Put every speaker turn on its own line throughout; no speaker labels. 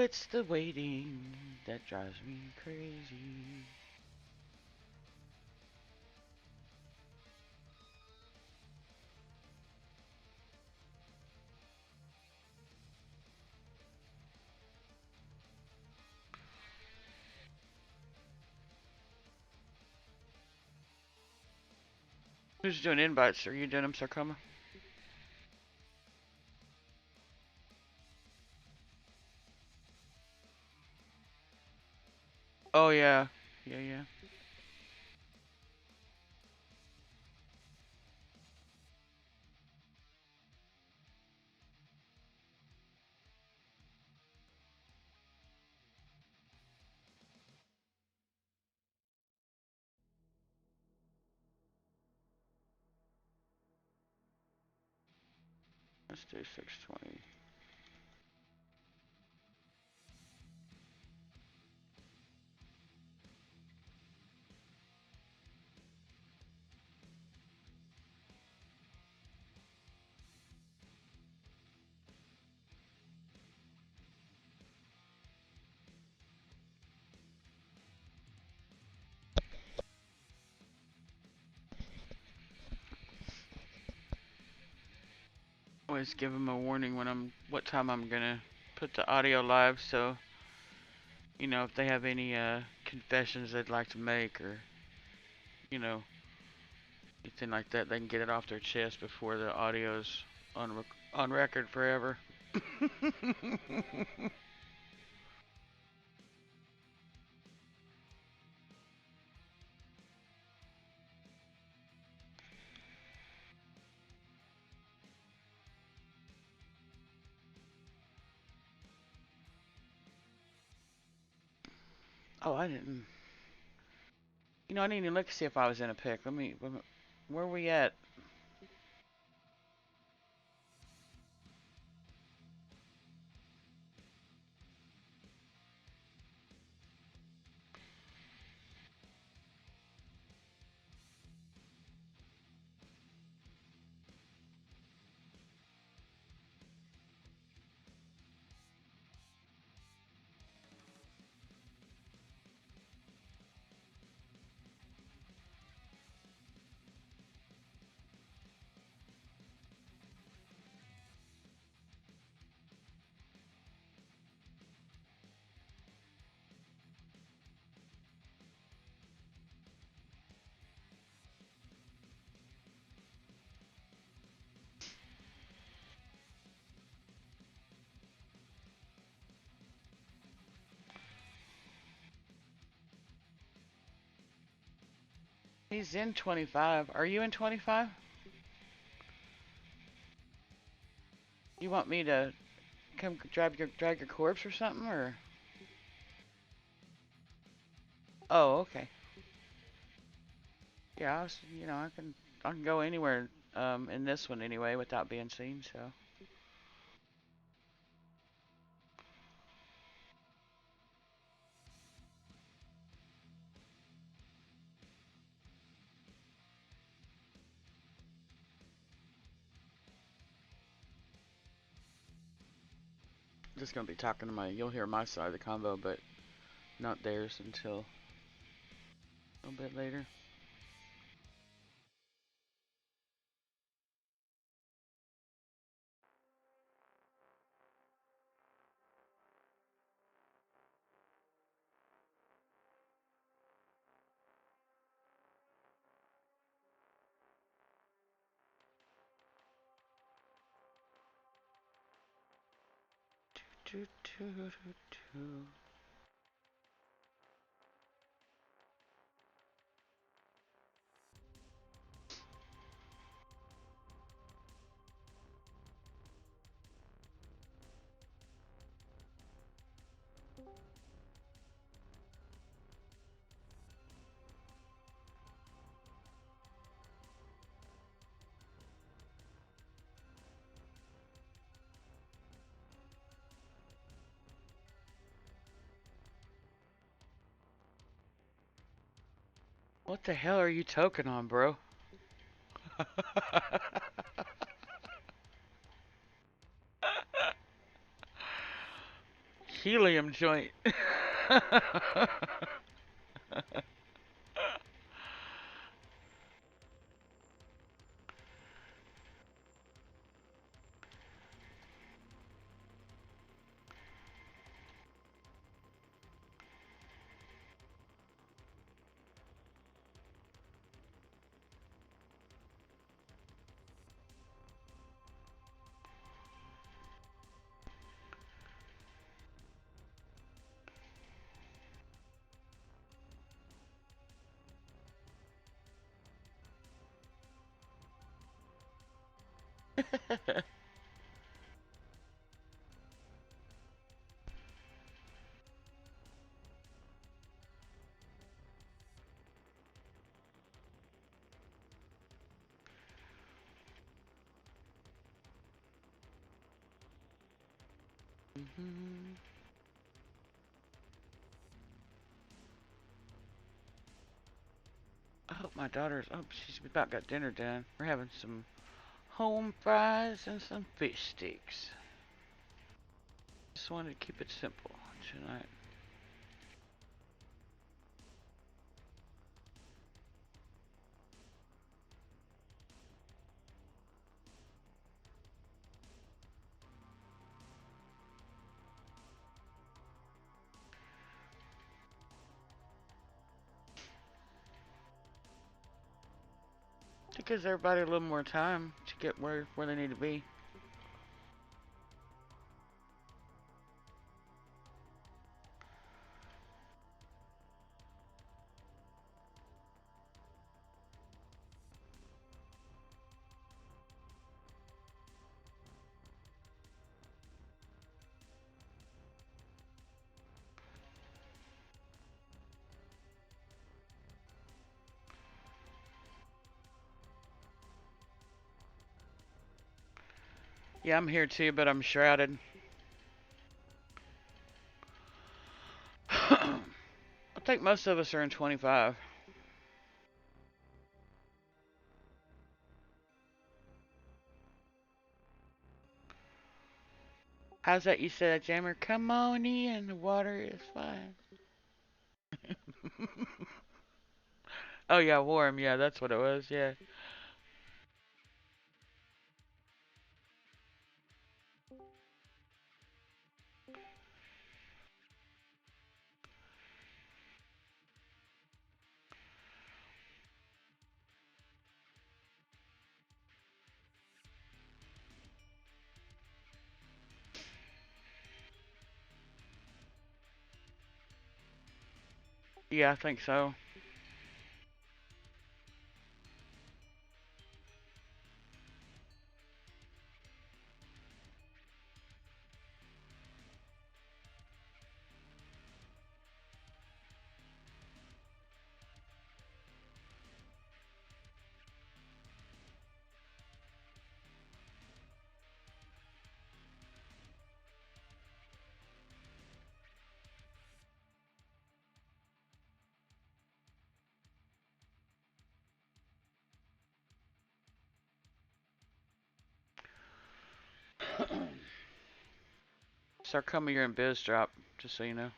it's the waiting that drives me crazy. Who's doing invites? Are you doing them, Sarcoma? Oh, yeah. Yeah, yeah. Let's do 620. Always give them a warning when what time I'm gonna put the audio live, so if they have any confessions they'd like to make, or you know anything like that, they can get it off their chest before the audio's on record forever. Oh, I didn't. I didn't even look to see if I was in a pick. Where are we at? He's in 25. Are you in 25? You want me to come drag your corpse or something, or? Oh, okay. Yeah, I can go anywhere in this one anyway without being seen, so. Just gonna be talking you'll hear my side of the convo, but not theirs until a little bit later. Do, do, do, do. What the hell are you token on, bro? helium joint. Mhm. I hope my daughter's. Oh, she's about got dinner done. We're having some home fries and some fish sticks. Just wanted to keep it simple tonight. It gives everybody a little more time to get where they need to be. Yeah, I'm here too, but I'm shrouded. I think most of us are in 25. How's that you said, Jammer? Come on in, the water is fine. Oh yeah, warm. Yeah, that's what it was. Yeah. Yeah, I think so. Sarcoma, you're in biz drop, just so you know.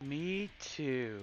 Me too.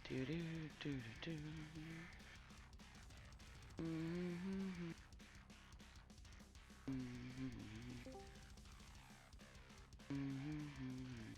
Do do do do do. Mm-hmm. Mm-hmm. Mm-hmm.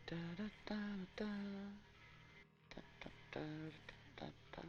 Da da da da da da da da da.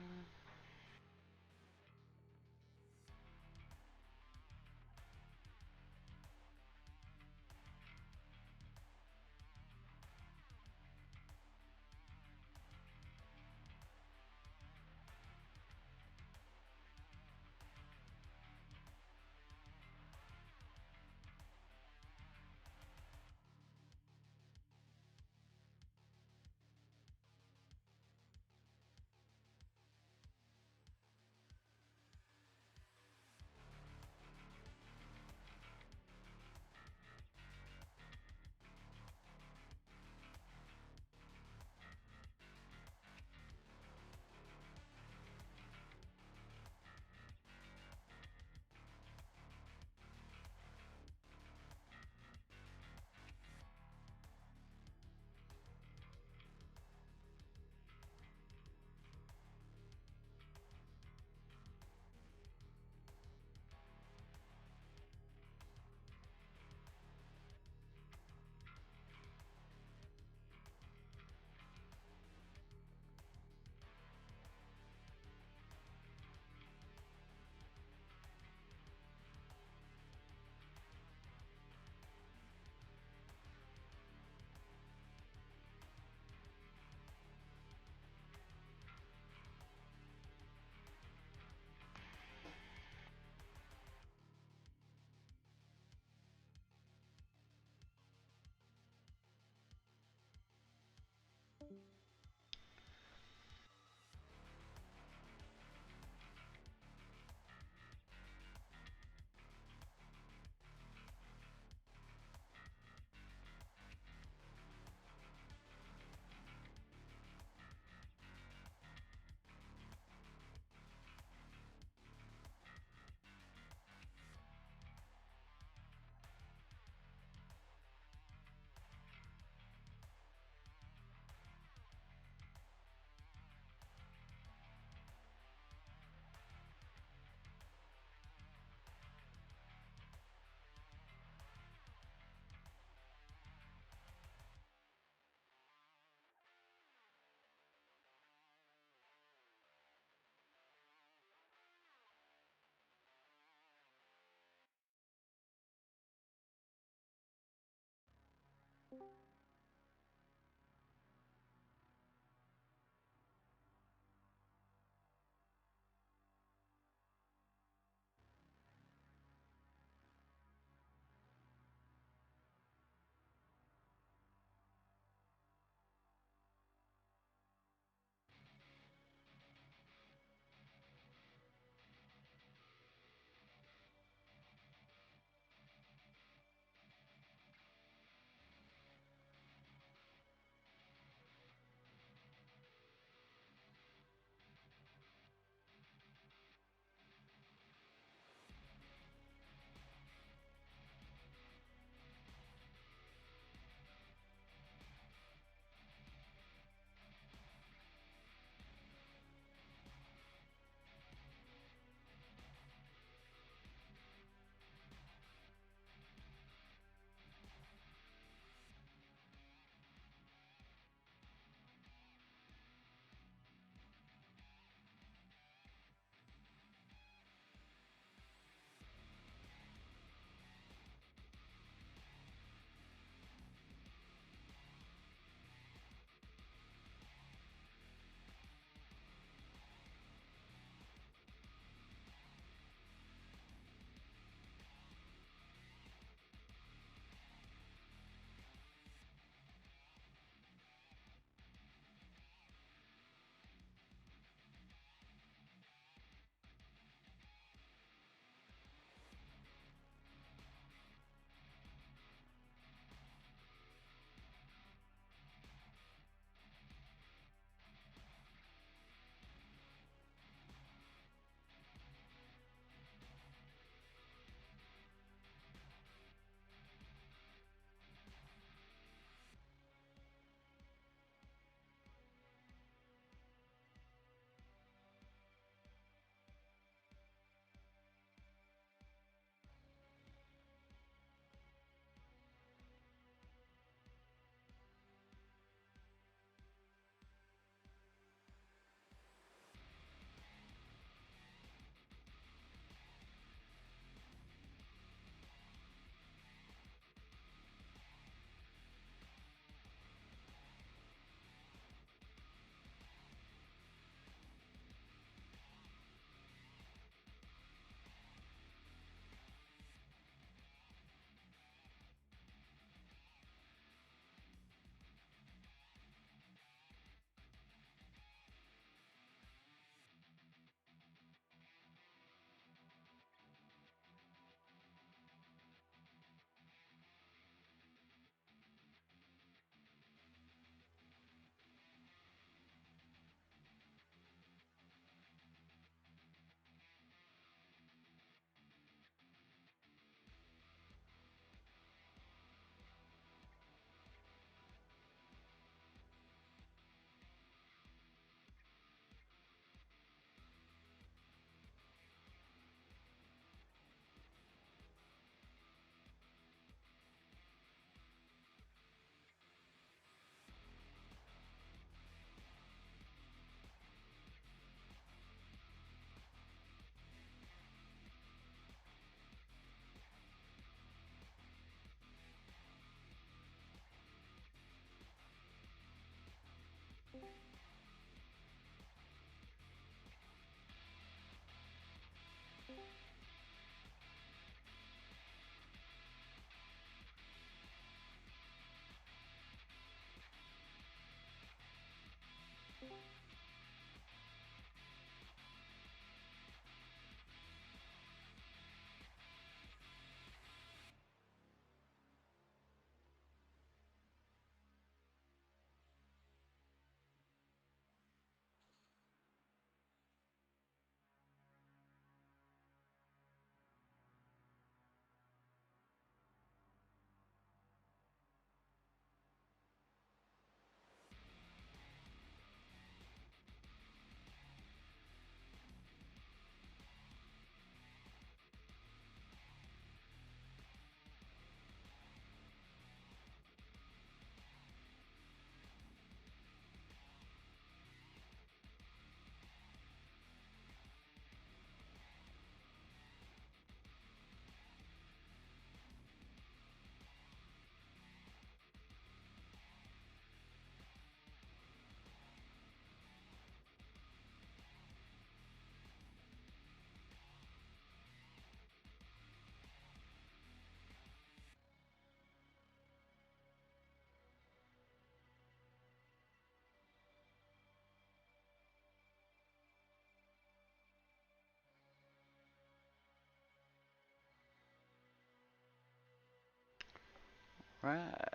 Right.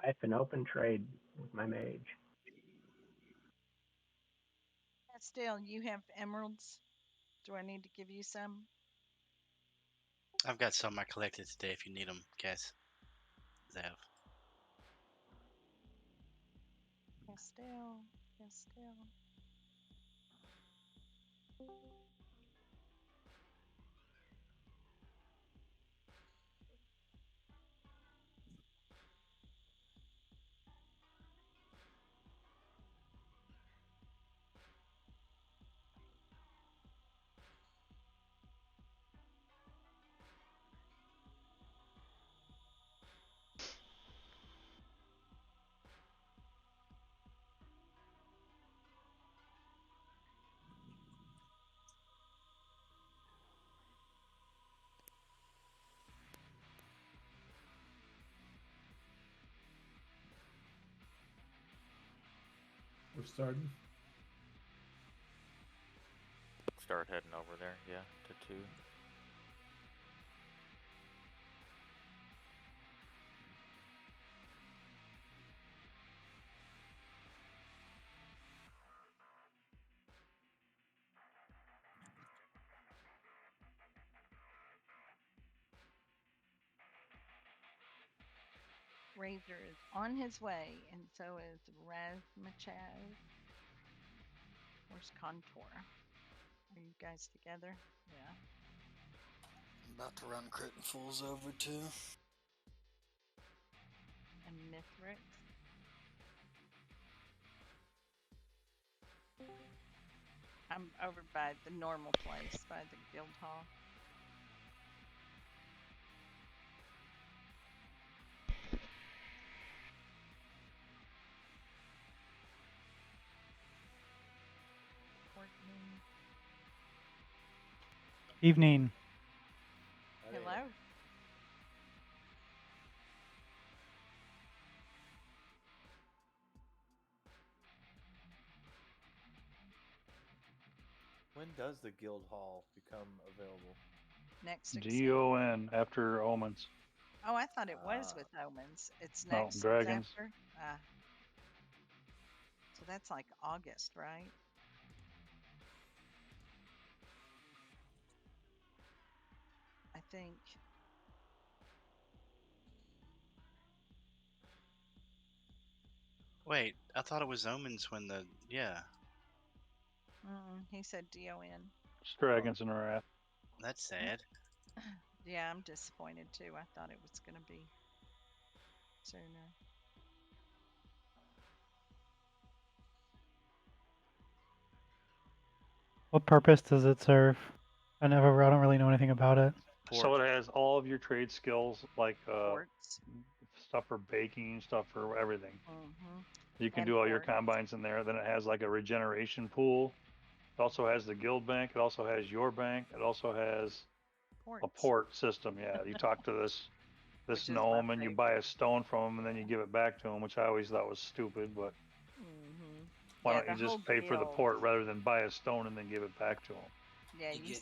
I have an open trade with my mage.
Still, you have emeralds. Do I need to give you some?
I've got some I collected today if you need them, guys. Zav.
Castell, Castell.
We're starting.
Start heading over there, yeah, to 2.
Razor is on his way, and so is Razmachaz. Where's Contour? Are you guys together? Yeah.
I'm about to run Crit and Fools over too.
And Mithrix. I'm over by the normal place, by the guild hall. Courtney.
Evening.
Hello.
When does the guild hall become available?
Next exam.
GON after Omens.
Oh, I thought it was with Omens. It's
No,
next
Dragons.
after. Ah. So that's like August, right? I think.
Wait, I thought it was Omens when the. Yeah,
He said DON.
It's Dragons in Wrath.
that's sad.
Yeah, I'm disappointed too. I thought it was going to be sooner.
What purpose does it serve? I don't really know anything about it.
Port.
So it has all of your trade skills, like
Ports.
stuff for baking, stuff for everything.
Mm-hmm.
You can
And
do all your
ports.
combines in there. Then it has like a regeneration pool. It also has the guild bank. It also has your bank. It also has a
Ports.
port system. Yeah, you talk to this
Which is my
gnome and you buy
favorite.
a stone from him and then you give it back to him, which I always thought was stupid. But
Mm-hmm.
why
Yeah,
don't you
the whole
just pay for the
guild.
port rather than buy a stone and then give it back to him?
Yeah,
You get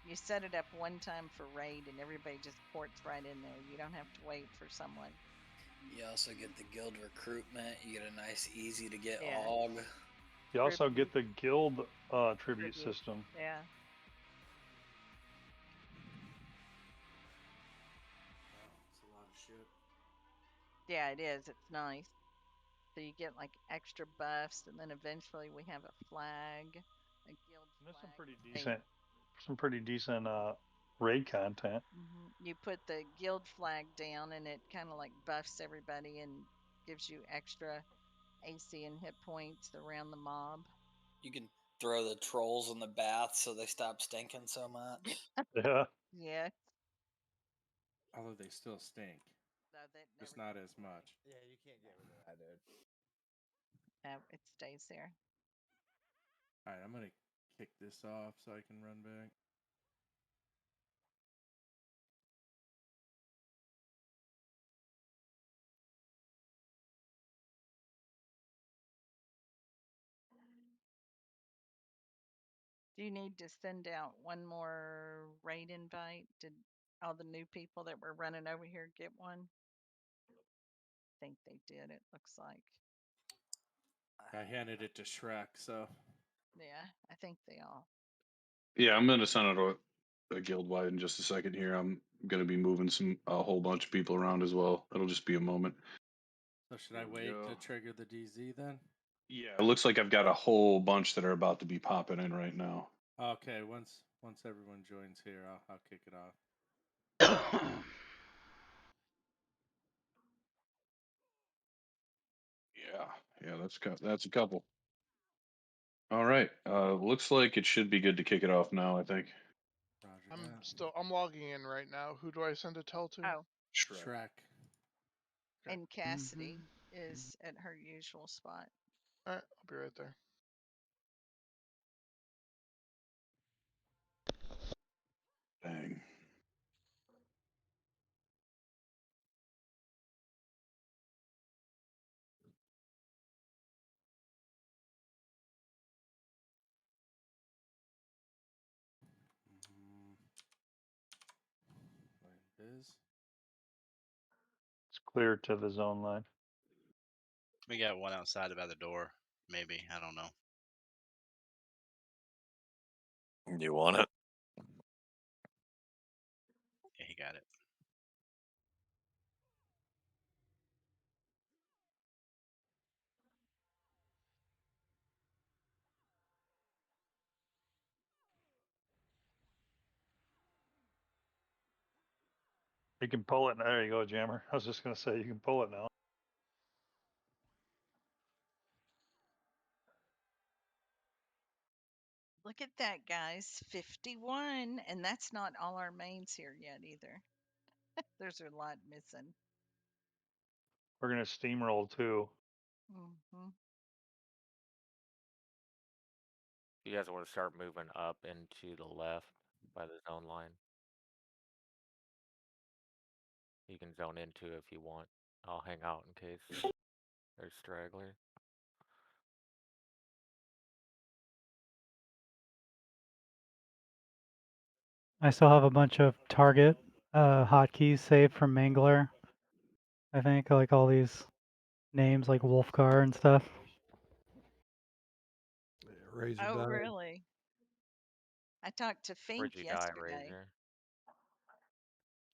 you set it up one time for raid, and everybody just ports right in there. You don't have to wait for someone.
you also get the guild recruitment. You get a nice, easy to get
Yeah.
AUG.
You also
Tribute.
get the guild tribute system.
Yeah.
Wow, it's a lot of shit.
Yeah, it is. It's nice. So you get like extra buffs, and then eventually we have a flag, a guild
And there's
flag.
some pretty decent raid content.
You put the guild flag down, and it kind of like buffs everybody and gives you extra AC and hit points around the mob.
You can throw the trolls in the bath so they stop stinking so much.
Yeah.
Yeah.
Although they still stink,
So that
just
never
not
goes
as
away.
much.
Yeah, you can't get rid of that, dude.
No, it stays there.
All right, I'm gonna kick this off so I can run back.
Do you need to send out one more raid invite? Did all the new people that were running over here get one? I think they did, it looks like.
I handed it to Shrek, so
Yeah, I think they all.
Yeah, I'm gonna send out a guild wide in just a second here. I'm gonna be moving a whole bunch of people around as well. It'll just be a moment.
so should
There
I
we
wait
go.
to trigger the DZ then?
Yeah, it looks like I've got a whole bunch that are about to be popping in right now.
Okay, once everyone joins here, I'll kick it off.
Yeah, that's a couple. All right, looks like it should be good to kick it off now. I think.
Roger
I'm logging in right now. Who do I send a tell to?
Oh,
that.
Shrek.
Shrek.
Okay.
and Cassidy is at her usual spot.
All right, I'll be right there.
Dang.
Biz.
It's clear to the zone line.
We got one outside by the door. Maybe, I don't know.
You want it?
Yeah, he got it.
You can pull it. There you go, Jammer. I was just gonna say you can pull it now.
Look at that, guys. 51. And that's not all our mains here yet either. There's a lot missing.
We're gonna steamroll too.
Mm-hmm.
You guys want to start moving up into the left by the zone line? You can zone into if you want. I'll hang out in case there's stragglers.
I still have a bunch of target hotkeys saved from Mangler. I think I like all these names like Wolfgar and stuff.
Razor
Oh,
died.
really? I talked to
Where'd
Fink
you die,
yesterday.
Razor?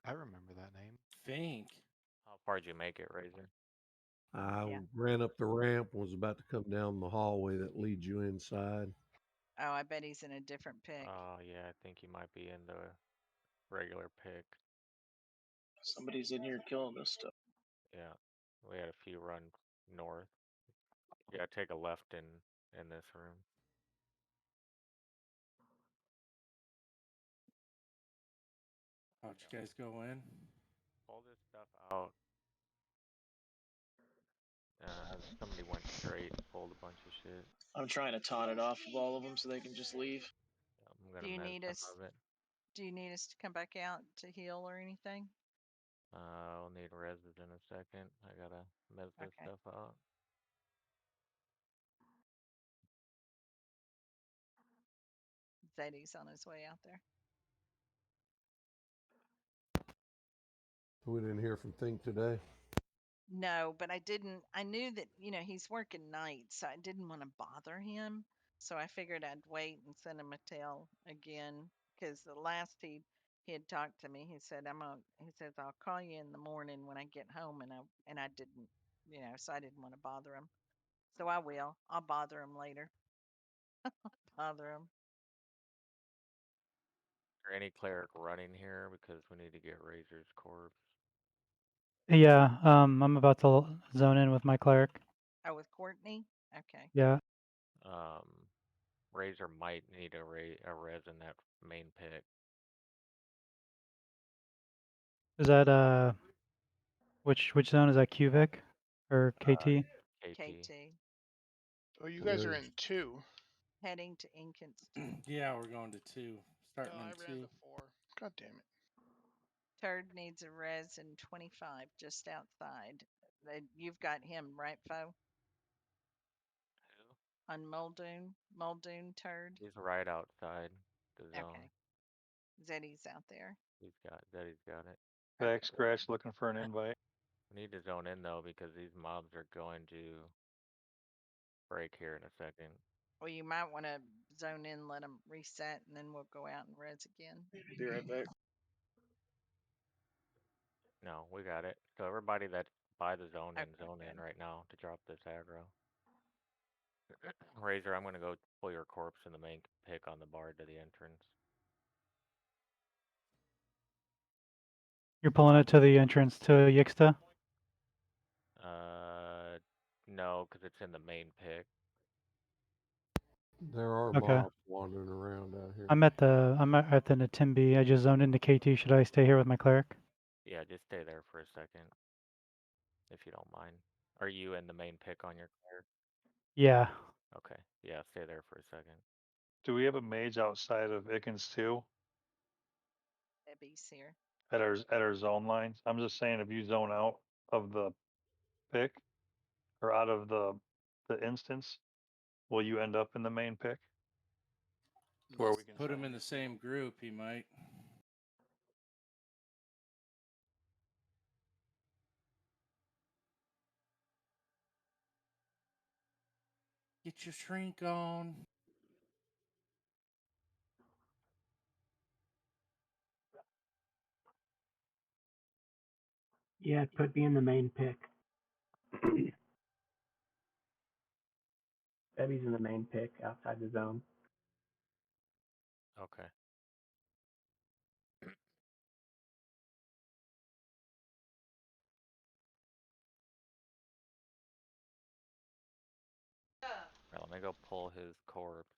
I remember that name.
Fink.
How far did you make it, Razor?
I
Yeah.
ran up the ramp, was about to come down the hallway that leads you inside.
Oh, I bet he's in a different pick.
Oh, yeah, I think you might be in the regular pick.
Somebody's in here killing this stuff.
Yeah, we had a few run north. Yeah, take a left in this room.
How'd you guys go in?
Pull this stuff out. Somebody went straight and pulled a bunch of shit.
I'm trying to taunt it off of all of them so they can just leave.
I'm gonna
Do you
mess
need
some
us?
of it.
Do you need us to come back out to heal or anything?
I'll need reses in a second. I gotta mess this stuff out.
Zeddy's on his way out there.
We didn't hear from Think today.
No, but I didn't. I knew that, he's working nights, so I didn't want to bother him. So I figured I'd wait and send him a tell again. Because the last he had talked to me, he said, he says, I'll call you in the morning when I get home. And I didn't, so I didn't want to bother him. So I will. I'll bother him later. Bother him.
Is there any cleric running here? Because we need to get Razor's corpse.
Yeah, I'm about to zone in with my cleric.
Oh, with Courtney? Okay.
Yeah.
Razor might need a res in that main pick.
Is that which zone is that? Cuvic or KT?
KT.
Oh, you guys are in 2.
Heading to Ikkins.
Yeah, we're going to 2. Starting
I
in
ran
2.
to 4. God damn it.
Turd needs a res in 25, just outside. You've got him, right, Fo? on Muldoon Turd.
He's right outside the zone.
Okay. Zeddy's out there.
Zeddy's got it.
Back scratch looking for an invite.
We need to zone in though because these mobs are going to break here in a second.
Well, you might want to zone in, let them reset, and then we'll go out and res again.
Be right back.
No, we got it. So everybody that's by the zone in,
Okay,
zone in
good.
right now to drop this aggro. Razor, I'm gonna go pull your corpse in the main pick on the bar to the entrance.
You're pulling it to the entrance to Yixta?
No, because it's in the main pick.
There are
Okay.
mobs wandering around out here.
I'm at the Natimbi. I just zoned into KT. Should I stay here with my cleric?
Yeah, just stay there for a second, if you don't mind. Are you in the main pick on your cleric?
Yeah.
Okay, yeah, stay there for a second.
Do we have a mage outside of Ikkins too?
Debbie's here.
At our zone lines? I'm just saying if you zone out of the pick or out of the instance, will you end up in the main pick? To where we can
Put
send
him in
you
the same group, he might. Get your shrink on.
Yeah, it put me in the main pick. Debbie's in the main pick outside the zone.
Okay. Right, let me go pull his corpse.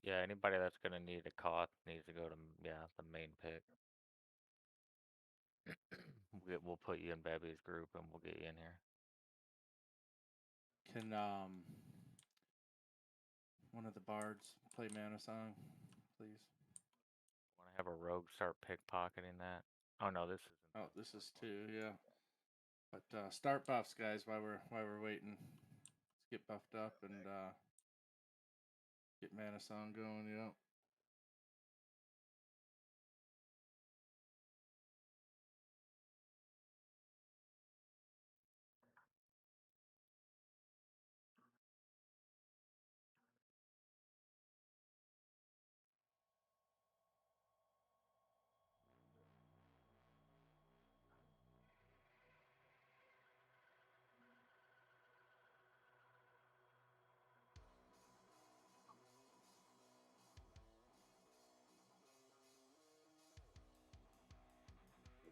Yeah, anybody that's gonna need a cot needs to go to the main pick. We'll put you in Bebby's group and we'll get you in here.
Can one of the bards play mana song, please?
Want to have a rogue start pickpocketing that? Oh no, this isn't.
Oh, this is two, yeah. But start buffs, guys. While we're waiting, let's get buffed up and get mana song going. Yeah.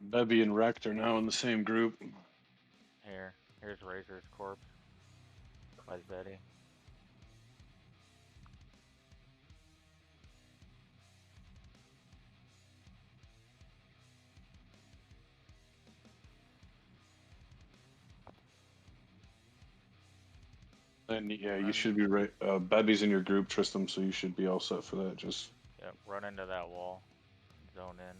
Bebby and Wrecked are now in the same group.
Here's Razor's corpse by Zeddy.
And yeah, you should be right. Bebby's in your group, Tristram, so you should be all set for that. Just
Yep, run into that wall. Zone in.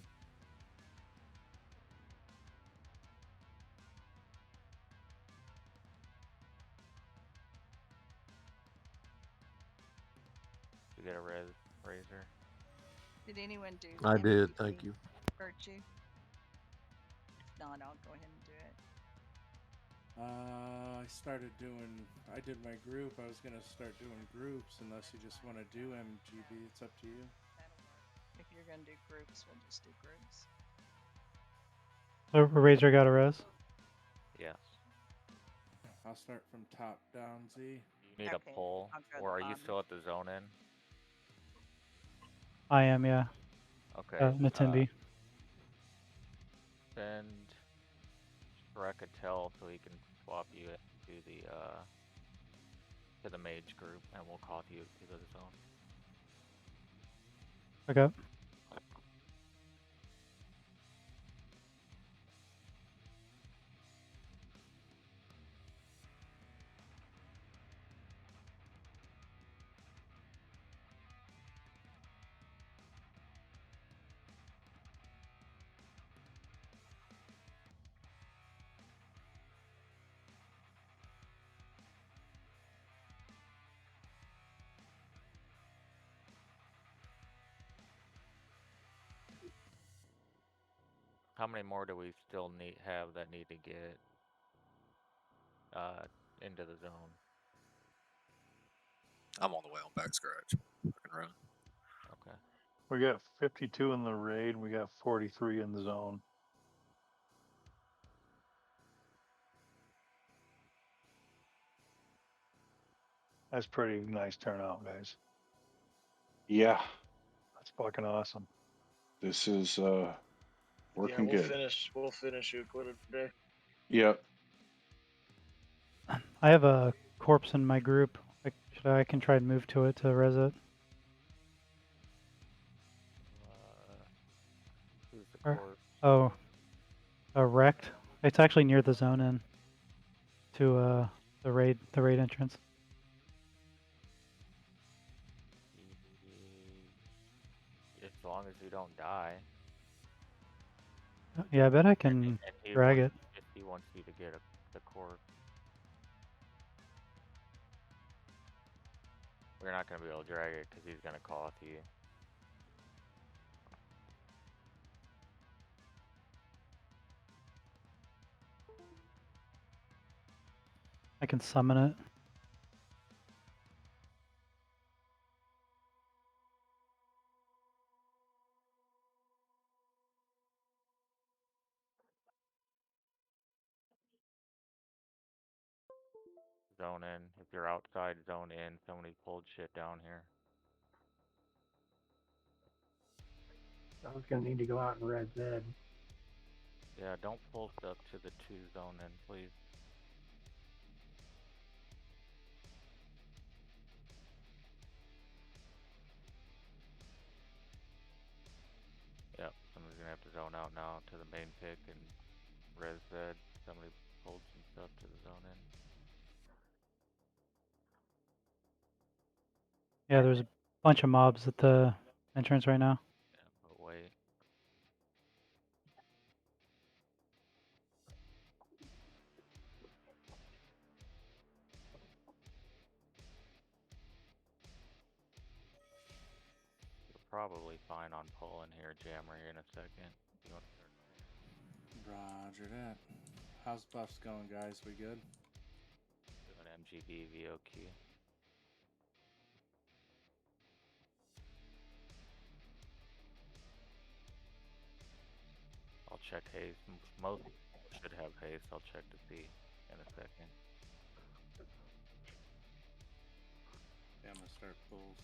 You get a Razor.
Did anyone do?
I did,
MVP
thank you.
Virtue. If not, I'll go ahead and do it.
I did my group. I was gonna start doing groups, unless you just want to do MGB. It's up to you.
That'll work. If you're gonna do groups, we'll just do groups.
So Razor got a res?
Yes.
I'll start from top down, Z.
You need
Okay,
a pull,
I'll go to
or are
the
you
bottom.
still at the zone in?
I am, yeah.
Okay.
Natimbi.
Send Shrek a tell so he can swap you to the mage group, and we'll call you to the zone.
Okay.
How many more do we still have that need to get into the zone?
I'm on the way on back scratch. I can run.
Okay.
We got 52 in the raid. We got 43 in the zone. That's pretty nice turnout, guys.
Yeah,
That's fucking awesome.
this is
Yeah,
working
we'll
good.
finish. We'll finish Uqua today.
Yep.
I have a corpse in my group. I can try and move to it to res it.
Who's the corpse?
Oh, wrecked. It's actually near the zone in to the raid entrance.
As long as you don't die.
Yeah, I bet I can
And
drag it.
If he wants you to get the corpse. We're not going to be able to drag it because he's going to call to you.
I can summon it.
Zone in. If you're outside, zone in. Somebody pulled shit down here.
I was gonna need to go out and res Zed.
Yeah, don't pull stuff to the 2 zone in, please. Yep, somebody's gonna have to zone out now to the main pick and res Zed. Somebody pulled some stuff to the zone in.
Yeah, there's a bunch of mobs at the entrance right now.
Yeah, but wait. You're probably fine on pulling here, Jammer, in a second. You want to start pulling?
Roger that. How's buffs going, guys? We good?
Doing MGB VOQ. I'll check haste. Most should have haste. I'll check to see in a second.
Yeah, I'm gonna start pulls.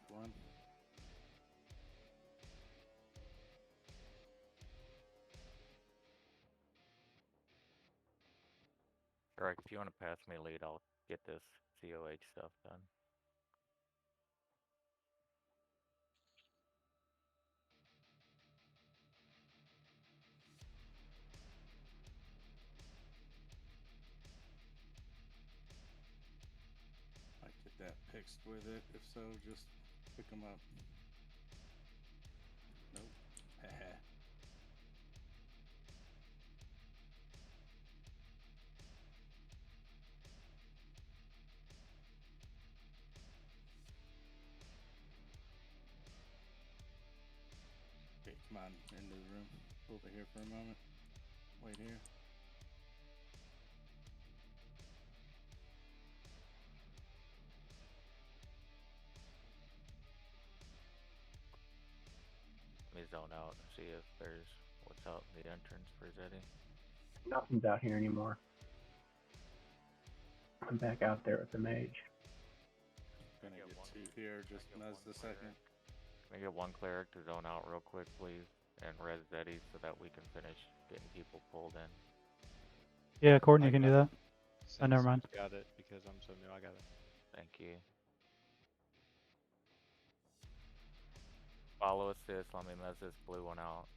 One.
Alright, if you want to pass me a lead, I'll get this COH stuff done.
Might get that fixed with it. If so, just pick them up. Nope. Haha. Okay, come on, into the room. Over here for a moment. Wait here.
Let me zone out and see if there's what's out in the entrance for Zeddy.
Nothing's out here anymore. I'm back out there with the mage.
Gonna get two here, just Mez the second.
Can I get one cleric to zone out real quick, please? And res Zeddy so that we can finish getting people pulled in.
Yeah, Courtney
I
can do
got
that.
it.
Oh, never mind.
Got it because I'm so new. I got it.
Thank you. Follow assist. Let me mess this blue one out.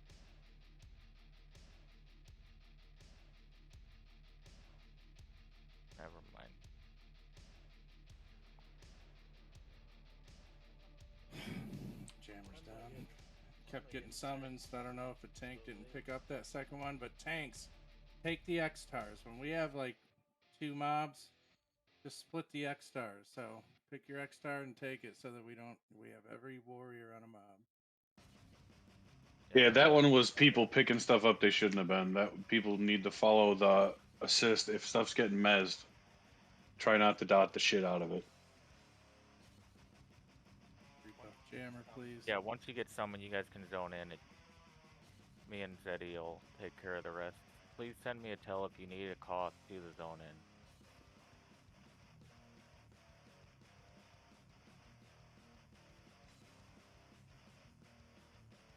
Never mind.
Jammer's down. Kept getting summons. I don't know if a tank didn't pick up that second one, but tanks, take the X-Stars. When we have like 2 mobs, just split the X-Stars. So pick your X-Star and take it so that we have every warrior on a mob.
Yeah, that one was people picking stuff up they shouldn't have been. That people need to follow the assist. If stuff's getting mezzed, try not to dot the shit out of it.
Rebuff Jammer, please.
Yeah, once you get summoned, you guys can zone in. Me and Zeddy will take care of the rest. Please send me a tell if you need a cost to the zone in.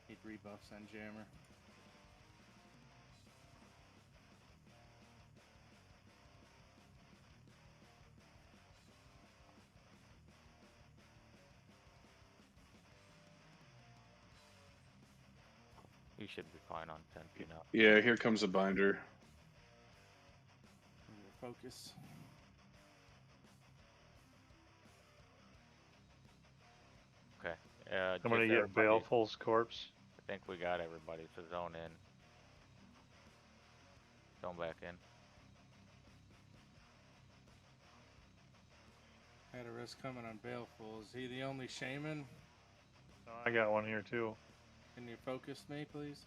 Need rebuffs on Jammer.
You should be fine on 10 feet now.
Yeah, here comes a binder.
Focus.
Okay.
I'm gonna get Baleful's corpse.
I think we got everybody, so zone in. Zone back in.
Had a risk coming on Baleful. Is he the only shaman?
I got one here too.
Can you focus me, please?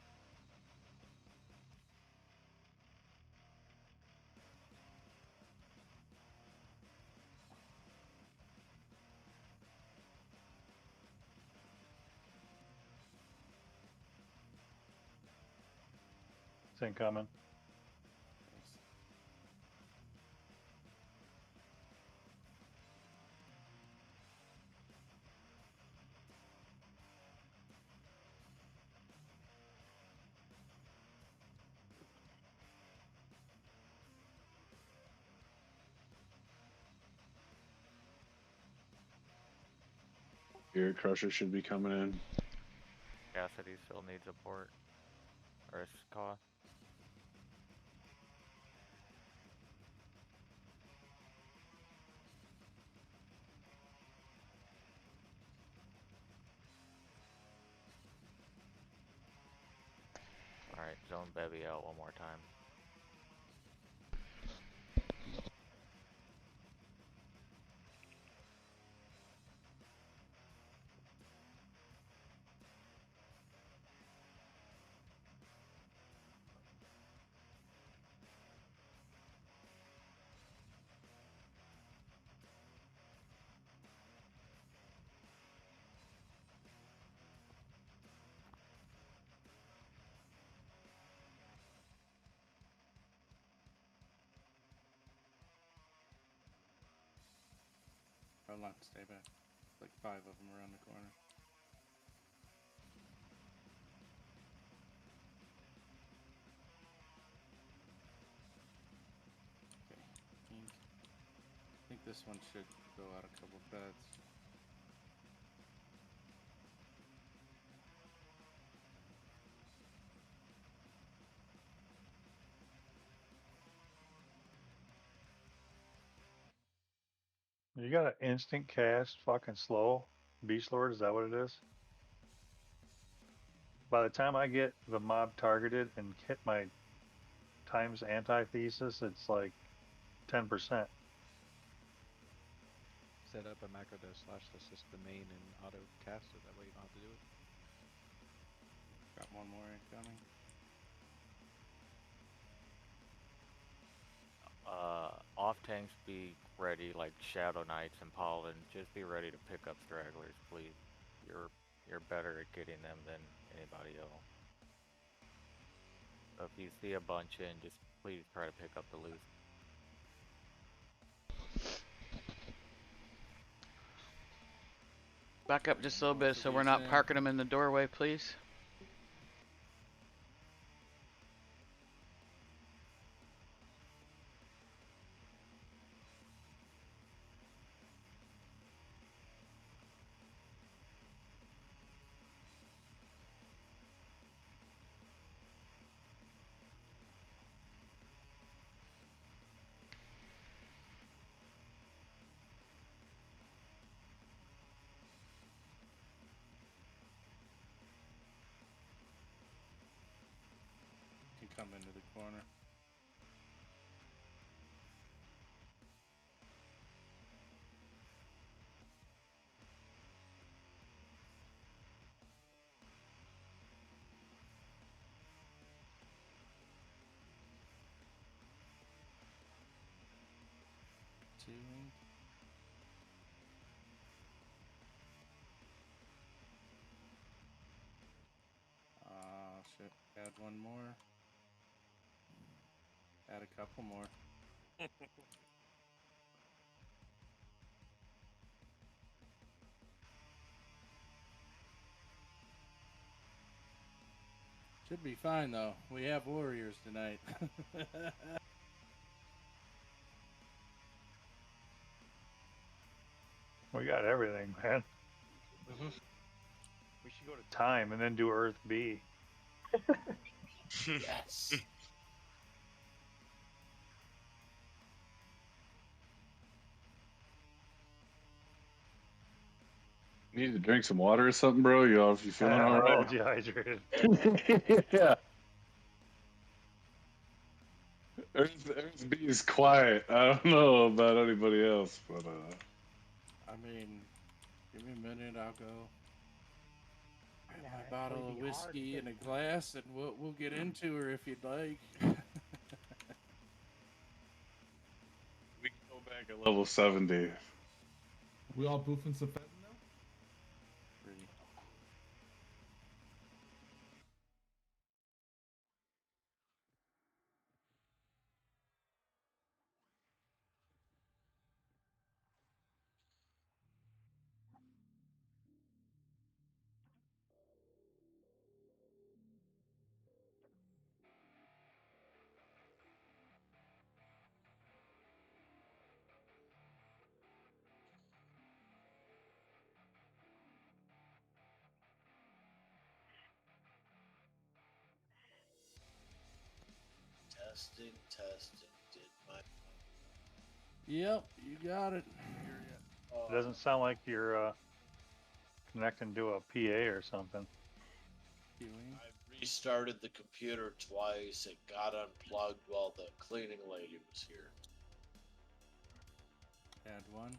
It's incoming.
Spirit Crusher should be coming in.
Cassidy still needs a port. Or a cost. Alright, zone Bevy out one more time.
Hold on, stay back. Like 5 of them around the corner. Okay, ink. I think this one should go out a couple beds.
You got an instant cast, fucking slow. Beast Lord, is that what it is? By the time I get the mob targeted and hit my times antithesis, it's like 10%.
Set up a macro to slash assist the main and auto cast it. That way you don't have to do it.
Got one more incoming.
Off tanks be ready, like Shadow Knights and Pollen. Just be ready to pick up stragglers, please. You're better at getting them than anybody else. So if you see a bunch in, just please try to pick up the loot.
Back up just a little bit
Both of
so we're
these
not
in.
parking them in the doorway, please.
Can come into the corner. Two. Shit. Add one more. Add a couple more. Should be fine though. We have warriors tonight.
We got everything, man. We should go to time and then do Earth B.
Yes.
Need to drink some water or something, bro? You feeling all
I'm all
right?
dehydrated.
Yeah. Earth B is quiet. I don't know about anybody else, but
I mean, give me a minute. I'll go.
I
Get
know,
my
it's
bottle
really
of
hard
whiskey
to
and a glass, and we'll get into her if you'd like.
we can go back at level 70.
We all boofing some fentanyl now?
Pretty.
Testing. Did my.
Yep, you got it.
It doesn't sound like you're connecting to a PA or something.
I restarted the computer twice. It got unplugged while the cleaning lady was here.
Add one.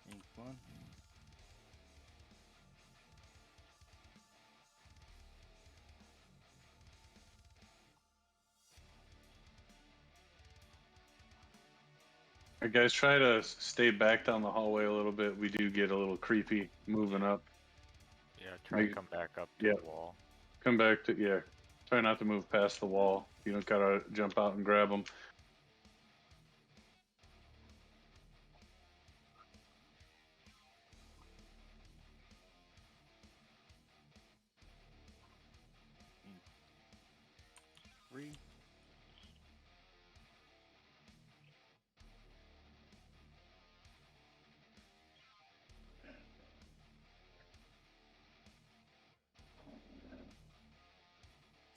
Ink one.
Alright, guys, try to stay back down the hallway a little bit. We do get a little creepy moving up.
Yeah, try to come back up to the wall.
Come back to, yeah. Try not to move past the wall. You don't gotta jump out and grab them.
Three.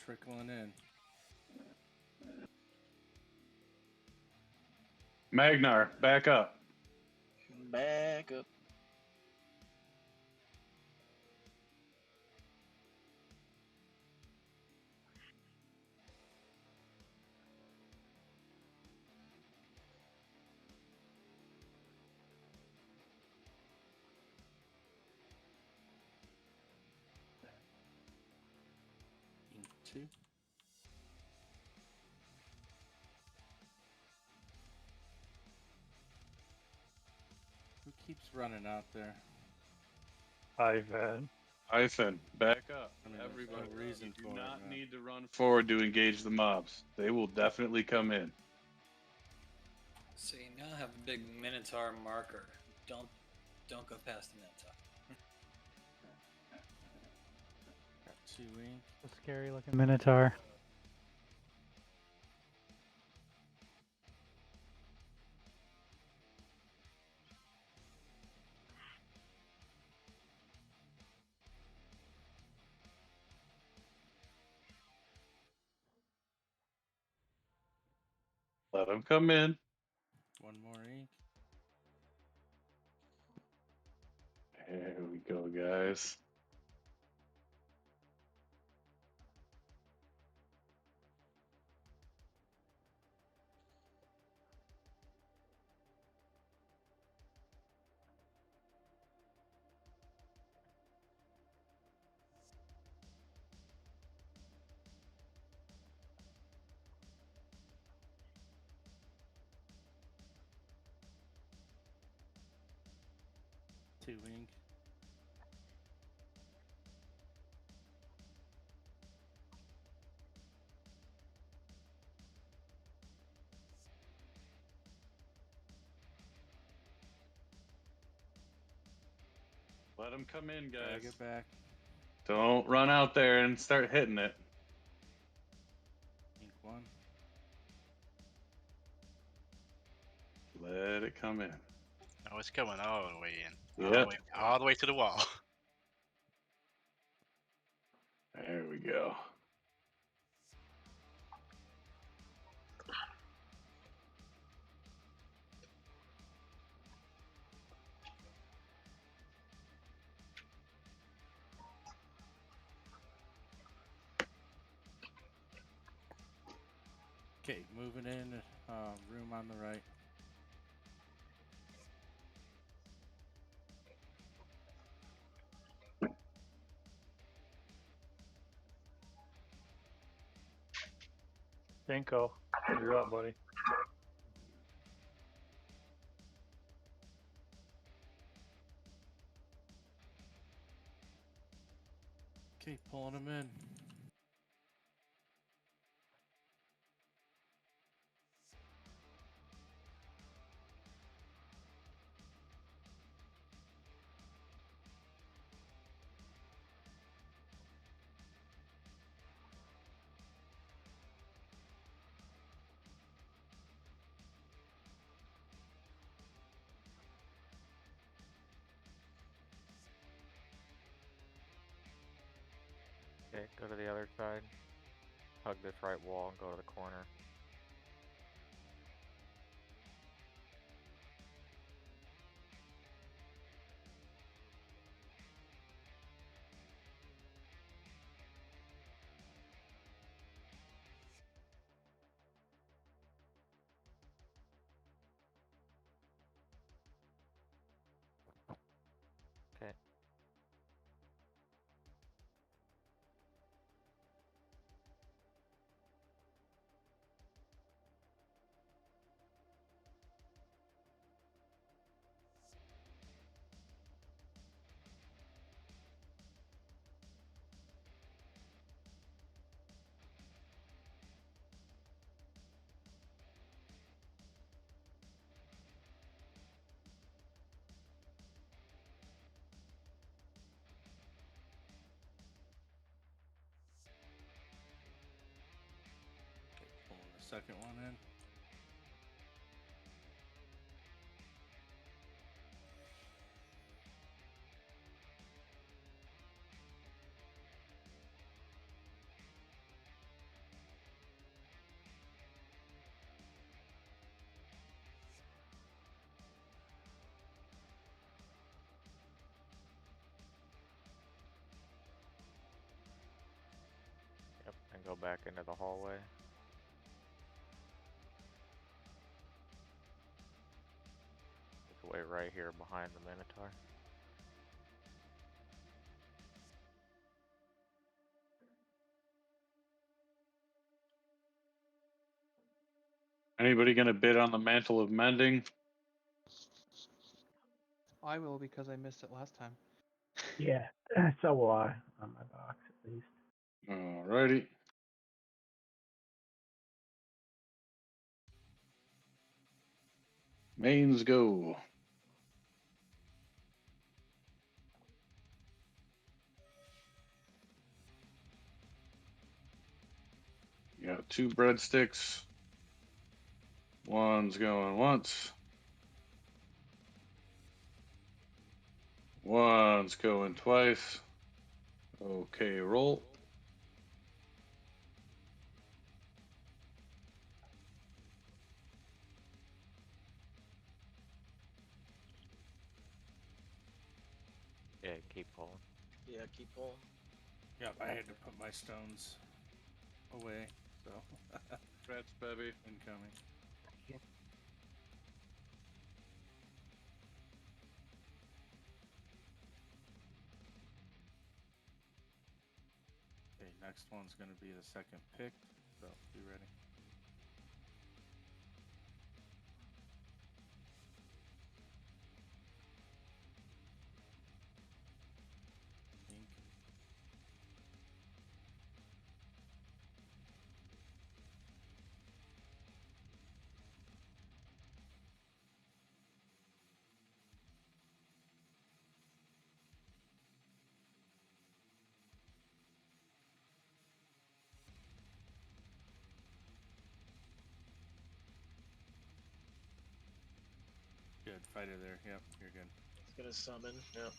Trickling in.
Magnar, back up.
Back up.
2. Who keeps running out there?
Ivan.
Hyphen, back up.
I mean, there's
Everybody,
no reason
you do
for it,
not
man.
need to run forward to engage the mobs. They will definitely come in.
So you now have a big Minotaur marker. Don't go past the Minotaur.
Got 2 ink.
A scary looking Minotaur.
Let them come in.
1 more ink.
There we go, guys.
Two ink.
Let them come in, guys.
Drag it back.
Don't run out there and start hitting it.
Ink 1.
Let it come in.
Oh, it's going all the way in.
Yep.
All the way to the wall.
There we go.
Okay, moving in. Room on the right.
Dinko, you're up, buddy.
Okay, pulling them in.
Okay, go to the other side. Hug this right wall and go to the corner. Okay.
Pulling the second one in.
Yep, and go back into the hallway. It's way right here behind the Minotaur.
Anybody gonna bid on the mantle of mending?
I will because I missed it last time.
Yeah, so will I on my box at least.
Alrighty. Mains go. You got 2 breadsticks. One's going once. One's going twice. Okay, roll.
Yeah, keep pulling.
Yeah, keep pulling.
Yep, I had to put my stones away, so.
Rats, baby.
Incoming. Okay, next one's going to be the second pick, so be ready. Ink. Good, fighter there. Yep, you're good.
It's gonna summon. Yep.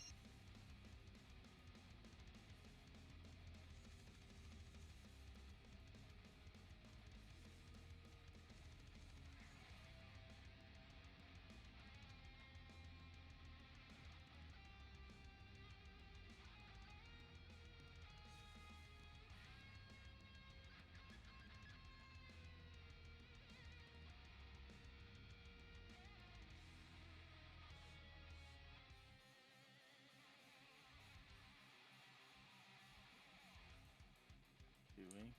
Two ink.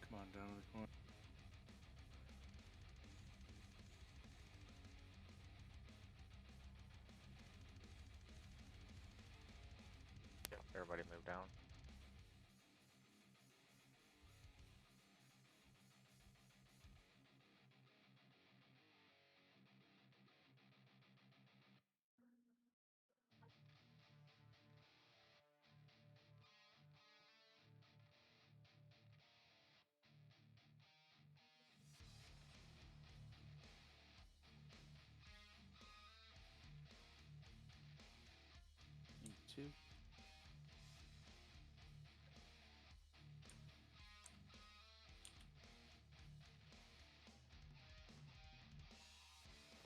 Come on, down to the corner.
Yep, everybody move down.
Ink 2.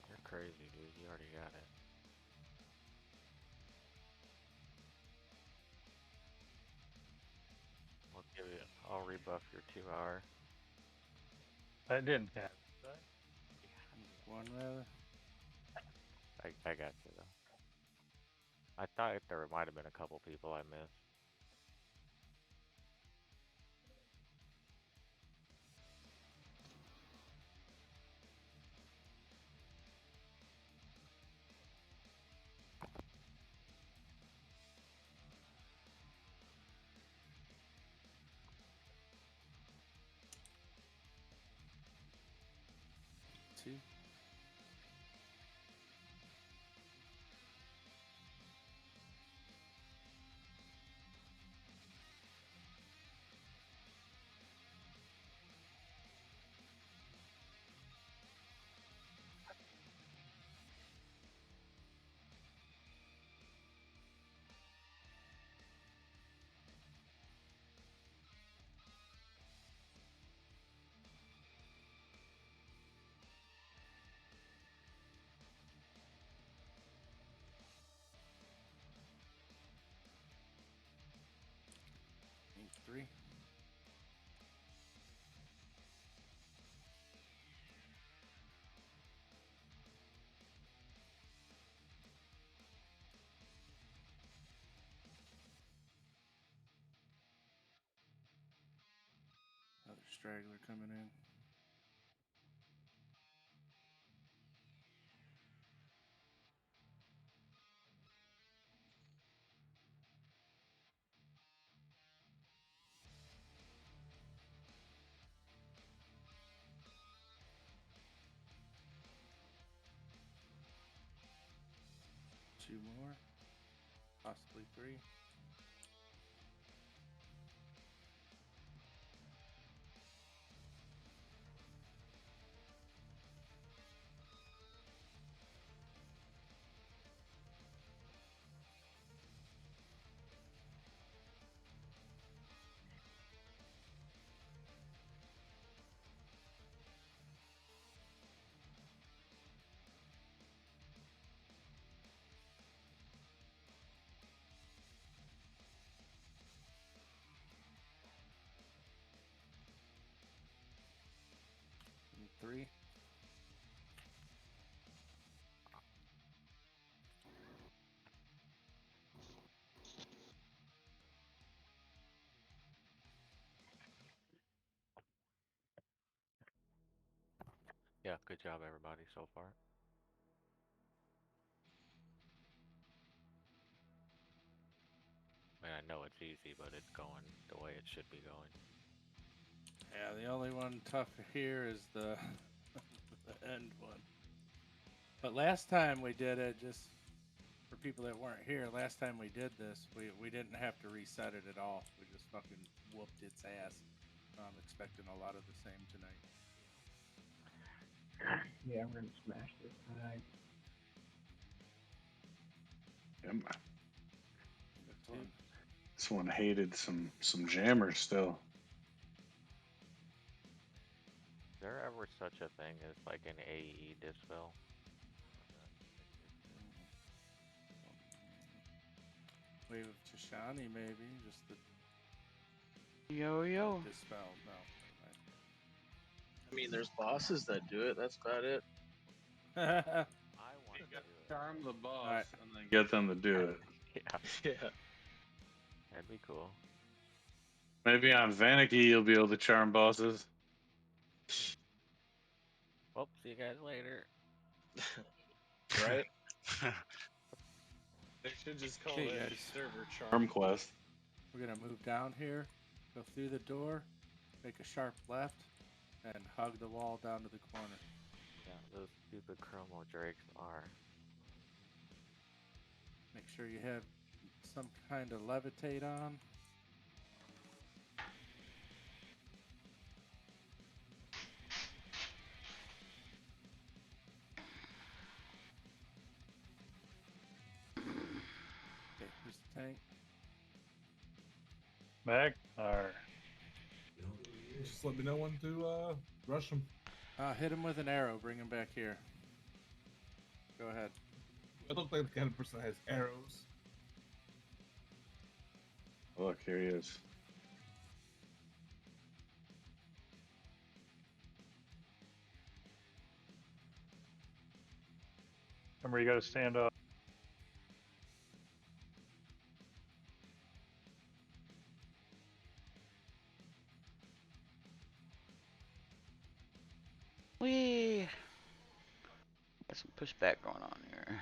You're crazy, dude. You already got it. I'll rebuff your 2 hour.
I didn't have it.
One rather.
I got you though. I thought there might have been a couple people I missed.
Two. Ink 3. straggler coming in. Two more, possibly three. And three.
Yeah, good job everybody so far. I mean, I know it's easy, but it's going the way it should be going.
Yeah, the only one tougher here is the the end one. But last time we did it, just for people that weren't here, last time we did this, we didn't have to reset it at all. We just fucking whooped its ass. I'm expecting a lot of the same tonight.
Yeah, we're gonna smash this tonight.
This one hated some jammers still.
Is there ever such a thing as like an AE dispel?
Wave of Tishani, maybe just the
Yo.
dispel. No.
I mean, there's bosses that do it. That's about it.
I want to do it.
Charm the boss
Alright.
and then get them to do it.
Yeah,
Yeah.
that'd be cool.
Maybe on Vanicky you'll be able to charm bosses.
Well, see you guys later.
Right?
They should just call
Okay,
that
guys.
server charm quest.
We're gonna move down here, go through the door, make a sharp left, and hug the wall down to the corner.
Yeah, those stupid chromo drakes are.
Make sure you have some kind of levitate on. Okay, here's the tank.
Back or
Just let me know when to rush them.
Hit him with an arrow, bring him back here. Go ahead.
I don't think the kind of person that has arrows.
Look, here he is.
remember, you got to stand up.
We got some pushback going on here.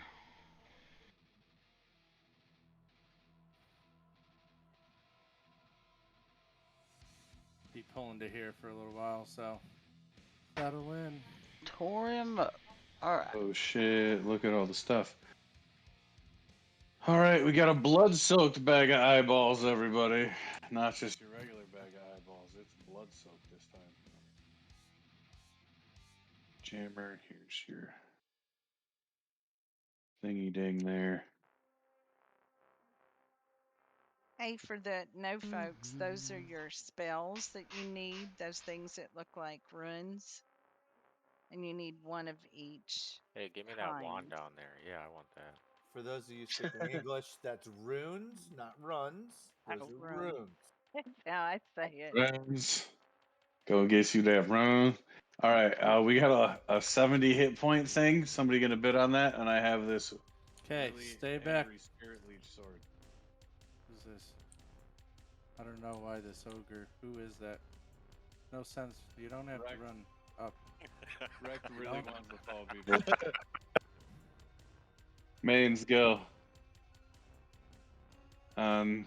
Be pulling to here for a little while, so settle in.
Tore him up. Alright.
Oh shit, look at all the stuff. Alright, we got a blood-soaked bag of eyeballs, everybody. Not just your regular bag of eyeballs, it's blood-soaked this time. Jammer, here's your thingy-ding there.
Hey, for the no folks, those are your spells that you need. Those things that look like runes. And you need one of each.
Hey, give me
kind.
that wand down there. Yeah, I want that.
For those of you speaking English, that's runes, not runs. Those are runes.
That's how I say it.
Runs. Go get you that run. Alright, we got a 70 hit point thing. Somebody gonna bid on that? And I have this.
Okay,
really
stay back.
angry Spirit Leech sword.
Who's this? I don't know why this ogre. Who is that? No sense. You don't have to run up.
Rec
You
really
don't?
wants to follow people. Mains go. On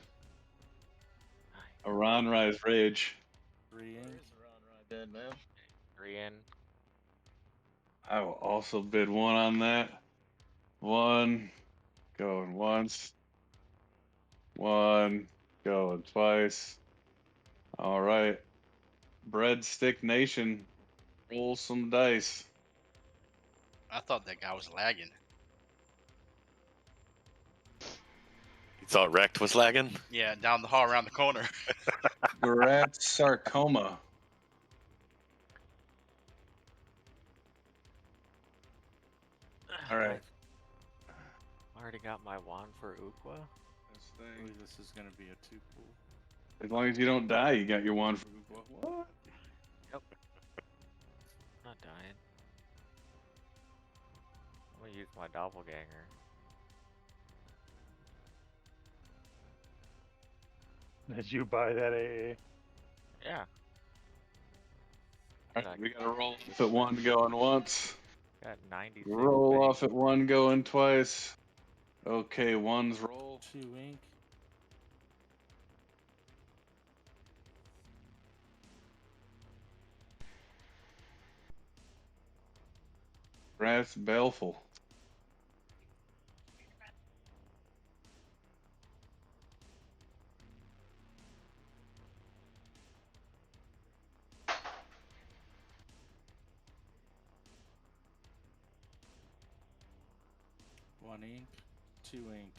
Iran Rise Rage.
3 ink.
Dead man.
3 in.
I will also bid 1 on that. 1 going once. 1 going twice. All right. Breadstick Nation. Roll some dice.
I thought that guy was lagging.
You thought Wrecked was lagging?
Yeah, down the hall around the corner.
Garat Sarcoma. All right.
I already got my wand for Uqua.
I believe this is going to be a 2 pool.
As long as you don't die, you got your wand for what?
Yep. Not dying. I'm gonna use my doppelganger.
Did you buy that AA?
Yeah.
All right, we gotta roll off at 1 going once.
Got 96.
Roll
base.
off at 1 going twice. Okay, 1's roll.
2 ink.
Brass Baleful.
One ink. 2 ink.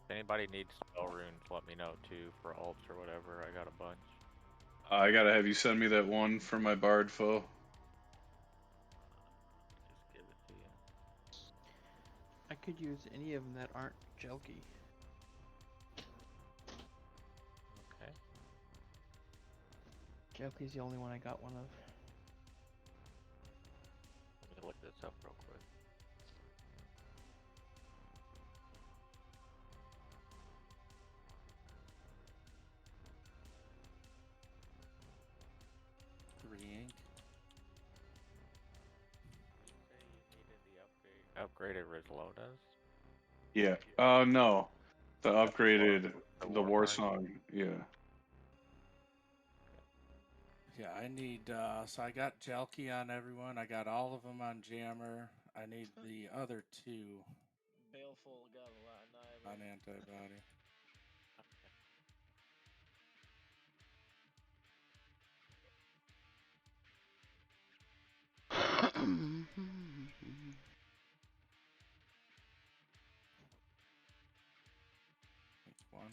If anybody needs spell runes, let me know too for alts or whatever. I got a bunch.
I gotta have you send me that one for my Bard foe.
Just give it to you.
I could use any of them that aren't Jelky.
Okay.
Jelky's the only one I got one of.
Let me look this up real quick.
Ink.
Upgraded Rizlo does?
Yeah. No. The upgraded, the war song. Yeah.
Yeah, I need, so I got Jelky on everyone. I got all of them on Jammer. I need the other 2
Baleful got a lot
on antibody. One.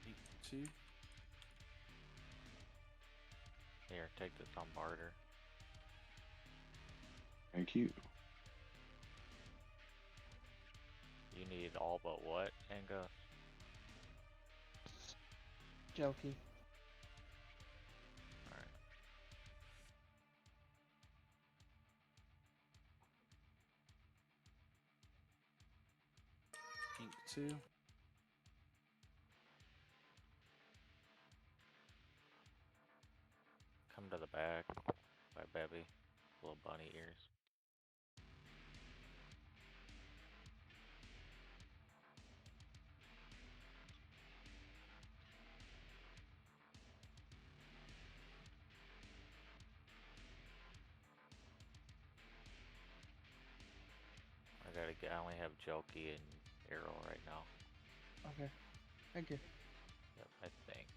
Ink 2.
Here, take this on barter.
Thank you.
You need all but what, Angus?
Jelky.
Alright.
Ink 2.
Come to the back by Bevy. Little bunny ears. I only have Jelky and Arrow right now.
Okay. Thank you.
Yep, I think.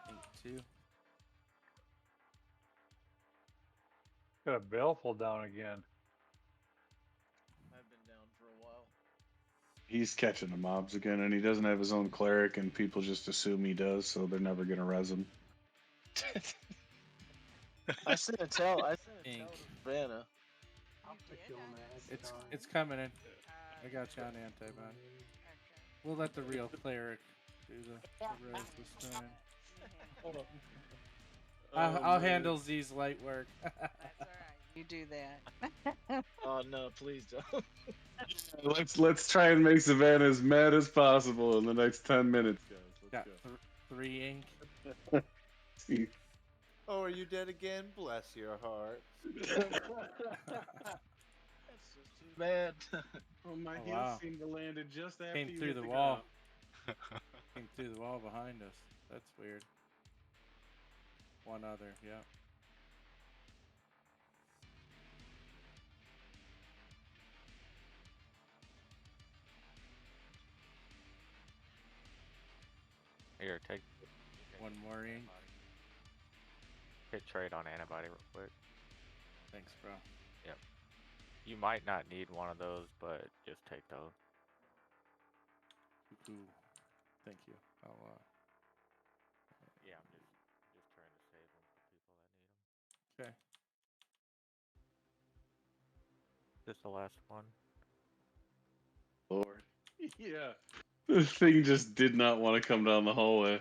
Ink 2.
Got a Baleful down again.
I've been
He's catching the mobs again, and he doesn't have his own cleric, and people just assume he does, so they're never gonna res him.
I sent a tell. I sent a
Ink.
tell to Savannah.
I'll put you on the edge.
It's coming in. I got you on anti-ban. We'll let the real cleric do the res this time.
Hold on.
I'll handle Z's light work.
That's all right. You do that.
Oh no! Please don't.
Let's try and make Savannah as mad as possible in the next 10 minutes, guys.
Got
Let's
3 ink.
go. See.
Oh, are you dead again? Bless your heart.
That's just too bad.
Oh, my
Oh,
heal
wow.
seemed to landed just after
Came
you
through
hit
the
the
wall.
ground.
Came through the wall behind us. That's weird. One other, yeah.
Here, take
One more ink.
hit trade on antibody real quick.
Thanks, bro.
Yep. You might not need one of those, but just take those.
Ooh, thank you. I'll
Yeah, I'm just trying to save them for people that need them.
Okay.
This the last one.
Lord. Yeah. The thing just did not want to come down the hallway.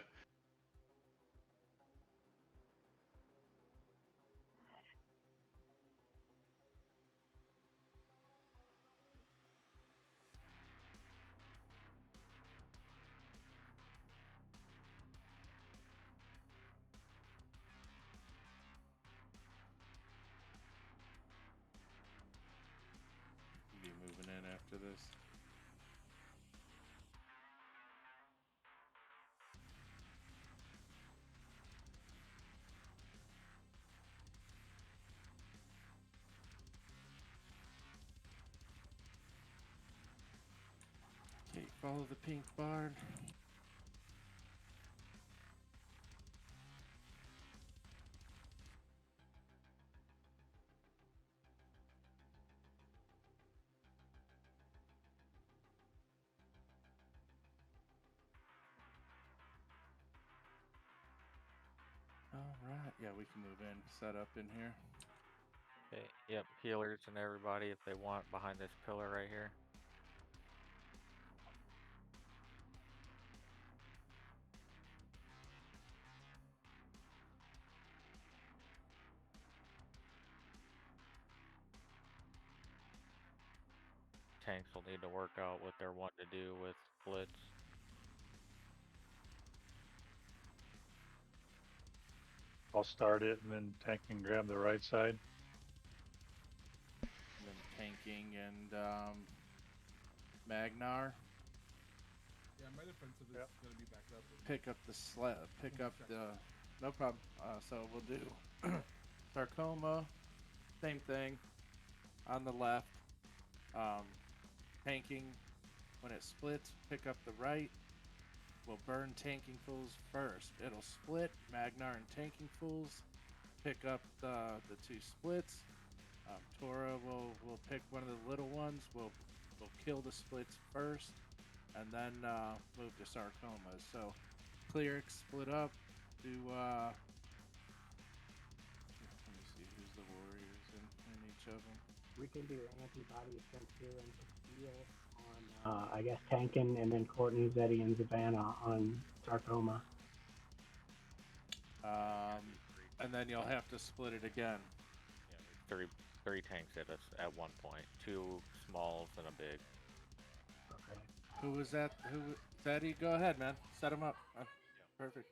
Be moving in after this. Okay, follow the pink barn. Alright, yeah, we can move in. Set up in here.
Okay, yep, healers and everybody if they want behind this pillar right here. Tanks will need to work out what they're wanting to do with splits.
I'll start it, and then tank can grab the right side.
And then tanking and Magnar.
Yeah, my defensive is going to be backed up.
Pick up the pick up the. No problem. So we'll do Sarcoma. Same thing. On the left. Tanking. When it splits, pick up the right. We'll burn tanking fools first. It'll split. Magnar and tanking fools pick up the 2 splits. Tora will pick one of the little ones. We'll kill the splits first, and then move to Sarcomas. So clerics split up. Do let me see who's the warriors in each of them.
We can do antibody sensitive and heal on, I guess, Tankin, and then Courtney, Zeddy, and Savannah on Sarcoma.
And then you'll have to split it again.
Yeah, there's three tanks at one point. 2 smalls and a big.
Okay.
Who was that? Zeddy? Go ahead, man. Set them up. Perfect.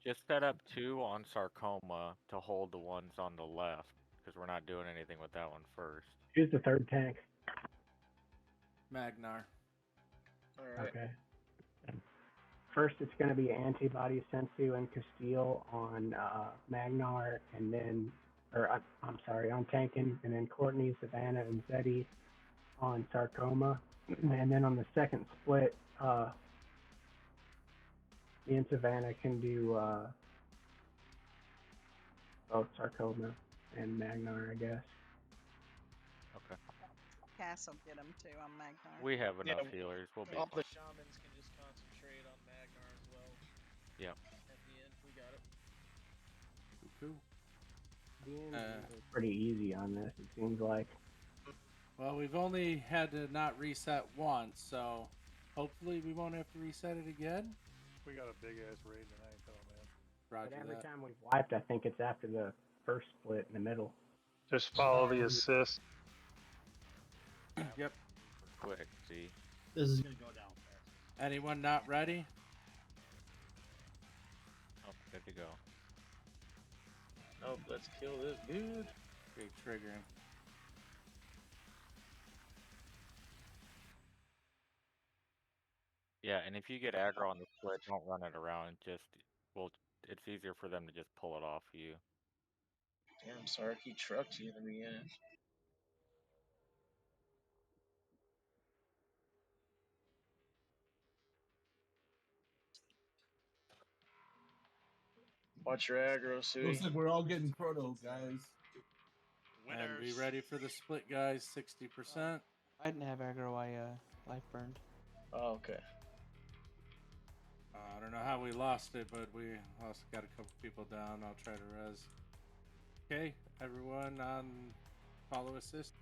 Just set up 2 on Sarcoma to hold the ones on the left, because we're not doing anything with that one first.
Who's the third tank?
Magnar.
Alright.
Okay. First, it's going to be Antibody Sensu and Castile on Magnar, and then, I'm sorry, on Tankin, and then Courtney, Savannah, and Zeddy on Sarcoma. And then on the second split, me and Savannah can do both Sarcoma and Magnar, I guess.
Okay.
Cass will get them too on Magnar.
We have
Yeah,
enough healers. We'll be
all the
fine.
shamans can just concentrate on Magnar as well.
Yep.
At the end, we got it.
Cool.
Pretty easy on this, it seems like.
Well, we've only had to not reset once, so hopefully we won't have to reset it again.
We got a big ass raid tonight, though, man.
Roger
But every
that.
time we've wiped, I think it's after the first split in the middle.
Just follow the assist.
Yep.
Quick, see.
This is gonna go down fast.
Anyone not ready?
Oh, good to go.
Oh, let's kill this dude.
Big triggering.
Yeah, and if you get aggro on the split, don't run it around. Just, well, it's easier for them to just pull it off you.
Damn, Sark, he trucked you in the beginning. Watch your aggro, Sui.
Looks like we're all getting chrono, guys.
And be ready for the split, guys. 60%.
I didn't have aggro. I life burned.
Oh, okay.
I don't know how we lost it, but we also got a couple people down. I'll try to res. Okay, everyone on follow assist.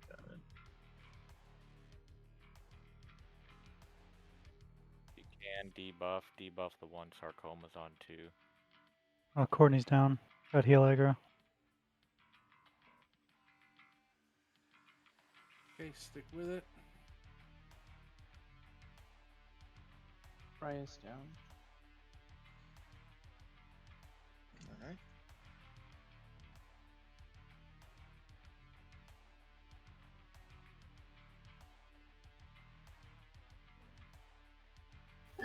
Got it.
You can debuff the one sarcoma's on too.
Courtney's down. Got heal aggro.
Okay, stick with it.
Freya's down.
Alright.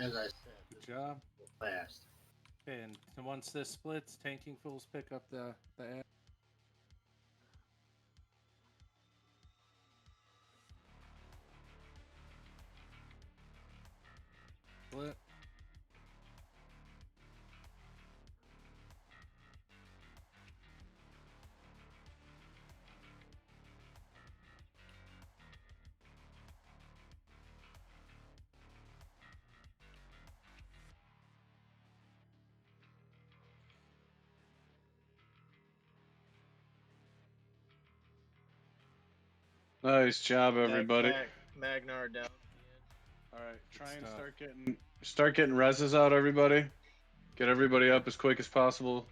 As I said,
Good job.
fast.
Okay, and once this splits, tanking fools pick up the ad. Split.
Nice job, everybody.
Magnar down.
All right, try and
stuff.
start getting reses out, everybody. Get everybody up as quick as possible.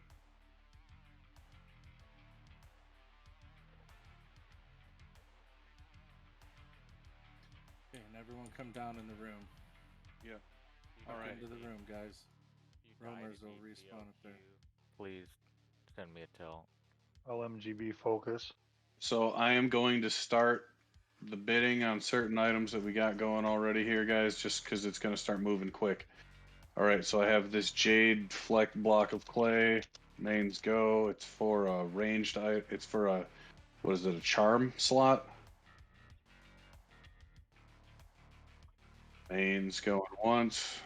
Okay, and everyone come down in the room.
Yeah.
All
All right.
into the room, guys.
You die
Roamers
to
will
be
respawn up there.
Please send me a tell.
LMGB focus.
So I am going to start the bidding on certain items that we got going already here, guys, just because it's going to start moving quick. All right, so I have this jade fleck block of clay. Mains go. It's for a ranged item. It's for a, what is it, a charm slot? Mains going once.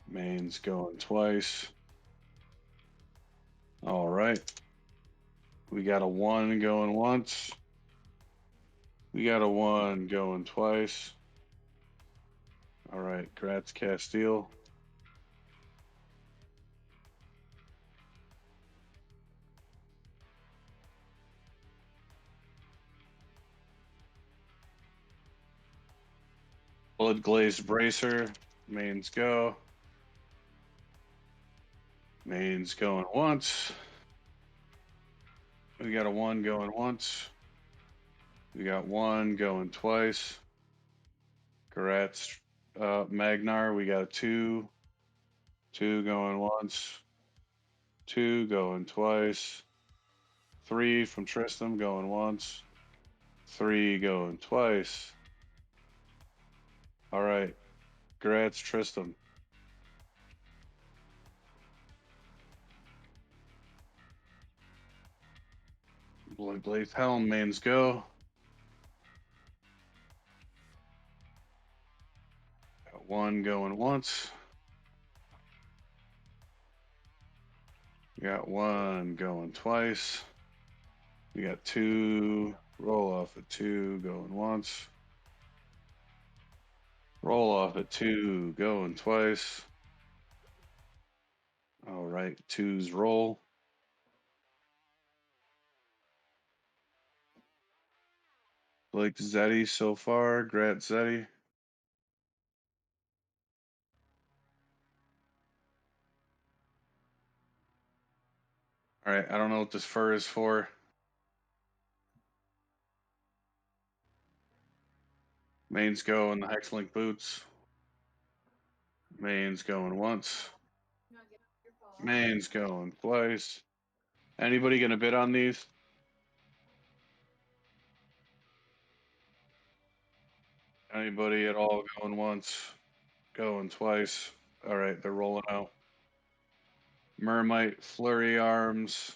Mains going twice. All right. We got a 1 going once. We got a 1 going twice. All right, Gratz Castile. Blood Glazed Bracer. Mains go. Mains going once. We got a 1 going once. We got 1 going twice. Gratz Magnar, we got a 2. 2 going once. 2 going twice. 3 from Tristram going once. 3 going twice. All right. Gratz Tristram. Blood Blade Helm, mains go. Got 1 going once. We got 1 going twice. We got 2. Roll off at 2, going once. Roll off at 2, going twice. All right, 2s roll. Blake Zeddy so far. Grat Zeddy. All right, I don't know what this fur is for. Mains go in the Hexlink boots. Mains going once. Mains going twice. Anybody gonna bid on these? Anybody at all going once? Going twice. All right, they're rolling out. Mermite, Flurry Arms.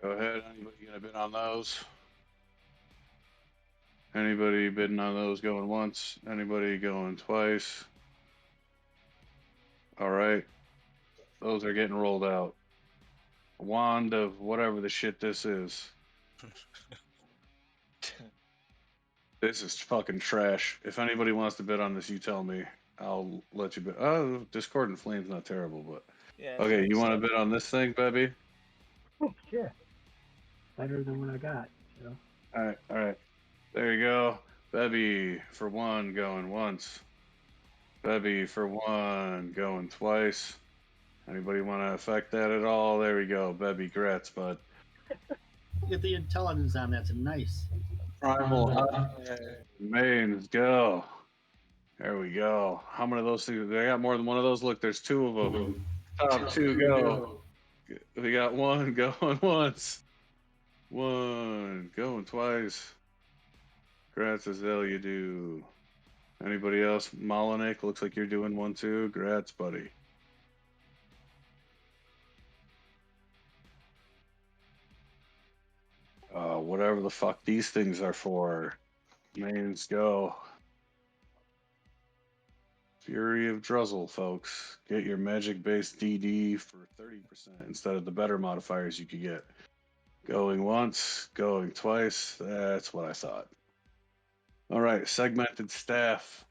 Go ahead. Anybody gonna bid on those? Anybody bidding on those going once? Anybody going twice? All right. Those are getting rolled out. Wand of whatever the shit this is. This is fucking trash. If anybody wants to bid on this, you tell me. I'll let you bid. Oh, Discordant Flame's not terrible, but.
Yeah.
Okay, you want to bid on this thing, baby?
Oh, sure. Better than what I got. So.
All right. There you go. Bebby for 1, going once. Bebby for 1, going twice. Anybody want to affect that at all? There we go. Bebby, grats, bud.
Get the intelligence on that's nice.
Primal Mains, go. There we go. How many of those things? They got more than one of those? Look, there's 2 of them. Top 2, go. We got 1 going once. 1 going twice. Grats as hell you do. Anybody else? Molinik, looks like you're doing 1 too. Grats, buddy. Whatever the fuck these things are for. Mains go. Fury of Druzzle, folks. Get your magic-based DD for 30% instead of the better modifiers you could get. Going once, going twice. That's what I thought. All right, segmented staff.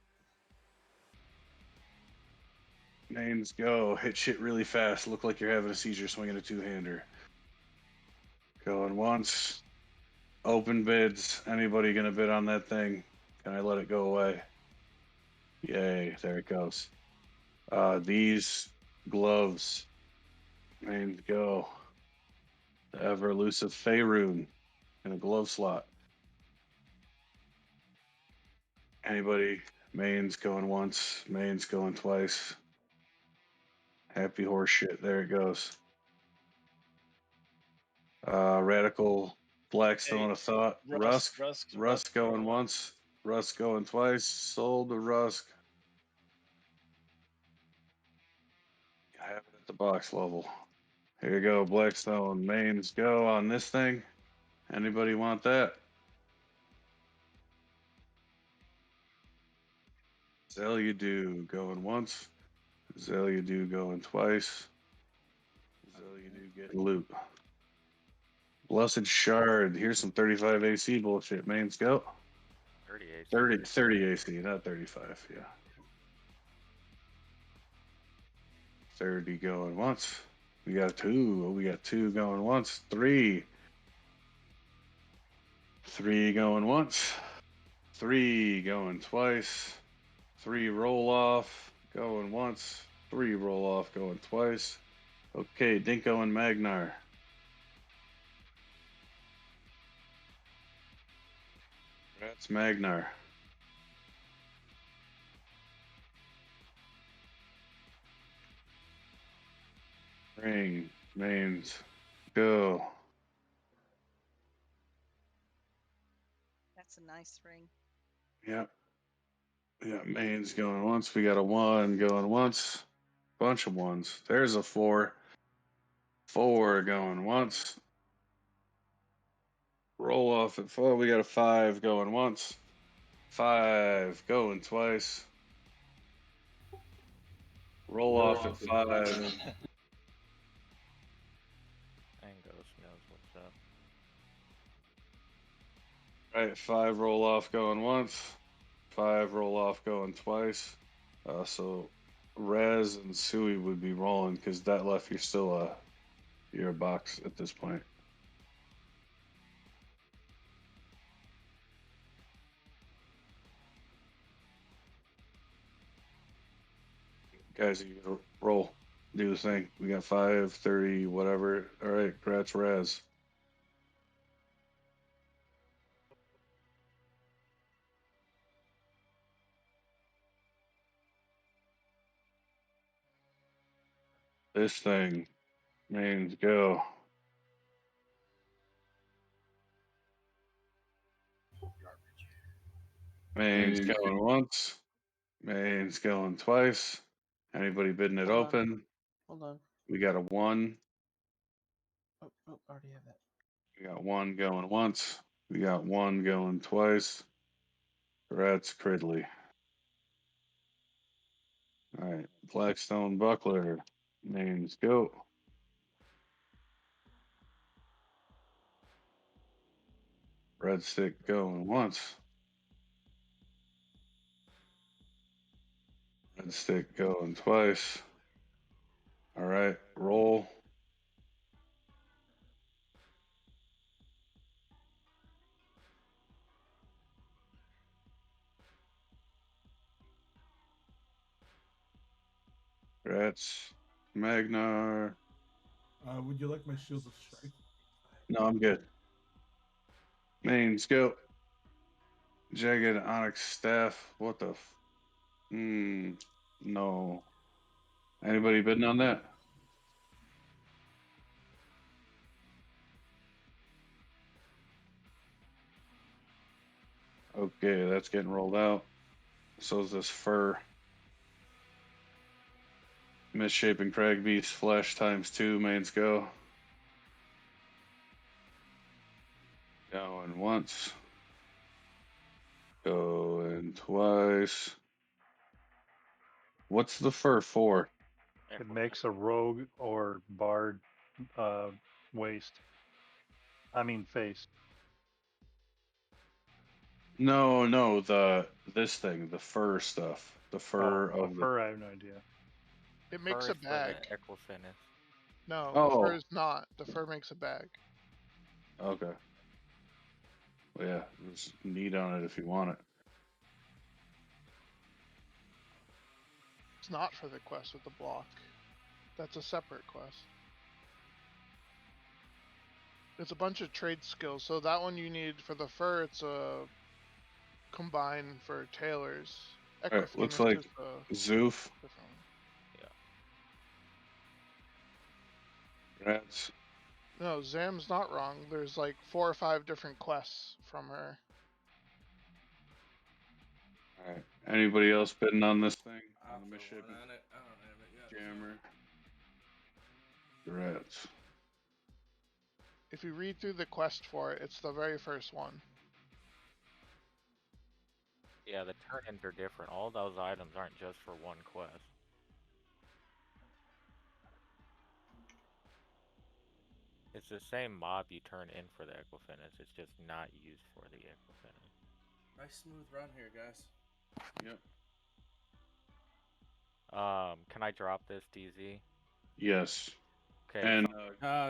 Mains go. Hit shit really fast. Look like you're having a seizure swinging a 2-hander. Going once. Open bids. Anybody gonna bid on that thing? Can I let it go away? Yay, there it goes. These gloves. Mains go. The ever elusive Faerun in a glove slot. Anybody? Mains going once. Mains going twice. Happy horse shit. There it goes. Radical Blackstone
Hey,
of Thought. Rusk. Rusk going once. Rusk going twice. Sold to Rusk. I have it at the box level. Here you go, Blackstone. Mains go on this thing. Anybody want that? Zeludu going once. Zeludu going twice. Zeludu getting loot. Blessed Shard. Here's some 35 AC bullshit. Mains go.
30 AC.
30 AC, not 35. Yeah. 30 going once. We got 2. We got 2 going once. 3. 3 going once. 3 going twice. 3 roll off going once. 3 roll off going twice. Okay, Dinko and Magnar. That's Magnar. Ring, mains, go.
That's a nice ring.
Yep. We got mains going once. We got a 1 going once. Bunch of 1s. There's a 4. 4 going once. Roll off at 4. We got a 5 going once. 5 going twice. Roll off at 5.
Angos knows what's up.
Alright, 5 roll off going once. 5 roll off going twice. So Rez and Sui would be rolling because that left you're still you're a box at this point. Guys, you gotta roll. Do the thing. We got 5, 30, whatever. Alright, congrats, Rez. This thing means go. Main's going once. Main's going twice. Anybody bidding it
Hold on.
open?
Hold on.
We got a 1.
Oh, already have that.
We got 1 going once. We got 1 going twice. Congrats, Cridley. Alright, Blackstone Buckler. Names go. Red stick going once. Red stick going twice. Alright, roll. Congrats, Magnar.
Would you like my Shield of Strength?
No, I'm good. Names go. Jagged Onyx Staff. What the no. Anybody bidding on that? Okay, that's getting rolled out. So is this fur. Misshapen Crag Beast Flesh ×2. Mains go. Going once. Going twice. What's the fur for?
It makes a rogue or bard waist. I mean face.
No, this thing, the fur stuff. The fur of the
fur, I have no idea.
It makes a bag.
Equifinus.
No,
Oh.
the fur is not. The fur makes a bag.
Okay. Well, yeah, there's need on it if you want it.
It's not for the quest with the block. That's a separate quest. It's a bunch of trade skills. So that one you need for the fur, it's a combine for tailors.
Alright, looks like Zoof. Rats.
No, Zam's not wrong. There's like 4 or 5 different quests from her.
Alright. Anybody else bidding on this thing?
I'll
On the
throw
Misshapen?
one on it. I don't have it yet.
Jammer. Rats.
If you read through the quest for it, it's the very first one.
Yeah, the turn-ins are different. All those items aren't just for one quest. It's the same mob you turn in for the Equifinus. It's just not used for the Equifinus.
Nice smooth run here, guys.
Yep.
Can I drop this DZ?
Yes.
Okay.
And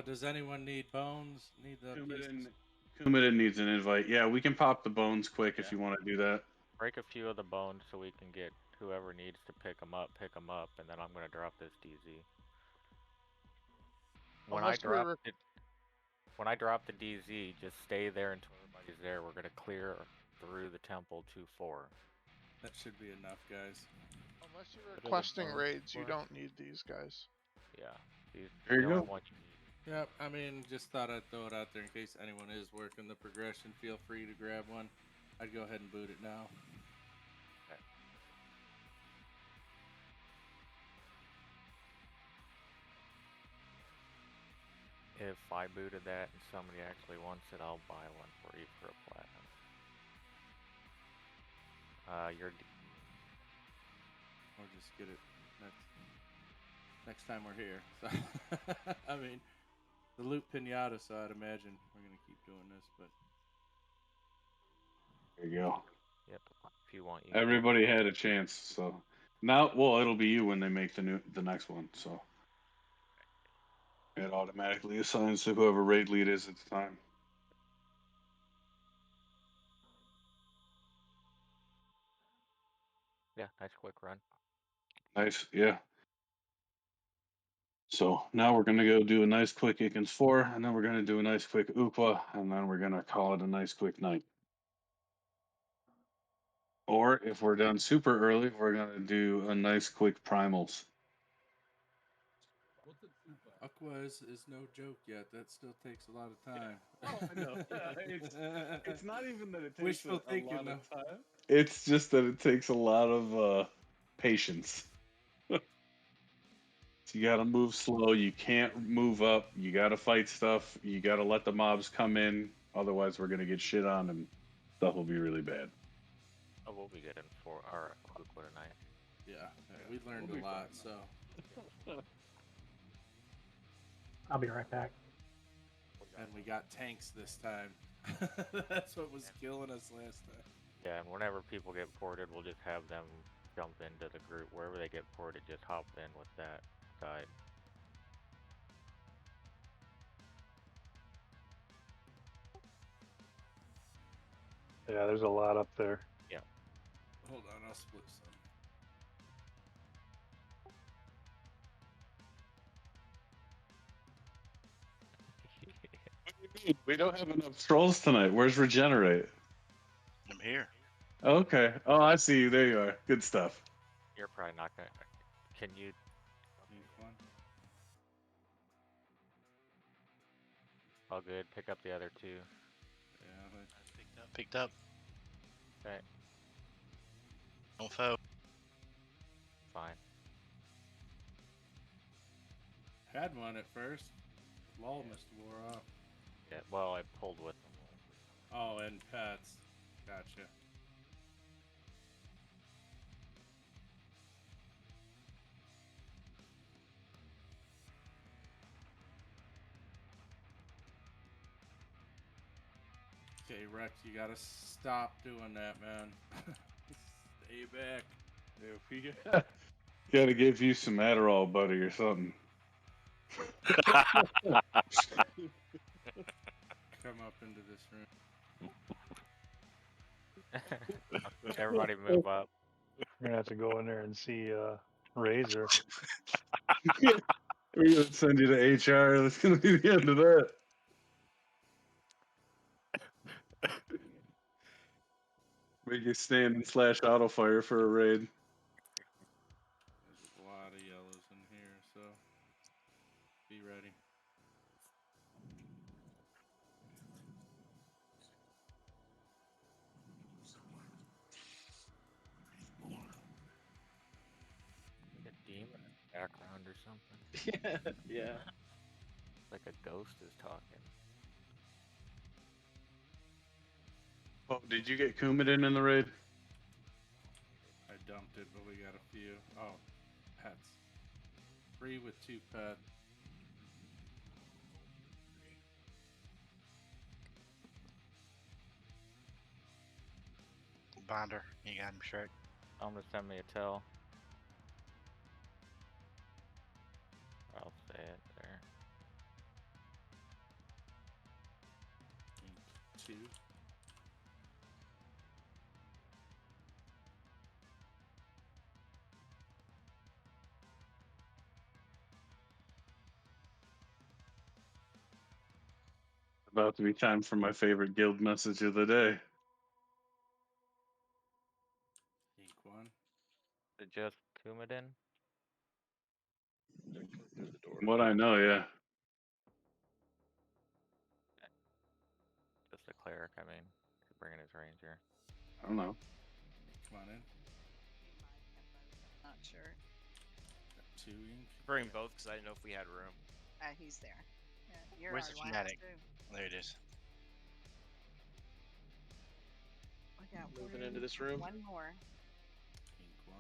does anyone need bones? Need the
Kumidin needs an invite. Yeah, we can pop the bones quick if you want to do that.
Break a few of the bones so we can get whoever needs to pick them up, and then I'm gonna drop this DZ. When I drop the DZ, just stay there until everybody's there. We're gonna clear through the temple to 4.
That should be enough, guys.
Unless you're requesting raids, you don't need these guys.
Yeah.
There you go.
Yep, I mean, just thought I'd throw it out there in case anyone is working the progression. Feel free to grab one. I'd go ahead and boot it now.
Okay. If I booted that and somebody actually wants it, I'll buy one for you for a platinum.
Or just get it. next time we're here. So, I mean, the loot pinata, so I'd imagine we're gonna keep doing this. But
There you go.
Yep. If you want, you
Everybody had a chance. So now, well, it'll be you when they make the next one. So it automatically assigns to whoever raid lead is at the time.
Yeah, nice quick run.
Nice, yeah. So now we're gonna go do a nice quick Ikkins 4, and then we're gonna do a nice quick Uqua, and then we're gonna call it a nice quick night. Or if we're done super early, we're gonna do a nice quick primals.
Uqua is no joke yet. That still takes a lot of time.
Oh, I know. Yeah, it's not even that it takes
Wishful
a
thinking,
lot
though.
of time. It's just that it takes a lot of patience. You gotta move slow. You can't move up. You gotta fight stuff. You gotta let the mobs come in. Otherwise, we're gonna get shit on, and stuff will be really bad.
Oh, we'll be getting for our Uqua tonight.
Yeah, we learned a lot. So
I'll be right back.
and we got tanks this time. That's what was killing us last time.
Yeah, and whenever people get ported, we'll just have them jump into the group. Wherever they get ported, just hop in with that side.
Yeah, there's a lot up there.
Yeah.
Hold on, I'll split some.
We don't have enough trolls tonight. Where's Regenerate?
I'm here.
Okay. Oh, I see you. There you are. Good stuff.
You're probably not gonna. Can you?
One.
All good. Pick up the other two.
Yeah, I
picked up.
Okay.
Don't foe.
Fine.
Had one at first. Lull must have wore off.
Yeah. Well, I pulled with them.
Oh, and pets. Gotcha. Okay, Rex, you gotta stop doing that, man. Stay back.
If we gotta give you some Adderall, buddy, or something.
Come up into this room.
Everybody move up.
We're gonna have to go in there and see Razor.
We're gonna send you to HR. That's gonna be the end of that. Make you stand and slash auto fire for a raid.
There's a lot of yellows in here, so be ready.
A demon in the background or something.
Yeah.
Like a ghost is talking.
Oh, did you get Coumadin in the raid?
I dumped it, but we got a few. Oh, pets. 3 with 2 pet.
Bonder, you got him, Shrek.
I'm gonna send me a tell. I'll say it there.
2.
About to be time for my favorite guild message of the day.
Ink 1.
Is it just Coumadin?
What I know, yeah.
Just a cleric, I mean. Could bring in his ranger.
I don't know.
Come on in.
Not sure.
Got 2 ink.
Bring both because I didn't know if we had room.
He's there. Yeah, you're
Where's
our
the
last
fanatic?
too.
There it is.
We got
Moving into this room.
One more.
Ink 1.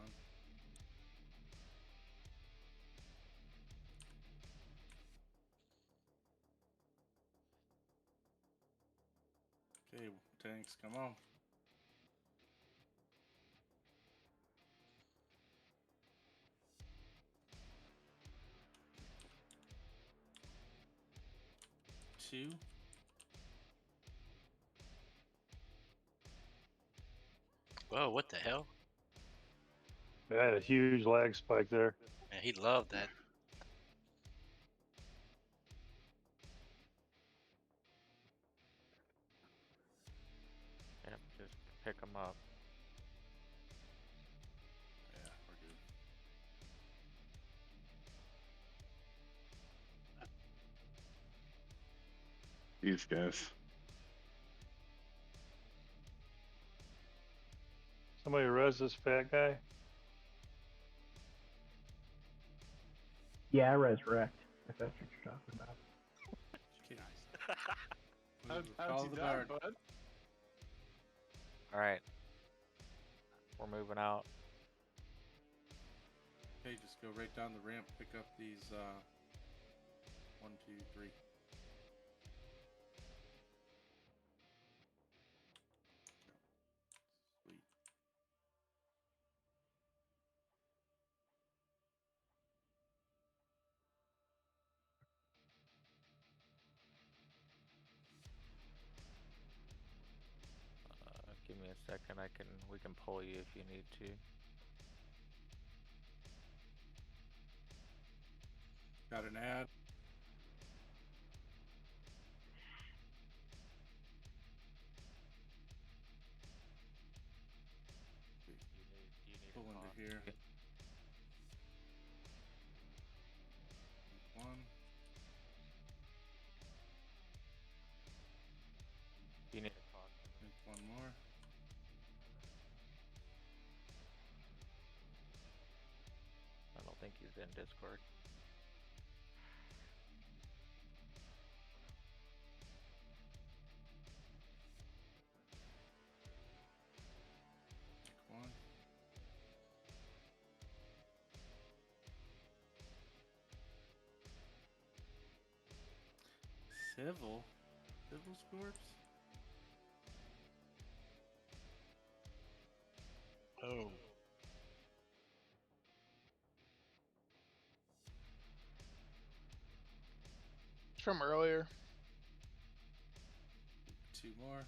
Okay, tanks, come on. Two.
Whoa, what the hell?
I had a huge lag spike there.
Yeah, he loved that.
Yep, just pick them up.
Yeah, we're good.
These guys.
Somebody res this fat guy.
Yeah, I resurrect, if that's what you're talking about.
Follow the bird.
bud?
Alright. We're moving out.
Okay, just go right down the ramp, pick up these 1, 2, 3. Sweet.
Give me a second. We can pull you if you need to.
Got an ad.
You need
Pull
a
into
car.
here. One.
You need a car.
Think one more.
I don't think he's in Discord.
Think one. Civil's corpse?
Oh.
It's from earlier.
2 more.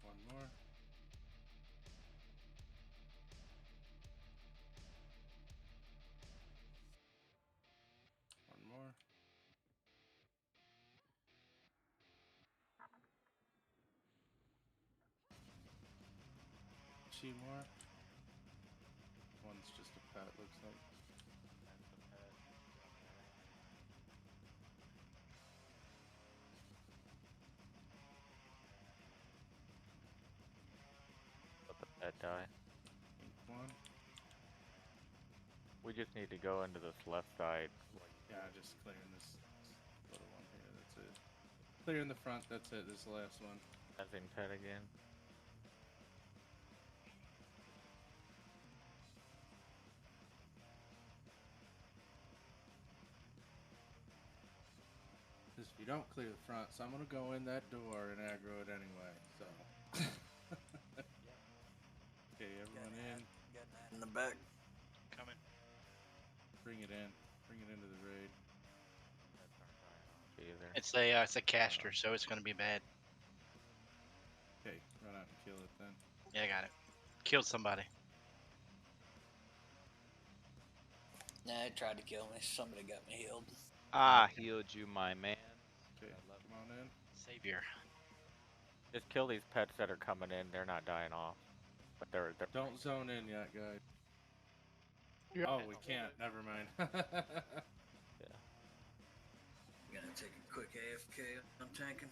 One more. One more. Two more. One's just a pet, looks like.
Let the pet die.
Think one.
We just need to go into this left side.
Yeah, just clearing this little one here. That's it. Clearing the front. That's it. This is the last one.
Nothing pet again.
Because if you don't clear the front, so I'm gonna go in that door and aggro it anyway. So. Okay, everyone in.
In the back.
Coming.
Bring it in. Bring it into the raid.
It's a caster, so it's gonna be bad.
Okay, run out and kill it then.
Yeah, I got it. Killed somebody.
Nah, it tried to kill me. Somebody got me healed.
I healed you, my man.
Okay, come on in.
Savior.
Just kill these pets that are coming in. They're not dying off. But they're
Don't zone in yet, guys.
Yeah.
Oh, we can't. Never mind.
Yeah.
I'm gonna take a quick AFK. I'm tanking.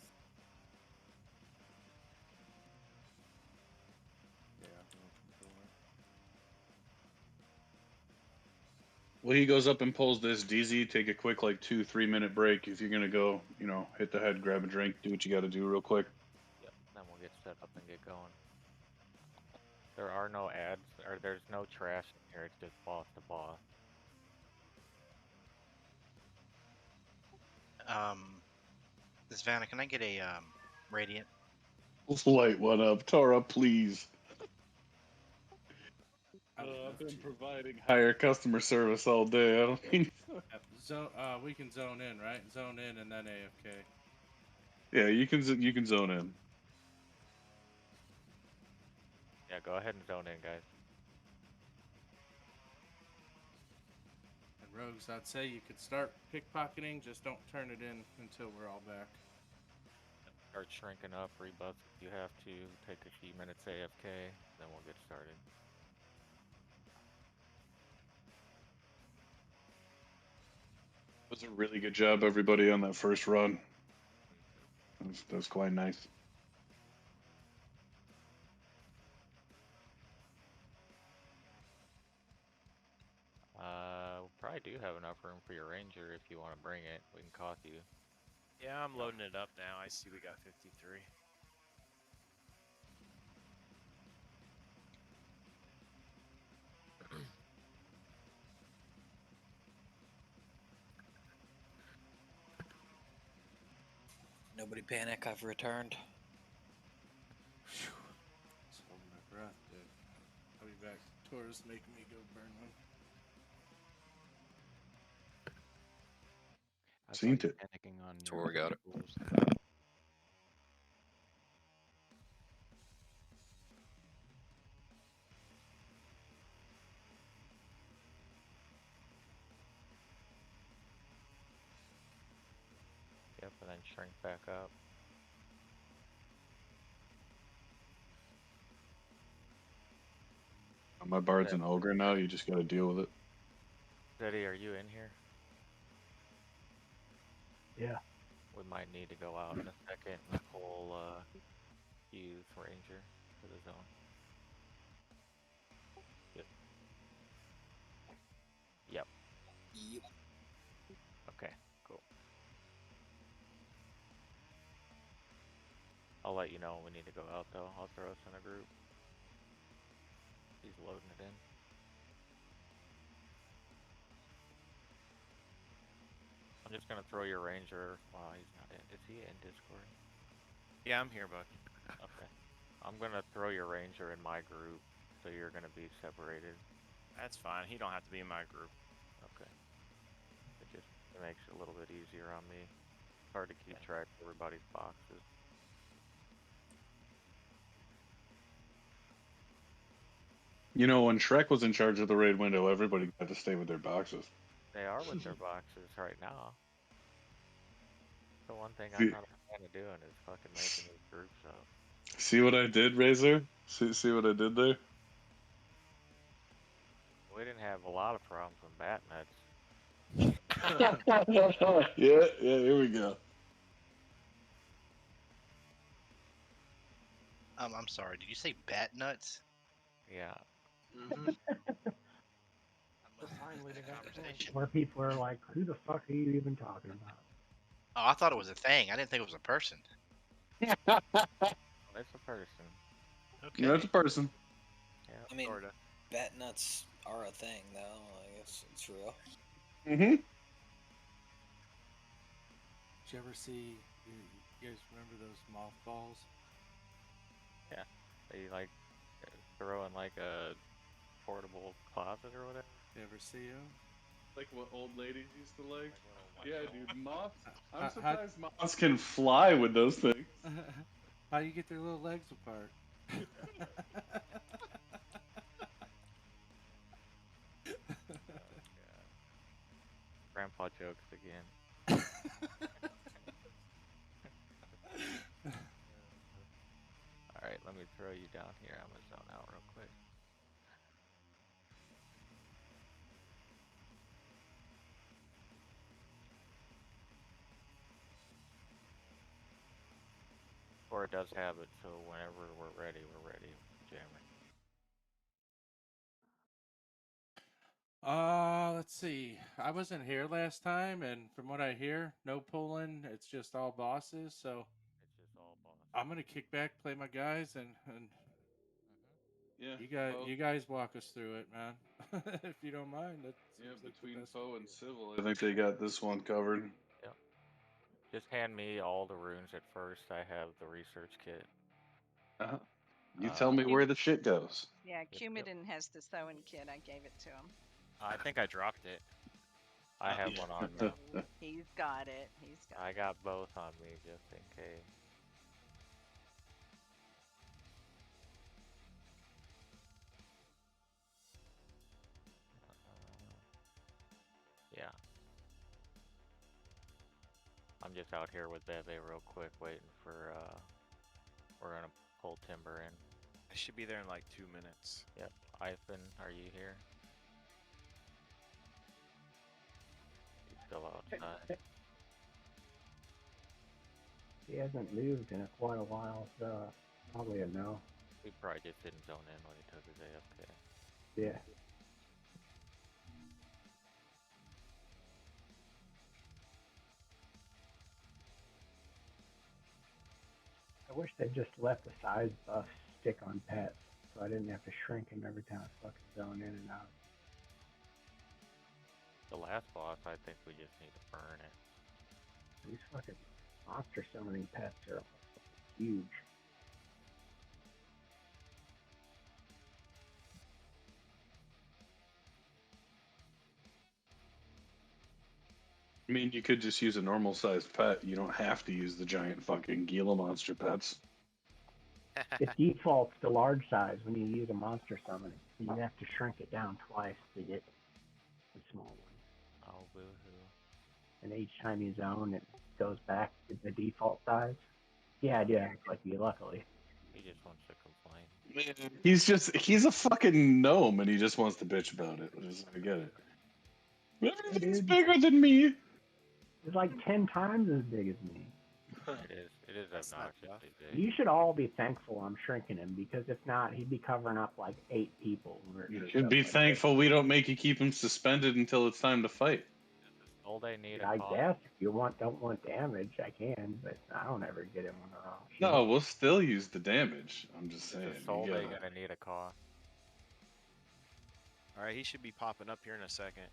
Yeah, no controller.
Well, he goes up and pulls this. DZ, take a quick, like 2-3 minute break. If you're gonna go, hit the head, grab a drink, do what you got to do real quick.
Yep. Then we'll get set up and get going. There are no ads, or there's no trash in here. It's just boss to boss.
Savannah, can I get a radiant?
Let's light one up, Tara, please. I've been providing higher customer service all day. I don't mean.
We can zone in, right? Zone in and then AFK.
Yeah, you can zone in.
Yeah, go ahead and zone in, guys.
And rogues, I'd say you could start pickpocketing, just don't turn it in until we're all back.
Start shrinking up, rebuffs if you have to. Take a few minutes AFK, then we'll get started.
It was a really good job, everybody, on that first run. That was quite nice.
We probably do have enough room for your ranger if you want to bring it. We can cost you.
Yeah, I'm loading it up now. I see we got 53.
Nobody panic, I've returned.
Just holding my breath, dude. I'll be back. Taurus making me go burn one.
Seen it.
Panicking on
That's where we got it.
Yep, and then shrink back up.
My bard's an ogre now. You just got to deal with it.
Zeddy, are you in here?
Yeah.
We might need to go out in a second and pull Hughes Ranger to the zone. Yep. Yep.
Yep.
Okay, cool. I'll let you know when we need to go out though. I'll throw us in a group. He's loading it in. I'm just gonna throw your ranger. Wow, he's not in. Is he in Discord?
Yeah, I'm here, bud.
Okay. I'm gonna throw your ranger in my group, so you're gonna be separated.
That's fine. He don't have to be in my group.
Okay. It makes it a little bit easier on me. It's hard to keep track of everybody's boxes.
You know, when Shrek was in charge of the raid window, everybody got to stay with their boxes.
They are with their boxes right now. The one thing I'm not a fan of doing is fucking making these groups up.
See what I did, Razor? See what I did there?
We didn't have a lot of problems with bat nuts.
Yeah, here we go.
I'm sorry. Did you say bat nuts?
Yeah.
Where people are like, who the fuck are you even talking about?
Oh, I thought it was a thing. I didn't think it was a person.
It's a person.
Okay.
Yeah, it's a person.
Yeah,
I mean,
sorta.
bat nuts are a thing, though. I guess it's real.
Mm-hmm.
Did you ever see? You guys remember those mothballs?
Yeah, they like throw in like a portable closet or whatever.
You ever see them?
Like what old ladies used to like? Yeah, dude, moths.
How-
I'm surprised moths can fly with those things.
How you get their little legs apart?
Grandpa jokes again. Alright, let me throw you down here. I'm gonna zone out real quick. Or it does have it, so whenever we're ready, jamming.
Let's see. I wasn't here last time, and from what I hear, no pulling. It's just all bosses. So
it's just all bosses.
I'm gonna kick back, play my guys, and
Yeah.
You guys walk us through it, man. If you don't mind. That
Yeah,
seems like the
between
best
foe
way
and
to go.
civil, I think they got this one covered.
Yep. Just hand me all the runes at first. I have the research kit.
Uh-huh. You tell me where the shit goes.
Yeah, Cumidin has the sewing kit. I gave it to him.
I think I dropped it.
I have one on me.
He's got it. He's got
I got both on me just in case. Yeah. I'm just out here with Bebe real quick, waiting for, we're gonna pull timber in.
I should be there in like 2 minutes.
Yep. Ivan, are you here? He's still outside.
He hasn't moved in quite a while, so probably a no.
He probably just didn't zone in when he took his AFK.
Yeah. I wish they just let the size buff stick on pets, so I didn't have to shrink him every time I fucking zone in and out.
The last boss, I think we just need to burn it.
These fucking monster summoning pets are huge.
I mean, you could just use a normal sized pet. You don't have to use the giant fucking Gila monster pets.
It defaults to large size when you use a monster summoning. You have to shrink it down twice to get the small one.
Oh, boo-hoo.
And each time you zone, it goes back to the default size. Yeah, I did act like you, luckily.
He just wants to complain.
He's a fucking gnome and he just wants to bitch about it. I get it. Everything's bigger than me.
It's like 10 times as big as me.
It is obnoxiously big.
You should all be thankful I'm shrinking him, because if not, he'd be covering up like 8 people.
You should be thankful we don't make you keep him suspended until it's time to fight.
All they need
I guess if you don't want damage, I can, but I don't ever get him on the wrong.
No, we'll still use the damage. I'm just saying.
Soul they gonna need a cost.
Alright, he should be popping up here in a second.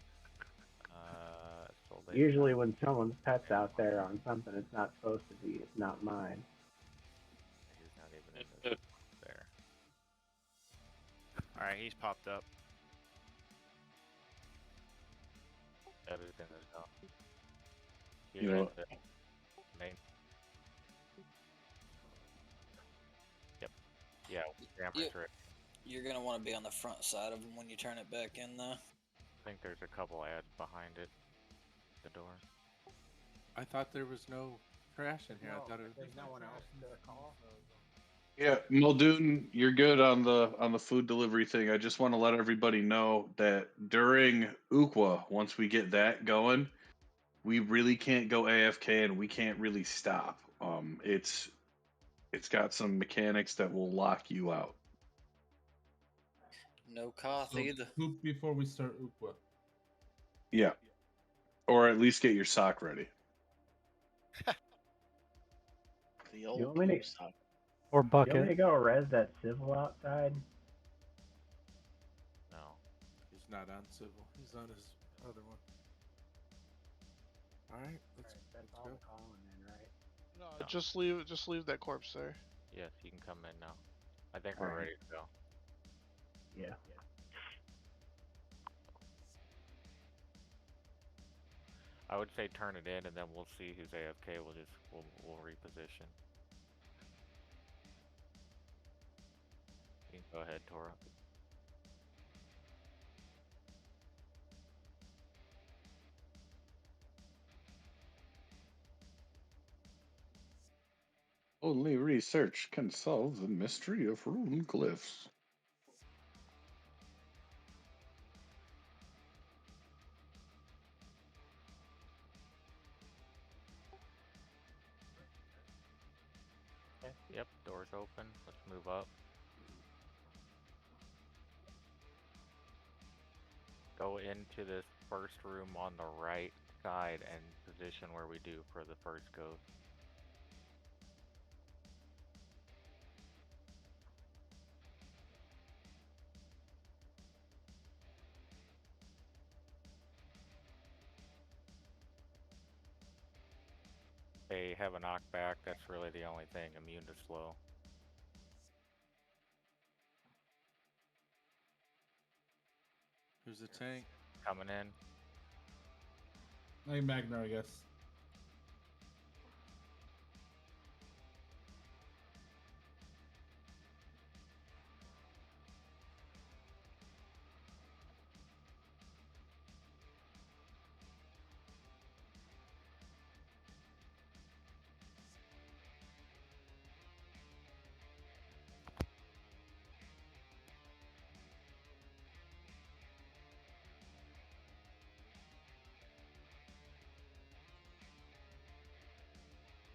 Usually when someone's pet's out there on something it's not supposed to be, it's not mine.
He's not even in this there.
Alright, he's popped up.
Everything is gone.
You know,
main. Yep. Yeah, Grammar's right.
You're gonna want to be on the front side of them when you turn it back in, though.
I think there's a couple ads behind it. The door.
I thought there was no trash in here. I thought it was.
There's no one else to call.
yeah, Muldoon, you're good on the food delivery thing. I just want to let everybody know that during Uqua, once we get that going, we really can't go AFK and we can't really stop. It's got some mechanics that will lock you out.
No cost either.
Poop before we start Uqua.
Yeah. Or at least get your sock ready.
The old
You want me to,
sock.
Or
you want me to
bucket.
go res that civil outside?
No.
He's not on civil. He's on his other one. Alright, let's go.
Calling then, right?
No, just leave that corpse there.
Yes, you can come in now. I think we're ready to go.
Yeah.
I would say turn it in, and then we'll see who's AFK. We'll reposition. You can go ahead, Tora.
Only research can solve the mystery of rune glyphs.
Okay. Yep, doors open. Let's move up. Go into this first room on the right side and position where we do for the first ghost. They have a knockback. That's really the only thing. Immune to slow.
Who's the tank?
Coming in.
Hey, Magnar, I guess.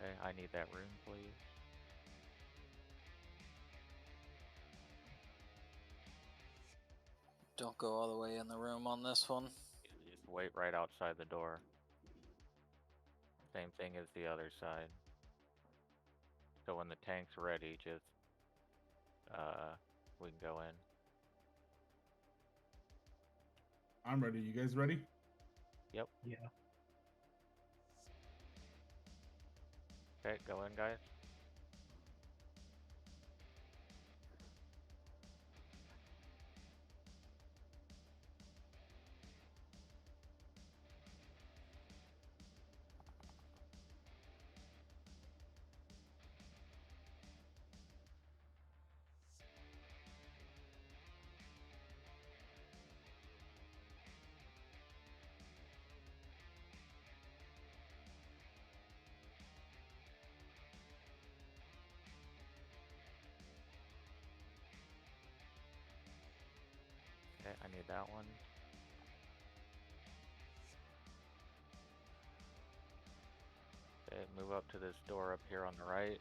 Okay, I need that room, please.
Don't go all the way in the room on this one.
Just wait right outside the door. Same thing as the other side. So when the tank's ready, just we can go in.
I'm ready. You guys ready?
Yep.
Yeah.
Okay, go in, guys. Okay, I need that one. Okay, move up to this door up here on the right.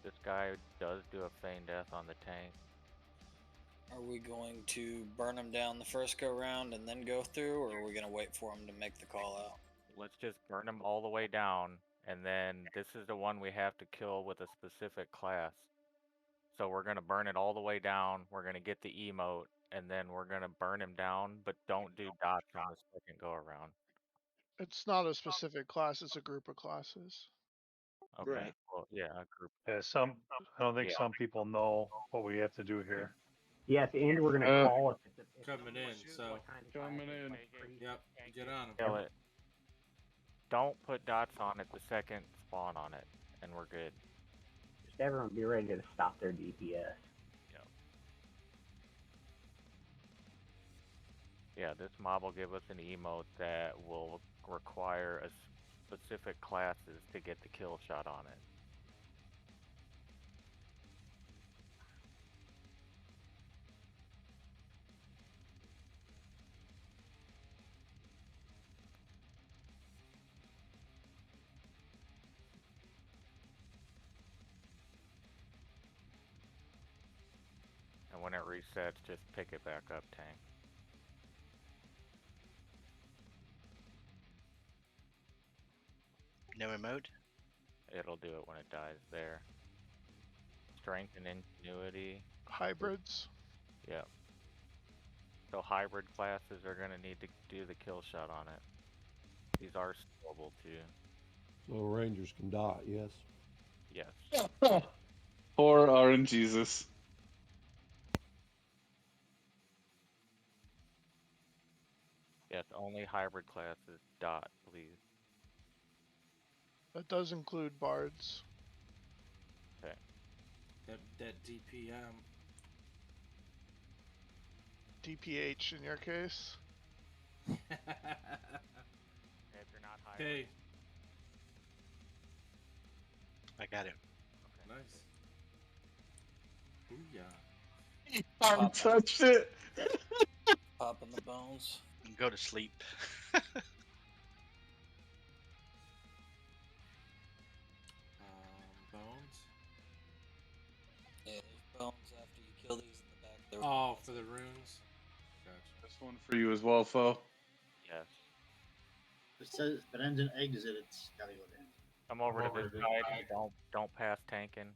This guy does do a feign death on the tank.
Are we going to burn him down the first go round and then go through, or are we going to wait for him to make the call out?
Let's just burn him all the way down, and then this is the one we have to kill with a specific class. So we're gonna burn it all the way down, we're gonna get the emote, and then we're gonna burn him down, but don't do dots on the second go around.
It's not a specific class, it's a group of classes.
Okay,
Right.
well, yeah, a group.
Yeah, I don't think some people know what we have to do here.
Yeah, at the end we're gonna call if it's
Coming in, so
what kind of
Coming
classes,
in.
like priest.
yep, get on him.
Kill it. Don't put dots on it the second spawn on it, and we're good.
Just everyone be ready to stop their DPS.
Yeah, this mob will give us an emote that will require a specific classes to get the kill shot on it. And when it resets, just pick it back up, tank.
No emote?
It'll do it when it dies there. Strength and ingenuity.
Hybrids.
Yep. So hybrid classes are gonna need to do the kill shot on it. These are scalable too.
So Rangers can dot, yes?
Yes.
Poor RNGesus.
Yes, only hybrid classes dot, please.
That does include bards.
Okay.
That DPM.
DPH in your case.
If you're not hybrid.
Okay.
I got it.
Okay. Nice. Booyah.
He touched it.
Popping the bones.
Go to sleep.
Bones?
Yeah, there's bones after you kill these in the back. There
Oh, for the runes? Gotcha.
This one for you as well, Fo.
Yes.
It says if it ends in exit, it's gotta go down.
Come over to this side. Don't pass tanking.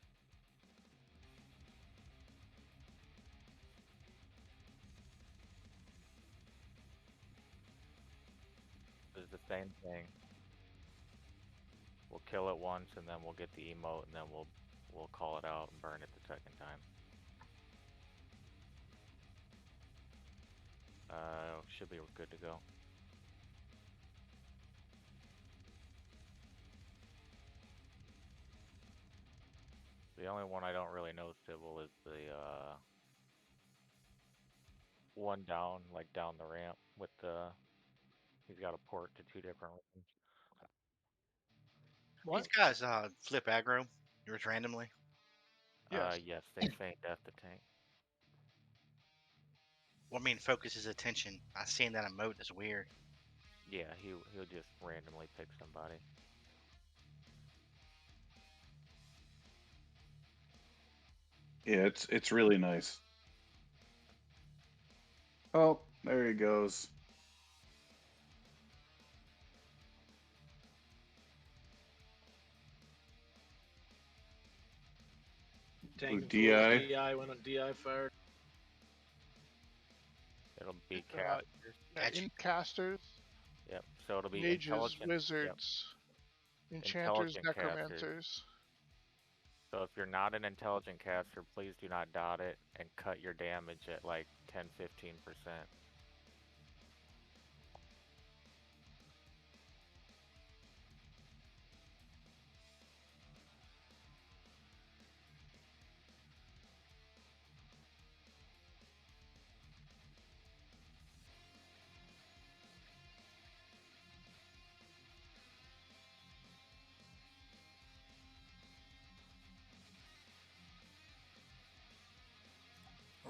is the same thing. We'll kill it once, and then we'll get the emote, and then we'll call it out and burn it the second time. Should be good to go. The only one I don't really know civil is the one down, like down the ramp with the. He's got a port to 2 different rooms.
These guys flip aggro yours randomly.
Yes, they feign death to tank.
Well, I mean, focus his attention. I seen that emote is weird.
Yeah, he'll just randomly pick somebody.
Yeah, it's really nice. Oh, there he goes.
Tank
DI.
DI went on DI fired.
It'll be casters.
Casters.
Yep. So it'll be
mages,
intelligent.
wizards, enchanters,
Intelligent
necromancers.
casters. So if you're not an intelligent caster, please do not dot it and cut your damage at like 10-15%.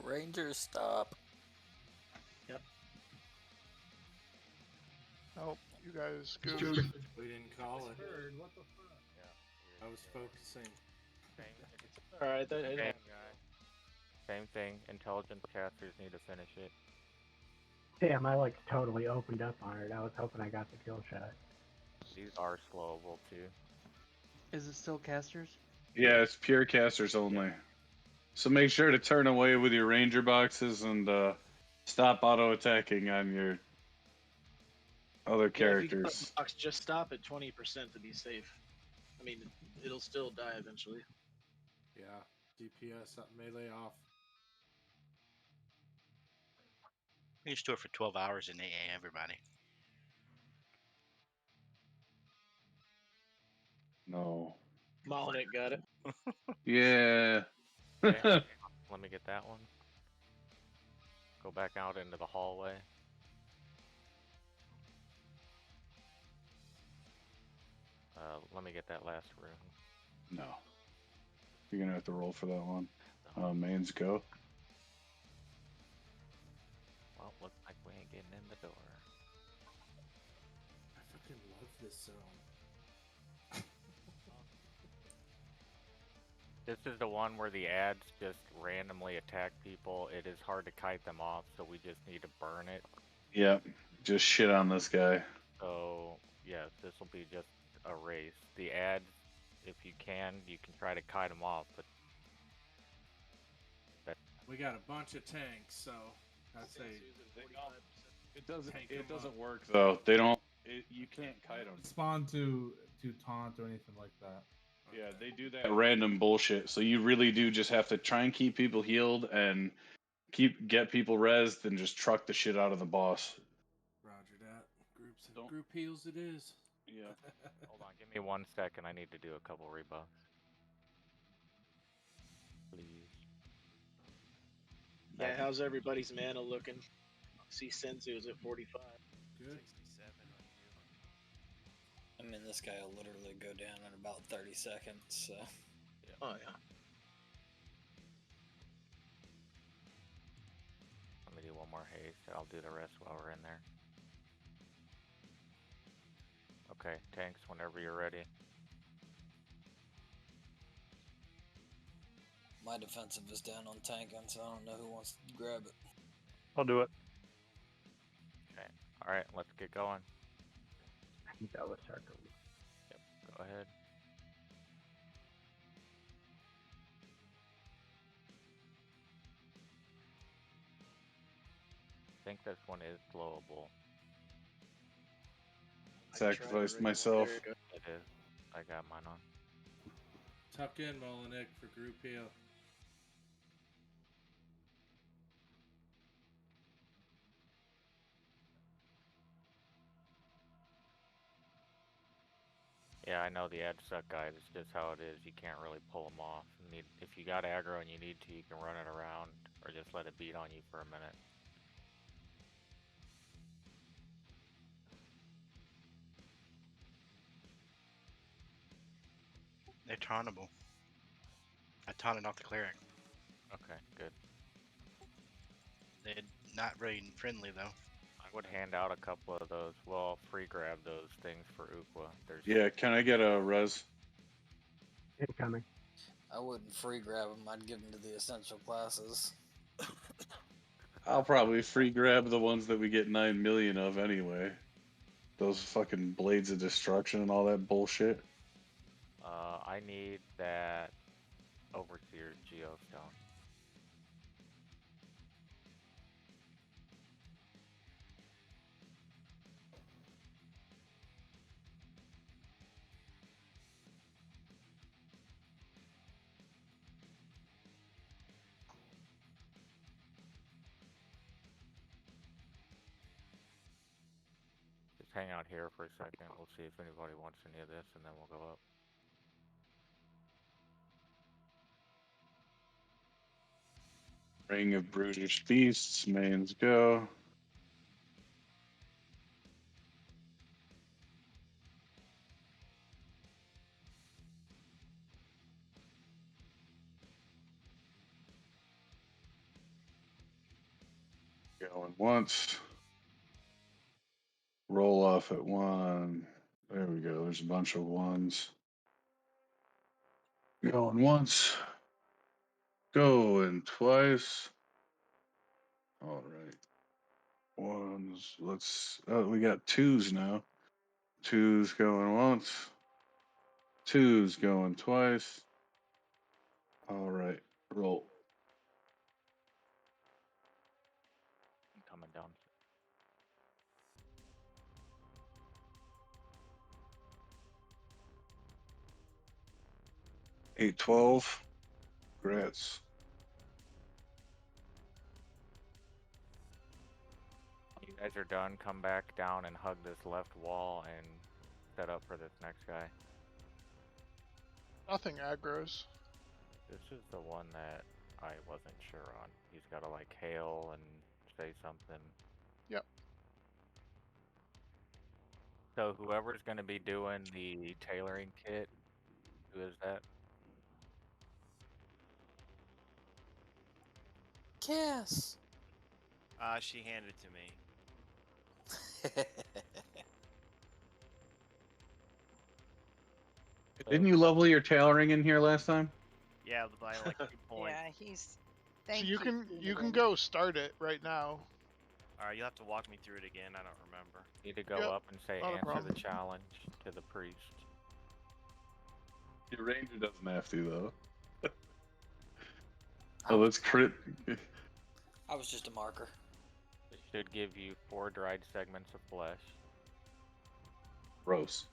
Rangers, stop.
Yep.
Oh, you guys
We
goofed.
didn't call it.
What the fuck?
Yeah.
I was focusing.
Alright,
Same thing. Intelligent casters need to finish it.
Damn, I like totally opened up on it. I was hoping I got the kill shot.
These are slowable too.
Is it still casters?
Yeah, it's pure casters only. So make sure to turn away with your ranger boxes and stop auto attacking on your other characters.
If you box, just stop at 20% to be safe. I mean, it'll still die eventually.
Yeah, DPS up, melee off.
We used to do it for 12 hours in AA, everybody.
No.
Molinik got it.
Yeah.
Okay, let me get that one. Go back out into the hallway. Let me get that last room.
No. You're gonna have to roll for that one. Mains go.
Well, looks like we ain't getting in the door.
I fucking love this zone.
This is the one where the ads just randomly attack people. It is hard to kite them off, so we just need to burn it.
Yep. Just shit on this guy.
So, yes, this will be just a race. The ads, if you can try to kite them off, but
We got a bunch of tanks, so I'd say
it doesn't work though. They don't. You can't kite them.
Spawn to taunt or anything like that.
Yeah, they do that random bullshit. So you really do just have to try and keep people healed and get people rezzed and just truck the shit out of the boss.
Roger that. Group heals it is.
Yeah.
Hold on, give me 1 second. I need to do a couple rebuffs. Please.
Yeah, how's everybody's mana looking? See, Sensu's at 45.
Good.
67 on you.
I mean, this guy will literally go down in about 30 seconds, so.
Yeah.
Oh, yeah.
Let me do one more haste. I'll do the rest while we're in there. Okay, tanks, whenever you're ready.
My defensive is down on tanking, so I don't know who wants to grab it.
I'll do it.
Okay. Alright, let's get going.
I think that was circle.
Yep, go ahead. I think this one is slowable.
sacrificed myself.
It is. I got mine on.
Tuck in, Molinik, for group heal.
Yeah, I know the ad suck guys. It's just how it is. You can't really pull them off. If you got aggro and you need to, you can run it around or just let it beat on you for a minute.
They're tauntable. I taunted off the cleric.
Okay, good.
They're not very friendly though.
I would hand out a couple of those. Well, free grab those things for Uqua.
Yeah, can I get a res?
Incoming.
I wouldn't free grab them. I'd give them to the essential classes.
I'll probably free grab the ones that we get 9 million of anyway. Those fucking blades of destruction and all that bullshit.
I need that Overseer's Geostone. Just hang out here for a second. We'll see if anybody wants any of this, and then we'll go up.
Ring of Brutish Beasts, mains go. Going once. Roll off at 1. There we go. There's a bunch of ones. Going once. Going twice. All right. Ones. Let's. Oh, we got 2s now. 2s going once. 2s going twice. All right. Roll.
I'm coming down.
8-12. Congrats.
You guys are done. Come back down and hug this left wall and set up for this next guy.
Nothing aggros.
This is the one that I wasn't sure on. He's got to like hail and say something.
Yep.
So whoever's going to be doing the tailoring kit, who is that?
Kiss.
She handed it to me.
Didn't you level your tailoring in here last time?
Yeah, by like 2 points.
Yeah, he's.
So
Thank
you can go start it right now.
Alright, you'll have to walk me through it again. I don't remember.
Need to go
Yep,
up and say
not a
answer
problem.
the challenge to the priest.
Your ranger doesn't have to though. Oh, that's crit.
I was just a marker.
It should give you 4 dried segments of flesh.
Gross.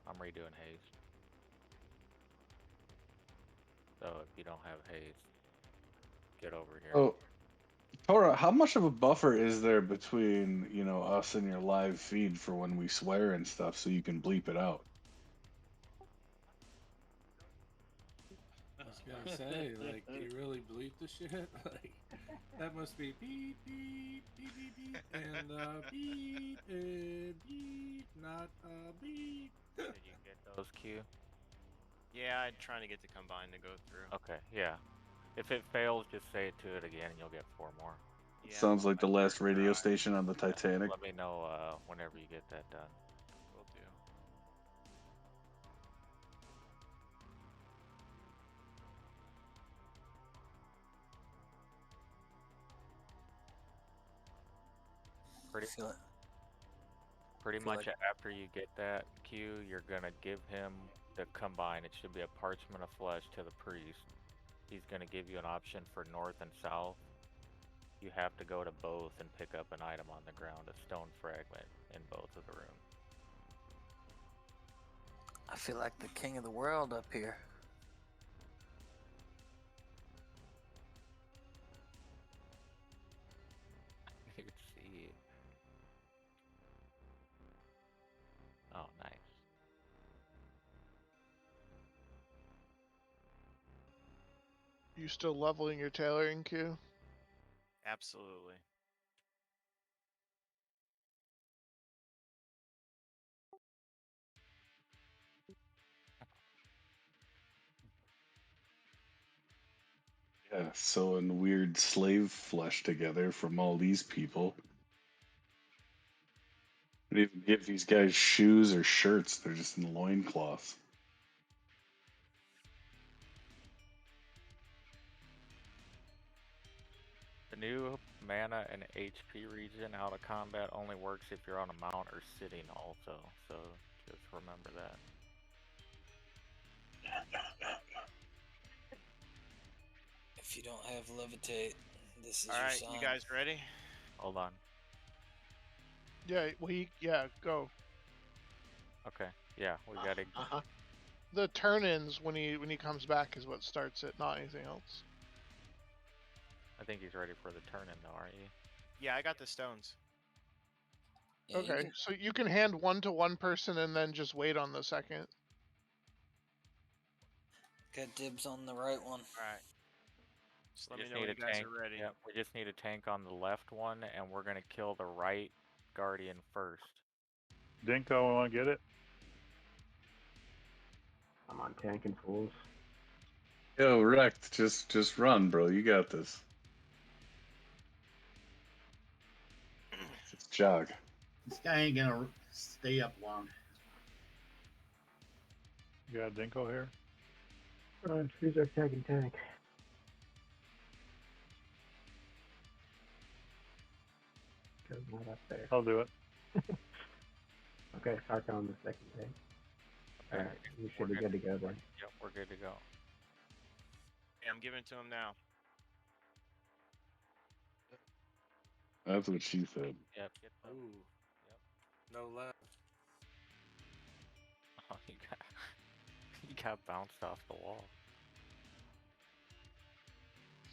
I'm redoing haste. So if you don't have haste, get over here.
Oh, Tora, how much of a buffer is there between, you know, us and your live feed for when we swear and stuff so you can bleep it out?
I was gonna say, like, you really bleep the shit? Like, that must be beep, beep, beep, beep, beep, and beep, and beep, not beep.
Did you get those, Q?
Yeah, I'm trying to get the combine to go through.
Okay, yeah. If it fails, just say it to it again and you'll get 4 more.
Yeah,
Sounds like the last radio station on the Titanic.
Let me know whenever you get that done.
will do.
Pretty much after you get that Q, you're gonna give him the combine. It should be a parchment of flesh to the priest. He's gonna give you an option for north and south. You have to go to both and pick up an item on the ground, a stone fragment in both of the rooms.
I feel like the king of the world up here.
You can see it. Oh, nice.
You still leveling your tailoring queue?
Absolutely.
Yeah, sewing weird slave flesh together from all these people. They even give these guys shoes or shirts. They're just in loincloths.
The new mana and HP regen out of combat only works if you're on a mount or sitting also, so just remember that.
If you don't have levitate, this is
All
your
right,
sign.
you guys ready?
Hold on.
Yeah, yeah, go.
Okay, yeah, we gotta...
The turn-ins when he comes back is what starts it, not anything else.
I think he's ready for the turn-in though, aren't you?
Yeah, I got the stones.
Yeah,
Okay, so you can hand one to one person and then just wait on the second.
Got dibs on the right one.
Alright. Just let me
Just
know
need
when
a
you guys
tank.
are ready.
Yep, we just need a tank on the left one, and we're gonna kill the right guardian first.
Dinko, want to get it?
I'm on tanking fools.
Yo, Wrecked, just run, bro. You got this. Just jog.
This guy ain't gonna stay up long.
You got Dinko here?
Who's our second tank? Goes not up there.
I'll do it.
Okay, start on the second tank.
Okay.
Alright, we should be good to go then.
Yep, we're good to go.
Yeah, I'm giving it to him now.
That's what she said.
Yep, get them.
Ooh.
Yep.
No left.
Oh, you got bounced off the wall.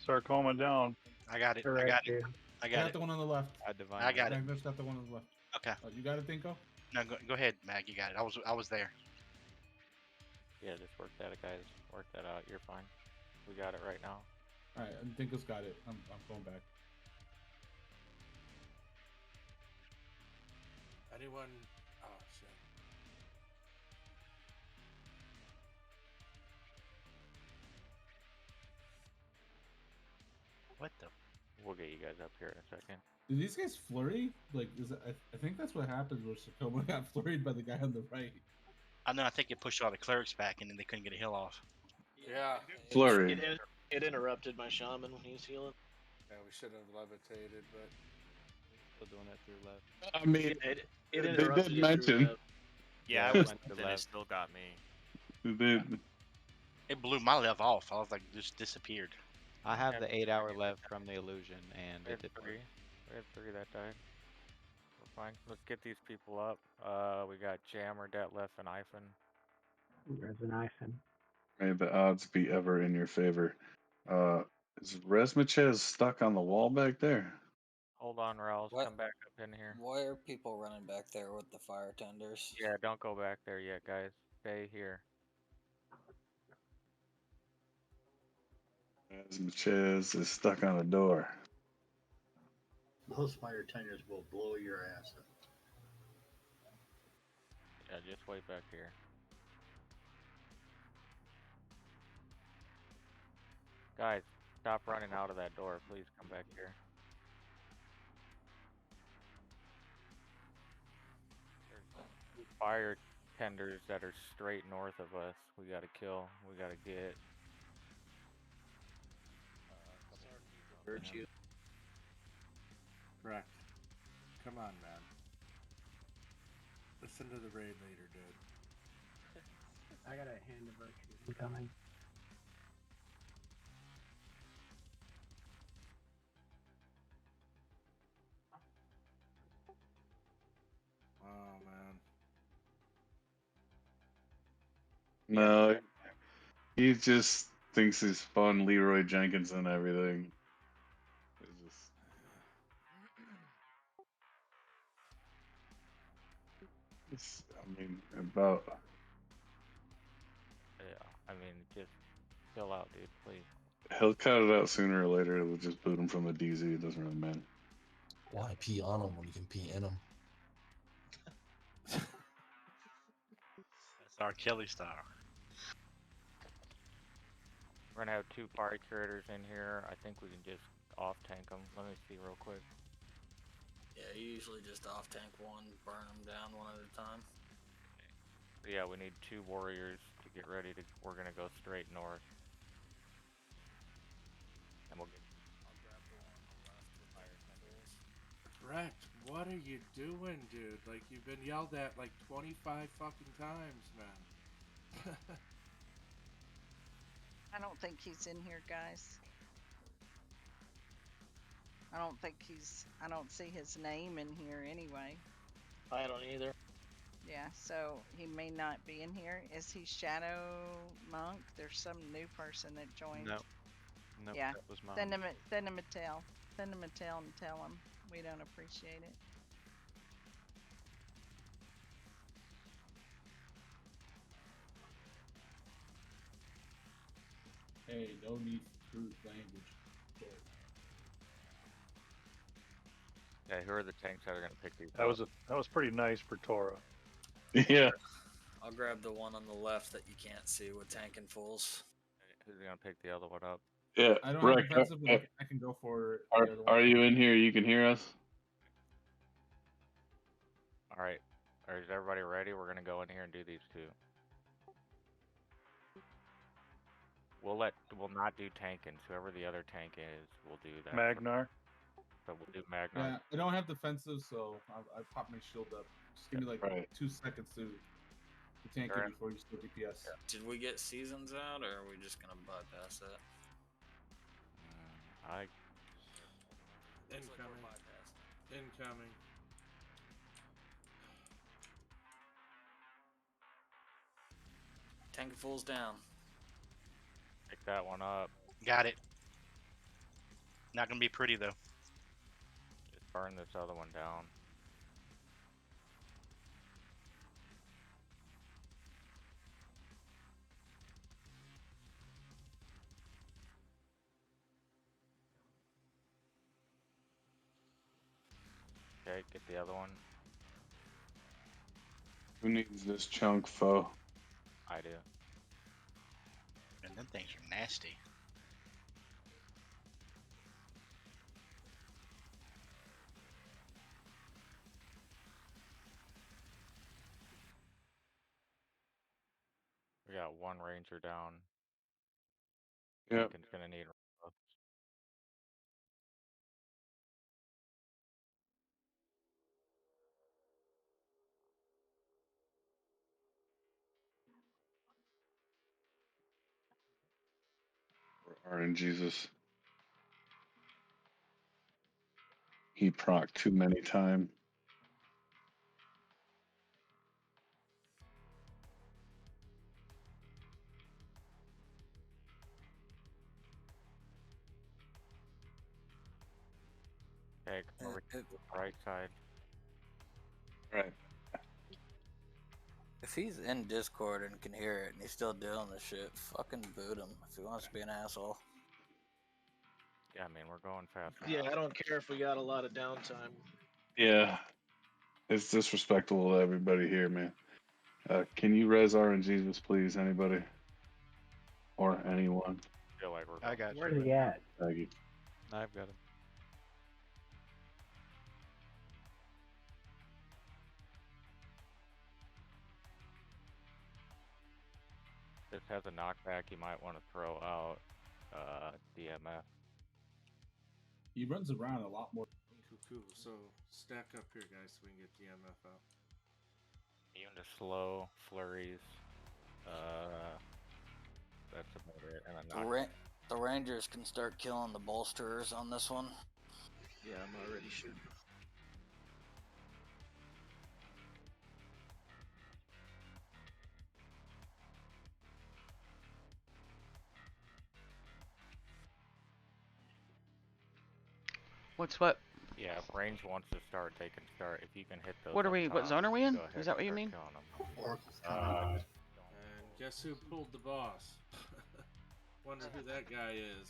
Start calming down.
I got it. I
Correct,
got it.
dude.
I
I
got
got
it.
the one on the left.
I got it.
Magnus got the one on the left.
Okay.
You got it, Dinko?
No, go ahead, Mag. You got it. I was there.
Yeah, just work that, guys. Work that out. You're fine. We got it right now.
All right, Dinko's got it. I'm going back.
Anyone? Oh shit.
What the?
We'll get you guys up here in a second.
Did these guys flurry? Like, I think that's what happened where Sakoma got flurried by the guy on the right.
I know. I think it pushed all the clerics back, and then they couldn't get a heal off.
Yeah.
Flurry.
It interrupted my shaman when he was healing.
Yeah, we should have levitated, but
Still doing that through left.
I mean,
It
they
interrupted
did
you
mention.
through,
Yeah, I
it
was
went to
and it
left.
still got me.
It blew my lev off. I was like, just disappeared.
I have the 8 hour
Yeah.
left from the illusion, and
We
it
had
didn't work.
3. We had 3 that died. We're fine. Let's get these people up. We got Jammer, Detlef, and Iphon.
Resinison.
May the odds be ever in your favor. Is Resmichez stuck on the wall back there?
Hold on, Rouse.
What?
Come back up in here.
Why are people running back there with the fire tenders?
Yeah, don't go back there yet, guys. Stay here.
Resmichez is stuck on a door.
Those fire tenders will blow your ass up.
Yeah, just wait back here. Guys, stop running out of that door. Please come back here. There's fire tenders that are straight north of us. We gotta kill. We gotta get.
virtue.
correct. Come on, man. Listen to the raid leader, dude.
I got a hand of virtue incoming.
Oh man.
No, he just thinks he's fun, Leroy Jenkins and everything. It's just, I mean, about.
Yeah, I mean, just chill out, dude, please.
He'll cut it out sooner or later. We'll just boot him from the DZ. It doesn't really matter.
Why pee on him when you can pee in him?
That's our Kelly style.
We're gonna have 2 party creators in here. I think we can just off tank them. Let me see real quick.
Yeah, you usually just off tank one, burn them down one at a time.
So yeah, we need 2 warriors to get ready to. We're gonna go straight north, and we'll get.
I'll grab the one on the left with fire symbols.
Correct. What are you doing, dude? Like, you've been yelled at like 25 fucking times, man.
I don't think he's in here, guys. I don't see his name in here anyway.
I don't either.
Yeah, so he may not be in here. Is he Shadow Monk? There's some new person that joined.
No. Nope,
Yeah.
that was mine.
Send him a tail. Send him a tail and tell him we don't appreciate it.
Hey, no need for crude language.
Yeah, who are the tanks that are gonna pick these
That
up?
was pretty nice for Tora.
Yeah.
I'll grab the one on the left that you can't see with tank and fulls.
Who's gonna pick the other one up?
Yeah.
I don't
Rick,
have defensive, but I can go for
are,
the other one.
are you in here? You can hear us?
All right. Is everybody ready? We're gonna go in here and do these 2. We'll not do Tankins. Whoever the other tank is, we'll do that.
Magnar.
So we'll do Magnar.
Yeah, I don't have defensive, so I pop my shield up. Just give me like 2 seconds to tank it before you still DPS.
Did we get seasons out, or are we just gonna bypass that?
Incoming. Incoming.
Tank and fulls down.
Pick that one up.
Got it. Not gonna be pretty though.
Just burn this other one down. Okay, get the other one.
Who needs this chunk, foe?
I do.
And them things are nasty.
We got 1 ranger down.
Yep.
Tankin's gonna need.
RNGesus. He proc too many times.
Okay, come over to the right side.
Right.
If he's in Discord and can hear it and he's still doing this shit, fucking boot him if he wants to be an asshole.
Yeah, I mean, we're going fast.
Yeah, I don't care if we got a lot of downtime.
Yeah. It's disrespectful to everybody here, man. Can you res RNGesus, please? Anybody? Or anyone?
Feel like we're
I got you.
Where's he at?
Thank you.
I've got him.
This has a knockback you might want to throw out. DMF.
He runs around a lot more.
Cool. So stack up here, guys, so we can get DMF out.
Even to slow flurries. That's about it. And
The, the Rangers can start killing the bolsterers on this one.
Yeah, I'm already shooting.
What's what?
Yeah, if range wants to start, they can start. If you can hit those.
What are we? What zone are we in? Is that what you mean?
And guess who pulled the boss? Wonder who that guy is.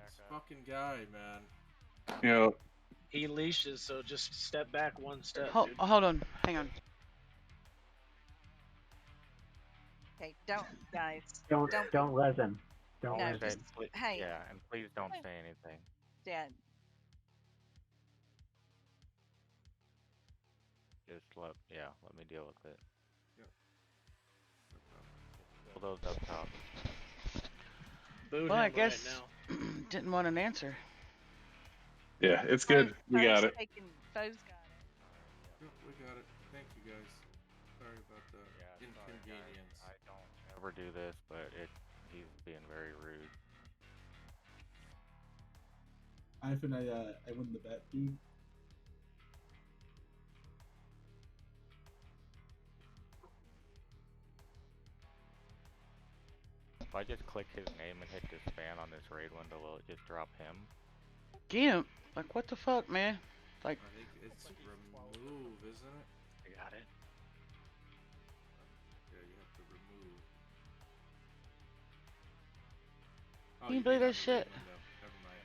This fucking guy, man.
You know,
he leashes, so just step back one step.
Hold on, hang on.
Okay, don't guys.
Don't res him. Don't
No,
res
just,
him.
hey.
Yeah, and please don't say anything.
Dad.
Just let me deal with it.
Yep.
Kill those up top.
Well, I guess didn't want an answer.
Yeah, it's good. We got it.
Foe's got it.
Yep, we got it. Thank you guys. Sorry about the inconvenience.
I don't ever do this, but he's being very rude.
I win the bet, dude.
If I just click his name and hit disband on this raid window, will it just drop him?
Gimp? Like, what the fuck, man? Like,
I think it's remove, isn't it?
I got it.
Yeah, you have to remove.
Can you believe that shit?
Never mind.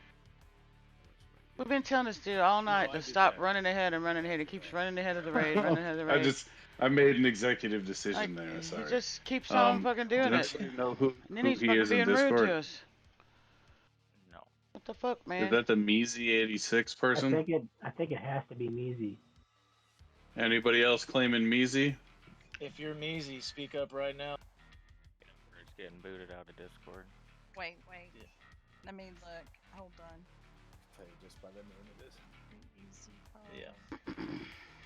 We've been telling this dude all night to stop running ahead and running ahead. He keeps running ahead of the raid, running ahead of the raid.
I made an executive decision there. Sorry.
He just keeps on fucking doing it.
You know who
And then he's
he
fucking
is in
being rude
Discord?
to us.
No.
What the fuck, man?
Is that the Measy86 person?
I think it has to be Measy.
Anybody else claiming Measy?
If you're Measy, speak up right now.
It's getting booted out of Discord.
Wait. Let me look. Hold on.
Tell you just by the name of this.
Yeah.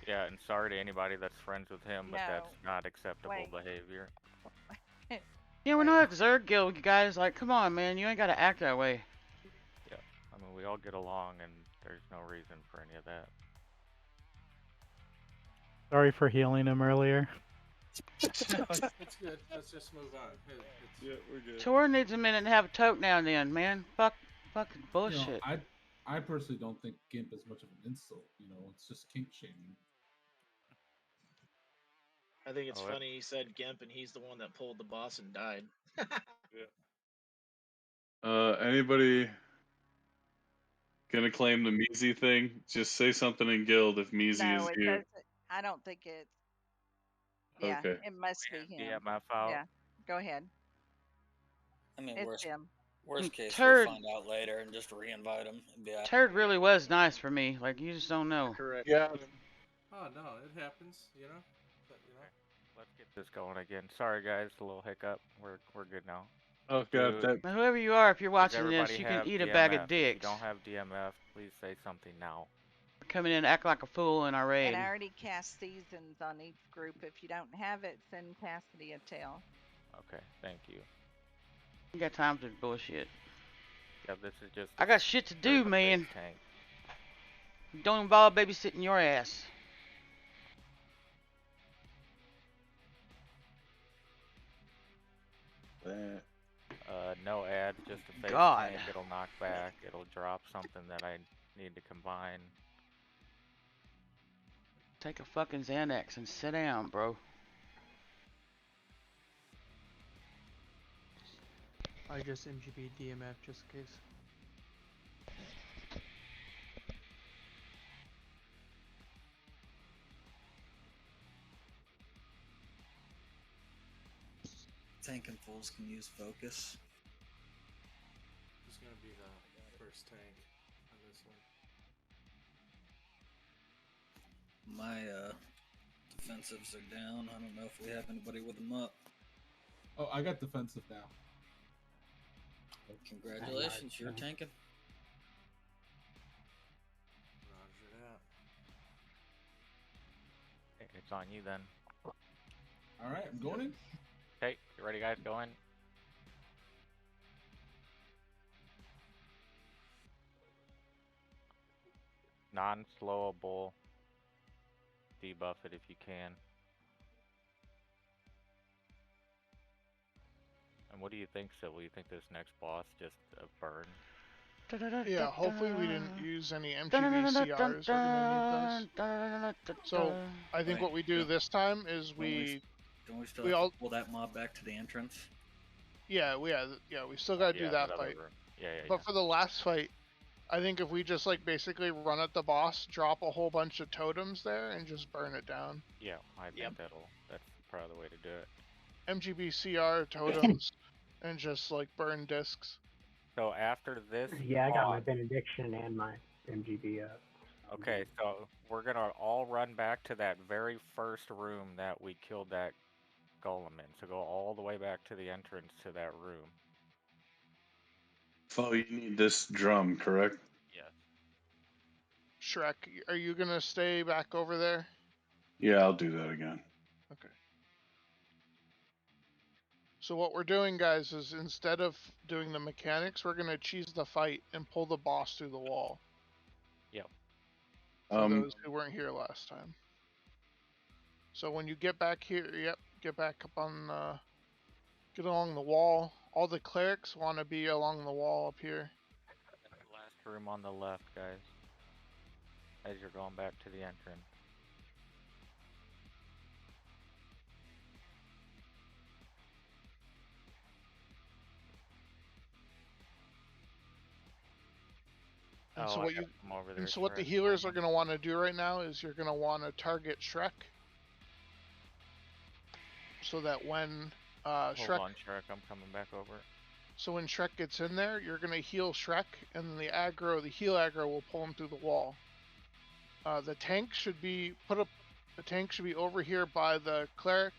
Yeah, and sorry to anybody that's friends with him, but
No.
that's not acceptable
Wait.
behavior.
Yeah, we're not at Zerg Guild, you guys. Like, come on, man. You ain't gotta act that way.
Yeah, I mean, we all get along, and there's no reason for any of that.
Sorry for healing him earlier.
It's good. Let's just move on.
Yeah, we're good.
Tor needs a minute to have a toke now and then, man. Fucking bullshit.
You know, I personally don't think Gimp is much of an insult. You know, it's just kink shaming.
I think it's funny he said Gimp and he's the one that pulled the boss and died.
Anybody gonna claim the Measy thing? Just say something in guild if Measy is here.
I don't think it's. Yeah,
Okay.
it must be him.
DMF out.
Yeah, go ahead.
I mean,
It's him.
worst case,
Turd.
we'll find out later and just re-invite him. And be out.
Turd really was nice for me. Like, you just don't know.
Correct.
Yeah.
Oh no, it happens. You know. But,
Let's get this going again. Sorry, guys, a little hiccup. We're good now.
Oh god, that.
Now, whoever you are, if you're
Does
watching this,
everybody
you
have
can eat a
DMF?
bag of
If you
dicks.
don't have DMF, please say something now.
Coming in, act like a fool in our raid.
And I already cast seasons on each group. If you don't have it, send Cassidy a tail.
Okay, thank you.
You got time for bullshit.
Yeah, this is just.
I got shit to do, man.
Tank.
Don't involve babysitting your ass.
No ads, just a face
God.
tank. It'll knock back. It'll drop something that I need to combine.
Take a fucking Xanax and sit down, bro.
I just MGB DMF just in case.
Tank and fools can use focus.
Who's gonna be the first tank on this one?
My defensives are down. I don't know if we have anybody with them up.
Oh, I got defensive now.
Congratulations, you're tanking.
Roger that.
It's on you then.
All right, I'm going in.
Okay, you ready, guys? Go in. Non-slowable. Debuff it if you can. And what do you think, Sybil? You think this next boss just a burn?
Yeah, hopefully we didn't use any MTV CRs. We're gonna need those. So I think what we do this time is
Don't we still
we
have
all
to pull that mob back to the entrance?
yeah we still gotta do
Yeah,
that
the other
fight.
room. Yeah.
But for the last fight, I think if we just like basically run at the boss, drop a whole bunch of totems there, and just burn it down.
Yeah, I think that's probably the way to do it.
MGBCR totems, and just like burn discs.
So after this,
Yeah, I got my benediction and my MGB up.
Okay, so we're gonna all run back to that very first room that we killed that golem in. So go all the way back to the entrance to that room.
Flo, you need this drum, correct?
Yes.
Shrek, are you gonna stay back over there?
Yeah, I'll do that again.
Okay. So what we're doing, guys, is instead of doing the mechanics, we're gonna cheese the fight and pull the boss through the wall.
Yep.
For those who weren't here last time. So when you get back here, get back up on, get along the wall. All the clerics want to be along the wall up here.
Last room on the left, guys. As you're going back to the entrance.
And so what the healers are going to want to do right now is you're going to want to target Shrek. So that when
Hold on, Shrek, I'm coming back over.
So when Shrek gets in there, you're going to heal Shrek, and then the heal aggro will pull him through the wall. The tank should be over here by the cleric.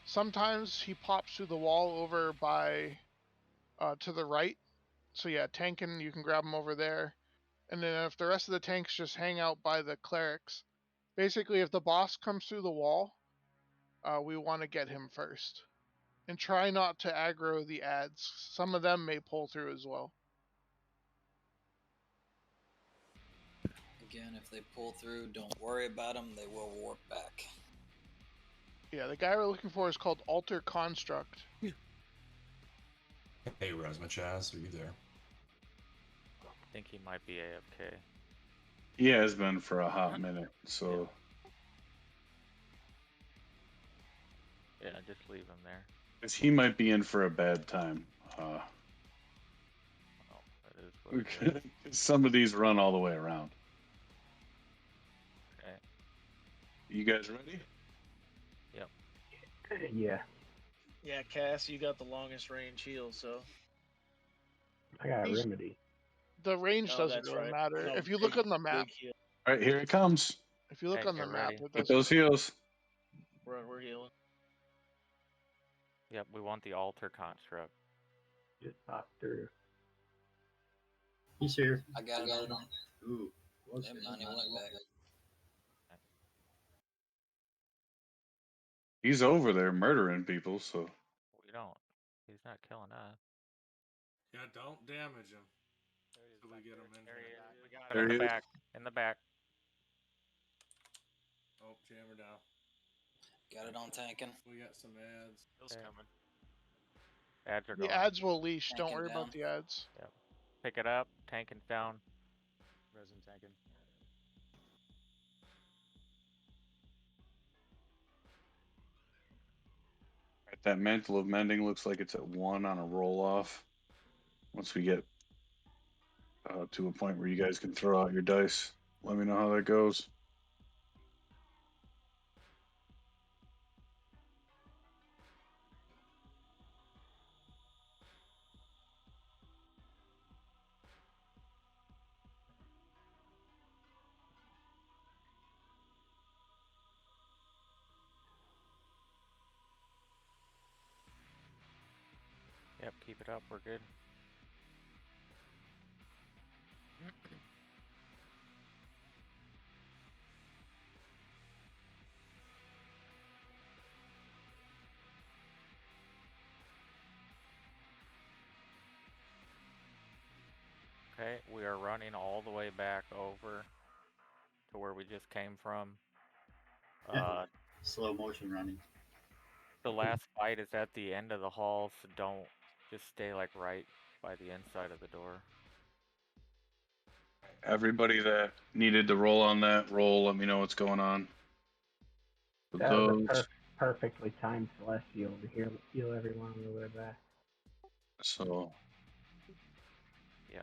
Sometimes he pops through the wall over by to the right. So yeah, tanking, you can grab him over there. And then if the rest of the tanks just hang out by the clerics, basically if the boss comes through the wall, we want to get him first. And try not to aggro the ads. Some of them may pull through as well.
Again, if they pull through, don't worry about them. They will warp back.
Yeah, the guy we're looking for is called Alter Construct.
Hey, Razmachaz, are you there?
I think he might be AFK.
He has been for a hot minute, so...
Yeah, just leave him there.
Because he might be in for a bad time. Some of these run all the way around.
Okay.
You guys ready?
Yep.
Yeah.
Yeah, Cass, you got the longest range heal, so.
I got a remedy.
The range doesn't really matter.
No,
if you look on the map.
All right, here it comes.
If you look on the map, it
Get those heals.
We're healing.
Yep, we want the altar construct.
Just pop through.
He's here.
I got it on.
Ooh.
Yep, 91 back.
He's over there murdering people, so...
We don't. He's not killing us.
Yeah, don't damage him. Until we get him in here.
We got him in the back. In the back.
Oh, jammer down.
Got it on tanking.
We got some ads.
Hill's coming.
Ads are going.
The ads will leash. Don't
Tanking
worry
down.
about the ads.
Yep. Pick it up. Tanking's down.
Resin tanking.
Right, that Mantle of Mending looks like it's at 1 on a roll-off. Once we get to a point where you guys can throw out your dice, let me know how that goes.
Yep, keep it up. We're good. Okay, we are running all the way back over to where we just came from.
Slow motion running.
The last fight is at the end of the hall, so don't just stay like right by the inside of the door.
Everybody that needed to roll on that roll, let me know what's going on. For
That was
those,
a perfectly timed celestial to heal everyone on the way back.
so
Yeah.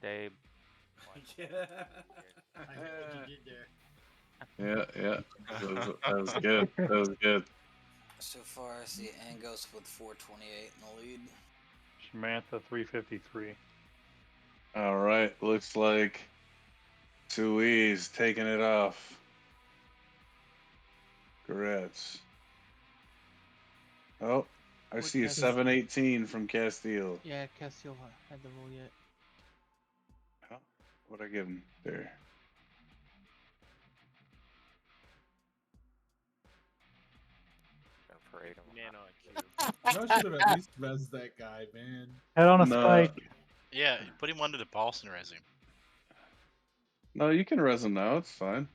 Dave.
I heard what you did there.
yeah, that was good. That was good.
So far, I see Angos with 428 in the lead.
Samantha 353.
All right, looks like Sui's taking it off. Congrats. Oh, I
What
see a
Castile?
718 from Castile.
Yeah, Castile had the roll yet.
Oh, what'd I give him there?
Nano IQ.
Y'all should have at least res that guy, man.
Head on a spike.
Yeah, put him under the pulse and res him.
No, you can res him now. It's fine.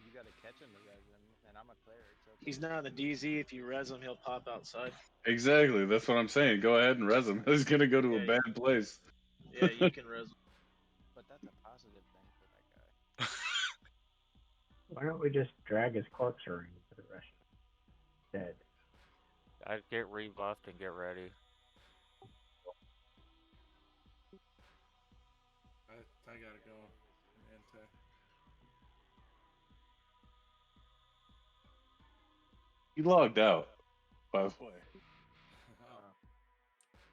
You gotta catch him to res him, and I'm a cleric, so
He's not in the DZ. If you res him, he'll pop outside.
Exactly. That's what I'm saying. Go ahead and res him. He's gonna go to a
Yeah,
bad place.
Yeah, you can res him.
But that's a positive thing for that guy.
Why don't we just drag his corpse around for the rest of dead?
I'd get rebuffed and get ready.
I gotta go. Anti.
He logged out, by the way.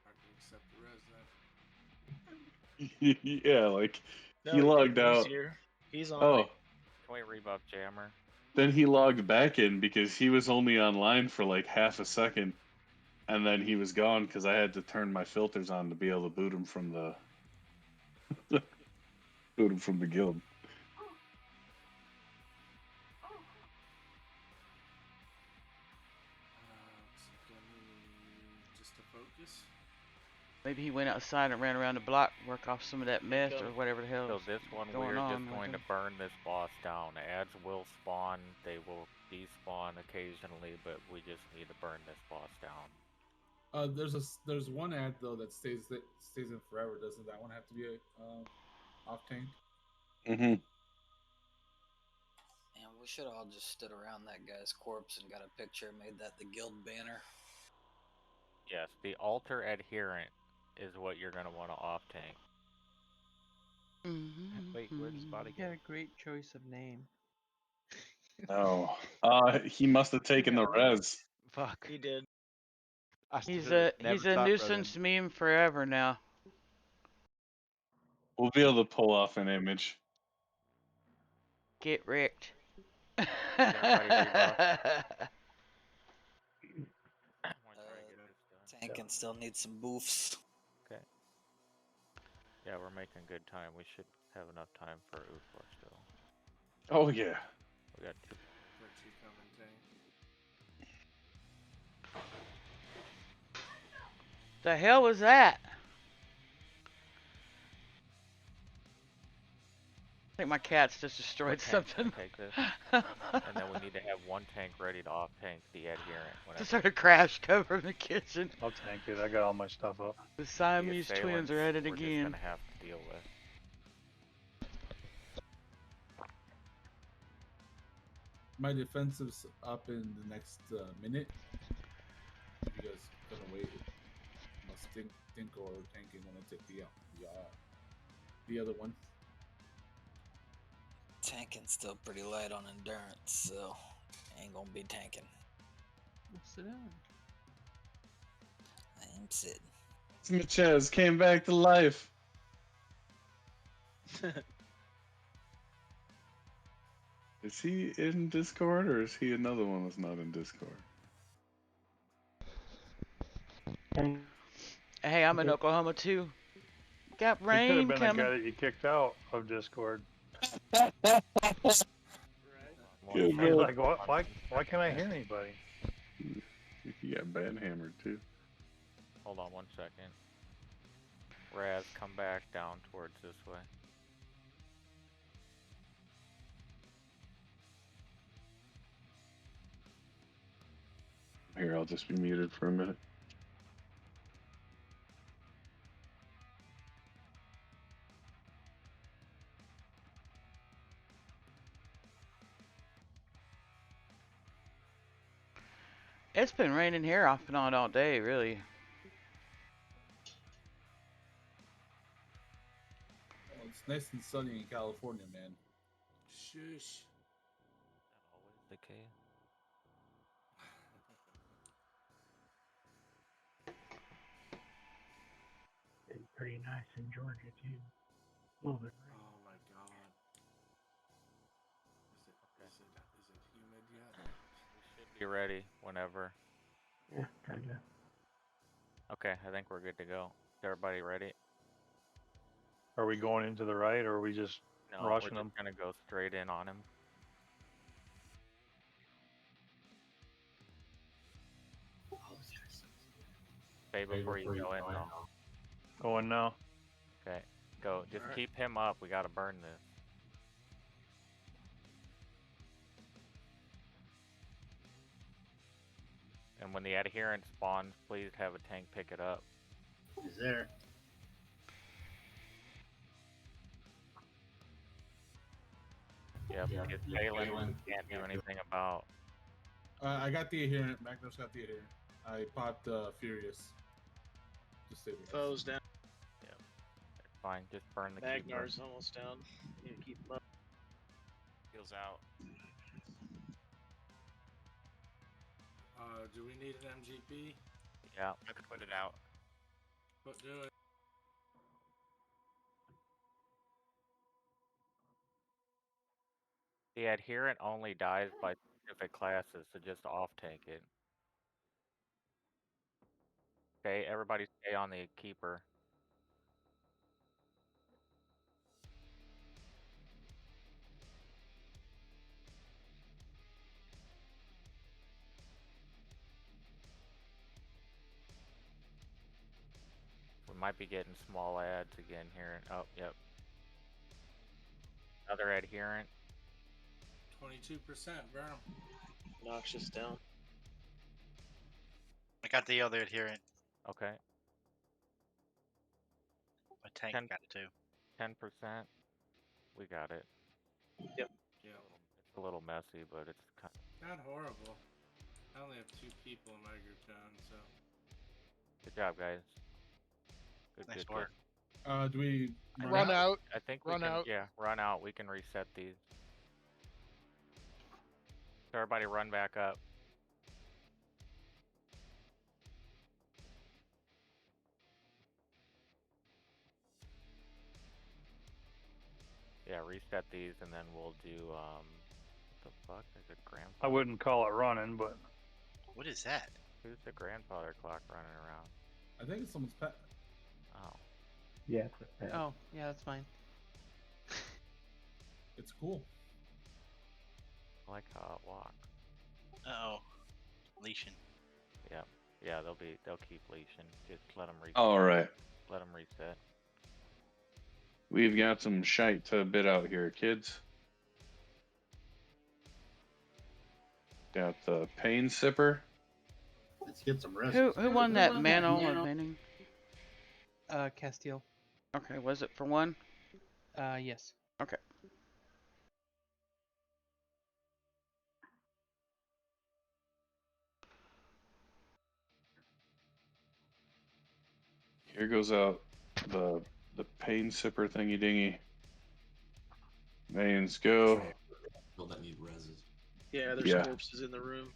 Hard to accept the res then.
Yeah, like
No,
he logged
he's
out.
here. He's on.
Oh,
Can we rebuff Jammer?
then he logged back in because he was only online for like half a second, and then he was gone because I had to turn my filters on to be able to boot him from the guild.
Just to focus.
Maybe he went outside and ran around the block, work off some of that meth or whatever the hell.
So this one
going
we're
on
just going to burn this boss down. Ads will spawn, they will despawn occasionally, but we just need to burn this boss down.
There's one ad though that stays in forever. Doesn't that one have to be a off tank?
Mm-hmm.
And we should all just stood around that guy's corpse and got a picture, made that the guild banner.
Yes, the altar adherent is what you're going to want to off tank.
Wait, where'd the spot
You
again?
had a great choice of name.
Oh, he must have taken the res.
Fuck.
He did.
He's a nuisance meme forever now.
We'll be able to pull off an image.
Get wrecked.
Tankin still needs some boofs.
Okay. Yeah, we're making good time. We should have enough time for Uqua still.
Oh yeah.
We got two.
The hell was that? I think my cats just destroyed something.
Take this. And then we need to have one tank ready to off tank the adherent.
Just heard a crash cover in the kitchen.
I'll tank it. I got all my stuff up.
The Siamese twins are at it
we're
again.
Just gonna have to deal with.
My defensive's up in the next minute. You guys gonna wait? Unless Dinko or Tankin wanna take the other one.
Tankin's still pretty light on endurance, so ain't gonna be tanking.
Well, sit down.
I am sitting.
Smichez came back to life. Is he in Discord or is he another one that's not in Discord?
Hey, I'm in Oklahoma too. Got
He could
rain
have been
coming.
the guy that you kicked out of Discord.
Good
He's like, why can't I hear anybody?
He got banhammered too.
Hold on one second. Raz, come back down towards this way.
Here, I'll just be muted for a minute.
It's been raining here off and on all day, really.
Well, it's nice and sunny in California, man.
Shush.
That always the case.
It's pretty nice in Georgia too. A little bit.
Oh my god. Is it humid yet?
We should be ready whenever.
Yeah, kinda.
Okay, I think we're good to go. Is everybody ready?
Are we going into the right, or are we just
No,
rushing
we're
them?
just gonna go straight in on him. Say before you go in, though.
Going now.
Okay, go. Just
Alright.
keep him up. We gotta burn this. And when the adherent spawns, please have a tank pick it up.
He's there.
Yep, it's Galen. Can't do anything about.
I got the adherent. Magnus got the adherent. I popped Furious. Just stay with us.
Foes down.
Yep, it's fine. Just burn the keeper.
Magnar's almost down. Yeah, keep him up.
Heals out.
Do we need an MGP?
Yeah.
I could put it out.
Do it.
The adherent only dies by specific classes, so just off tank it. Okay, everybody stay on the keeper. We might be getting small ads again here. Oh, yep. Another adherent.
22%, burn him.
Noxious down.
I got the other adherent.
Okay.
My tank got it too.
10%. We got it.
Yep.
Yeah.
It's a little messy, but it's kind of...
Not horrible. I only have 2 people in my group, John, so.
Good job, guys. Good,
Nice
good,
work.
Do we
Run out?
I think
Run
we can,
out.
yeah, run out. We can reset these. So everybody run back up. Yeah, reset these and then we'll do, what the fuck? Is it grandfather?
I wouldn't call it running, but
What is that?
Who's the grandfather clock running around?
I think it's someone's pet.
Oh.
Yes.
Oh, yeah, that's fine.
It's cool.
I like how it walks.
Uh-oh. Leashing.
Yeah. Yeah, they'll keep leashing. Just let them reset.
All right.
Let them reset.
We've got some shite to bid out here, kids. Got the pain sipper.
Let's get some rest.
Who won that Mantle or Manning?
Castile.
Okay, was it for one?
Yes.
Okay.
Here goes out the pain sipper thingy dingy. Mains go.
People that need reses.
Yeah, there's
Yeah.
corpses in the room.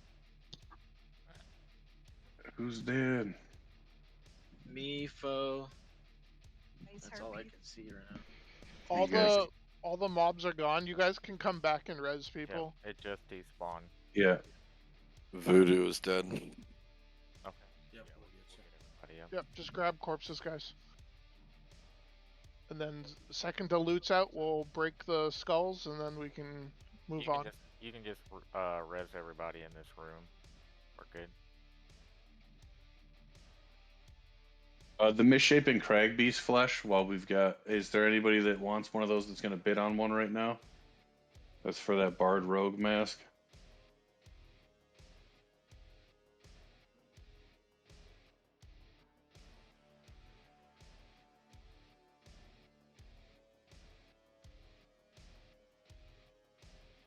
Who's dead?
Me, foe.
He's
That's
hurt
all I
me.
can see right now.
All the mobs are gone. You guys can come back and res people.
Yeah, it just despawned.
Yeah.
Voodoo is dead.
Okay.
Yep,
Yeah,
we'll get you.
everybody up.
Yep, just grab corpses, guys. And then second the loot's out, we'll break the skulls, and then we can move on.
You can just res everybody in this room. We're good.
The misshapen crag beast flesh. While we've got, is there anybody that wants one of those that's going to bid on one right now? That's for that bard rogue mask.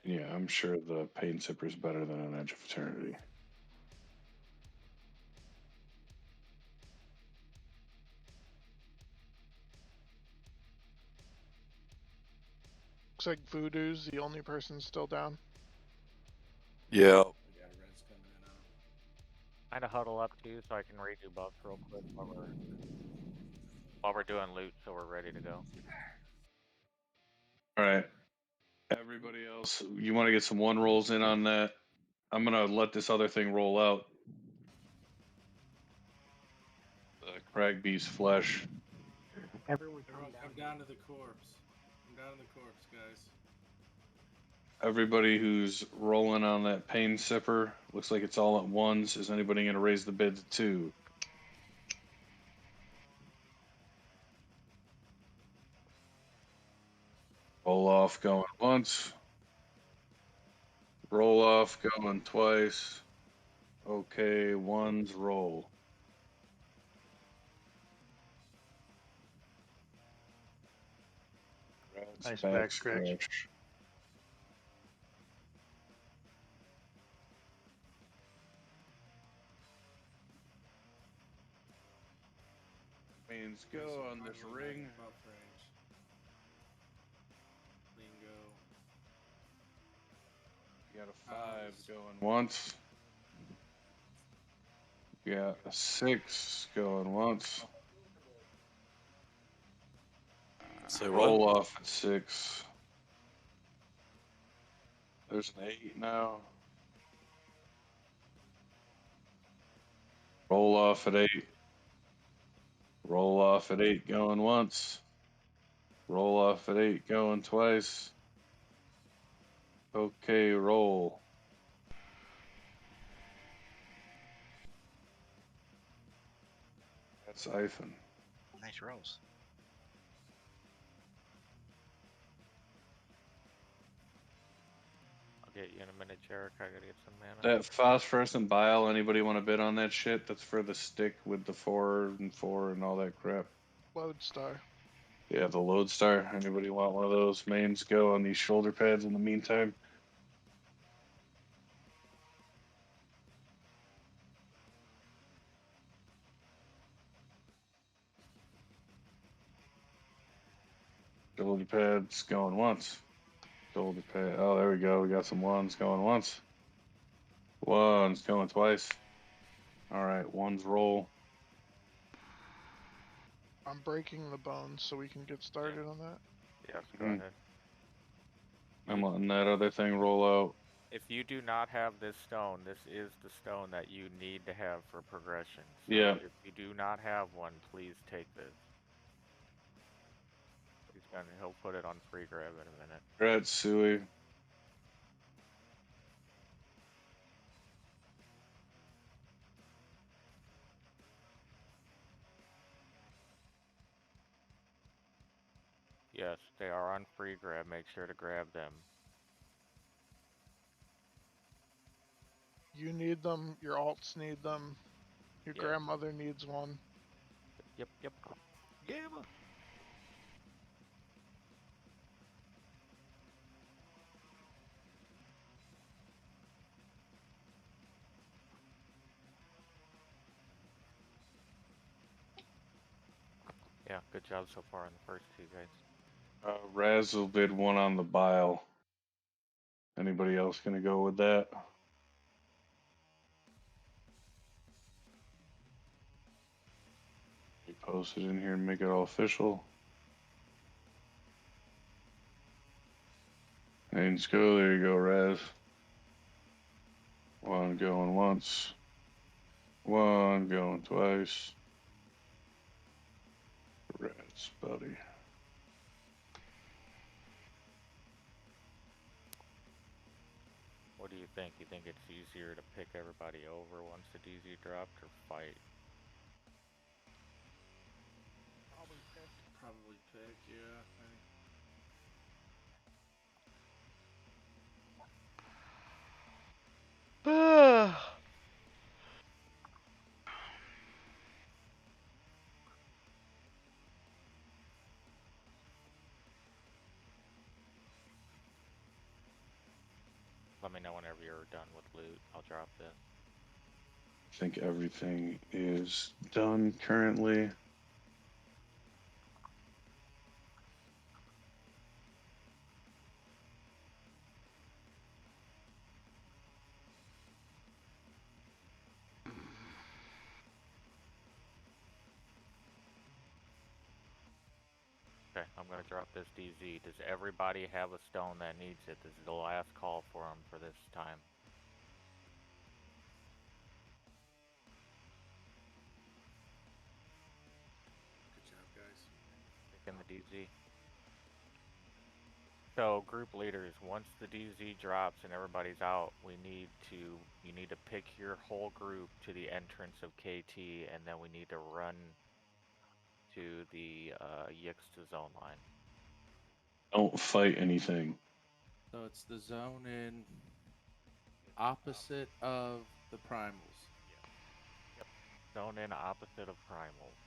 Yeah, I'm sure the pain sipper is better than an edge of eternity.
Looks like Voodoo's the only person still down.
Yeah.
I had to huddle up too so I can redo buffs real quick while we're doing loot, so we're ready to go.
All right. Everybody else, you want to get some one rolls in on that? I'm gonna let this other thing roll out. The crag beast flesh.
Everyone calm
Everyone,
down.
come down to the corpse. Come down to the corpse, guys.
Everybody who's rolling on that pain sipper, looks like it's all at ones. Is anybody gonna raise the bid to 2? Roll off going once. Roll off going twice. Okay, ones roll.
Nice
back
back scratch.
scratch. Means go on this ring.
Buff range. Bingo.
You got a 5 going once. You got a 6 going once.
Say
Roll
what?
off at 6. There's an 8 now. Roll off at 8. Roll off at 8 going once. Roll off at 8 going twice. Okay, roll. That's Iphon.
Nice rolls.
I'll get you in a minute, Jarek. I gotta get some mana.
That phosphorescent bile, anybody want to bid on that shit? That's for the stick with the 4 and 4 and all that crap.
Lodestar.
Yeah, the Lodestar. Anybody want one of those? Mains go on these shoulder pads in the meantime. Shoulder pads going once. Shoulder pad. Oh, there we go. We got some ones going once. Ones going twice. All right, ones roll.
I'm breaking the bones so we can get started on that.
Yes, go ahead.
I'm letting that other thing roll out.
If you do not have this stone, this is the stone that you need to have for progression. So
Yeah.
if you do not have one, please take this. He'll put it on free grab in a minute.
Congrats, Sui.
Yes, they are on free grab. Make sure to grab them.
You need them, your alts need them, your grandmother needs one.
Yep.
Gamma.
Yeah, good job so far on the first 2, guys.
Raz will bid one on the bile. Anybody else gonna go with that? We post it in here and make it all official. Mains go. There you go, Raz. One going once. One going twice. Raz, buddy.
What do you think? You think it's easier to pick everybody over once the DZ dropped or fight?
Heck yeah.
Let me know whenever you're done with loot. I'll drop this.
I think everything is done currently.
Okay, I'm gonna drop this DZ. Does everybody have a stone that needs it? This is the last call for them for this time.
Good job, guys.
Picking the DZ. So group leaders, once the DZ drops and everybody's out, you need to pick your whole group to the entrance of KT, and then we need to run to the Yixta zone line.
Don't fight anything.
So it's the zone in opposite of the primals.
Yep. Zone in opposite of primals.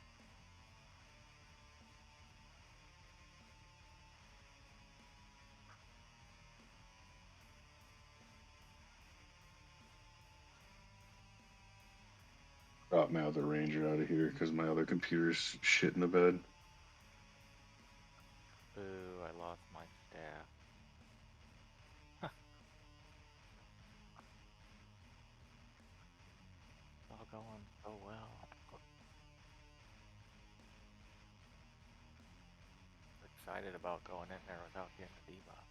Got my other ranger out of here because my other computer's shit in the bed.
Boo, I lost my staff. It's all going so well. Excited about going in there without getting a debuff.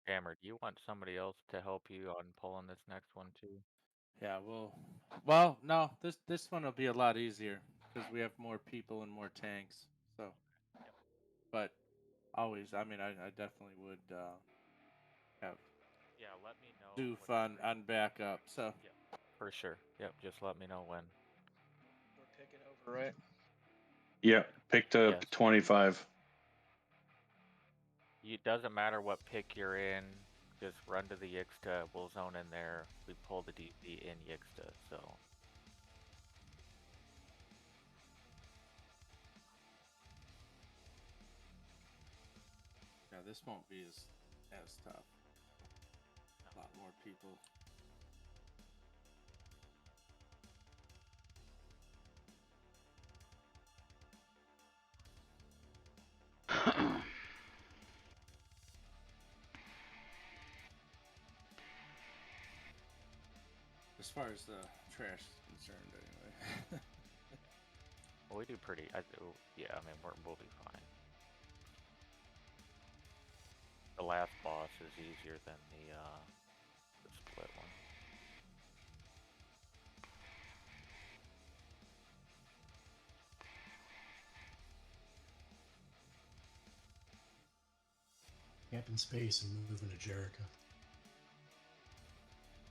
Hammer, do you want somebody else to help you on pulling this next one too?
Yeah, well, no, this one will be a lot easier because we have more people and more tanks. So, but always, I mean, I definitely would have.
Yeah, let me know.
Do fun on backup. So.
Yep, for sure. Yep, just let me know when.
We're picking over, right?
Yeah, picked up
Yes.
25.
It doesn't matter what pick you're in. Just run to the Yixta. We'll zone in there. We pull the DZ in Yixta. So.
Yeah, this won't be as tough. A lot more people. As far as the trash is concerned, anyway.
Well, we do pretty. Yeah, I mean, we'll be fine. The last boss is easier than the split one.
Camping space and moving to Jericho.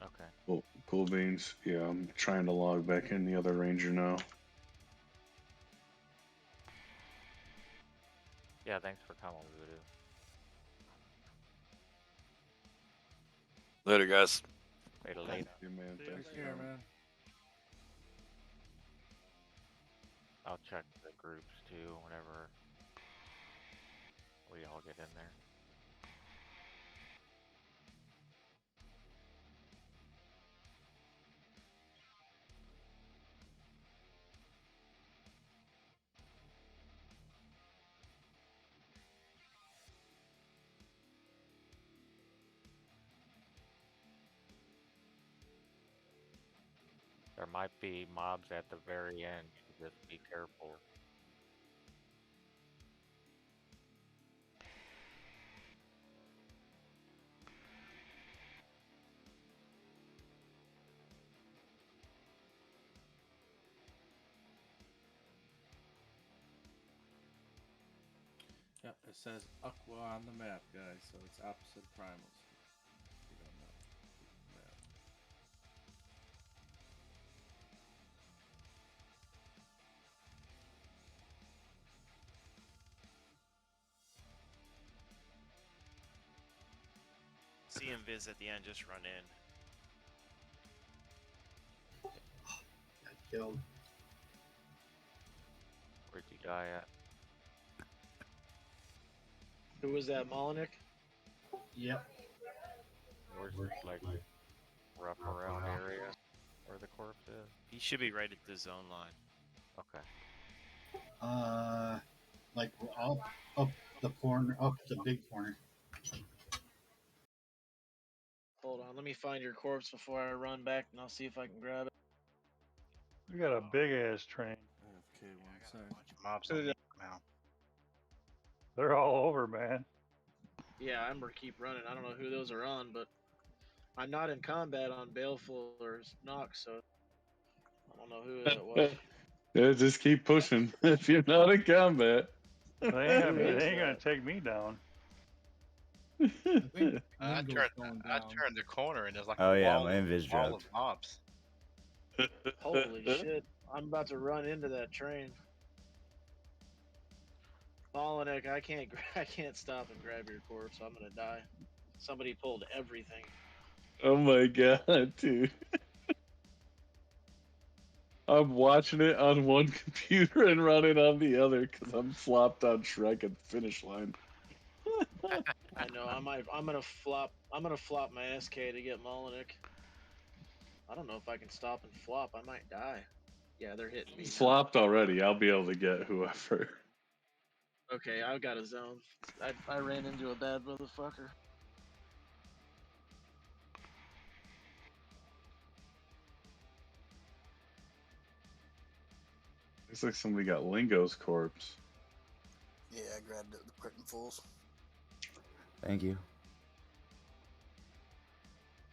Okay.
Cool beans. Yeah, I'm trying to log back in the other ranger now.
Yeah, thanks for coming, Voodoo.
Later, guys.
Later.
Yeah, man. Thanks,
man.
I'll check the groups too whenever we all get in there. There might be mobs at the very end, so just be careful.
Yep, it says Uqua on the map, guys, so it's opposite primals. You don't know. Map.
See him viz at the end, just run in.
Got killed.
Where'd you die at?
Who was that, Molinik?
Yep.
Where's this, like, rough around area where the corpse is?
He should be right at the zone line.
Okay.
Like up the corner, up the big corner.
Hold on, let me find your corpse before I run back, and I'll see if I can grab it.
We got a big ass train.
Okay, one sec.
Mobs on me now.
They're all over, man.
Yeah, I'm gonna keep running. I don't know who those are on, but I'm not in combat on Baleful or Nox, so I don't know who that was.
Yeah, just keep pushing if you're not in combat.
They
Who is
ain't gonna
that?
take me down.
I think
I
Mingo's going
I
down.
turned the corner and there's like
Oh
a
yeah,
wall,
my invis
wall
dropped.
of mobs.
Holy shit! I'm about to run into that train. Molinik, I can't stop and grab your corpse. I'm gonna die. Somebody pulled everything.
Oh my god, dude. I'm watching it on one computer and running on the other because I'm flopped on Shrek at the finish line.
I know. I'm gonna flop my SK to get Molinik. I don't know if I can stop and flop. I might die. Yeah, they're hitting me now.
Flopped already. I'll be able to get whoever.
Okay, I've got a zone. I ran into a bad motherfucker.
Looks like somebody got Lingo's corpse.
Yeah, I grabbed it, the Prick'n Fools.
Thank you.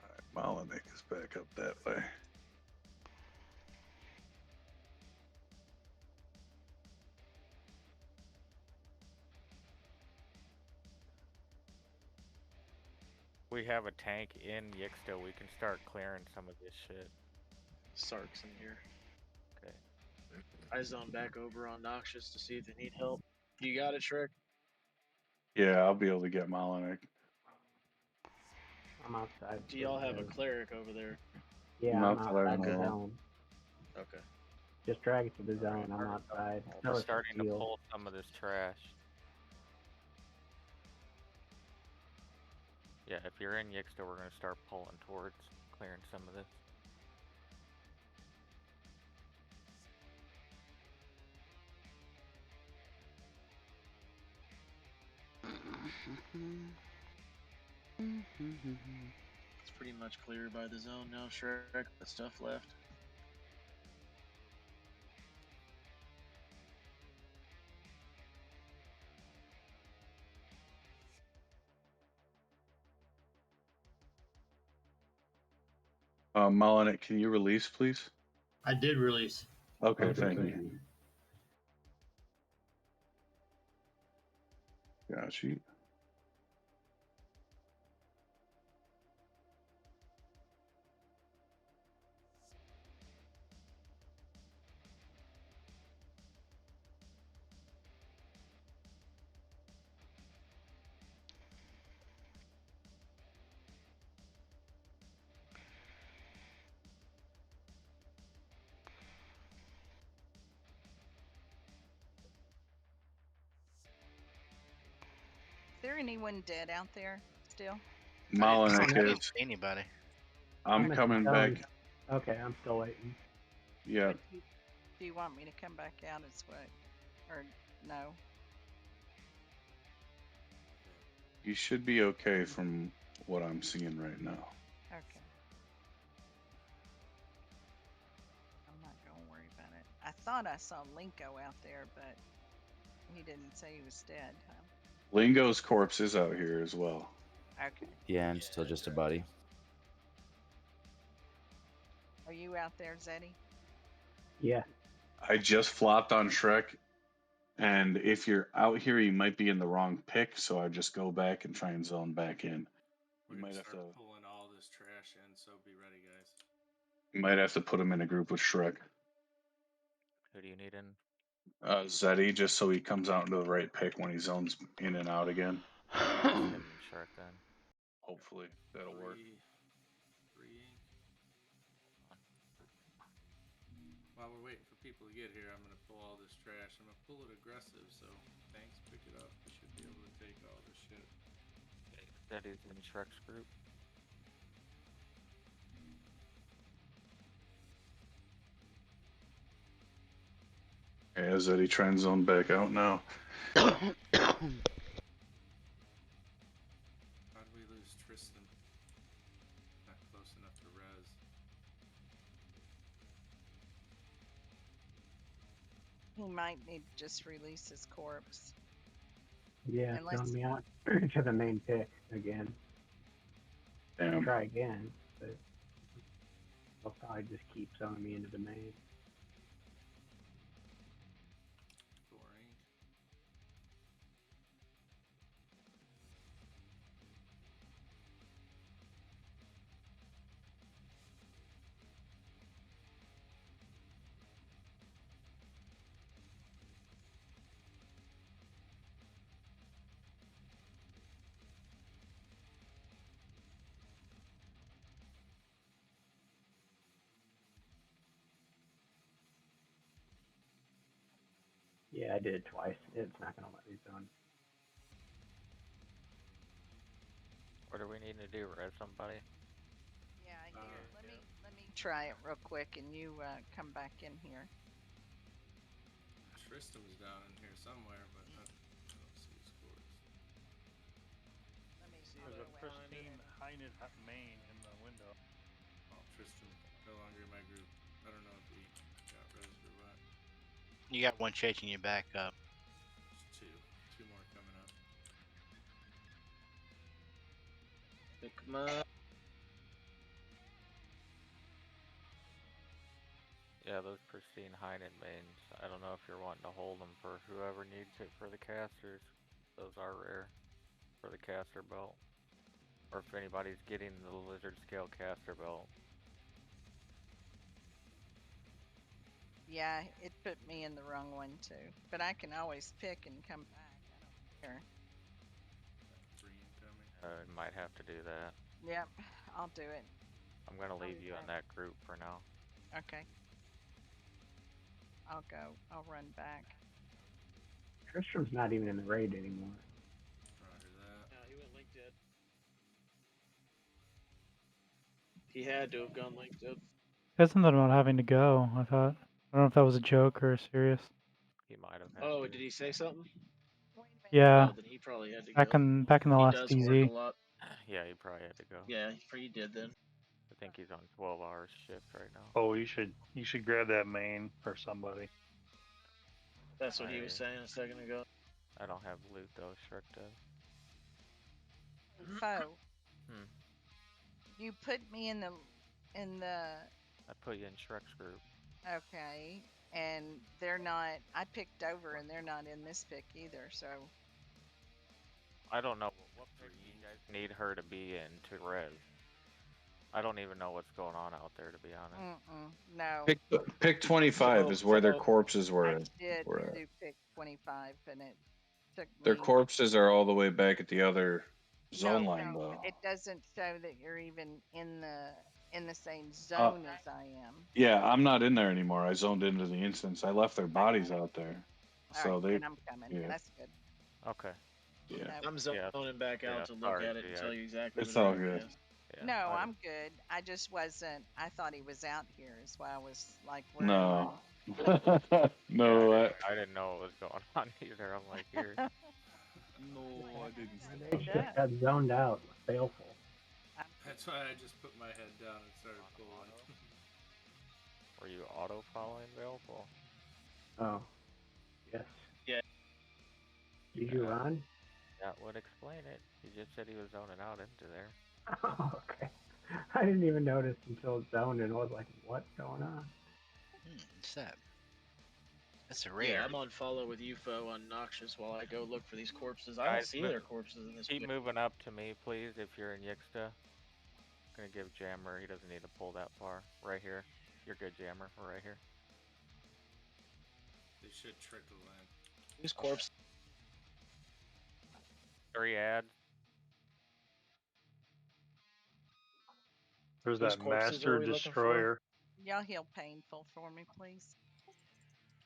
Alright, Molinik is back up that way.
We have a tank in Yixta. We can start clearing some of this shit.
Sark's in here.
Okay.
I zone back over on Noxious to see if they need help. You got it, Shrek?
Yeah, I'll be able to get Molinik.
I'm outside.
Do y'all have a cleric over there?
Yeah,
Not
I'm
that I
outside the
know of.
zone.
Okay.
Just drag it to the zone. I'm outside.
We're
Tell us
starting to
heal.
pull some of this trash. Yeah, if you're in Yixta, we're going to start pulling towards clearing some of this.
It's pretty much clear by the zone now, Shrek. The stuff left.
Molinik, can you release, please?
I did release.
Okay, thank you. Got you.
Is there anyone dead out there still?
Molinik
I didn't
is.
see anybody.
I'm
at
coming
the
back.
zone. Okay, I'm still waiting.
Yeah.
Do you want me to come back out as what? Or no?
You should be okay from what I'm seeing right now.
Okay. I'm not going to worry about it. I thought I saw Linko out there, but he didn't say he was dead, huh?
Lingo's corpse is out here as well.
Okay.
Yeah, I'm still just a body.
Are you out there, Zeddy?
Yeah.
I just flopped on Shrek And if you're out here, you might be in the wrong pick, so I just go back and try and zone back in.
We're
You
gonna
might have
start
to.
pulling all this trash in, so be ready, guys.
You might have to put him in a group with Shrek.
Who do you need in?
Zeddy, just so he comes out into the right pick when he zones in and out again.
Send Shark then.
Hopefully that'll work.
Three ink. While we're waiting for people to get here, I'm gonna pull all this trash. I'm gonna pull it aggressive, so tanks pick it up. We should be able to take all this shit.
That is in Shrek's group.
Yeah, Zeddy trying to zone back out now.
How did we lose Tristan? Not close enough to res.
He might need to just release his corpse.
Yeah,
Unless
zone me out to the main pick again.
Damn.
Try again, but I'll probably just keep zoning me into the main. Yeah, I did it twice. It's not gonna let me zone.
What do we need to do? Res somebody?
Yeah, here, let me try it real quick, and you come back in here.
Tristan was down in here somewhere, but I don't see his corpse.
Let me see.
There's a pristine Hynid main in the window.
Oh, Tristan, no longer in my group. I don't know if he got res or what.
You got one chasing you back up.
There's two more coming up.
Pick 'em up.
Yeah, those pristine Hynid mains. I don't know if you're wanting to hold them for whoever needs it for the casters. Those are rare for the caster belt. Or if anybody's getting the lizard scale caster belt.
Yeah, it put me in the wrong one too. But I can always pick and come back. I don't care.
Three incoming.
It might have to do that.
Yep, I'll do it.
I'm gonna leave you in that group for now.
Okay. I'll go. I'll run back.
Tristram's not even in the raid anymore.
Roger that.
No, he went link dead. He had to have gone link dead.
He had something about having to go, I thought. I don't know if that was a joke or serious.
He might have had
Oh,
to.
did he say something?
Yeah.
Oh, then he probably had to
Back
go.
in the
He
last
does
DZ.
work a lot.
Yeah, he probably had to go.
Yeah, he did then.
I think he's on 12-hour shift right now.
Oh, you should grab that main for somebody.
That's what he was saying a second ago.
I don't have loot though. Shrek does.
Foe.
Hmm.
You put me in the.
I put you in Shrek's group.
Okay, and they're not. I picked over, and they're not in this pick either. So.
I don't know what pick you guys need her to be in to res. I don't even know what's going on out there, to be honest.
No.
Pick 25 is where their corpses were.
I did
were at.
do pick 25, and it took me.
Their corpses are all the way back at the other zone line, though.
It doesn't show that you're even in the same zone as I am.
Yeah, I'm not in there anymore. I zoned into the instance. I left their bodies out there.
All
So
right,
they.
then I'm coming.
Yeah.
That's good.
Okay.
Yeah.
I'm zoning back out to look at it and tell you exactly
It's
what
all
it
good.
is.
Yeah,
No, I'm good. I just wasn't. I thought he was out here, is why I was like, where
No.
No,
no.
I didn't know what was going on either. I'm like, here.
No, I didn't.
They just got zoned out. Baleful.
That's why I just put my head down and started pulling.
Were you auto following Baleful?
Oh. Yes.
Yeah.
Did you run?
That would explain it. He just said he was zoning out into there.
Oh, okay. I didn't even notice until it zoned and I was like, what's going on?
What's that? That's a
Yeah,
rare.
I'm on follow with UFO on Noxious while I go look for these corpses. I don't
Guys,
see their corpses in this
keep
pic.
moving up to me, please, if you're in Yixta. Gonna give Jammer, he doesn't need to pull that far. Right here. You're good, Jammer. We're right here.
They should trickle in.
Whose corpse?
3 ads.
There's
Whose
that
corpses are
Master
we looking for?
Destroyer.
Y'all heal painful for me, please.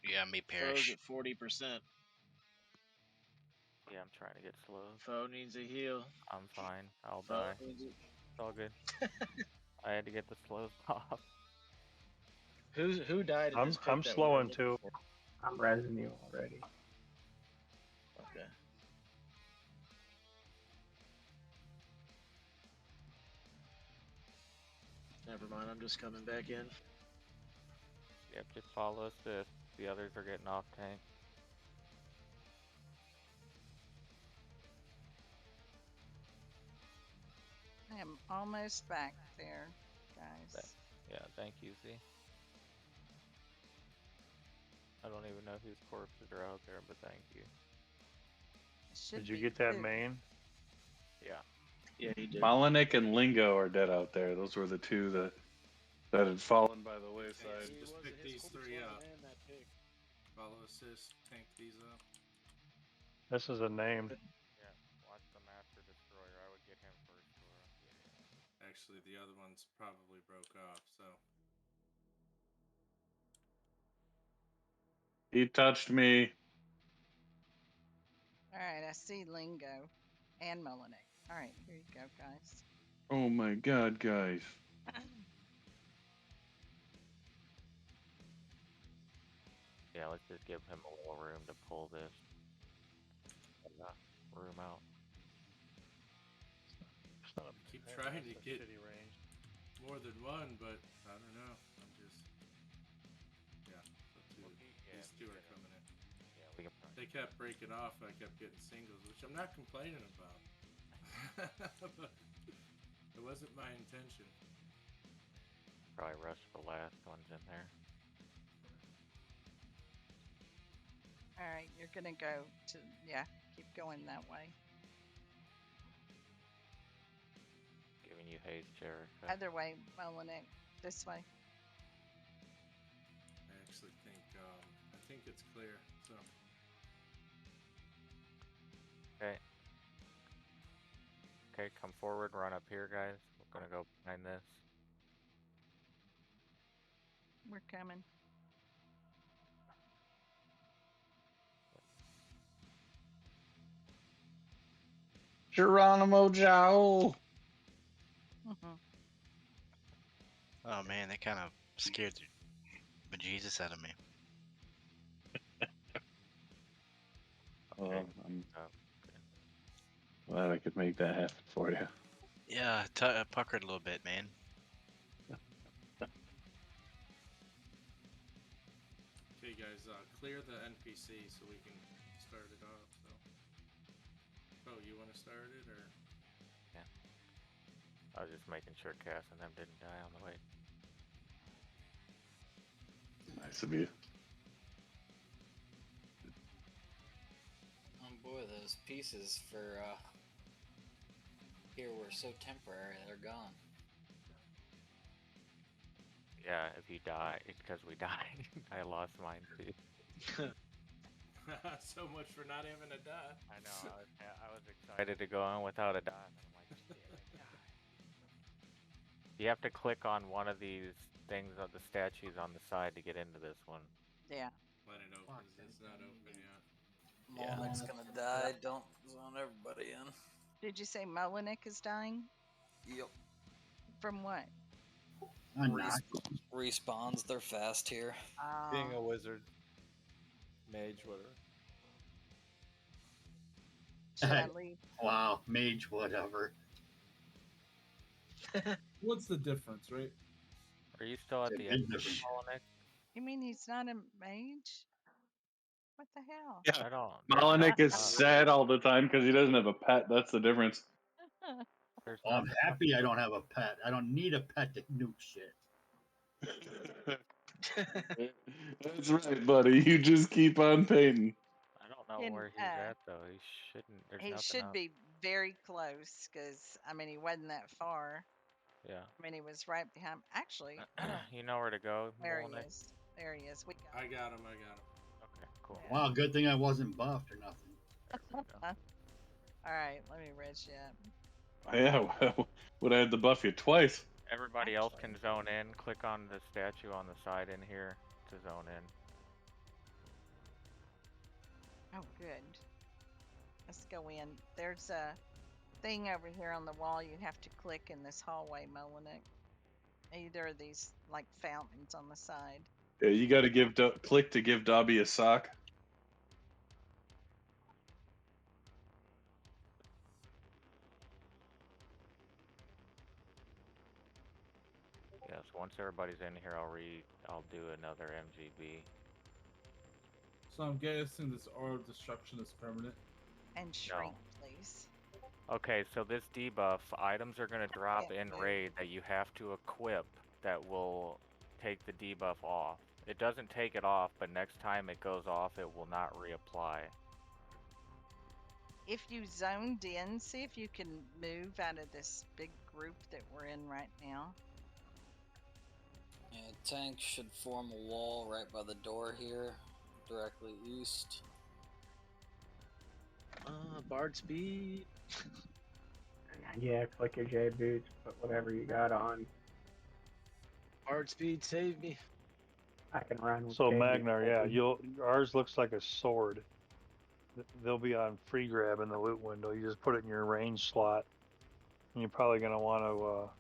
Yeah, me
Foe's
perish.
at 40%.
Yeah, I'm trying to get slow.
Foe needs a heal.
I'm fine. I'll
Foe
die.
needs
It's all good. I had to get the slows off.
Who died in this pic
I'm
that we were
slowing
looking
too.
for?
I'm resing you already.
Okay. Never mind, I'm just coming back in.
Yep, just follow us if the others are getting off tank.
I am almost back there, guys.
Yeah, thank you, Z. I don't even know whose corpses are out there, but thank you.
Did you get that main?
Yeah.
Yeah, he did.
Molinik and Lingo are dead out there. Those were the two that had fallen by the wayside.
Just pick these 3 up. Follow assist, tank these up.
This is a name.
Yeah, watch the Master Destroyer. I would get him first, Dora.
Actually, the other ones probably broke off, so.
He touched me.
Alright, I see Lingo and Molinik. Alright, here you go, guys.
Oh my god, guys.
Yeah, let's just give him a little room to pull this room out.
Keep trying to get more than one, but I don't know. I'm just. Yeah, these two are coming in.
Yeah, we can.
They kept breaking off. I kept getting singles, which I'm not complaining about. But it wasn't my intention.
Probably rush the last ones in there.
Alright, you're gonna go to, yeah, keep going that way.
Giving you haste, Jericho.
Other way, Molinik. This way.
I actually think it's clear. So.
Okay. Okay, come forward, run up here, guys. We're gonna go behind this.
We're coming.
Geronimo Jowl.
Oh man, that kind of scared the bejesus out of me.
Well, I'm glad I could make that happen for you.
Yeah, puckered a little bit, man.
Okay, guys, clear the NPC so we can start it off. So. Oh, you want to start it or?
Yeah. I was just making sure Cass and them didn't die on the way.
Nice of you.
Oh boy, those pieces for here were so temporary, they're gone.
Yeah, if you die, it's because we died. I lost mine too.
So much for not having a dot.
I know. I was excited to go on without a dot. I'm like, shit, I died. You have to click on one of these things on the statues on the side to get into this one.
Yeah.
Let it open. It's not open yet.
Molinik's gonna die. Don't zone everybody in.
Did you say Molinik is dying?
Yep.
From what?
Respawns. They're fast here.
Being a wizard, mage, whatever.
Should I leave?
Wow, mage, whatever.
What's the difference, right?
Are you still at the end, Molinik?
You mean he's not a mage? What the hell?
Yeah.
I don't.
Molinik is sad all the time because he doesn't have a pet. That's the difference.
Well, I'm happy I don't have a pet. I don't need a pet to nuke shit.
That's right, buddy. You just keep on painting.
I don't know
And,
where he's at though. He shouldn't. There's
he
nothing
should
up.
be very close because I mean he wasn't that far.
Yeah.
I mean he was right behind. Actually, I don't.
You know where to go,
There he
Molnick?
is. There he is. We got.
I got him.
Okay, cool.
Wow, good thing I wasn't buffed or nothing.
All right, let me reg you up.
Yeah, well, would I have to buff you twice?
Everybody else can zone in. Click on the statue on the side in here to zone in.
Oh, good. Let's go in. There's a thing over here on the wall you have to click in this hallway, Molinik. Either of these like fountains on the side.
Yeah, you got to click to give Dobby a sock.
Yes, once everybody's in here, I'll do another MGB.
So I'm guessing this aura of destruction is permanent.
And shrink, please.
Okay, so this debuff, items are going to drop in raid that you have to equip that will take the debuff off. It doesn't take it off, but next time it goes off, it will not reapply.
If you zoned in, see if you can move out of this big group that we're in right now.
Yeah, tank should form a wall right by the door here, directly east.
Bard speed.
Yeah, click your J boots, put whatever you got on.
Bard speed, save me.
I can run with
So
J boots.
Magnar, yeah, ours looks like a sword. They'll be on free grab in the loot window. You just put it in your range slot, and you're probably gonna want to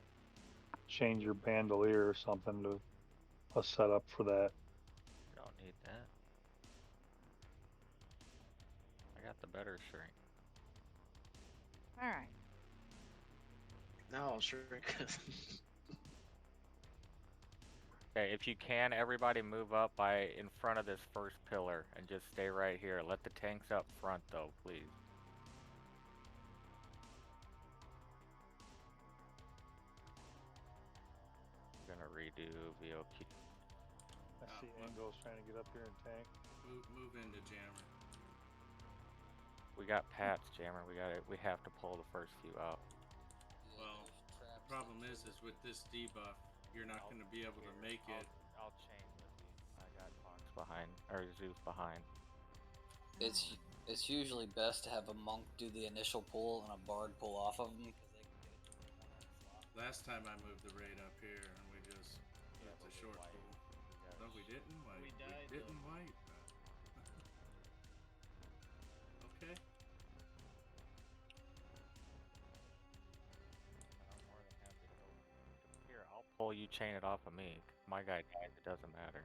change your bandolier or something to a setup for that.
Don't need that. I got the better shrink.
All right.
Now I'll shrink.
Okay, if you can, everybody move up in front of this first pillar and just stay right here. Let the tanks up front though, please. I'm gonna redo VOQ.
I see Angles trying to get up here and tank.
Move into Jammer.
We got Pats, Jammer. We have to pull the first few out.
Well, the problem is with this debuff, you're not going to be able to make it.
I'll chain with you. I got Fox behind, or Zeus behind.
It's usually best to have a monk do the initial pull and a bard pull off of them because they can get it to one end slot.
Last time I moved the raid up here and we just it's a short pull. No, we didn't wipe. We didn't wipe. Okay.
I'm more than happy to go. Here, I'll pull you, chain it off of me. My guy dies, it doesn't matter.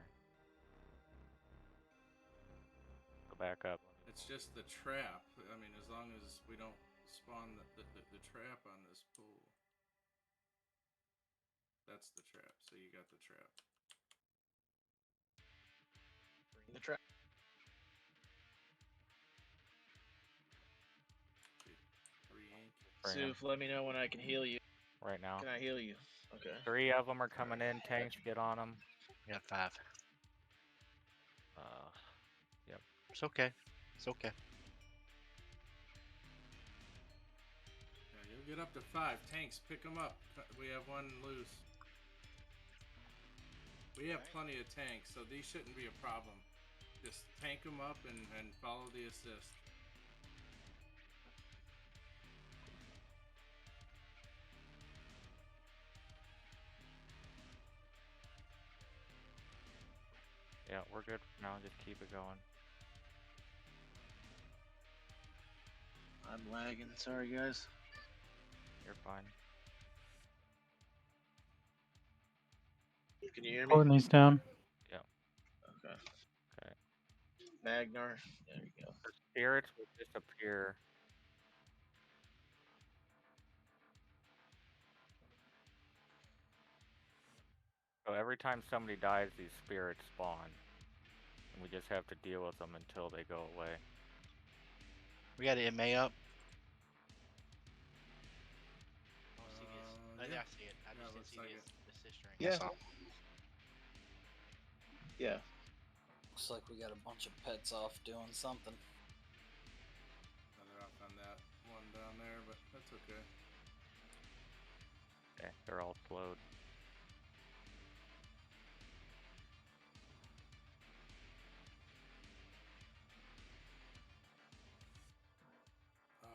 Go back up.
It's just the trap. I mean, as long as we don't spawn the trap on this pool. That's the trap. So you got the trap.
Bring the trap. Suf, let me know when I can heal you.
Right now.
Can I heal you? Okay.
3 of them are coming in. Tanks, get on them.
We got 5.
Yep.
It's okay. It's okay.
Yeah, you'll get up to 5 tanks. Pick them up. We have one loose. We have plenty of tanks, so these shouldn't be a problem. Just tank them up and follow the assist.
Yeah, we're good for now. Just keep it going.
I'm lagging. Sorry, guys.
You're fine.
Can you hear me?
Courtney's down.
Yeah.
Okay.
Okay.
Magnar. There you go.
The spirits will disappear. So every time somebody dies, these spirits spawn. And we just have to deal with them until they go away.
We got an MA up.
Yeah.
I see it. I just didn't see the assist ring.
Yeah. Yeah.
Looks like we got a bunch of pets off doing something.
They're off on that one down there, but that's okay.
Okay, they're all slowed.
Oh,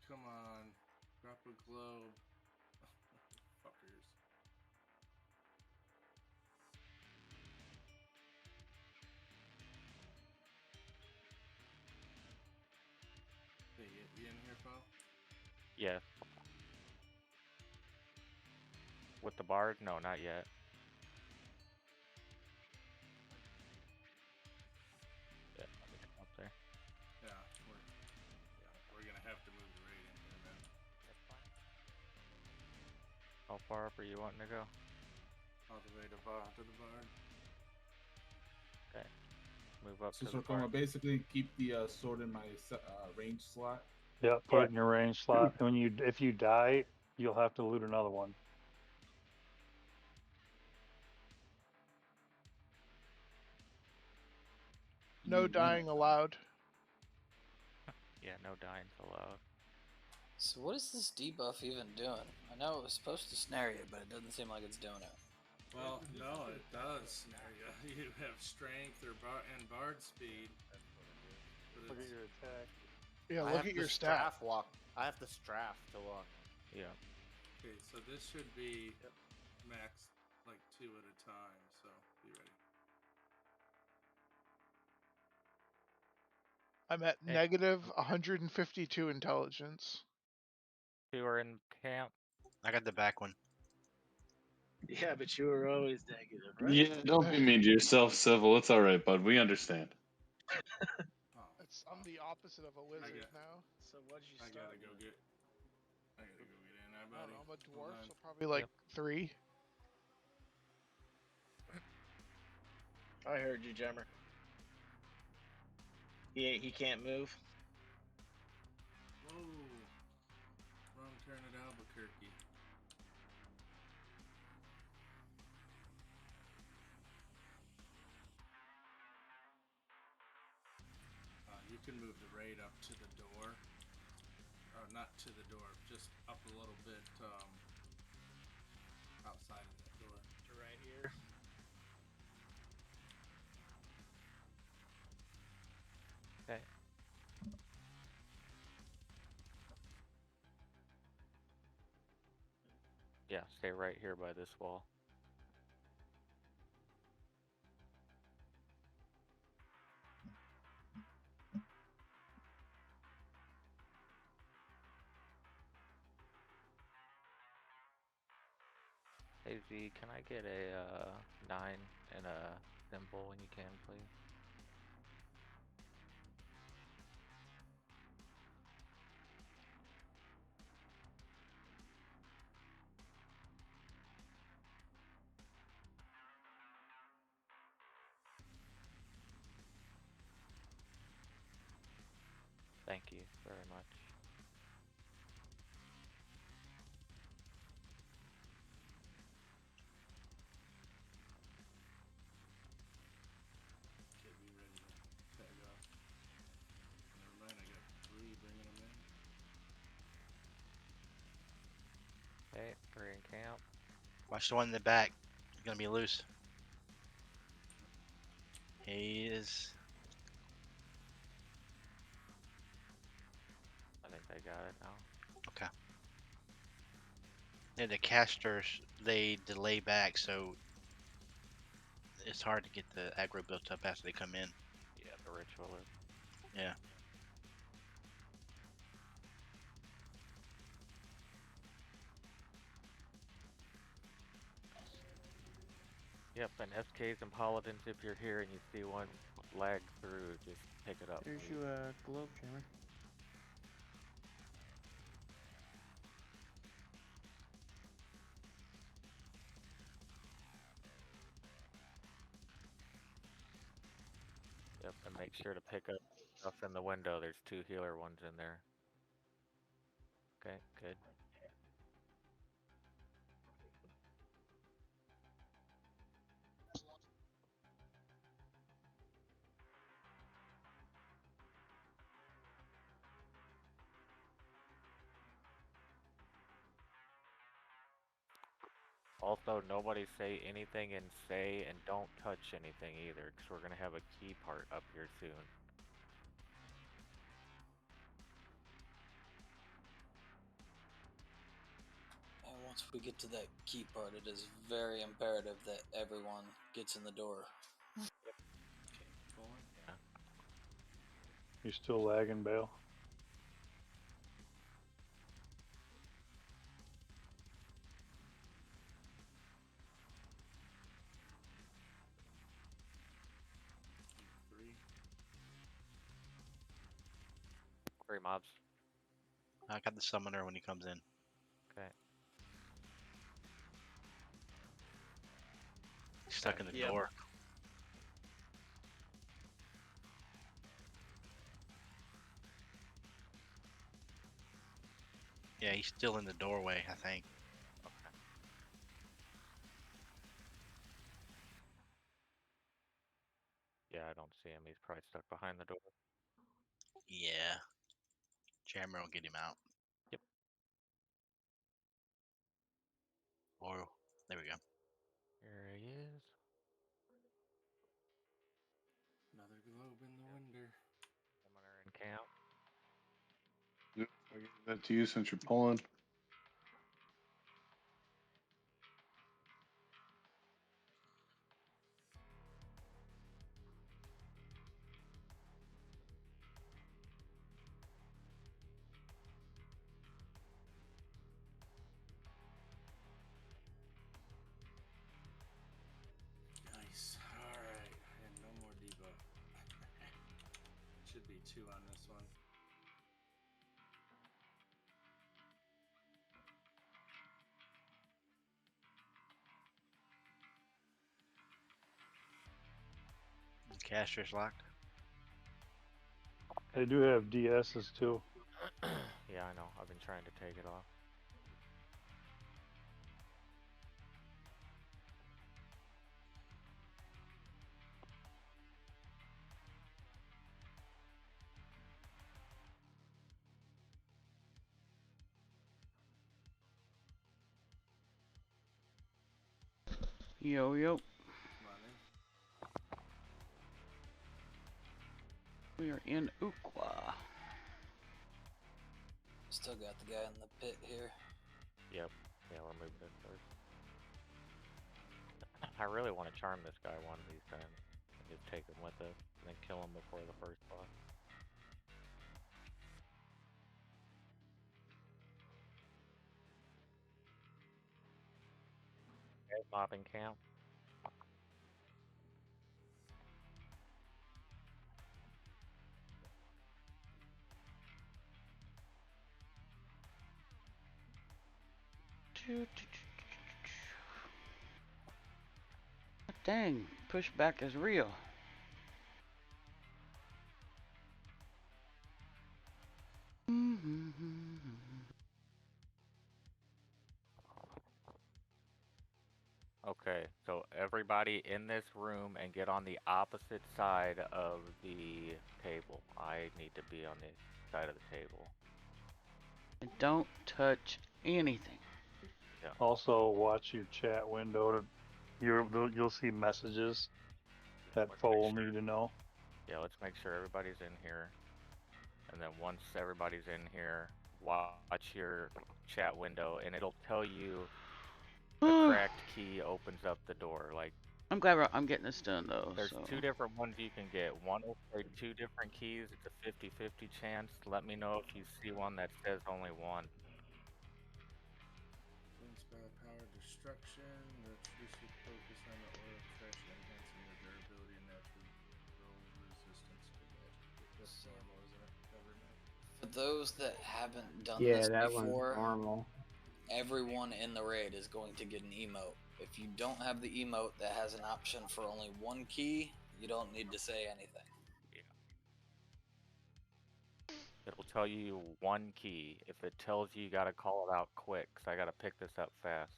come on. Drop a globe. Fuckers. Hey, you in here, Paul?
Yes. With the bard? No, not yet. Yeah, let me come up there.
Yeah, we're gonna have to move the raid in here, man.
That's fine. How far up are you wanting to go?
All the way to the bard.
Okay. Move up
So
to the
I'm gonna
bard.
basically keep the sword in my range slot.
Yeah, put it in your range slot. And if you die, you'll have to loot another one.
No dying allowed.
Yeah, no dying's allowed.
So what is this debuff even doing? I know it was supposed to snare you, but it doesn't seem like it's doing it.
Well, no, it does snare you. You have strength and bard speed.
Look at your attack.
Yeah,
I
look
have
at
the
your stat.
straff lock. I have the straff to lock.
Yeah.
Okay, so this should be max like 2 at a time, so be ready.
I'm at
Hey.
negative 152 intelligence.
2 are in camp.
I got the back one.
Yeah, but you were always negative, right?
Yeah, don't be mean to yourself, Civil. It's all right, bud. We understand.
I'm the opposite of a wizard now.
So what did you
I
start?
gotta go get in there,
I
buddy.
don't know, I'm a
Hold
dwarf,
on.
so probably like 3.
I heard you, Jemmer. He can't move.
Whoa. Wrong turn at Albuquerque. You can move the raid up to the door. Not to the door, just up a little bit outside of that door.
To right here.
Okay. Yeah, stay right here by this wall. Hey Z, can I get a 9 and a symbol when you can, please? Thank you very much.
Okay, be ready to tag off. Never mind, I got 3 bringing them in.
Okay, we're in camp.
Watch the one in the back. He's gonna be loose. He is.
I think I got it now.
Okay. Yeah, the casters, they delay back, so it's hard to get the aggro built up after they come in.
Yeah, the ritualist.
Yeah.
Yep, and SKs and paladins, if you're here and you see one lag through, just pick it up.
There's
please.
you globe jammer.
Yep, and make sure to pick up stuff in the window. There's 2 healer ones in there. Okay, good. Also, nobody say anything in say and don't touch anything either, because we're gonna have a key part up here soon.
And once we get to that key part, it is very imperative that everyone gets in the door.
You still lagging, Bale?
Three mobs.
I got the summoner when he comes in.
Okay.
He's stuck in the
Yep.
door. Yeah, he's still in the doorway, I think.
Okay. Yeah, I don't see him. He's probably stuck behind the door.
Yeah. Jammer will get him out.
Yep.
Or, there we go.
Here he is.
Another globe in the window.
Summoner in camp.
Yep, I give that to you since you're pulling.
Nice. Alright. And no more debuff. Should be 2 on this one.
Caster's locked.
They do have DSs too.
Yeah, I know. I've been trying to take it off.
Yo, yo.
Come on in.
We are in Uqua.
Still got the guy in the pit here.
Yep. Yeah, we're moving this first. I really want to charm this guy one of these times. Just take him with us and then kill him before the first boss. Okay, mobbing camp.
Dang, pushback is real.
Okay, so everybody in this room and get on the opposite side of the table. I need to be on the side of the table.
And don't touch anything.
Yeah.
Also, watch your chat window. You'll see messages that foe will need to know.
Yeah, let's make sure everybody's in here. And then once everybody's in here, watch your chat window and it'll tell you a cracked key opens up the door. Like,
I'm glad I'm getting this done though.
there's
so.
2 different ones you can get. One will say 2 different keys. It's a 50-50 chance. Let me know if you see one that says only one.
Spell power destruction. Let's should focus on the oil protection, enhancing your durability and natural resistance to magic. That's normal, isn't it? Covered now.
For those that haven't done
Yeah,
this
that one's
before,
normal.
everyone in the raid is going to get an emote. If you don't have the emote that has an option for only 1 key, you don't need to say anything.
It'll tell you 1 key. If it tells you, you gotta call it out quick, because I gotta pick this up fast.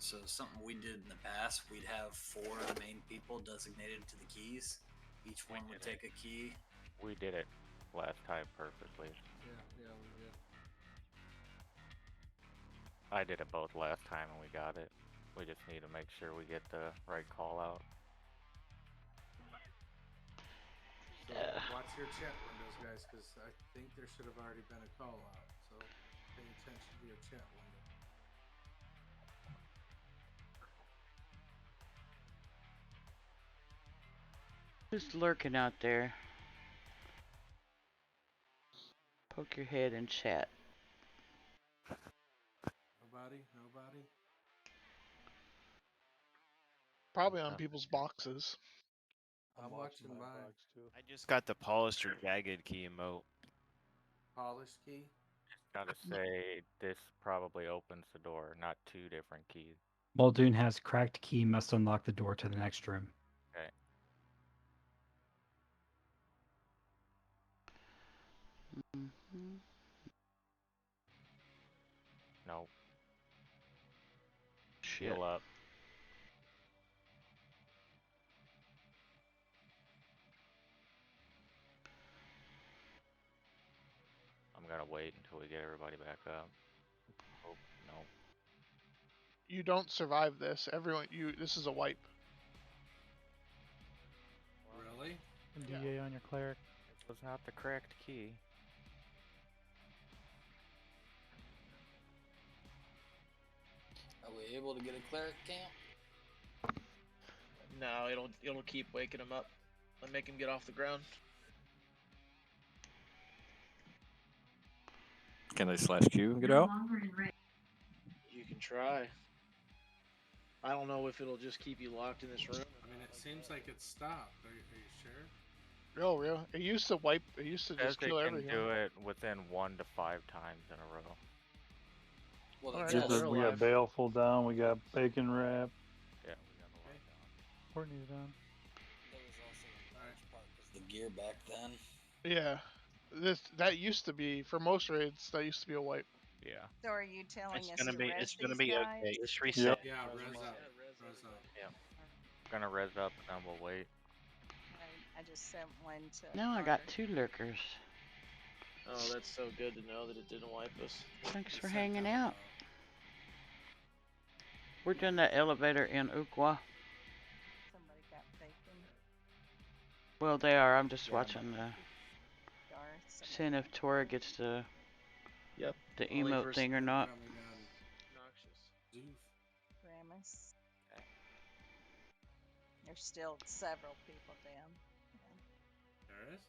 So something we did in the past, we'd have 4 main people designated to the keys. Each one would take a key.
We did it last time perfectly.
Yeah, we did.
I did it both last time and we got it. We just need to make sure we get the right call out.
So watch your chat windows, guys, because I think there should have already been a call out. So pay attention to your chat window.
Who's lurking out there? Poke your head in chat.
Nobody? Nobody?
Probably on people's boxes.
I'm watching mine.
box too.
I just got the polished or jagged key emote.
Polished key?
Gotta say, this probably opens the door, not two different keys.
Muldoon has cracked key, must unlock the door to the next room.
Okay. Nope.
Shit.
Heal up. I'm gonna wait until we get everybody back up. Oh, no.
You don't survive this. Everyone, this is a wipe.
Really?
DA on your cleric.
It was not the correct key.
Are we able to get a cleric camp?
No, it'll keep waking him up and make him get off the ground.
Can I slash Q and get out?
You can try. I don't know if it'll just keep you locked in this room.
I mean, it seems like it stopped. Are you sure?
Real. It used to wipe. It used to just kill
It
everything.
can do it within 1 to 5 times in a row.
Well,
Alright,
We got Baleful down. We got Bacon Wrap.
Yeah, we got a lot down.
Courtney's down.
That was also a large part because the gear back then.
Yeah, that used to be for most raids. That used to be a wipe.
Yeah.
So are you telling
It's
us
gonna
to
be.
res
It's gonna
these
be
guys?
okay. It's reset.
Yeah, res up. Res up.
Yeah.
Gonna res up and then we'll wait.
I just sent one to.
Now I got
Carter.
2 lurkers.
Oh, that's so good to know that it didn't wipe us.
Thanks for hanging out. We're doing that elevator in Uqua.
Somebody got bacon.
Well, they are. I'm just watching the.
Darth.
Seeing if Tora gets the.
Yep.
The
Only
emote
for
thing or not.
Noxious.
Gramus. Okay. There's still several people down.
There is?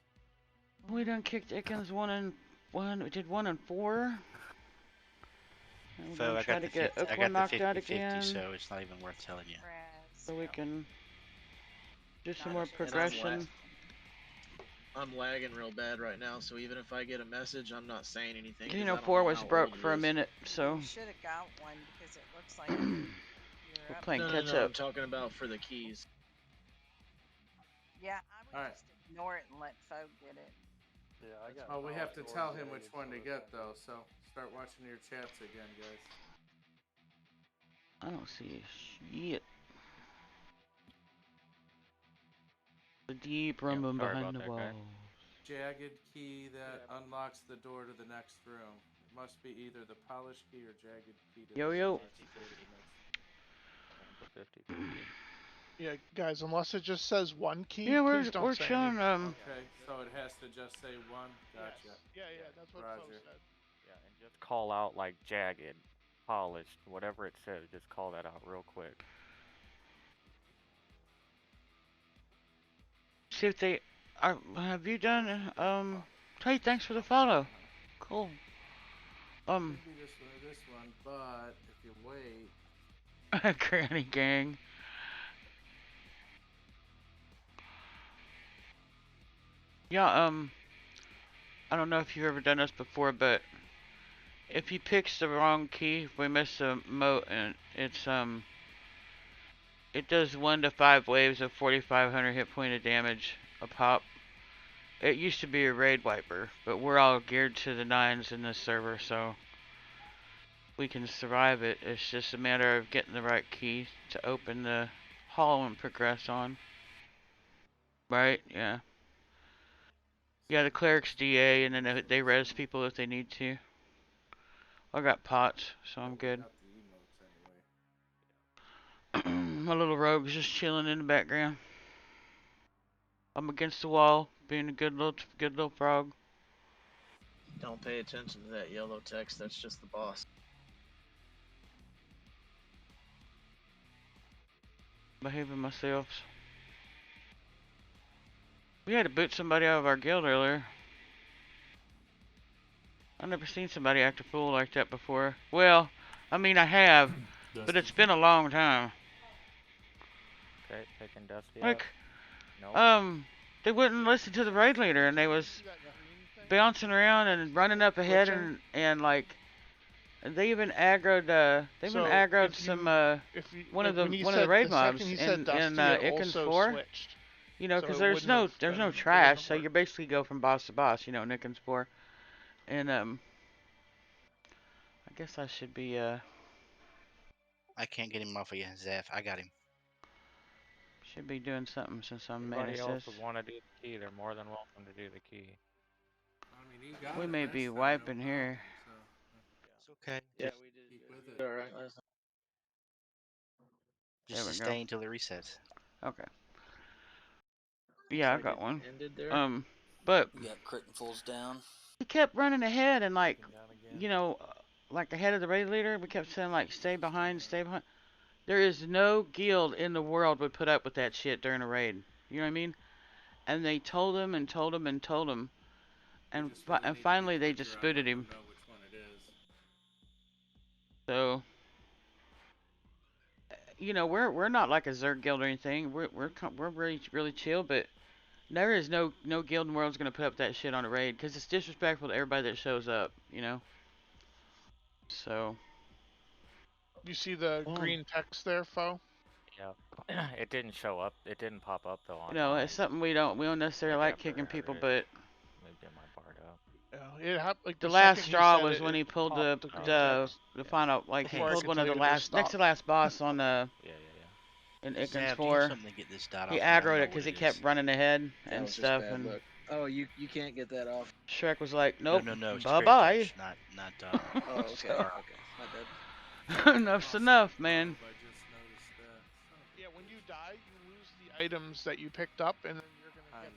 We done kicked Ikkins 1 and 1. We did 1 and 4. And we're
So
gonna
I
try
got
to
the
get
50, I
Uqua
got the
knocked out
50-50,
again.
so it's not even worth telling you.
So we can do some more
And
progression.
I'm lagging real bad right now, so even if I get a message, I'm not saying anything. 'cause I
Kino
don't
4
know
was
how
broke
old it
for a
is.
minute, so
You should have got one because it looks like you're up.
playing
No,
catch
I'm
up.
talking about for the keys.
Yeah, I would just ignore it and let folk get it.
Yeah, I got.
Oh, we have to
polished
tell
or
him which
jagged,
one
so
to
it's
get
not
though.
good.
So start watching your chats again, guys.
I don't see shit. The deep room
sorry
behind
about
the
that,
wall.
guys.
Jagged key that unlocks the door to the next room. It must be either the polished key or jagged key to
Yo, yo.
unlock the door to the next.
50-50.
Yeah, guys. Unless it just says 1 key,
Yeah,
please don't
we're
say
chilling.
anything.
Okay, so it has to just say 1. Gotcha.
Yes. Yeah, that's what
Roger.
Flo said.
Yeah, and just call out like jagged, polished, whatever it says. Just call that out real quick.
See if they are. Have you done? Hey, thanks for the follow. Cool.
Could be this one or this one, but if you wait.
Granny gang. Yeah, I don't know if you've ever done this before, but if he picks the wrong key, we miss a moat, and it's, it does 1 to 5 waves of 4,500 hit point of damage a pop. It used to be a raid wiper, but we're all geared to the 9s in this server, so we can survive it. It's just a matter of getting the right key to open the hall and progress on. Right? Yeah. Yeah, the cleric's DA, and then they res people if they need to. I got pots, so I'm good. My little rogue's just chilling in the background. I'm against the wall, being a good little frog.
Don't pay attention to that yellow text. That's just the boss.
Behaving myself. We had to boot somebody out of our guild earlier. I've never seen somebody act a fool like that before. Well, I mean I have, but it's been a long time.
Okay, picking Dusty
Like,
up. Nope.
They wouldn't listen to the raid leader, and they was bouncing around and running up ahead, and like, they even aggroed some one of the raid mobs in Ikkins 4.
Switched.
You know,
So
because
it
there's
wouldn't
no
have been
trash, so
work.
you basically go from boss to boss. You know, in Ikkins 4, and I guess I should be
I can't get him off of you, Zeph. I got him.
Should be doing something since I'm
Anybody else
managed
would want to do the key, they're more than welcome to do the key.
I mean, you got
We
it
may
last
be
time,
wiping
no
here.
problem,
It's okay.
Yeah,
Just
we did
keep with it.
all right last time.
just
There we go.
sustain until it resets.
Okay. Yeah, I
Looks like
got
it
one.
ended there.
But
We got crit and fulls down.
he kept running ahead and like,
Picking down again.
you know, like ahead of the raid leader. We kept saying like, stay behind, stay behind. There is no guild in the world would put up with that shit during a raid. You know what I mean? And they told him and told him and told him, and finally they just booted him.
Know which one it is.
So, you know, we're not like a Zerg guild or anything. We're really chill, but there is no guild in the world's gonna put up that shit on a raid because it's disrespectful to everybody that shows up. You know. So.
You see the green text there, Fo?
Yep. It didn't show up. It didn't pop up though on
You know,
mine.
it's something we don't necessarily like kicking people, but
Let me get my bard up.
Yeah, it happened. Like
the
the
last
second he
straw
said
was
it,
when
it
he pulled
popped
the
green
the
text.
final, like he
Before I
pulled
could
one of
tell
the
you to
last next to
stop.
last boss on the in Ikkins
Zav, do you have
4.
something to get this dot
He
off? I don't
aggroed
know
it because
what
he
it
kept
is.
running ahead
That
and
was just
stuff,
bad
and
luck. Oh, you can't get that off.
Shrek was like, "Nope,
No,
bye
spirit
bye."
touch, not
Oh, okay,
So,
okay, my bad.
enough's enough, man.
I just noticed that.
Yeah, when you die, you lose the items that you picked up, and then you're gonna get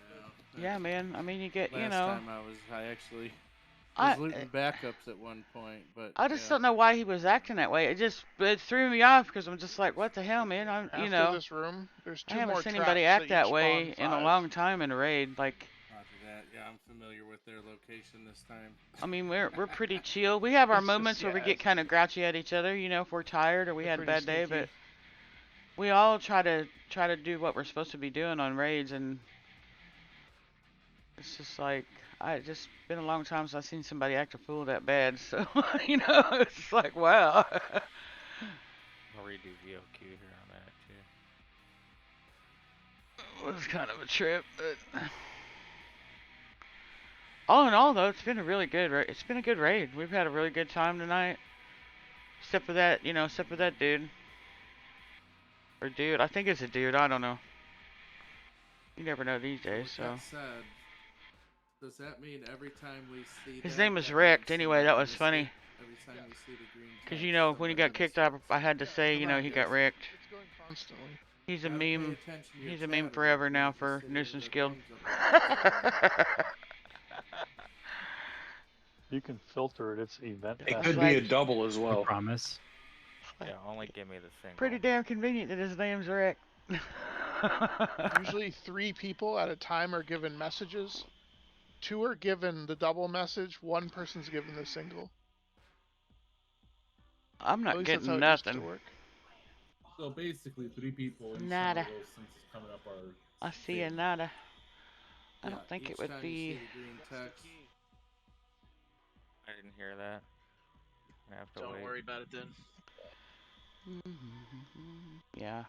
the.
Yeah, man. I mean, you get,
Last
you know.
time I actually was looting backups at one point, but
I just don't know why he was acting that way. It threw me off because I'm just like, what the hell, man?
After
you know,
this room, there's
I
two
haven't
more
seen
traps
anybody act
that
that
you
way
spawn
in a
5.
long time in a raid. Like,
Roger that. Yeah, I'm familiar with their location this time.
I mean, we're pretty chill. We have our
It's just-
moments where we
yeah,
get kind of grouchy at each other, you know, if we're tired or we
They're
had a
pretty
bad day.
sneaky.
But we all try to do what we're supposed to be doing on raids, and it's just like it's just been a long time since I've seen somebody act a fool that bad. So you know, it's just like wow.
I'll redo VOQ here on that too.
It was kind of a trip, but all in all, though, it's been a really good raid. It's been a good raid. We've had a really good time tonight. Except for that, you know, except for that dude. Or dude. I think it's a dude. I don't know. You never know these days, so.
That said, does that mean every time we see
His
that,
name was
that
Rick.
means
Anyway, that
somebody
was
missed
funny.
it? Every time we see the green
Because,
text,
you know, when he got
somebody
kicked
missed
out, I had to say, you know, he got wrecked.
It's going constantly.
He's a
Gotta pay
meme.
attention to your
He's a
chat
meme
or
forever
they'll
now
just
for
sit here with
Nuisance
their
Guild.
thumbs up.
You can filter it. It's event
It
path.
could be a double as
I
well.
promise.
Yeah, only give me the single.
Pretty damn convenient that his name's Rick.
Usually 3 people at a time are given messages. 2 are given the double message. 1 person's given the single.
I'm
At
not
least that's how
getting
it used to
nothing.
work.
So basically, 3 people. Each time
Nada.
one of those things is coming up are.
I see a nada. I
Yeah,
don't think
each
it would
time
be.
you see the green text.
I didn't hear that. I have to
Don't
wait.
worry about it then.
Yeah.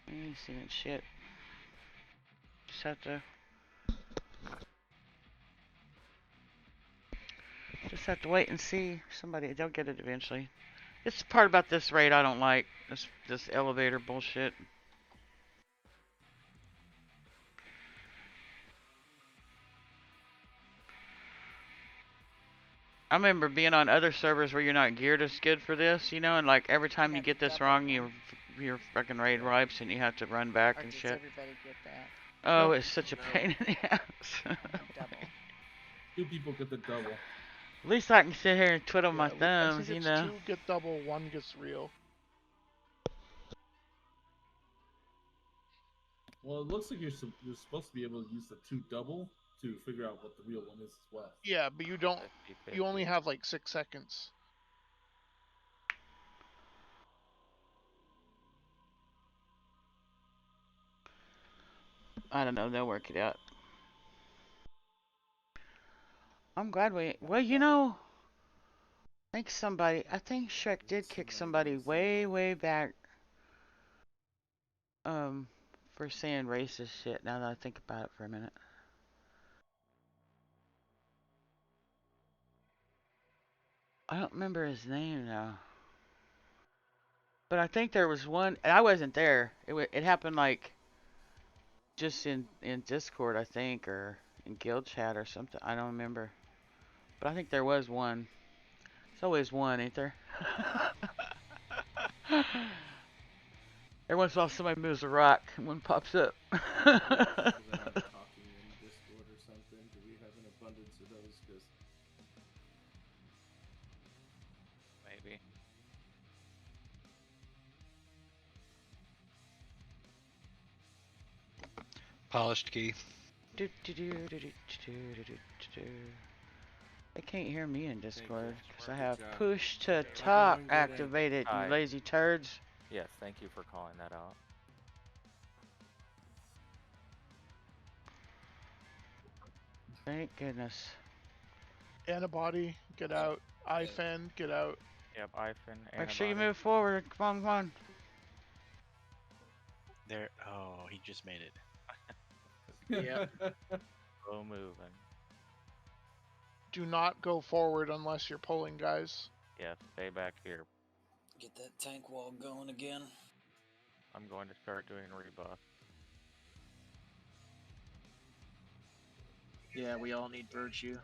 I ain't seeing shit. Just have to wait and see. They'll get it eventually. It's the part about this raid I don't like. This elevator bullshit. I remember being on other servers where you're not geared as good for this, you know, and like every time you get this wrong, your fucking raid wipes and you have to run back
Or
and
does
shit.
everybody get that?
Oh,
Nope.
it's such a
No.
pain in the ass.
Double.
2 people get the double.
At least I can sit here and twiddle my
I
thumbs,
think
you
it's
know.
2 get double, 1 gets real.
Well, it looks like you're supposed to be able to use the 2 double to figure out what the real one is as well.
Yeah, but you don't.
50-50.
You only have like 6 seconds.
I don't know. They'll work it out. I'm glad we. Well, you know, I think Shrek did kick somebody way back. For saying racist shit. Now that I think about it for a minute. I don't remember his name now. But I think there was one, and I wasn't there. It happened like just in Discord, I think, or in guild chat or something. I don't remember. But I think there was one. There's always one, ain't there? Every once in a while somebody moves a rock and one pops up.
Talking in Discord or something. Do we have an abundance of those? Because
Maybe.
Polished key.
They can't hear me in Discord because I
Good
have
job.
push to talk
Everyone get in.
activated, you
Hi.
lazy turds.
Yes, thank you for calling that out.
Thank goodness.
Antibody, get out. IFN, get out.
Yep, IFN,
Make sure you
antibody.
move forward. Come on.
There. Oh, he just made it.
Yeah.
Slow moving.
Do not go forward unless you're pulling, guys.
Yes, stay back here.
Get that tank wall going again.
I'm going to start doing rebuff.
Yeah, we all need virtue.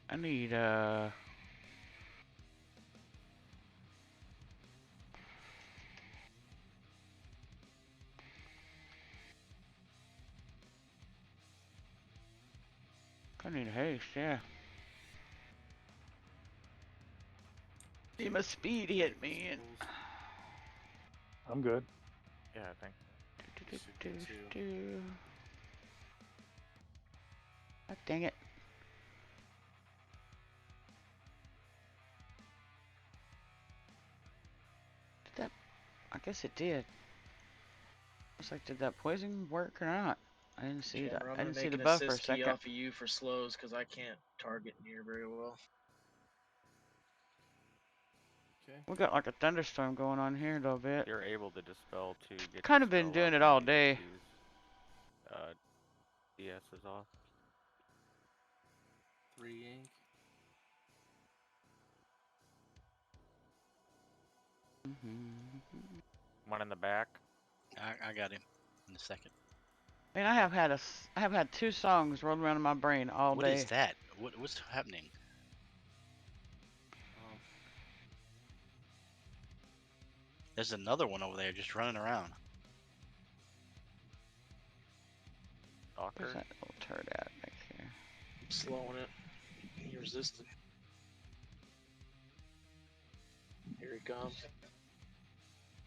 I need haste, yeah. See, my speed hit me and
I'm good.
Yeah, I think.
Oh, dang it. Did that? I guess it did. It's like, did that poison work or not? I didn't see that.
I'm
I
gonna
didn't see
make
the
an
buff for a
assist key
second.
off of you for slows because I can't target near very well.
Okay.
We got like a thunderstorm going on here a little bit.
You're able to dispel to get
Kind
the
of been
spell
doing
off
it all
and you
day.
use, DS is off.
3 ink.
One in the back.
I got him in a second.
Man, I have had 2 songs rolling around in my brain all
What
day.
is that? What's happening? There's another one over there just running around.
Where's that little turd at back here?
I'm slowing it. He resisted. Here he comes.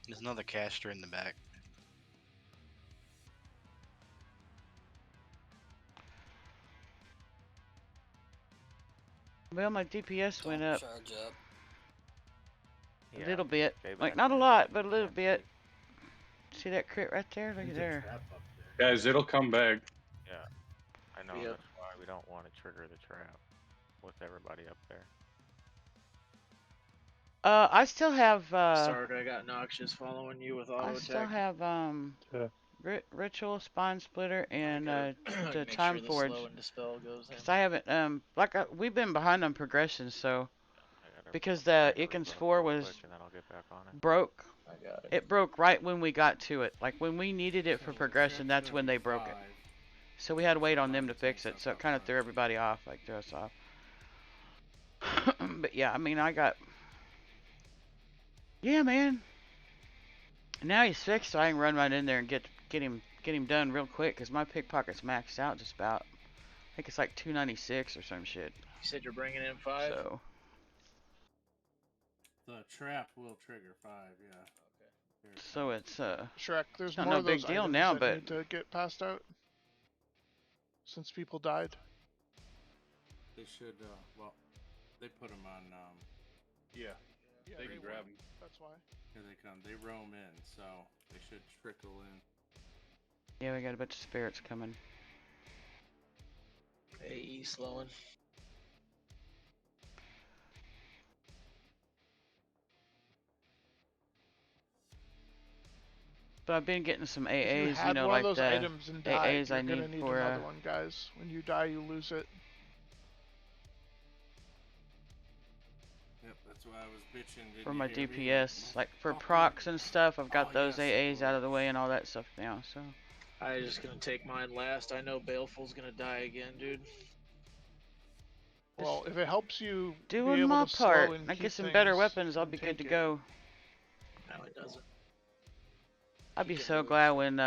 There's another caster in the back.
Well, my DPS went up
Charge up.
a little bit.
stay
Like,
back
not a
there.
lot, but a little bit. See that crit right there? Look at there.
Guys, it'll come back.
Yeah, I know.
Yep.
That's why we don't want to trigger the trap with everybody up there.
I still have,
Sorry, I got Noxious following you with auto
I
attack.
still have, Ritual, Spine Splitter, and, the
Make
Time
sure the
Forge.
slow and dispel goes in.
Cause I haven't, we've been behind on progression, so, because the Ikkins 4 was
And then I'll get back on it.
broke.
I got it.
It broke right when we got to it. Like, when we needed it for progression, that's when they broke it. So we had to wait on them to fix it, so it kind of threw everybody off, like threw us off. But yeah, I mean, I got... Yeah, man. Now he's fixed, so I can run right in there and get him done real quick, because my pickpocket's maxed out just about. I think it's like 296 or some shit.
You said you're bringing in 5?
So...
The trap will trigger 5, yeah. Okay.
So it's
Shrek, there's
not
more
no
of those
big deal
items
now,
that
but
need to get passed out since people died.
They should, well, they put them on,
Yeah. They can grab them.
That's why.
Here they come. They roam in, so they should trickle in.
yeah, we got a bunch of spirits coming.
AE slowing.
But I've been getting some
If you
AAs,
had
you know,
one
like
of those
the
items and died,
AAs I
you're gonna
need
need
for
another one, guys. When you die, you lose it.
Yep, that's why I was bitching. Didn't
for
you
my
hear me?
DPS, like for procs and stuff. I've got those AAs out of the way and all that stuff now. So
I just gonna take mine last. I know Baleful's gonna die again, dude.
Well, if it helps you be
doing
able
my
to slow
part,
and
I
keep
get some better
things,
weapons. I'll
then
be good
take
to
it.
go.
No, it doesn't.
I'd be so glad when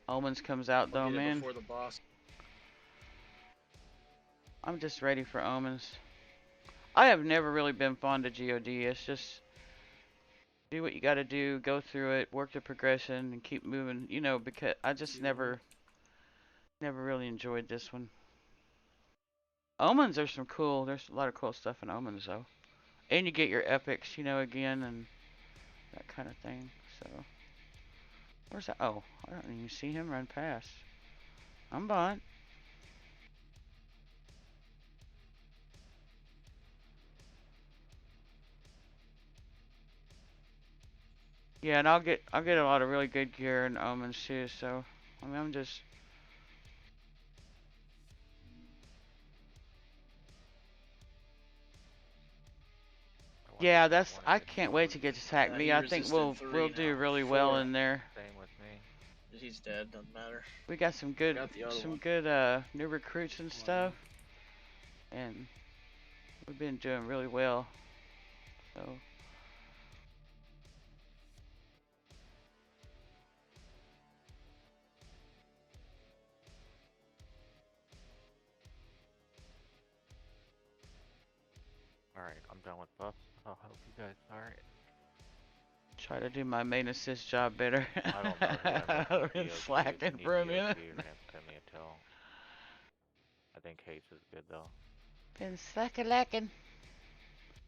Omens comes out, though,
I'll get it
man.
before the boss.
I'm just ready for Omens. I have never really been fond of GOD. It's just do what you got to do, go through it, work the progression, and keep moving. You know, because I just never really enjoyed this one. Omens, there's a lot of cool stuff in Omens, though. And you get your epics, you know, again, and that kind of thing. So, where's that? Oh, I don't even see him run past. I'm behind. Yeah, and I'll get a lot of really good gear in Omens too. So, I mean, I'm just. Yeah, I can't wait to get to Hack
He
B. I think
resisted
we'll
3
do
now.
really well
4.
in there.
Same with me.
He's dead. Doesn't matter.
We got some good
Got the other one.
new recruits and stuff, and we've been doing really well. So.
Alright, I'm done with buffs. I hope you guys alright.
Try to do my main assist job better.
I don't know who
I've been slacking for a minute.
You're gonna have to send me a tell. I think haste is good though.
Been slacking.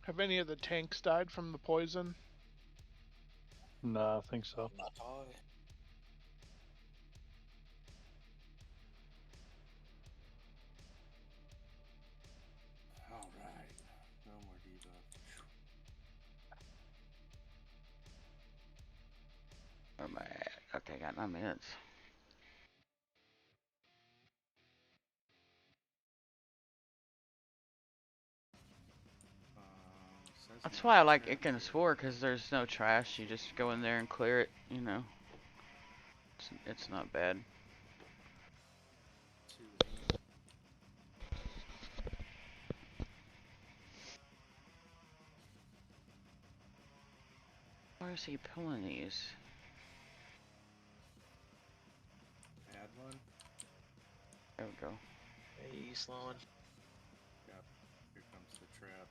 Have any of the tanks died from the poison?
No, I think so.
Not all.
Alright. No more debuff.
Where am I at? Okay, got 9 minutes. That's why I like Ikkins 4, because there's no trash. You just go in there and clear it, you know. It's not bad. Where is he pulling these?
Add one.
There we go.
AE slowing.
Yep. Here comes the trap.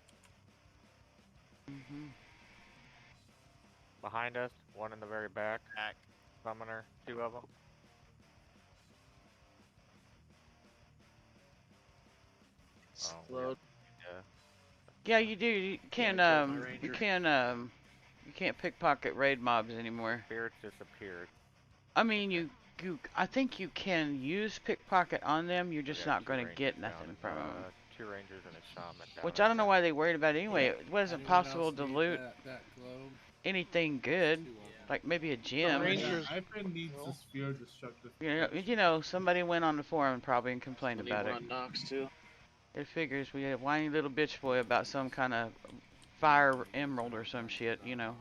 Behind us, one in the very back. Summoner, 2 of them.
Explode.
Yeah, you do. You can't you can't pickpocket raid mobs anymore.
Spirits disappeared.
I mean, I think you can use pickpocket on them. You're just not going to get nothing from them.
2 rangers and a shaman.
Which I don't know why they worried about it anyway.
Yeah.
It wasn't
Anyone
possible
else
to
need
loot
that globe?
anything good, like maybe a gem.
Ivan needs a sphere destructive.
You know, somebody went on the forum probably and complained
Need
about
one
it.
on Nox too.
It figures we had a whiny little bitch boy about some kind of fire emerald or some shit. You know,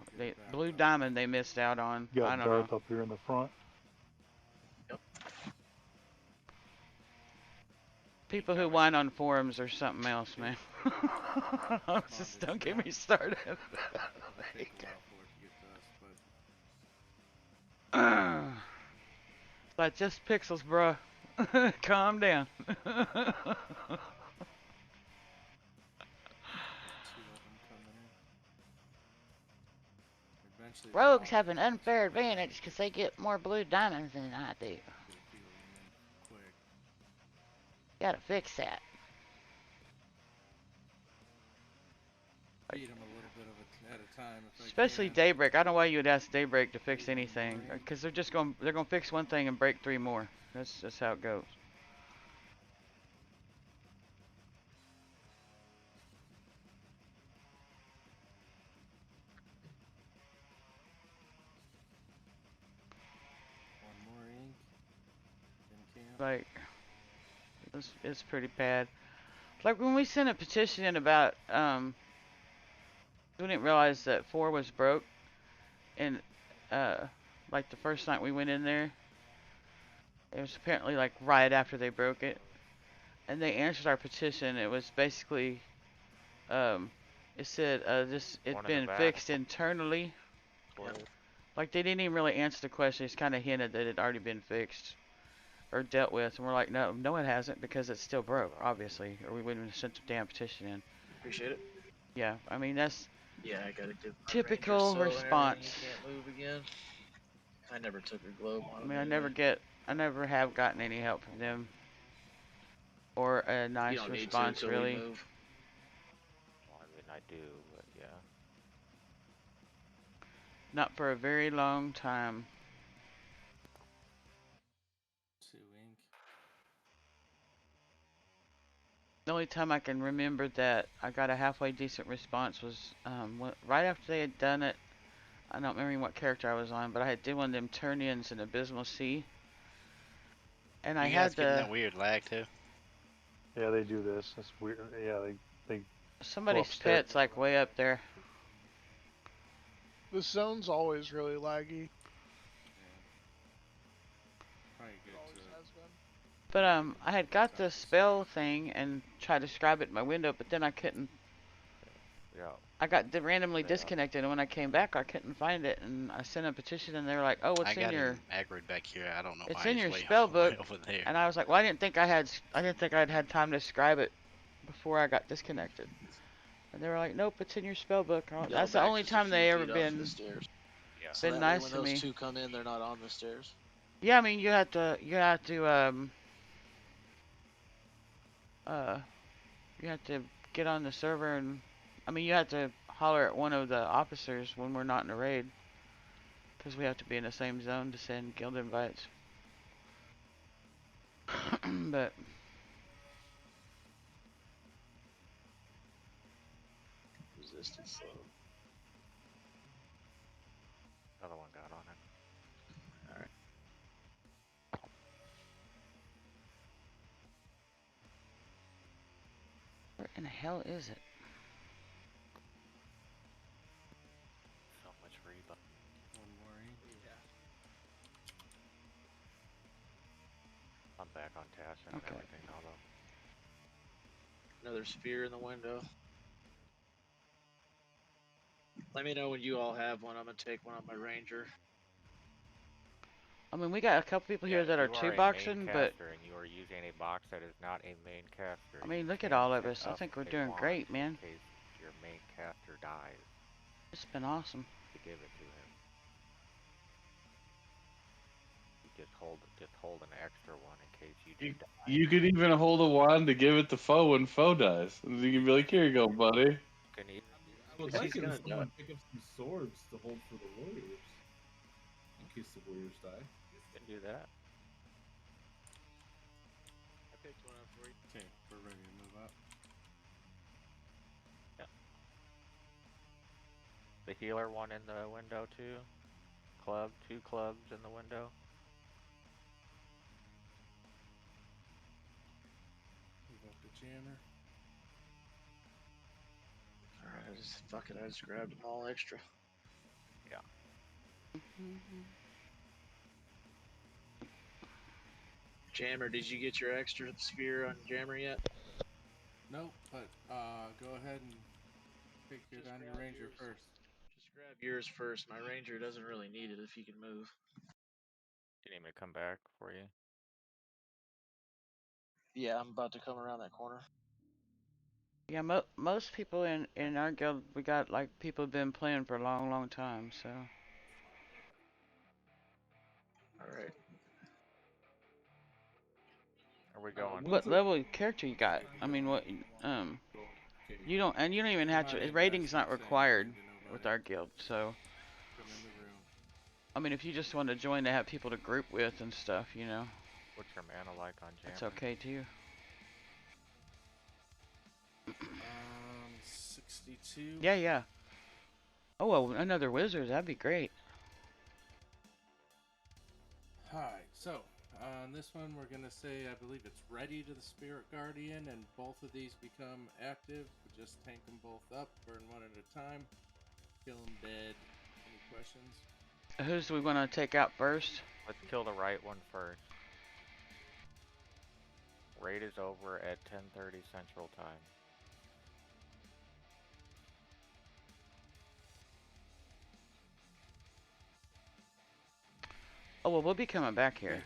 blue diamond they missed out on.
You
I
got
don't know.
Darth up here in the front.
People who whine on forums or something else, man. Just don't get me started.
It'll take a while for it to get to us, but
It's like just pixels, bro. Calm down.
two of them coming in. Eventually, the
Rogues
mob
have an unfair advantage because they get more blue diamonds than I do.
get a few of them in quick.
Gotta fix that.
Beat them a little bit at a time if I
Especially
can.
Daybreak. I don't know why you would ask Daybreak to fix anything, because they're gonna fix one thing and break 3 more. That's just how it goes.
One more ink in camp.
Like, it's pretty bad. Like when we sent a petition in about, we didn't realize that 4 was broke, and like the first night we went in there, it was apparently like right after they broke it, and they answered our petition. It was basically, it said it's been fixed internally. Like they didn't even really answer the question. It's kind of hinted that it had already been fixed or dealt with, and we're like, no, it hasn't, because it's still broke, obviously, or we wouldn't have sent the damn petition in.
Appreciate it.
Yeah, I mean that's
Yeah, I gotta give my
typical
Ranger
response.
You can't move again. I never took her globe on
I
him
mean,
anyway.
I never have gotten any help from them, or a nice
don't need to
response,
till we
really.
move.
Well, I mean, I do, but yeah.
Not for a very long time.
2 ink.
The only time I can remember that I got a halfway decent response was right after they had done it. I don't remember what character I was on, but I had did one of them turn-ins in Abysmal Sea. And I had
getting that weird lag too.
Yeah, they do this. It's weird. Yeah, they
somebody's pet's like way up there.
The zone's always really laggy.
Probably good
Always has been.
But I had got the spell thing and tried to describe it in my window, but then I couldn't.
Yeah.
I got randomly disconnected, and when I came back, I couldn't find it, and I sent a petition, and they were like, "Oh, it's in your."
I got him aggroed back here. I don't know
It's
why.
in
He's
your
way
spell book,
way over there.
and I was like, "Well, I didn't think I'd had time to describe it before I got disconnected." And they were like, "Nope, it's in your spell book." That's the only time they ever been
So
been
that way
nice
when
to
those
me.
2 come in, they're not on the stairs.
Yeah, I mean, you have to get on the server, and I mean, you have to holler at one of the officers when we're not in a raid, because we have to be in the same zone to send guild invites. But
Resistance slow.
Another one got on it.
Alright.
where in the hell is it?
So much rebuff.
One more ink.
Yeah. I'm back on task and everything now, though.
Another sphere in the window. Let me know when you all have one. I'm gonna take one on my Ranger.
I mean, we got a couple people here that are
If you
2-boxing,
a main
but
caster and you are using a box that is not a main caster.
I mean,
you
look at
can
all of
pick
us. I
up
think we're
a
doing
wand
great, man.
In case your main caster dies.
It's been awesome.
To give it to him. You just hold an extra one in case you do die.
You could even hold a wand to give it to foe when foe dies. You can be like, here you go, buddy.
I would like it if someone pick up some swords to hold for the warriors, in case the warriors die.
You can do that.
I picked one up for you.
Okay, we're ready to move up.
Yeah. The healer one in the window too. 2 clubs in the window.
Move up the jammer.
Alright, fuck it, I just grabbed them all extra.
Yeah.
Jammer, did you get your extra sphere on Jammer yet?
Nope, but go ahead and pick it on your ranger first.
Just grab yours first. My ranger doesn't really need it if he can move.
You need me to come back for you?
Yeah, I'm about to come around that corner.
Yeah, most people in our guild, we got like people have been playing for a long time, so.
All right.
Are we going?
What level character you got? I mean, what you don't even have to. Rating's not required with our guild, so.
Come in the room.
I mean, if you just want to join to have people to group with and stuff, you know.
What's your mana like on Jammer?
It's okay too.
62.
Yeah. Oh, well, another wizard, that'd be great.
Alright, so on this one we're gonna say I believe it's ready to the Spirit Guardian, and both of these become active. We just tank them both up, burn one at a time, kill them dead. Any questions?
Who's we want to take out first?
Let's kill the right one first. Raid is over at 10:30 Central Time.
Oh, well, we'll be coming back here.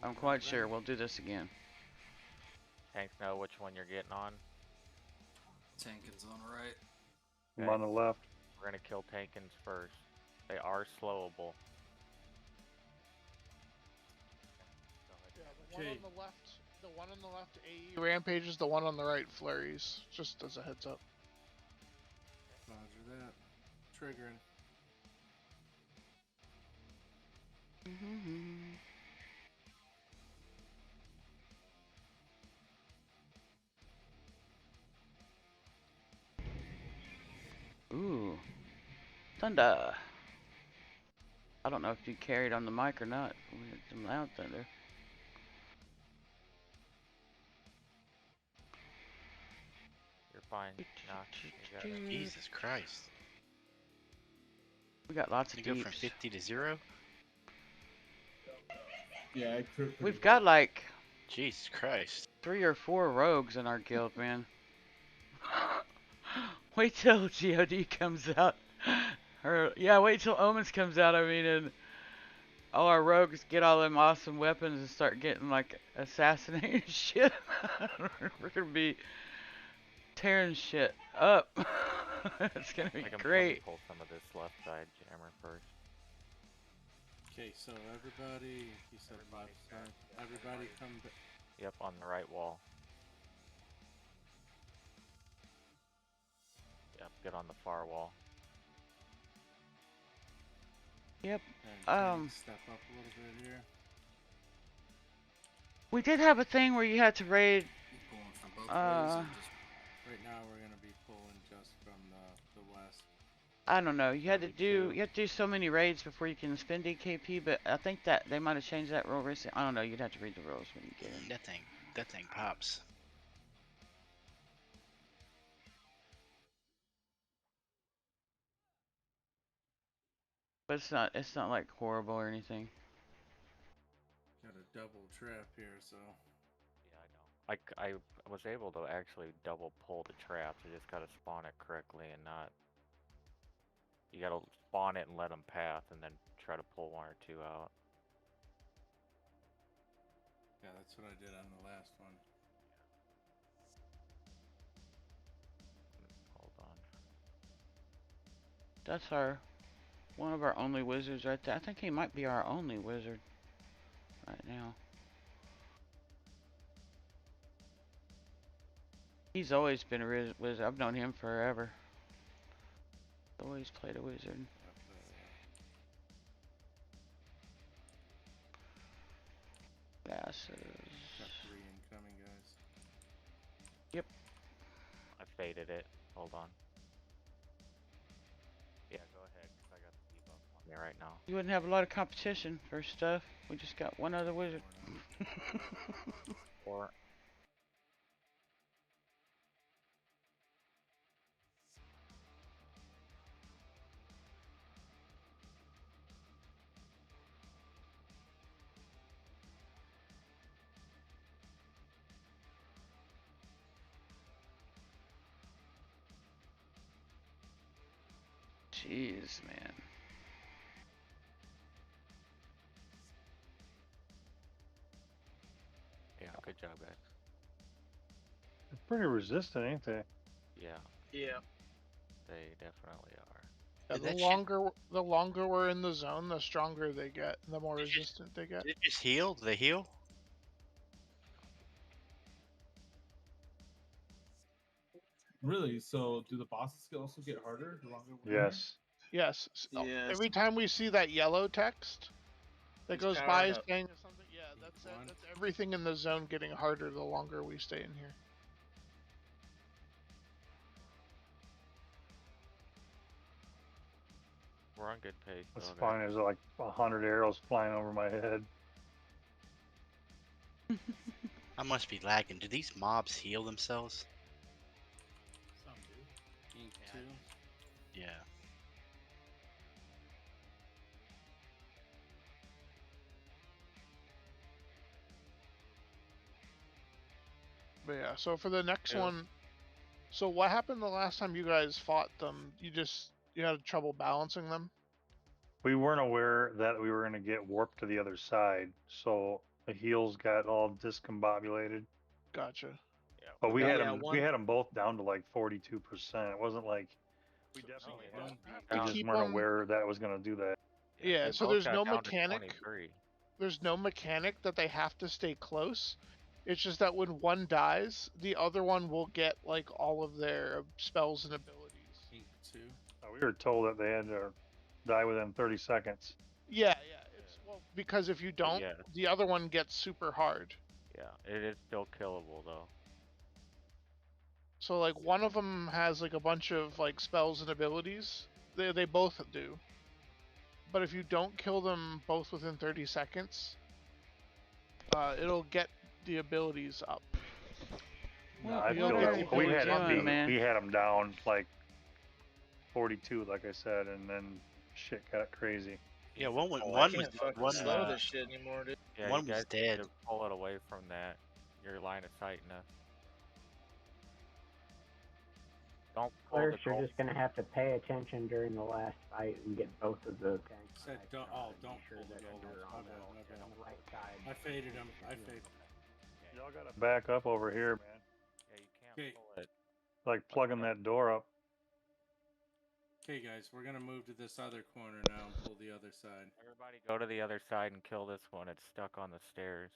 I'm quite sure we'll do this again.
Tanks know which one you're getting on.
Tankins on right.
I'm on the left.
We're gonna kill Tankins first. They are slowable.
Yeah, the one on the left AE rampages, the one on the right flurries. Just as a heads up.
Roger that. Triggering.
Ooh. Thunder. I don't know if you carried on the mic or not. We had some loud thunder.
You're fine. Nah,
Jesus Christ.
We got lots of
You go from
deeps.
50 to 0?
Yeah,
We've got like
Jesus Christ.
3 or 4 rogues in our guild, man. Wait till GOD comes out. Wait till Omens comes out, I mean, and all our rogues get all them awesome weapons and start getting like assassinating shit. We're gonna be tearing shit up. It's gonna be great.
Pull some of this left side Jammer first.
Okay, so everybody, he said left side. Everybody come back.
Yep, on the right wall. Yep, get on the far wall.
Yep.
And step up a little bit here.
We did have a thing where you had to raid.
Right now we're gonna be pulling just from the west.
I don't know. You have to do so many raids before you can spend DKP, but I think that they might have changed that rule recently. I don't know. You'd have to read the rules when you get in.
That thing pops.
But it's not like horrible or anything.
Got a double trap here, so.
Yeah, I know. I was able to actually double pull the traps. I just gotta spawn it correctly and not. You gotta spawn it and let them pass, and then try to pull 1 or 2 out.
Yeah, that's what I did on the last one.
Hold on.
That's one of our only wizards right there. I think he might be our only wizard right now. He's always been a wizard. I've known him forever. Always played a wizard. Glasses.
Got 3 incoming, guys.
Yep.
I faded it. Hold on. Yeah, go ahead, 'cause I got the debuff on me right now.
You wouldn't have a lot of competition for stuff. We just got one other wizard.
Or
Jeez, man.
Yeah, good job, guys.
They're pretty resistant, ain't they?
Yeah,
Yeah.
they definitely are.
Yeah,
Did
the
that shit-
longer we're in the zone, the stronger they get, and the more resistant they get.
Did it just heal? Did they heal?
Really? So do the bosses also get harder the longer we're in here?
Yes.
Yes.
Yes.
Every time we see that yellow text that
He's
goes by
powering up.
saying something, yeah, that's it. That's everything in the zone getting harder the longer we stay in here.
We're on good pace.
That's
though, guys.
fine. There's like 100 arrows flying over my head.
I must be lagging. Do these mobs heal themselves?
Some do. Ink too.
Yeah.
But yeah, so for the next
Yeah.
one, so what happened the last time you guys fought them? You had trouble balancing them?
We weren't aware that we were going to get warped to the other side, so the heals got all discombobulated.
Gotcha.
Yeah,
But we had
Yeah,
them.
one-
We had them both down to like 42%. It wasn't like we definitely
you
had.
don't have
We
to
just
keep
weren't
'em-
aware that it was going to do that.
Yeah,
they
so
both
there's
got
no
down to
mechanic.
23.
There's no mechanic that they have to stay close. It's just that when one dies, the other one will get like all of their spells and abilities.
Ink too.
We were told that they had to die within 30 seconds.
Yeah. It's because if you don't,
yeah.
the other one gets super hard.
Yeah, it is still killable though.
So like one of them has like a bunch of like spells and abilities. They both do. But if you don't kill them both within 30 seconds, it'll get the abilities up.
No, I
You'll
feel
get
that
the
we
abilities
had
up.
we had them down like 42, like I said, and then shit got crazy.
Yeah, one was
I can't fucking slow this shit anymore, dude.
Yeah,
One
you
was
guys need
dead.
to pull it away from that. Your line of sight enough. Don't pull the
Clerks, you're just gonna have to pay attention during the last fight and get both of the tanks.
Said don't. Oh, don't pull the gold ones. My bad. My bad.
Right side.
I faded him. I faded.
Y'all gotta back up over here, man.
Yeah, you can't
Okay.
pull it.
Like plugging that door up.
Okay, guys, we're gonna move to this other corner now and pull the other side.
Everybody go to the other side and kill this one. It's stuck on the stairs.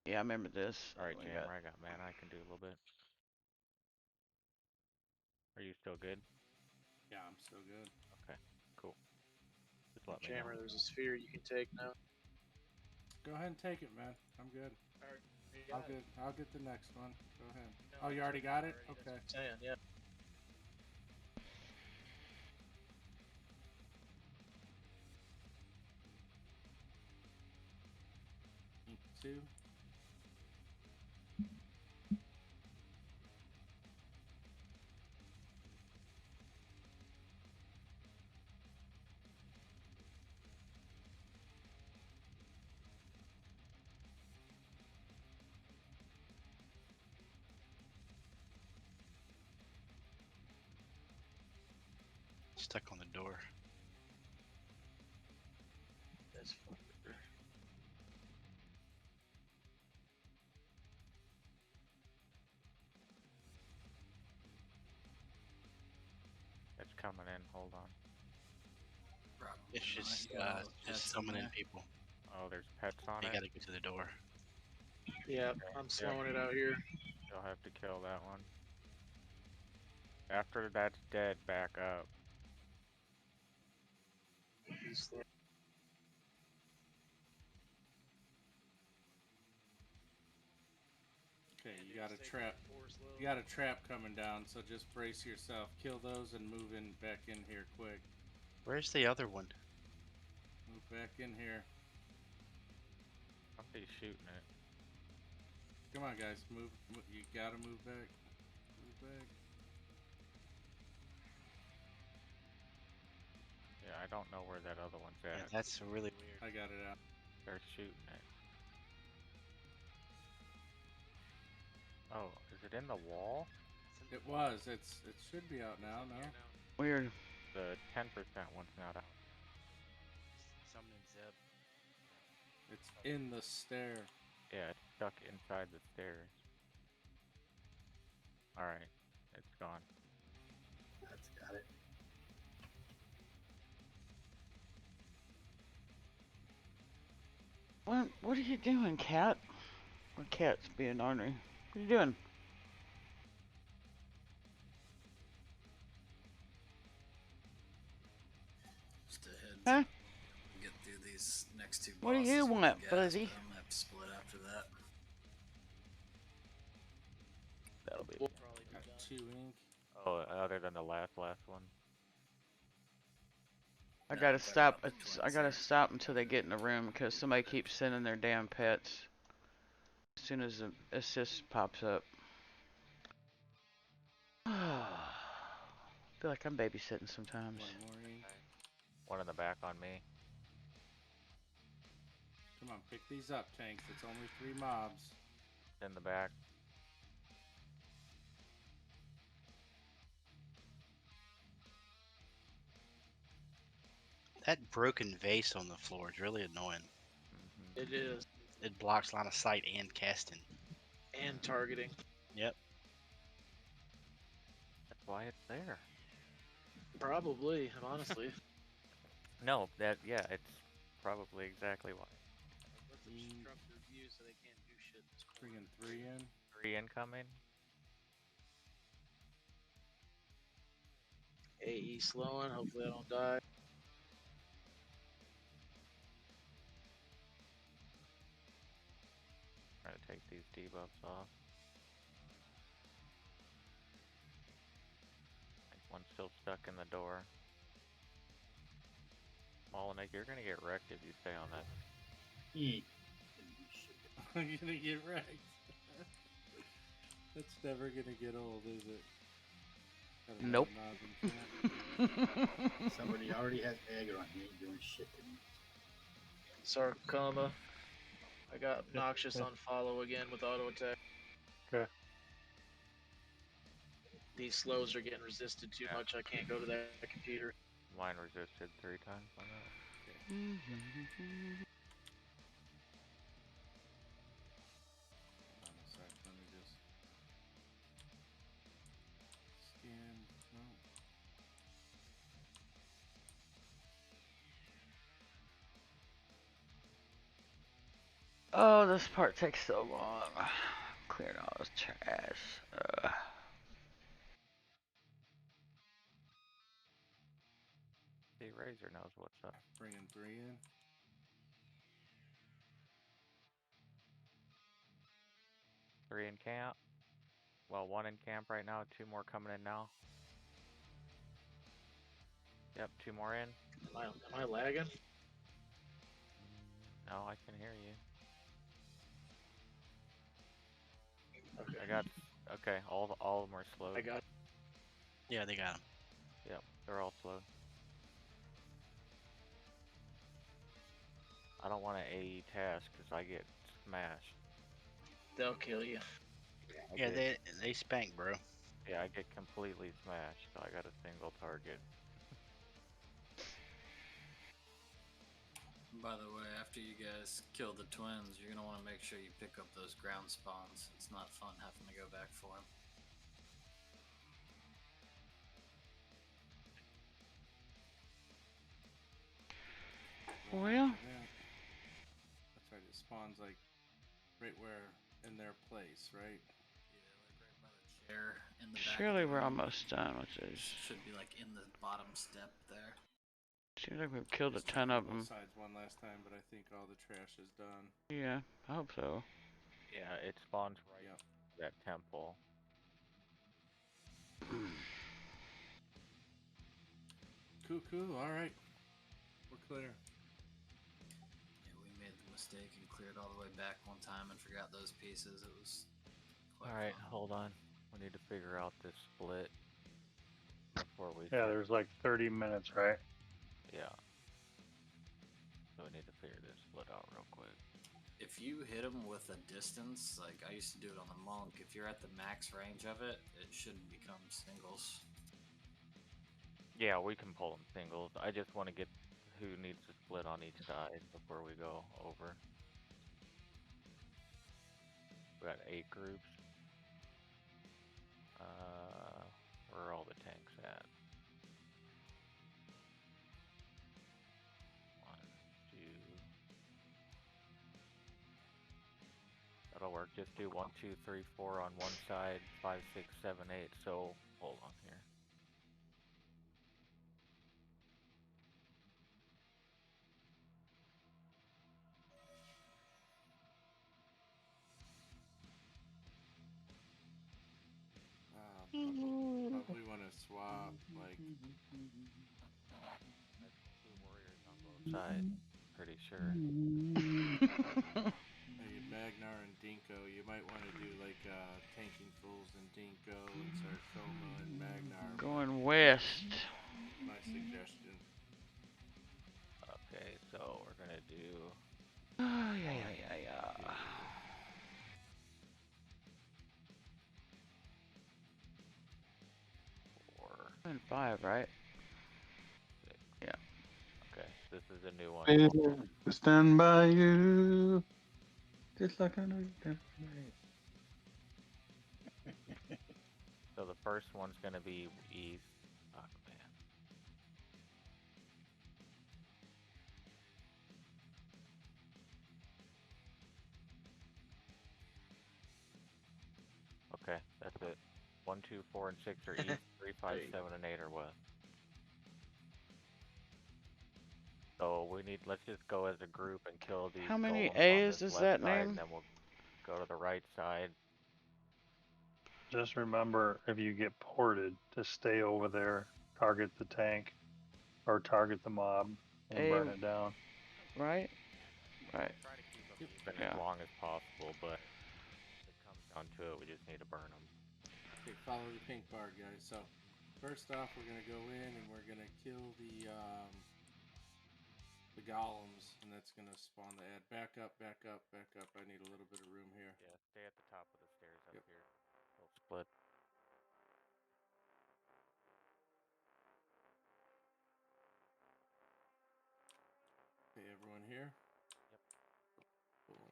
Yeah, I remember this.
Alright,
We
Jammer,
got-
I got mana. I can do a little bit. Are you still good?
Yeah, I'm still good.
Okay, cool. Just let me
Jammer,
know.
there's a sphere you can take now.
Go ahead and take it, man. I'm good.
Alright,
I'll get the next one. Go ahead. Oh, you already got it? Okay.
saying, yeah.
Ink 2.
Stuck on the door.
That's fucking.
It's coming in. Hold on.
It's just summoning people.
Oh, there's pets on
You
it.
gotta get to the door.
Yeah, I'm slowing it out here.
You'll have to kill that one. After that's dead, back up.
He's slow.
Okay, you got a trap. You got a trap coming down, so just brace yourself. Kill those and move in back in here quick.
Where's the other one?
Move back in here.
Somebody's shooting it.
Come on, guys, move. You gotta move back. Move back.
Yeah, I don't know where that other one's
Yeah,
at.
that's really weird.
I got it out.
They're shooting it. Oh, is it in the wall?
It's in
It was. It should be out now. No.
Weird.
The 10% one's not out.
Summoning Zeb.
It's in the stair.
Yeah, it's stuck inside the stairs. Alright, it's gone.
That's got it.
What are you doing, cat? Or cat's being ornery. What are you doing?
Just ahead.
Huh?
Get through these next two
What do
bosses
you
with
want,
the gas,
buddy?
but I'm gonna have to split after that.
That'll be
We'll probably be
Got
done.
2 ink.
Oh, other than the last one.
I
No,
gotta
I'm talking
stop.
about the
I
twins
gotta
here.
stop until they get in the room because somebody keeps sending their damn pets. As soon as the assist pops up. Feel like I'm babysitting sometimes.
1 more ink.
One in the back on me.
Come on, pick these up, tanks. It's only 3 mobs.
In the back.
That broken vase on the floor is really annoying.
It is.
It blocks line of sight and casting.
And targeting.
Yep.
That's why it's there.
Probably, honestly.
No, yeah, it's probably exactly why.
Let's obstruct their view so they can't do shit.
Bringing 3 in.
3 incoming.
AE slowing. Hopefully I don't die.
Trying to take these debuffs off. One's still stuck in the door. Molinik, you're gonna get wrecked if you stay on that.
I'm gonna get wrecked. That's never gonna get old, is it?
Nope.
Somebody already has aggro on me doing shit to me.
Sarcoma. I got Noxious on follow again with auto attack.
Okay.
These slows are getting resisted too much. I can't go to that computer.
Mine resisted 3 times. Why not?
Hold on a sec. Let me just scan. No.
Oh, this part takes so long. Clearing all this trash.
See, Razor knows what's up.
Bringing 3 in.
Three in camp. Well, 1 in camp right now. 2 more coming in now. Yep, 2 more in.
Am I lagging?
No, I can hear you.
Okay.
I got. Okay, all of them are slowed.
I got.
Yeah, they got him.
Yep, they're all slowed. I don't want to AE task because I get smashed.
They'll kill you.
Yeah, they spank, bro.
Yeah, I get completely smashed. So I got a single target.
By the way, after you guys kill the twins, you're gonna want to make sure you pick up those ground spawns. It's not fun having to go back for them.
Well.
That's right. It spawns like right where in their place, right?
Yeah, like right by the chair in the back.
Surely we're almost done with this.
Should be like in the bottom step there.
Seems like we've killed a ton of them.
Both sides one last time, but I think all the trash is done.
Yeah, I hope so.
Yeah, it spawns right up that temple.
Cool. All right, we're clear.
Yeah, we made the mistake and cleared all the way back one time and forgot those pieces. It was quite
Alright,
fun.
hold on. We need to figure out this split before we.
Yeah, there's like 30 minutes, right?
Yeah. So we need to figure this split out real quick.
if you hit them with a distance, like I used to do it on the monk, if you're at the max range of it, it shouldn't become singles.
Yeah, we can pull them singles. I just want to get who needs to split on each side before we go over. We got 8 groups. Where are all the tanks at? 1, 2. That'll work. Just do 1, 2, 3, 4 on one side, 5, 6, 7, 8. So hold on here.
Probably want to swap like.
That's 2 warriors on both sides. Pretty sure.
Hey, Magnar and Dinko, you might want to do like tanking fools and Dinko and Sarcoma and Magnar.
Going west.
My suggestion.
Okay, so we're gonna do.
Oh yeah.
4
and 5, right?
6.
Yeah.
Okay, this is a new one.
To stand by you, just like I know you can.
So the first one's gonna be east. Oh man. Okay, that's it. 1, 2, 4, and 6 are east. 3, 5, 7, and 8 are west. So we need. Let's just go as a group and kill these.
How many
golems
A's
on this
does
left
that
side,
name?
and then we'll go to the right side.
Just remember, if you get ported, to stay over there, target the tank, or target the mob, and burn it down.
Right? Right.
Try to keep them even as long as possible, but if it comes down to it, we just need to burn them.
Okay, follow the pink bar, guys. So first off, we're gonna go in and we're gonna kill the golems, and that's gonna spawn the ad. Back up. I need a little bit of room here.
Yeah, stay at the top of the stairs up here. We'll split.
Okay, everyone here?
Yep.
Cool.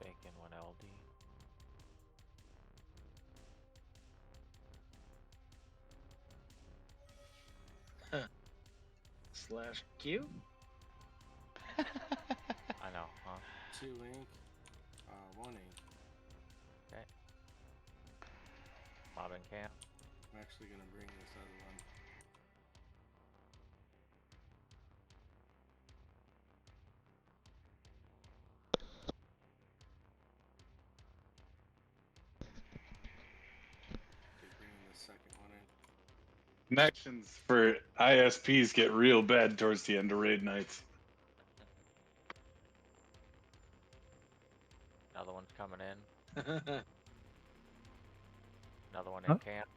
Bacon 1 LD.
/Q?
I know, huh?
2 ink, 1 ink.
Okay. Mob in camp.
I'm actually gonna bring this other one. Okay, bringing the second one in.
Connections for ISPs get real bad towards the end of raid nights.
Another one's coming in. Another one in camp.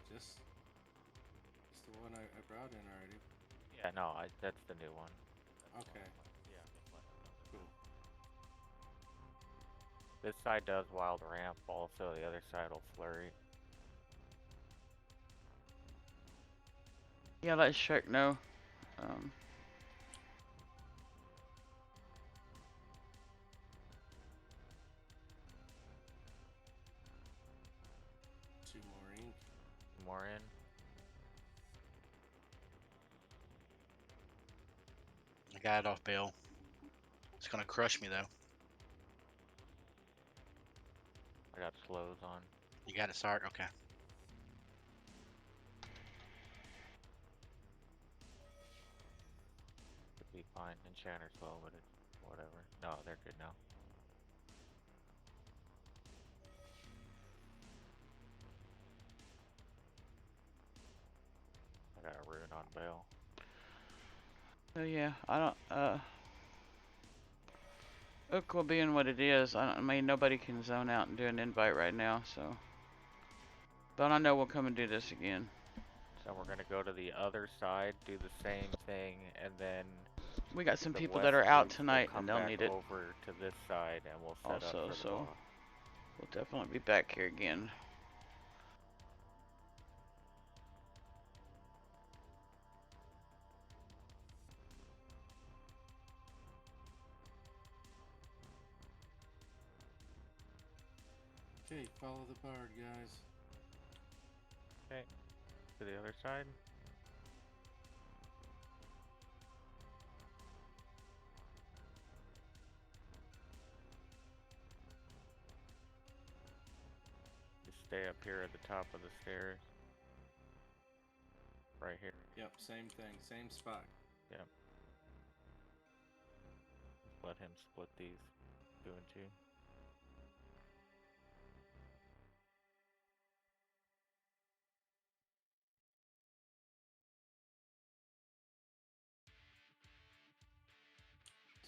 Just the one I brought in already.
Yeah, no, that's the new one.
Okay.
Yeah,
cool.
This side does wild ramp, also the other side will flurry.
Yeah, let Shrek know.
2 more ink.
2 more in.
I got it off bail. It's gonna crush me though.
I got slows on.
You got it, Sark? Okay.
Could be fine. Enchanter's slow, but it's whatever. No, they're good now. I got a rune on bail.
So yeah, I don't Uqua being what it is, I mean, nobody can zone out and do an invite right now, so. But I know we'll come and do this again.
So we're gonna go to the other side, do the same thing, and then
We got some
the
people
west
that are out
groups will
tonight
come
and they'll
back
need it.
over to this side, and we'll set
Also,
up for the
so
boss.
we'll definitely be back here again.
Okay, follow the bard, guys.
Okay, to the other side. Just stay up here at the top of the stairs. Right here.
Yep, same thing, same spot.
Yep. Let him split these 2 and 2.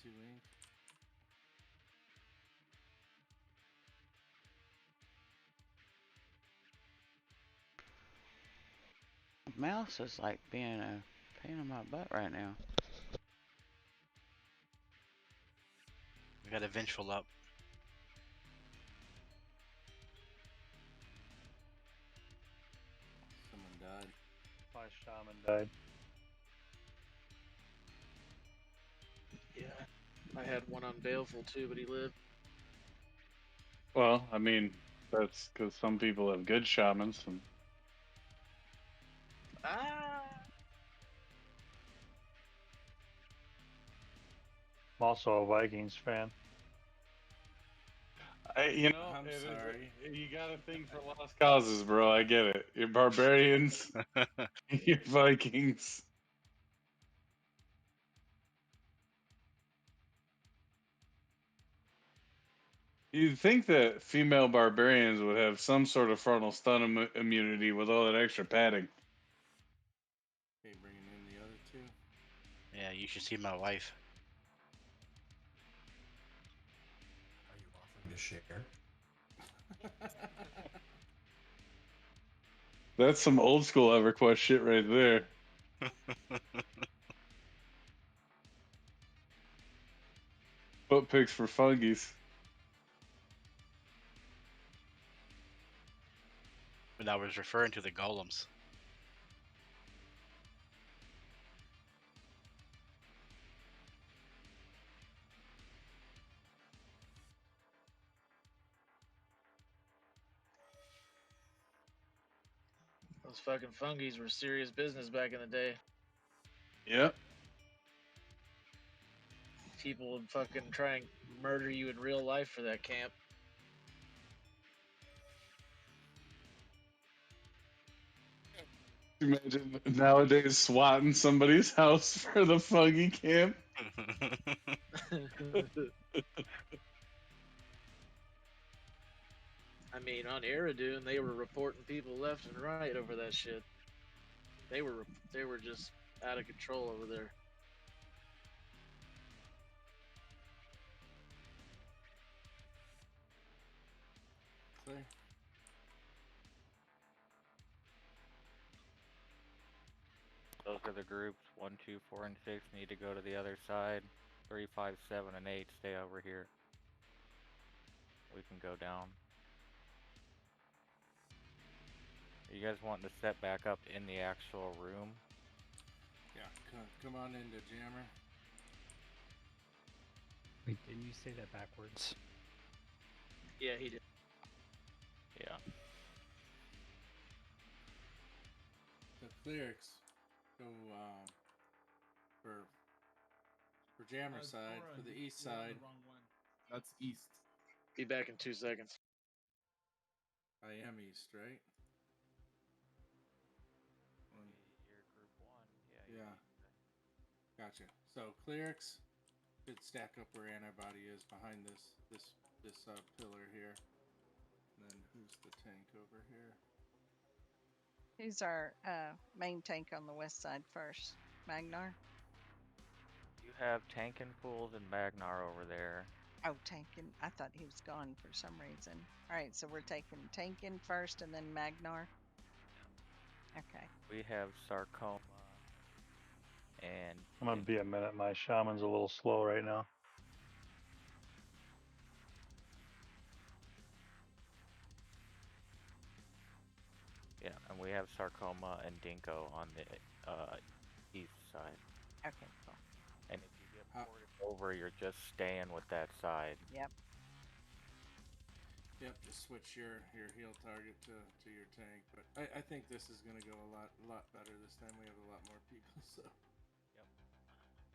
Two ink.
The mouse is like being a pain in my butt right now.
We got a vengeful up.
Someone died.
My shaman died.
Yeah, I had one on Baleful too, but he lived.
Well, I mean, that's because some people have good shamans. And...
I'm also a Vikings fan.
You know,
I'm sorry.
You got a thing for lost causes, bro. I get it. You're barbarians. You're Vikings. You'd think that female barbarians would have some sort of frontal stun immunity with all that extra padding.
Okay, bringing in the other two.
Yeah, you should see my wife.
Are you offering to share?
That's some old school EverQuest shit right there. Foot picks for fungies.
But I was referring to the golems.
Those fucking fungies were serious business back in the day.
Yep.
People would fucking try and murder you in real life for that camp.
Imagine nowadays swatting somebody's house for the fungi camp.
I mean, on Eridu, they were reporting people left and right over that shit. They were just out of control over there.
Clear.
Those are the groups. 1, 2, 4, and 6 need to go to the other side. 3, 5, 7, and 8 stay over here. We can go down. Are you guys wanting to set back up in the actual room?
Yeah, come on into Jammer.
Wait, didn't you say that backwards?
Yeah, he did.
Yeah.
The clerics go for Jammer side, for the east side.
That's east.
Be back in 2 seconds.
I am east, right?
You're group 1.
Yeah. Gotcha. So clerics should stack up where antibody is behind this pillar here. And then who's the tank over here?
Who's our main tank on the west side first? Magnar?
You have Tankin Fools and Magnar over there.
Oh, Tankin. I thought he was gone for some reason. All right, so we're taking Tankin first and then Magnar. Okay.
We have sarcoma and
I'm gonna be a minute. My shaman's a little slow right now.
yeah, and we have sarcoma and dinko on the east side.
Okay, cool.
And if you get ported over, you're just staying with that side.
Yep.
Yep, just switch your heal target to your tank. But I think this is gonna go a lot better this time. We have a lot more people, so.
Yep.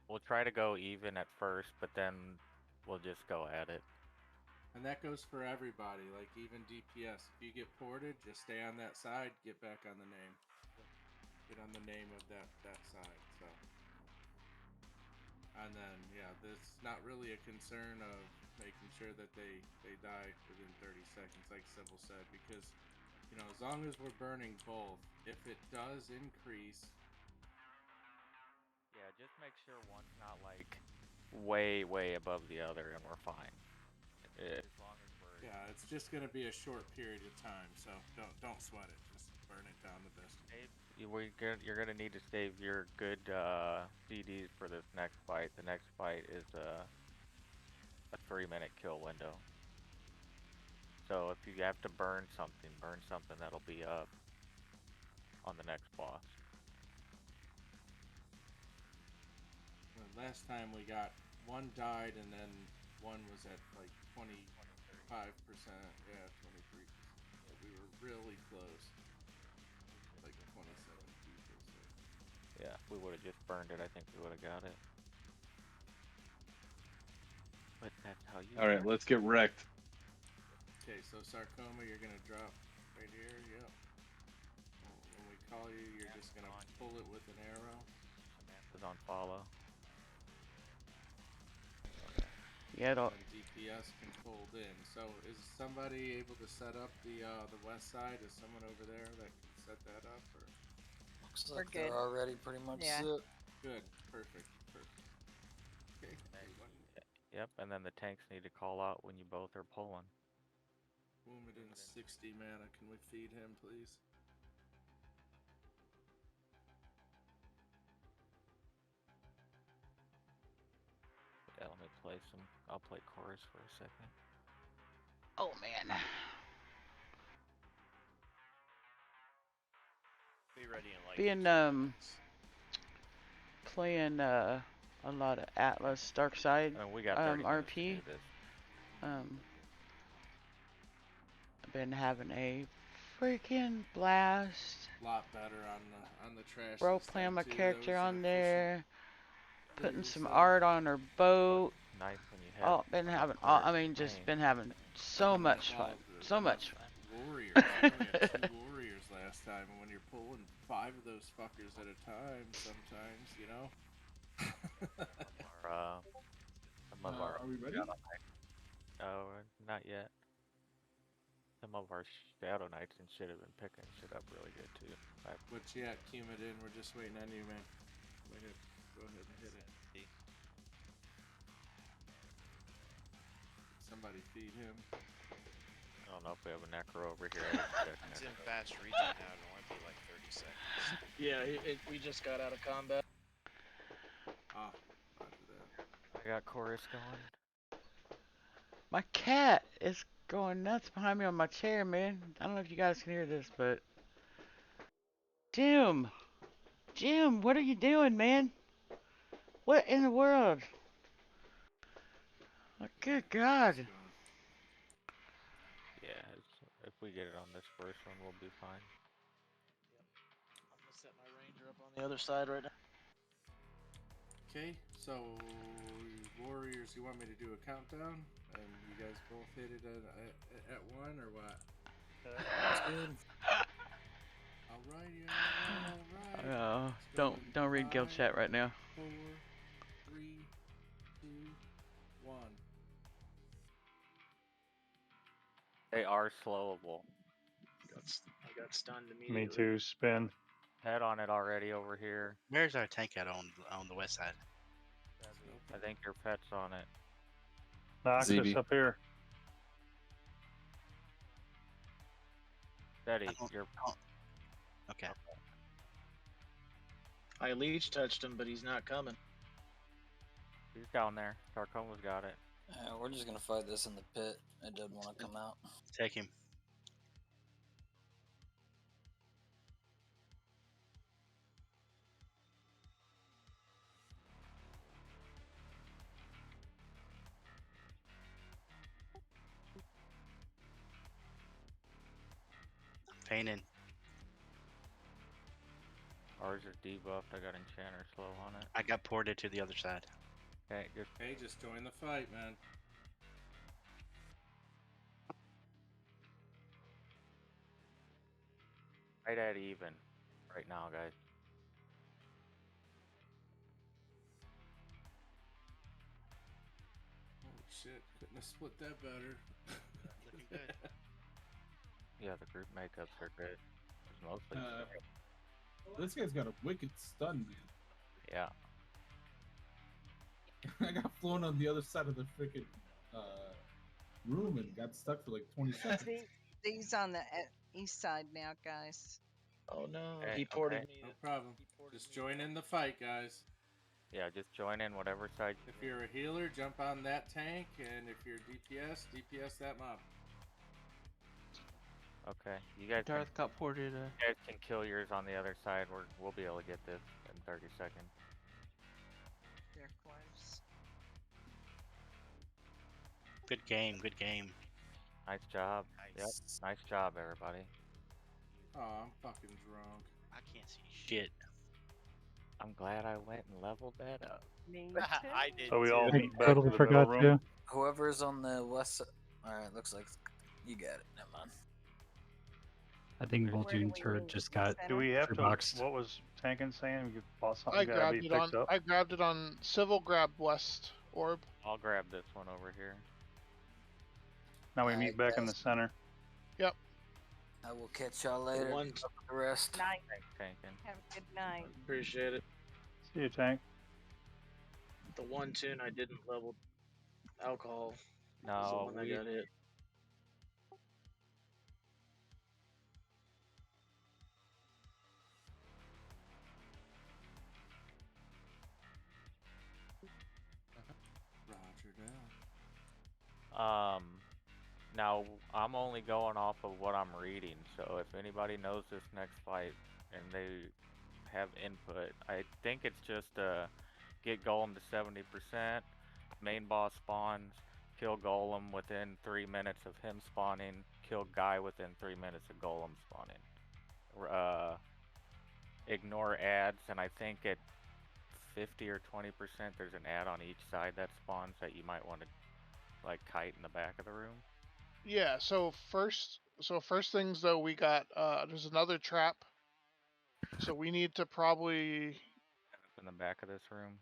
We'll try to go even at first, but then we'll just go at it.
And that goes for everybody, like even DPS. If you get ported, just stay on that side. Get back on the name. Get on the name of that side. So. And then yeah, there's not really a concern of making sure that they die within 30 seconds, like Sybil said, because as long as we're burning both, if it does increase.
Yeah, just make sure one's not like way above the other, and we're fine. As long as we're
it's just gonna be a short period of time, so don't sweat it. Just burn it down the best.
You're gonna need to save your good CDs for this next fight. The next fight is a 3-minute kill window. So if you have to burn something that'll be up on the next boss.
Last time we got one died and then one was at like 25%. Yeah, 23%. So we were really close. Like 27 people. So.
Yeah, if we would have just burned it, I think we would have got it. But that's how you.
All right, let's get wrecked.
Okay, so sarcoma, you're gonna drop right here. Yep. When we call you, you're just gonna pull it with an arrow.
Samantha's on follow.
Yeah,
and DPS can fold in. So is somebody able to set up the west side? Is someone over there that can set that up? Or?
Looks like they're already pretty much set.
Good. Perfect. Okay.
Yep, and then the tanks need to call out when you both are pulling.
Wounded in 60 mana. Can we feed him, please?
Yeah, let me play some. I'll play chorus for a second.
Oh man.
Be ready in like.
Being playing a lot of Atlas Dark Side
we got 30 minutes to
RP.
do this.
I've been having a freaking blast.
A lot better on the trash.
Role playing my character on there. Putting some art on her boat.
Nice when you have.
Been having. Been having so much fun. So much fun.
Warriors. We had 2 warriors last time, and when you're pulling 5 of those fuckers at a time, sometimes
Some of our.
Are we ready?
Oh, not yet. Some of our Shadow Knights and shit have been picking shit up really good too.
What's yet, Cumin? We're just waiting on you, man. Go ahead and hit it. Somebody feed him.
I don't know if we have a necro over here.
It's in fast regen now. It'll only be like 30 seconds.
Yeah, we just got out of combat.
Roger that.
I got chorus going.
My cat is going nuts behind me on my chair, man. I don't know if you guys can hear this, but Jim, what are you doing, man? What in the world? Oh, good God.
Yeah, if we get it on this first one, we'll be fine.
Yep. I'm gonna set my ranger up on the other side right now.
Okay, so warriors, you want me to do a countdown, and you guys both hit it at 1 or what?
That's good.
Alright.
Oh, don't read guild chat right now.
4, 3, 2, 1.
They are slowable.
I got stunned immediately.
Me too. Spin.
Head on it already over here.
Where's our tank at on the west side?
I think your pet's on it.
Noxus
ZB.
up here.
Steady. You're
Okay.
I leech touched him, but he's not coming.
He's down there. Tarkoma's got it.
We're just gonna fight this in the pit. It doesn't want to come out.
Take him. Painting.
Ours is debuffed. I got Enchanter slow on it.
I got ported to the other side.
Okay, just
Hey, just join the fight, man.
right at even right now, guys.
Holy shit! Couldn't have split that better.
Looking good.
Yeah, the group makeups are good. It's mostly.
This guy's got a wicked stun, man.
Yeah.
I got flown on the other side of the freaking room and got stuck for like 20 seconds.
These on the east side now, guys.
Oh no,
Okay,
he ported
okay.
me.
No problem. Just join in the fight, guys.
Yeah, just join in whatever side.
If you're a healer, jump on that tank, and if you're DPS, DPS that mob.
Okay, you guys.
Darth got ported.
You guys can kill yours on the other side. We'll be able to get this in 30 seconds.
They're close.
Good game. Good game.
Nice job. Yep. Nice job, everybody.
Oh, I'm fucking drunk.
I can't see shit.
I'm glad I went and leveled that up.
Me
I did.
So we all
I
meet back
totally
to the
forgot
middle room.
to.
Whoever's on the west side. Alright, looks like you got it. Never mind.
I think
Where do
Vol'jun's
we
herd
meet?
just got
Do we have to?
boxed.
What was Tankin saying? We could boss
I
something gotta be
grabbed it
picked
on.
up.
I grabbed it on Civil Grab West Orb.
I'll grab this one over here.
Now we
Alright,
meet back in the
guys.
center.
Yep.
I will catch y'all later.
One,
The rest.
Night.
Thanks, Tankin.
Have a good night.
appreciate it.
See you, Tank.
The one tune I didn't level alcohol. Was the
No,
one that got hit.
Roger that.
Now I'm only going off of what I'm reading. So if anybody knows this next fight and they have input, I think it's just get Golem to 70%. Main boss spawns. Kill Golem within 3 minutes of him spawning. Kill Guy within 3 minutes of Golem spawning. Ignore ads, and I think at 50 or 20% there's an ad on each side that spawns that you might want to like kite in the back of the room.
Yeah. So first things though, we got there's another trap. So we need to probably
In the back of this room.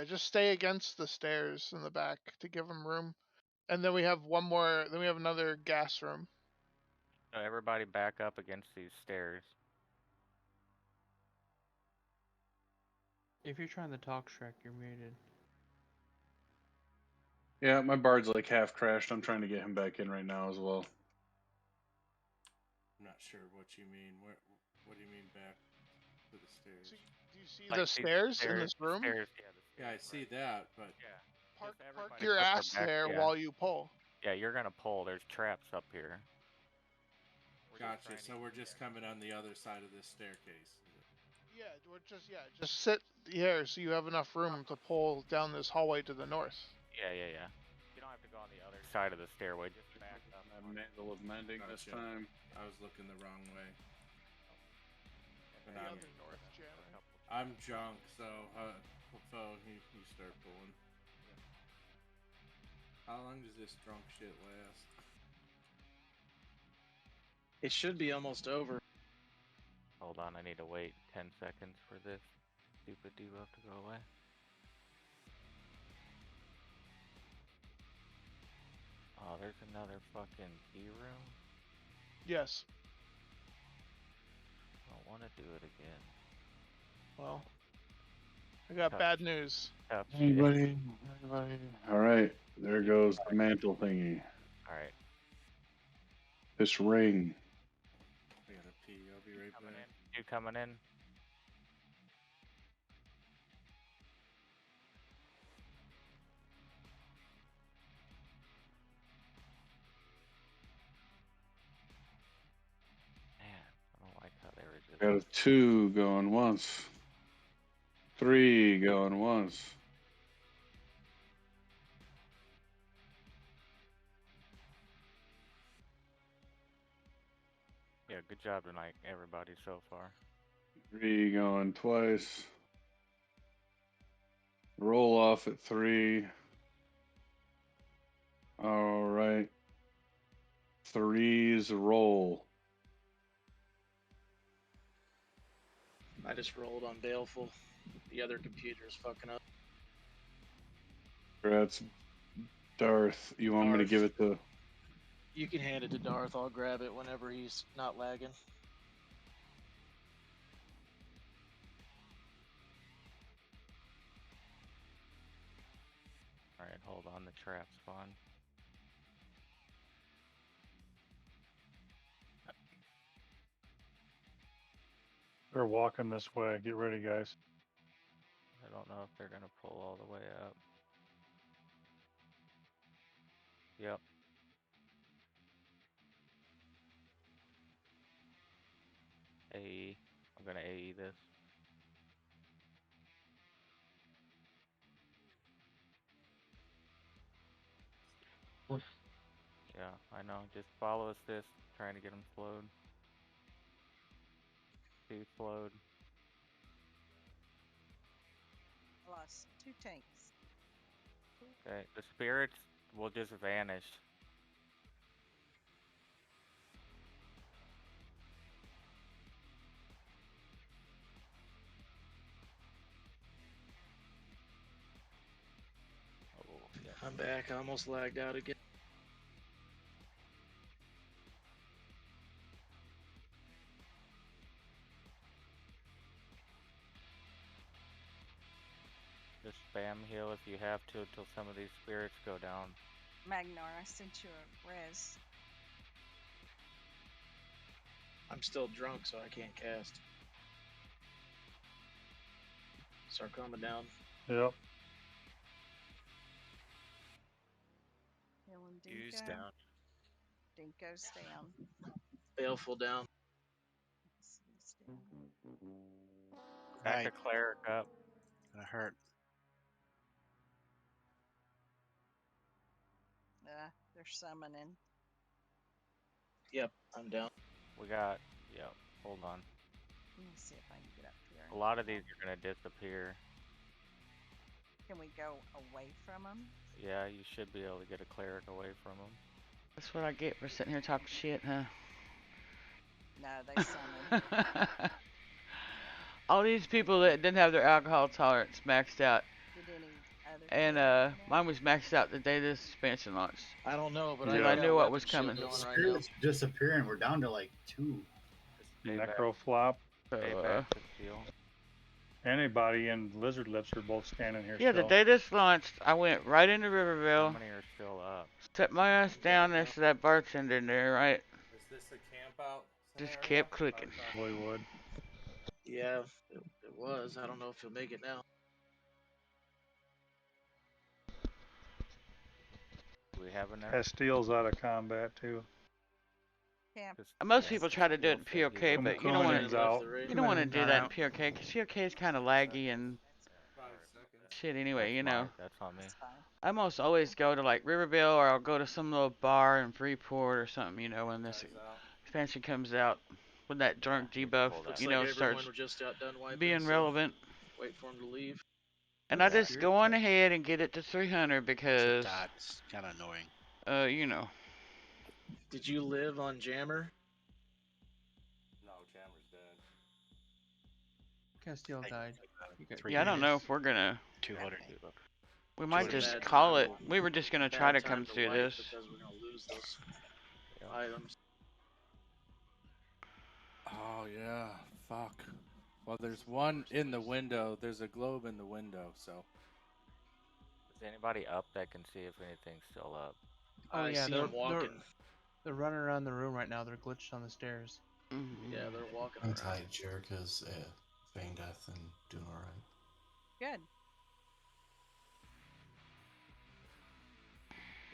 just stay against the stairs in the back to give them room. And then we have one more. Then we have another gas room.
So everybody back up against these stairs.
If you're trying to talk, Shrek, you're muted.
Yeah, my bard's like half crashed. I'm trying to get him back in right now as well.
I'm not sure what you mean. What do you mean back to the stairs?
So do you see
Like
the
these
stairs in this room?
Stairs, yeah, the
Yeah, I
stairs,
see
right.
that, but
Yeah.
Park
Just everybody
your
put their
ass
back-
there
yeah.
while you pull.
Yeah, you're gonna pull. There's traps up here.
gotcha. So we're just coming on the other side of this staircase.
Yeah, we're just sit here so you have enough room to pull down this hallway to the north.
Yeah. You don't have to go on the other side of the stairway. Just back up.
I'm Mandel of Mending this
Gotcha.
time.
I was looking the wrong way.
And
But
then
I'm-
you can
north
go
channel.
a couple-
I'm junk, so phone, you start pulling. How long does this drunk shit last?
It should be almost over.
Hold on, I need to wait 10 seconds for this stupid debuff to go away. Oh, there's another fucking key room.
Yes.
I don't want to do it again.
Well, I got
Tough.
bad news.
Tough shit.
Anybody? All right. There goes the mantle thingy.
All right.
This ring.
I gotta pee. I'll be right
Coming
back.
in. You coming in? Man, I don't like how they resist.
Got a 2 going once. 3 going once.
Yeah, good job tonight, everybody, so far.
3 going twice. Roll off at 3. All right. 3s roll.
I just rolled on Baleful. The other computer is fucking up.
That's Darth. You want me to give it to?
You can hand it to Darth. I'll grab it whenever he's not lagging.
All right, hold on. The trap spawn.
They're walking this way. Get ready, guys.
I don't know if they're gonna pull all the way up. Yep. AE. I'm gonna AE this. Yeah, I know. Just follow us this. Trying to get them slowed. Too slowed.
Lost 2 tanks.
Okay, the spirits will just vanish. Oh, yeah.
I'm back. I almost lagged out again.
Just spam heal if you have to until some of these spirits go down.
Magnar, I sent you a res.
I'm still drunk, so I can't cast. Start coming down.
Yep.
Healing
Use
Dinko.
down.
Dinko's down.
Baleful down.
He's down.
Back a cleric up.
Gonna hurt.
They're summoning.
Yep, I'm down.
We got, yep, hold on.
Let me see if I can get up here.
A lot of these are gonna disappear.
Can we go away from them?
Yeah, you should be able to get a cleric away from them.
That's what I get for sitting here talking shit, huh?
No, they summon.
All these people that didn't have their alcohol tolerance maxed out.
Did any other
And mine was maxed out the day this expansion launched.
I don't know, but
I knew what was coming.
Spirits are disappearing. We're down to like 2.
Necro flop.
Payback to steal.
Anybody and Lizard Lips are both standing here.
Yeah,
still.
the day this launched, I went right into
How
Riverville.
many are still up?
Set my ass down next to that bartender in there, right?
Is this a camp out?
Just
scenario?
kept clicking.
Hollywood.
Yeah, it was. I don't know if he'll make it now.
Do we have enough?
Castile's out of combat too.
Camp.
Most people try to do it in POK, but you don't want
Kunin's
to.
out.
You don't want to
Kunin's
do that in
out.
POK because POK is kind of laggy and
5 seconds.
shit. Anyway, you know.
That's on me.
I almost always go to like Riverville or I'll go to some little bar in Freeport or something. You know, when this expansion comes out, when that drunk debuff,
Looks
you
like
know,
everyone
starts
were just done wiping,
being
so
relevant.
wait for him to leave.
And I just go on ahead and get it to 300 because,
That's kind of annoying.
you know.
Did you live on Jammer?
No, Jammer's dead.
Castile died.
Yeah, I don't know if we're gonna.
200.
We might
Sort of
just
bad
call
time
it.
to-
We were just gonna
bad
try to
time
come through
wipe
this.
because we're gonna lose those items.
Oh yeah, fuck. Well, there's one in the window. There's a globe in the window, so.
Is anybody up that can see if anything's still up?
Oh
I
yeah,
see
they're,
them walking.
they're running around the room right now. They're glitched on the stairs.
Yeah, they're walking
I'm
around.
tight. Jerica's feigning death and doing all right.
Good.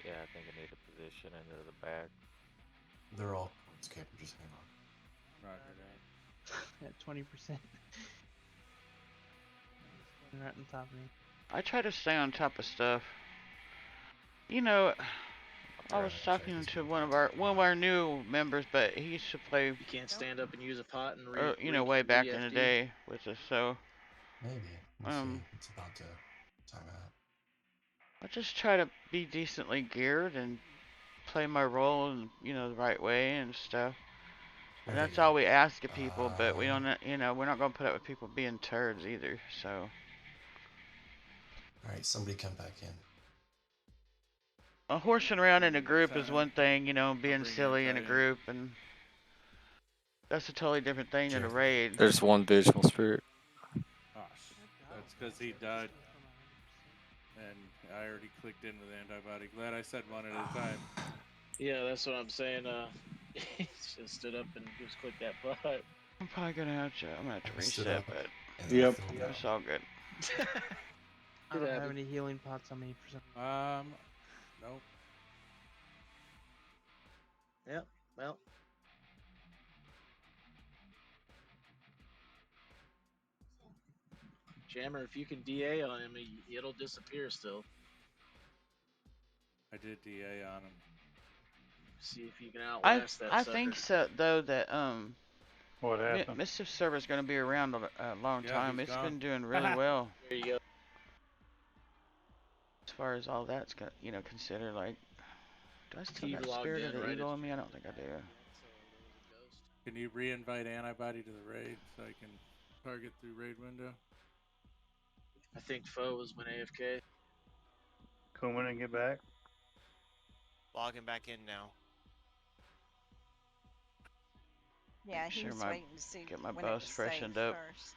Yeah, I think I need to position into the back.
They're all points caper. Just hang on.
Roger that.
At 20%. Right on top of me.
I try to stay on top of stuff. You know, I was talking to one of our new members, but he used to play.
You can't stand up and use a pot and
you know, way back in the day with us. So
Maybe. We'll see. It's about to time out.
I just try to be decently geared and play my role in, you know, the right way and stuff. And
Okay,
that's all we ask of people, but we don't, you know, we're not gonna put up with people being turds either. So.
All right, somebody come back in.
Horsing around in a group is one thing, you know, being silly in a group, and that's a totally different thing than a raid.
There's one visual spirit.
Gosh, that's because he died. And I already clicked into the antibody. Glad I said one at a time.
Yeah, that's what I'm saying. He just stood up and just clicked that button.
I'm probably gonna have to. I'm gonna have to reset, but
Yep.
it's all good.
I don't have any healing pots on me for some.
Nope.
Yep. Well. Jammer, if you can DA on him, it'll disappear still.
I did DA on him.
See if you can outlast that
I
sucker.
think so, though, that
What happened?
Mischief server's gonna be around a long time. It's been doing really well.
There you go.
As far as all that's you know, considered, like, do I still got Spirit of the Eagle in me? I don't think I do.
Can you re-invite antibody to the raid so I can target through raid window?
I think Foe was when AFK.
Kuman and get back.
Logging back in now.
Yeah,
Sure,
he's waiting to see
get my
when it
boss
was
freshened
safe
up.
first.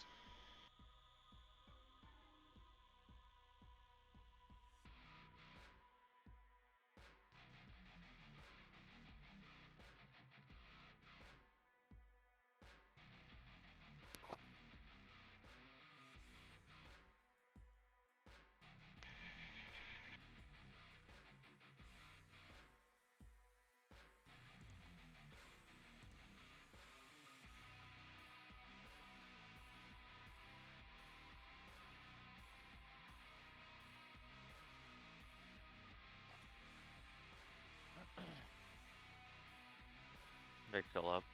They're still up.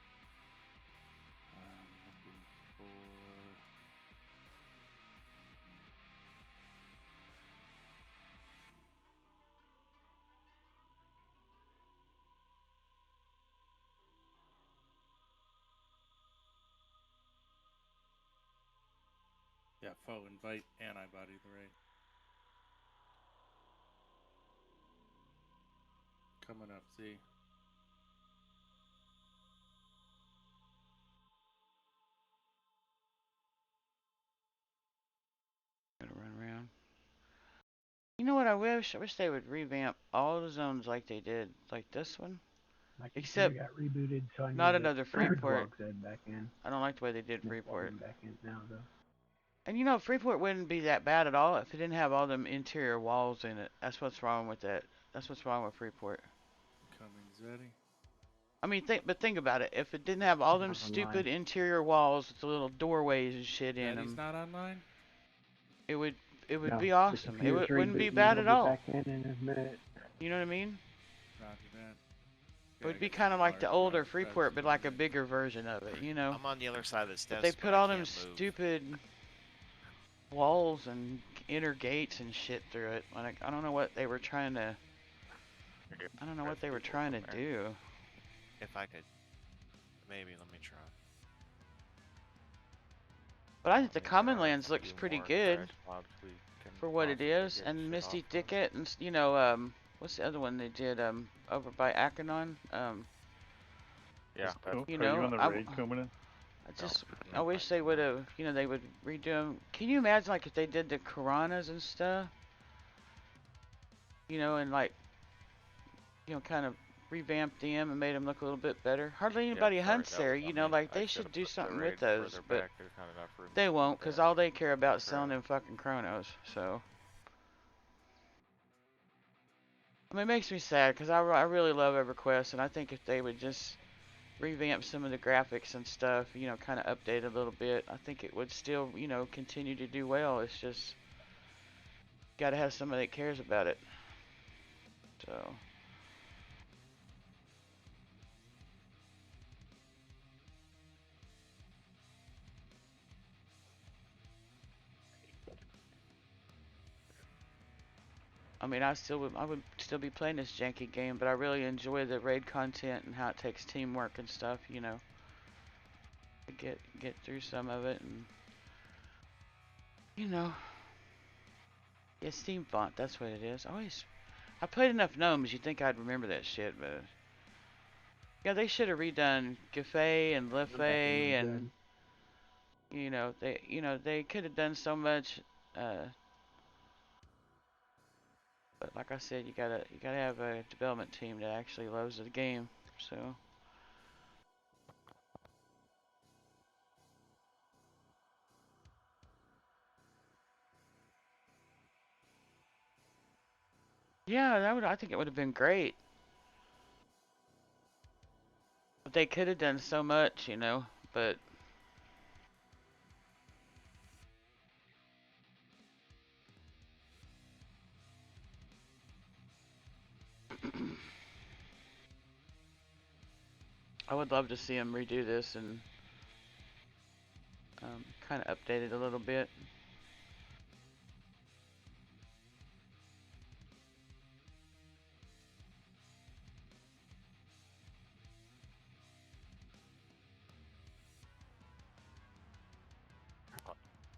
Yeah, Foe, invite antibody to the raid. Coming up, see.
Gonna run around. You know what I wish? I wish they would revamp all the zones like they did, like this one.
My
Except
computer got rebooted, so I need
not
to
another Freeport.
log Zed back in.
I don't like the way they did
I'm
Freeport.
logging back in now, though.
And you know, Freeport wouldn't be that bad at all if it didn't have all them interior walls in it. That's what's wrong with that. That's what's wrong with Freeport.
Coming, Zeddy.
I mean, think about it. If it didn't have all them
Not
stupid
online.
interior walls with the little doorways and shit in
Daddy's
them,
not online?
it would
No,
be
the
awesome. It
computer's
wouldn't be
rebooting.
bad
He'll
at
be
all.
back in a minute.
You know what I mean?
Roger that.
It would be kind of like the older Freeport, but like a bigger version of it, you know?
I'm on the other side of the steps.
But they put all them
can't move.
stupid walls and inner gates and shit through it. Like, I don't know what they were trying to. I don't know what they were trying to do.
If I could, maybe let me try.
But I think the Common Lands looks pretty good for what it is, and Misty Thicket, and you know, what's the other one they did over by Akanon?
Yeah.
You
Are you
know,
on the raid, Kuman?
I wish they would have, you know, they would redo them. Can you imagine like if they did the Karanas and stuff? you know, and like, you know, kind of revamped them and made them look a little bit better. Hardly anybody hunts there, you know, like they should do something with those, but they won't, because all they care about is selling them fucking chronos, so. I mean, it makes me sad, because I really love EverQuest, and I think if they would just revamp some of the graphics and stuff, you know, kind of update a little bit, I think it would still, you know, continue to do well. It's just, got to have somebody that cares about it, so. I mean, I would still be playing this janky game, but I really enjoy the raid content and how it takes teamwork and stuff, you know. To get through some of it, and you know. Yeah, Steam font, that's what it is. I played enough gnomes, you'd think I'd remember that shit, but yeah, they should have redone Gafay and Lefay and you know, they could have done so much. But like I said, you gotta have a development team that actually loves the game. So. Yeah, I think it would have been great. But they could have done so much, you know, but. I would love to see them redo this and kind of update it a little bit.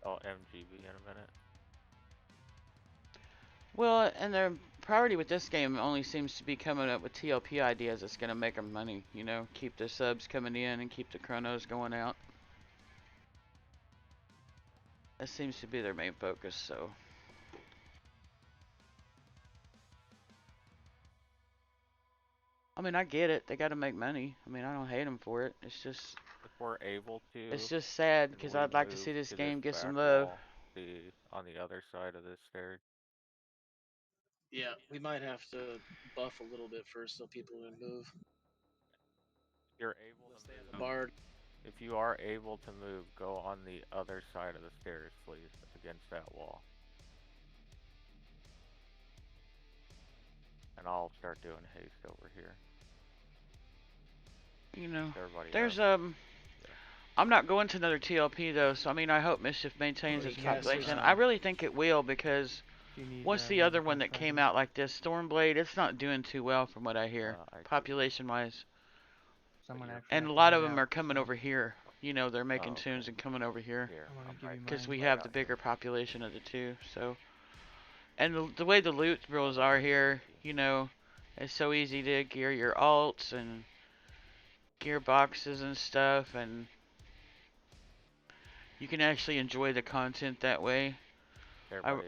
I'll MGB in a minute.
Well, and their priority with this game only seems to be coming up with TLP ideas that's going to make them money, you know, keep the subs coming in and keep the chronos going out. That seems to be their main focus, so. I mean, I get it. They got to make money. I mean, I don't hate them for it. It's just.
If we're able to.
It's just sad because I'd like to see this game get some love.
On the other side of this stairs.
Yeah, we might have to buff a little bit first so people can move.
You're able to move. If you are able to move, go on the other side of the stairs, please, against that wall. And I'll start doing haste over here.
You know, there's I'm not going to another TLP though, so I mean I hope Mischief maintains its population. I really think it will because what's the other one that came out like this? Stormblade, it's not doing too well from what I hear, population wise. And a lot of them are coming over here. You know, they're making tunes and coming over here. Because we have the bigger population of the two, so. And the way the loot rules are here, you know, it's so easy to gear your alts and gear boxes and stuff, and you can actually enjoy the content that way.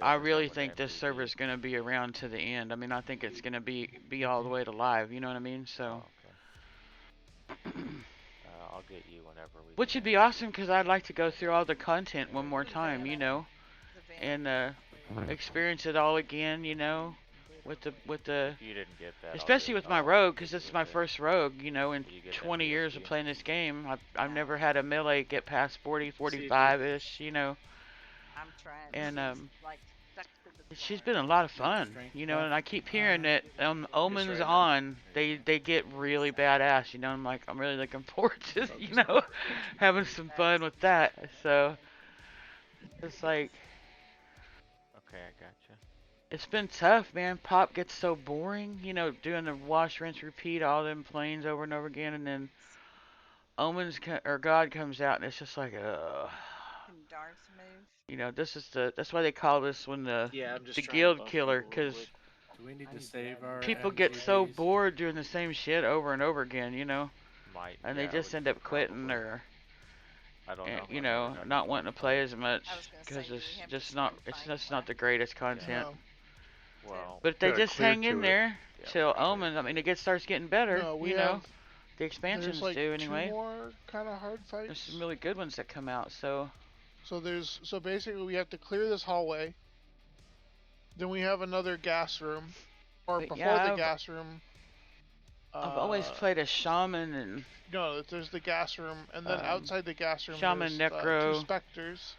I really think this server is going to be around to the end. I mean, I think it's going to be all the way to live, you know what I mean? So.
I'll get you whenever we.
Which would be awesome because I'd like to go through all the content one more time, you know, and experience it all again, you know, with the.
You didn't get that.
Especially with my rogue, because it's my first rogue, you know, in 20 years of playing this game. I've never had a melee get past 40, 45-ish, you know.
I'm trying.
And she's been a lot of fun, you know, and I keep hearing that Omens on, they get really badass, you know. I'm like, I'm really looking forward to, you know, having some fun with that. So it's like.
Okay, I gotcha.
It's been tough, man. Pop gets so boring, you know, doing the wash, rinse, repeat, all them planes over and over again, and then Omens or God comes out, and it's just like, you know, this is that's why they call this one the guild killer, because
do we need to save our
people get so bored doing the same shit over and over again, you know, and they just end up quitting or.
I don't know.
You know, not wanting to play as much because it's just not the greatest content.
Well,
But if they
Gotta
just
clear
hang in
to it.
there
Yeah,
till
for sure.
Omens, I mean, it starts getting better.
No, we
you
have.
know, the expansions
There's like
do
2
anyway.
more kind of hard fights.
There's some really good ones that come out. So
basically we have to clear this hallway. Then we have another gas room, or
But
before
yeah,
the gas room.
I've always played a shaman and.
No, there's the gas room, and then outside the gas room
shaman
there's
necro.
2 specters.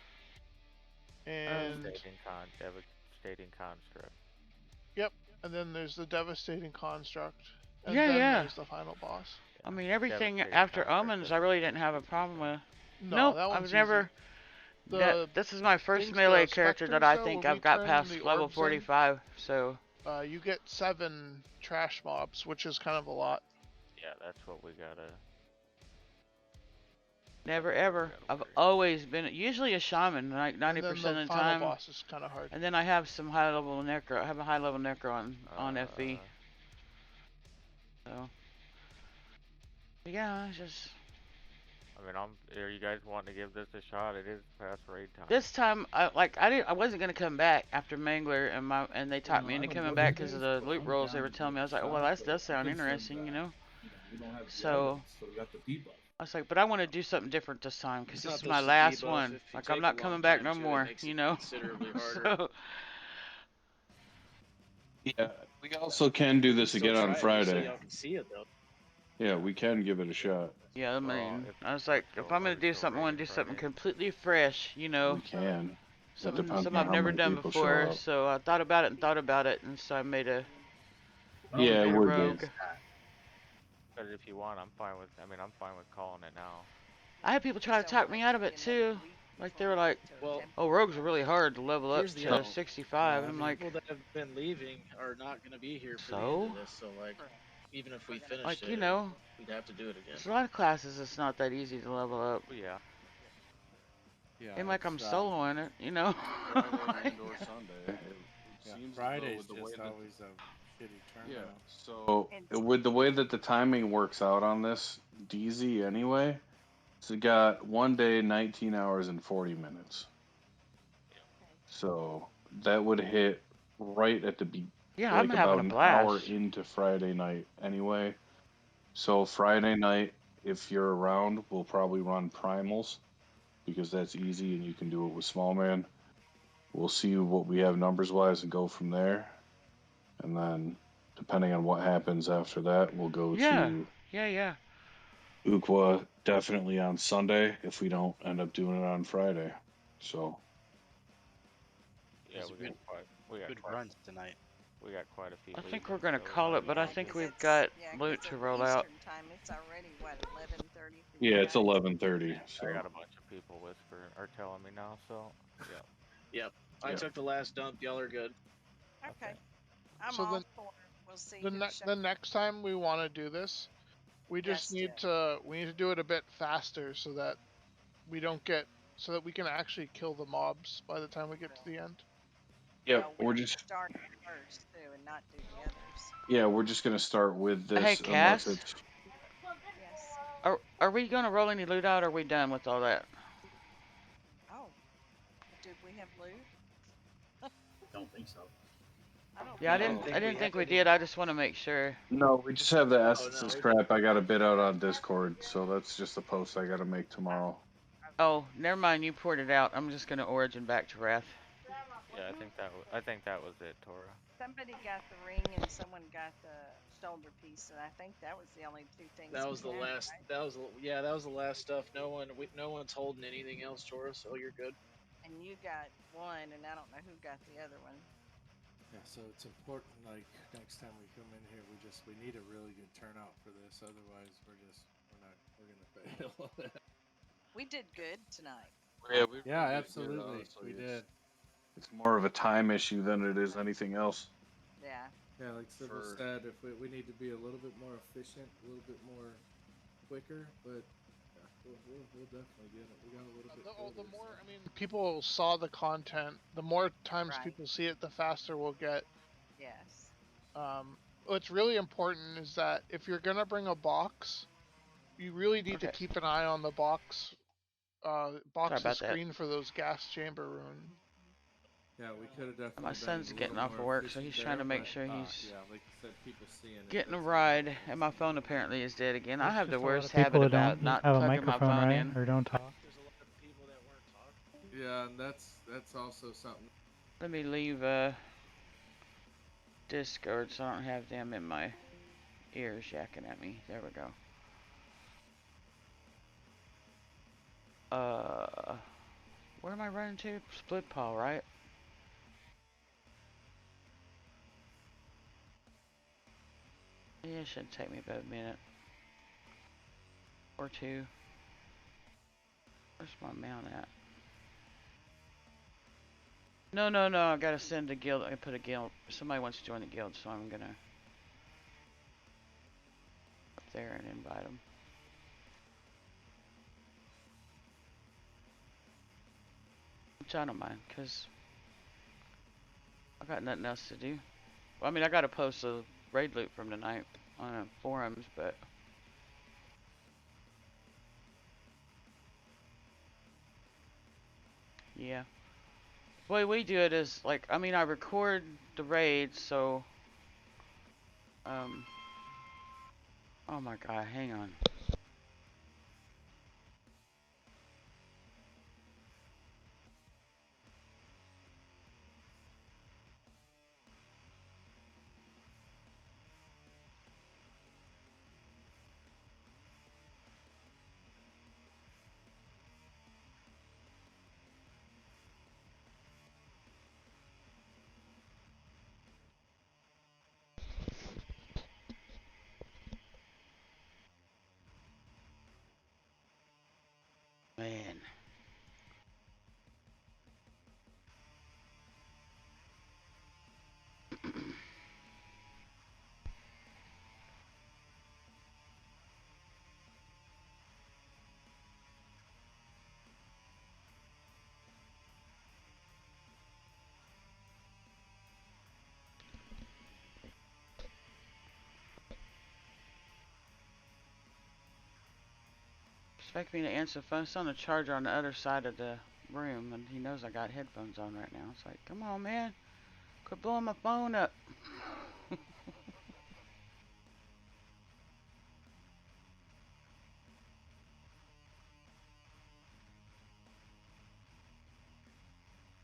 And
Devastating construct.
Yep, and then there's the devastating construct, and
Yeah,
then
yeah.
there's the final boss.
I mean, everything
Devastating
after
construct,
Omens, I really didn't have a problem with.
No,
nope,
that
I've
one's
never. This is my first melee character that I think I've got past level 45. So.
You get 7 trash mobs, which is kind of a lot.
Yeah, that's what we gotta.
Never ever. I've always been usually a shaman, like 90% of the
final
time.
Boss is kind of hard.
And then I have some high level necro. I have a high level necro on FV. So. But yeah, it's just.
I mean, are you guys wanting to give this a shot? It is past raid time.
This time, I wasn't gonna come back after Mangler and they talked me into coming back because of the loot rolls they were telling me. I was like, well, that does sound interesting, you know. So. I was like, but I want to do something different this time because this is my last one. Like, I'm not coming back no more, you know. So.
Yeah, we also can do this again on Friday.
Y'all can see it though.
Yeah, we can give it a shot.
Yeah, I mean, I was like, if I'm gonna do something, I want to do something completely fresh, you know.
We can.
Something I've never done before. So I thought about it, and so I made a.
Yeah, we're
rogue.
good.
Because if you want, I'm fine with calling it now.
I had people try to talk me out of it too. Like they were like, "Oh, rogues are really hard to level up to 65." And I'm like,
people that have been leaving are not going to be here for the end of this. So like, even if we finish
like
it,
you know,
we'd have to do it again.
there's a lot of classes it's not that easy to level up.
Yeah.
Yeah.
Ain't like I'm soloing it, you know.
Friday or Sunday.
Friday's just always a shitty turn.
So with the way that the timing works out on this DZ anyway, so it got 1 day, 19 hours and 40 minutes. So that would hit right at the
Yeah,
like
I'm having
about
a
an
blast.
hour into Friday night anyway. So Friday night, if you're around, we'll probably run primals because that's easy and you can do it with small man. We'll see what we have numbers wise and go from there. And then depending on what happens after that, we'll go to
yeah.
Uqua definitely on Sunday if we don't end up doing it on Friday. So
Yeah, we got
good runs tonight.
We got quite a few.
I think we're gonna call it, but I think we've got loot to roll out.
Time. It's already what 11:30.
yeah, it's 11:30. So
I got a bunch of people whispering or telling me now. So yeah.
Yep. I took the last dump. Y'all are good.
Okay. I'm
So
all
then,
for it. We'll see.
the next time we want to do this, we just need to do it a bit faster so that we don't get so that we can actually kill the mobs by the time we get to the end.
Yeah, we're just
start first too, and not do the others.
Yeah, we're just gonna start with this.
Hey, Cass.
It's...
Yes.
Are we gonna roll any loot out? Or are we done with all that?
Oh, did we have loot?
Don't think so.
Yeah, I didn't think we did. I just want to make sure.
No, we just have the essence of scrap. I got a bid out on Discord, so that's just a post I gotta make tomorrow.
Oh, never mind. You poured it out. I'm just gonna origin back to Wrath.
Yeah, I think that was it, Tora.
Somebody got the ring and someone got the shoulder piece, and I think that was the only 2 things.
That was the last.
Right?
That was the last stuff. No one's holding anything else, Tora. So you're good.
And you got one, and I don't know who got the other one.
Yeah, so it's important. Like next time we come in here, we need a really good turnout for this. Otherwise, we're gonna fail.
We did good tonight.
Yeah, absolutely, we did.
It's more of a time issue than it is anything else.
Yeah.
Yeah, like Sybil said, if we need to be a little bit more efficient, a little bit more quicker, but yeah, we'll definitely get it. We got a little bit.
The more, I mean, people saw the content, the more times people see it, the faster we'll get.
Yes.
What's really important is that if you're gonna bring a box, you really need to keep an eye on the box's screen for those gas chamber runes.
Yeah, we could have definitely.
My son's
been a
getting
little
off of
more
work, so he's
efficient
trying to
there,
make
but,
sure he's
yeah, like you said, people seeing it.
getting a
that's
ride. And my phone apparently is dead again. I
There's
have the
just a lot
worst
of people
habit
that
about
don't
not
have a
plugging my
microphone,
phone
right?
in.
Or don't talk.
There's a lot of people that weren't talking.
Yeah, and that's also something.
Let me leave Discord so I don't have them in my ears yakking at me. There we go. Where am I running to? Split Paw, right? Yeah, it shouldn't take me about a minute. Or two. Where's my mount at? No, I gotta send a guild. I put a guild. Somebody wants to join the guild, so I'm gonna up there and invite them. Which I don't mind, because I got nothing else to do. Well, I mean, I gotta post a raid loot from tonight on forums, but yeah. The way we do it is, like, I mean, I record the raids, so, oh my god, hang on. Man. Expect me to answer the phone. It's on the charger on the other side of the room, and he knows I got headphones on right now. It's like, come on, man. Quit blowing my phone up.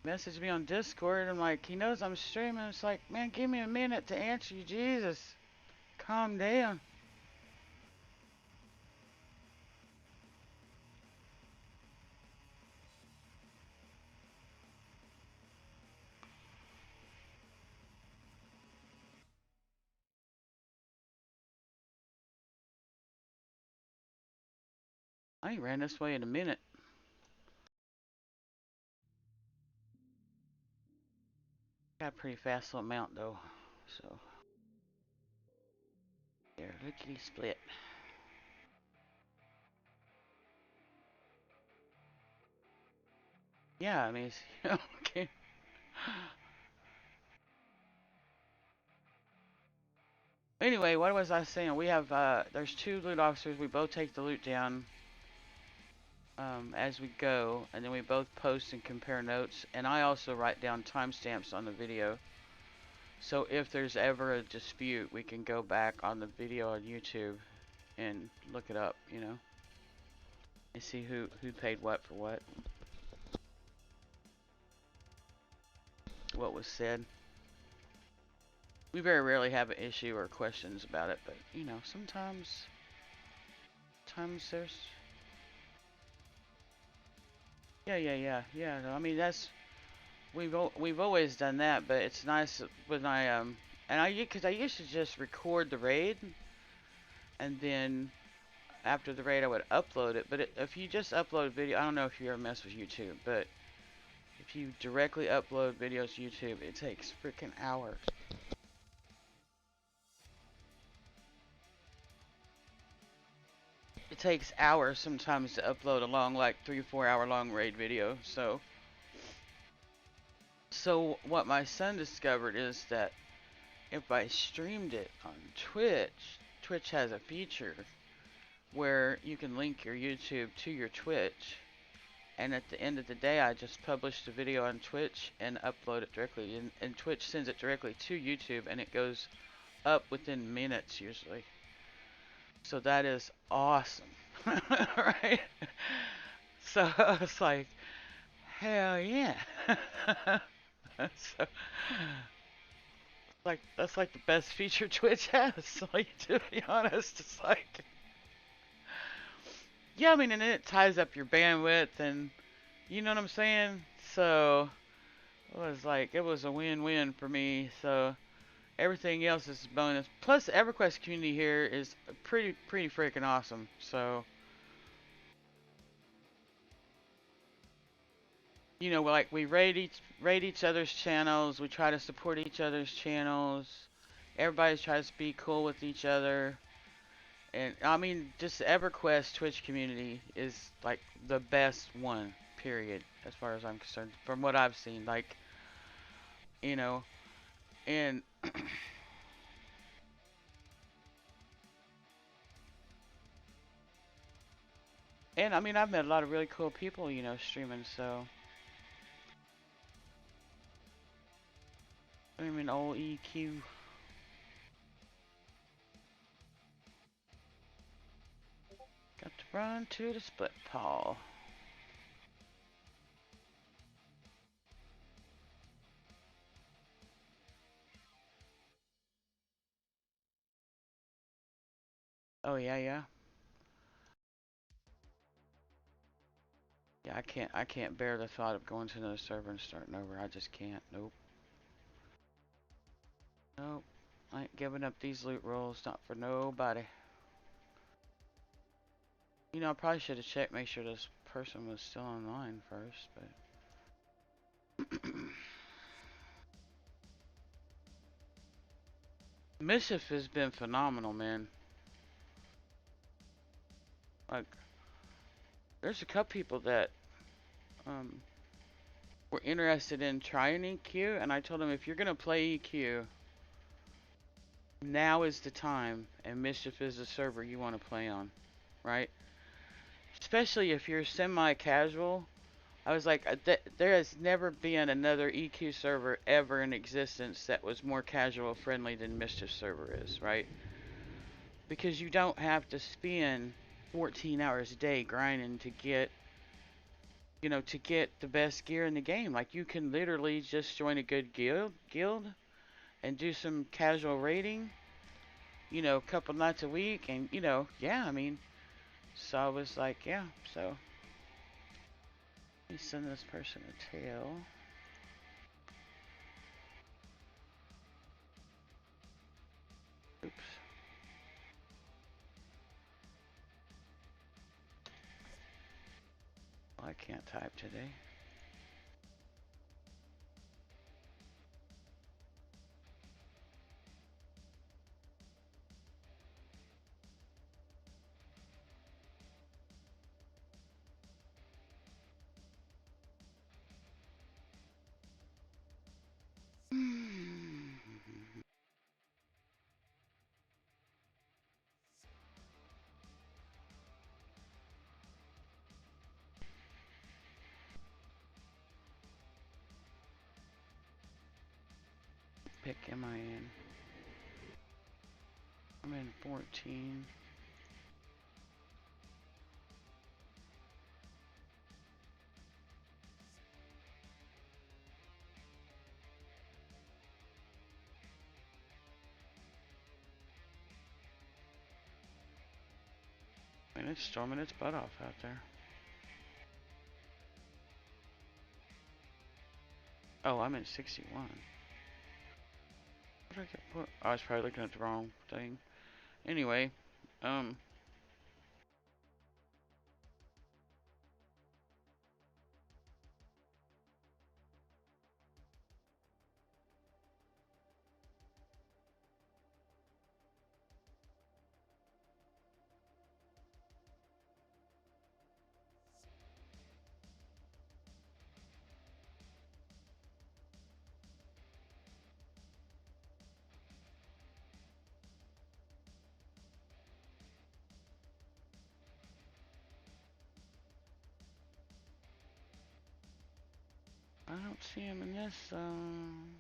Message me on Discord. I'm like, he knows I'm streaming. It's like, man, give me a minute to answer you. Jesus. Calm down. I ain't ran this way in a minute. Got a pretty fast little mount though, so. There, lickety split. Yeah, I mean, it's, you know, okay. Anyway, what was I saying? We have, there's 2 loot officers. We both take the loot down as we go, and then we both post and compare notes. And I also write down timestamps on the video. So if there's ever a dispute, we can go back on the video on YouTube and look it up, you know, and see who paid what for what was said. We very rarely have an issue or questions about it, but you know, sometimes there's yeah. I mean, that's we've always done that, but it's nice when I because I used to just record the raid, and then after the raid I would upload it. But if you just upload a video, I don't know if you ever mess with YouTube, but if you directly upload videos to YouTube, it takes freaking hours. It takes hours sometimes to upload a long, like 3-4 hour long raid video. So what my son discovered is that if I streamed it on Twitch, Twitch has a feature where you can link your YouTube to your Twitch, And at the end of the day, I just publish the video on Twitch and upload it directly. And Twitch sends it directly to YouTube, and it goes up within minutes usually. So that is awesome, right? So I was like, hell yeah. So, like, that's like the best feature Twitch has. Like, to be honest, it's like, yeah, I mean, and it ties up your bandwidth, and you know what I'm saying? So it was a win-win for me. So everything else is a bonus. Plus, the EverQuest community here is pretty freaking awesome. So, you know, like we rate each other's channels. We try to support each other's channels. Everybody tries to be cool with each other. And I mean, just the EverQuest Twitch community is like the best one, period, as far as I'm concerned, from what I've seen. Like, you know, and and I mean, I've met a lot of really cool people, you know, streaming. So, I mean, old EQ. Got to run to the split paw. Oh yeah, yeah. Yeah, I can't bear the thought of going to another server and starting over. I just can't. Nope. Nope. I ain't giving up these loot rolls, not for nobody. You know, I probably should have checked, make sure this person was still online first, but Mischief has been phenomenal, man. Like, there's a couple people that were interested in trying EQ, and I told them, if you're gonna play EQ, now is the time, and Mischief is the server you want to play on, right? Especially if you're semi-casual. I was like, there has never been another EQ server ever in existence that was more casual friendly than Mischief server is, right? Because you don't have to spend 14 hours a day grinding to get, you know, to get the best gear in the game. Like, you can literally just join a good guild and do some casual raiding, you know, a couple nights a week, and, you know, yeah, I mean, so I was like, yeah, so let me send this person a tail. Oops. Well, I can't type today. Pick am I in? I'm in 14. And it's storming its butt off out there. Oh, I'm in 61. What did I get put? I was probably looking at the wrong thing. Anyway, don't see him in this zone.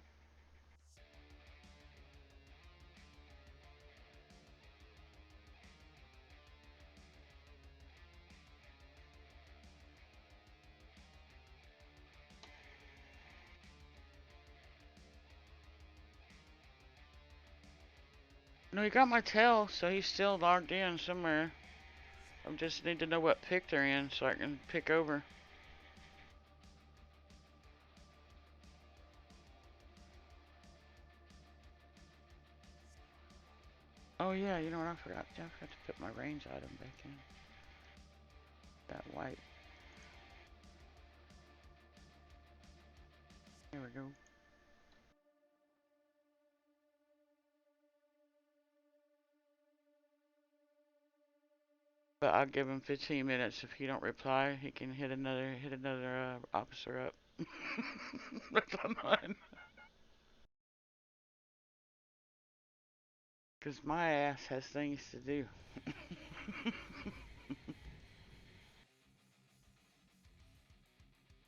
No, he got my tail, so he's still logged in somewhere. I just need to know what pick they're in so I can pick over. Oh yeah, you know what I forgot? I forgot to put my range item back in. That white. There we go. But I'll give him 15 minutes. If he don't reply, he can hit another officer up. That's on mine. Cause my ass has things to do.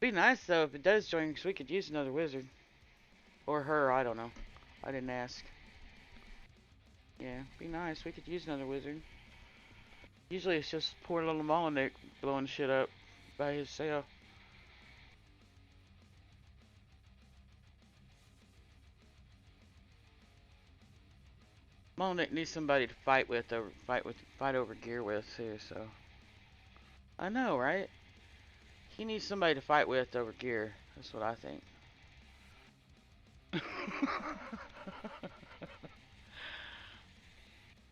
Be nice though if it does join, cause we could use another wizard. Or her, I don't know. I didn't ask. Yeah, be nice. We could use another wizard. Usually it's just poor little Molinick blowing shit up by himself. Molinick needs somebody to fight over gear with too. So I know, right? He needs somebody to fight with over gear. That's what I think.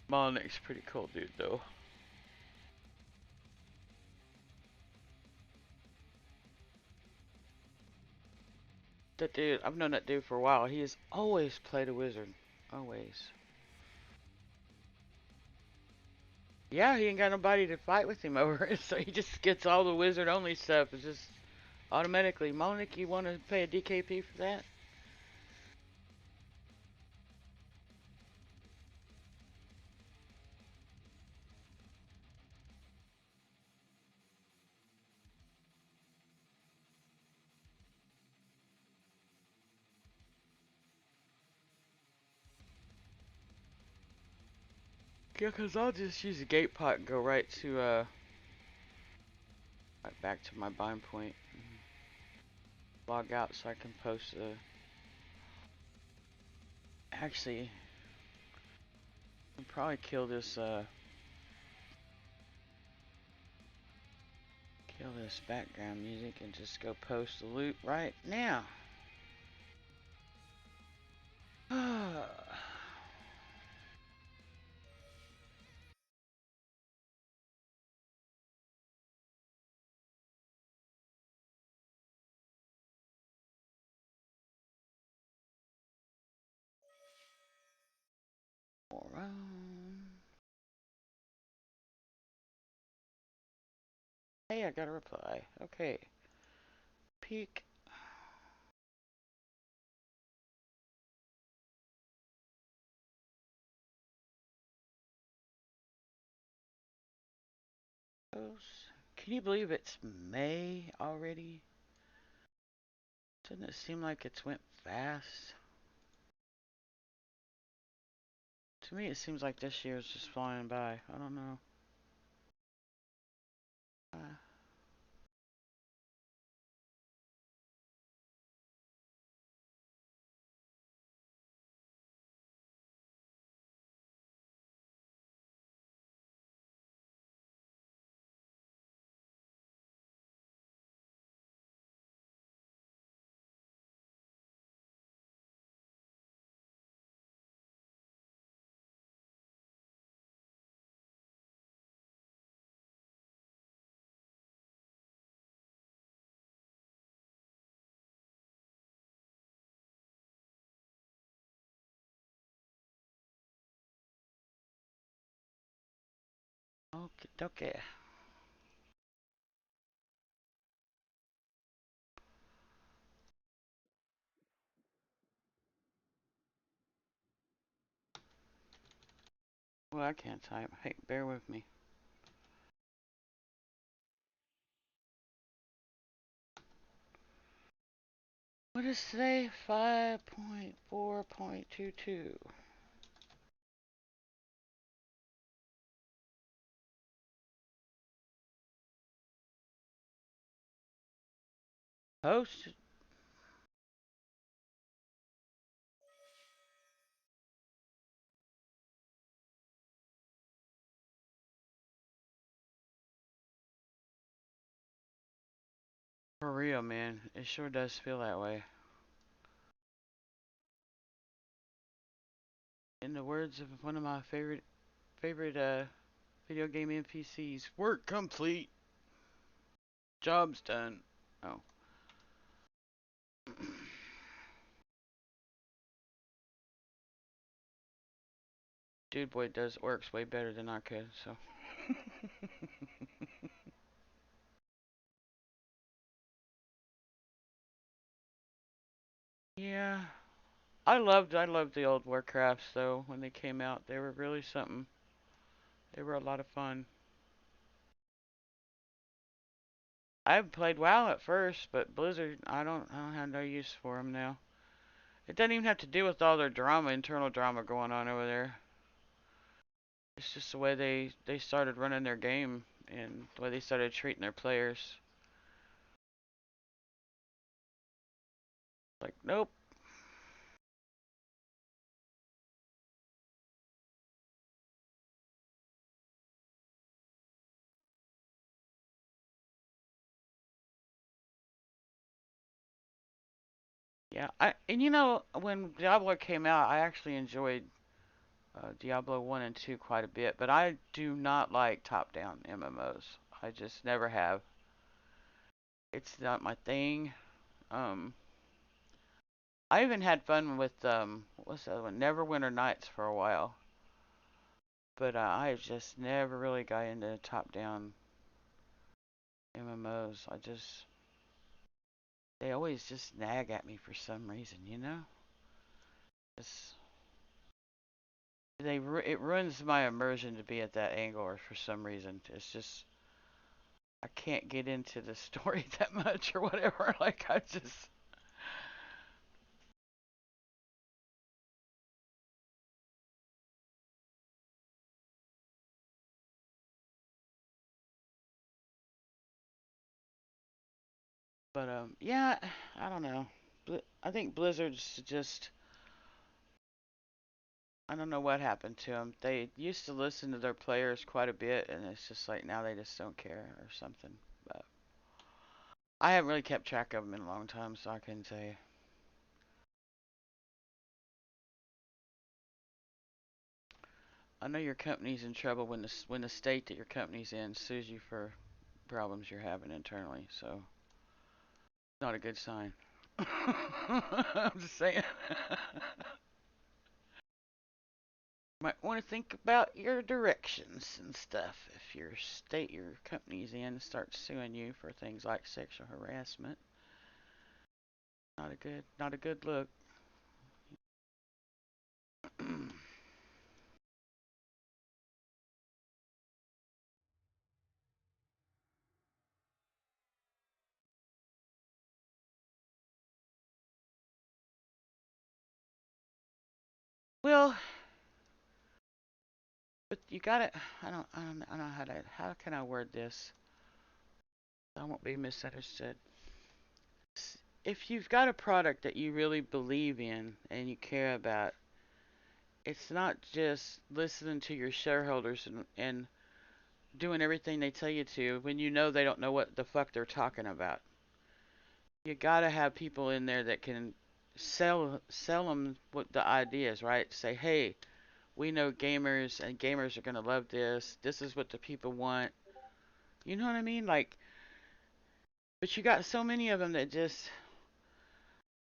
Molinick's pretty cool dude though. That dude, I've known that dude for a while. He has always played a wizard. Always. Yeah, he ain't got nobody to fight with him over it, so he just gets all the wizard only stuff. It's just automatically. Molinick, you want to pay a DKP for that? Yeah, cause I'll just use a gate pot and go right to right back to my bind point. Log out so I can post the. Actually, I'll probably kill this background music and just go post the loot right now. Hey, I got a reply. Okay. Peek. Can you believe it's May already? Doesn't it seem like it's went fast? To me, it seems like this year is just flying by. I don't know. Okay. Well, I can't type. Hey, bear with me. What is today? 5.4.22. Post. For real, man. It sure does feel that way. In the words of one of my favorite video game NPCs, work complete. Job's done. Oh. Dude boy works way better than I could, so. Yeah. I loved the old Warcrafts though when they came out. They were really something. They were a lot of fun. I played WoW at first, but Blizzard, I don't have no use for them now. It doesn't even have to do with all their drama, internal drama going on over there. It's just the way they started running their game and the way they started treating their players. Like, nope. Yeah, and you know, when Diablo came out, I actually enjoyed Diablo 1 and 2 quite a bit, but I do not like top-down MMOs. I just never have. It's not my thing. Um, I even had fun with what's the other one? Neverwinter Nights for a while, but I just never really got into top-down MMOs. They always just nag at me for some reason, you know? It's, it ruins my immersion to be at that angle, or for some reason, it's just I can't get into the story that much or whatever. Like I just. But yeah, I don't know. I think Blizzard's just. I don't know what happened to them. They used to listen to their players quite a bit, and it's just like now they just don't care or something. But I haven't really kept track of them in a long time, so I couldn't tell you. I know your company's in trouble when the state that your company's in sues you for problems you're having internally, so not a good sign. I'm just saying. Might want to think about your directions and stuff if your state your company's in starts suing you for things like sexual harassment. Not a good look. Well, but you gotta. I don't know how can I word this? I won't be misunderstood. If you've got a product that you really believe in and you care about, it's not just listening to your shareholders and doing everything they tell you to when you know they don't know what the fuck they're talking about. You gotta have people in there that can sell them what the ideas, right? Say, hey, we know gamers and gamers are gonna love this. This is what the people want. You know what I mean? Like, but you got so many of them that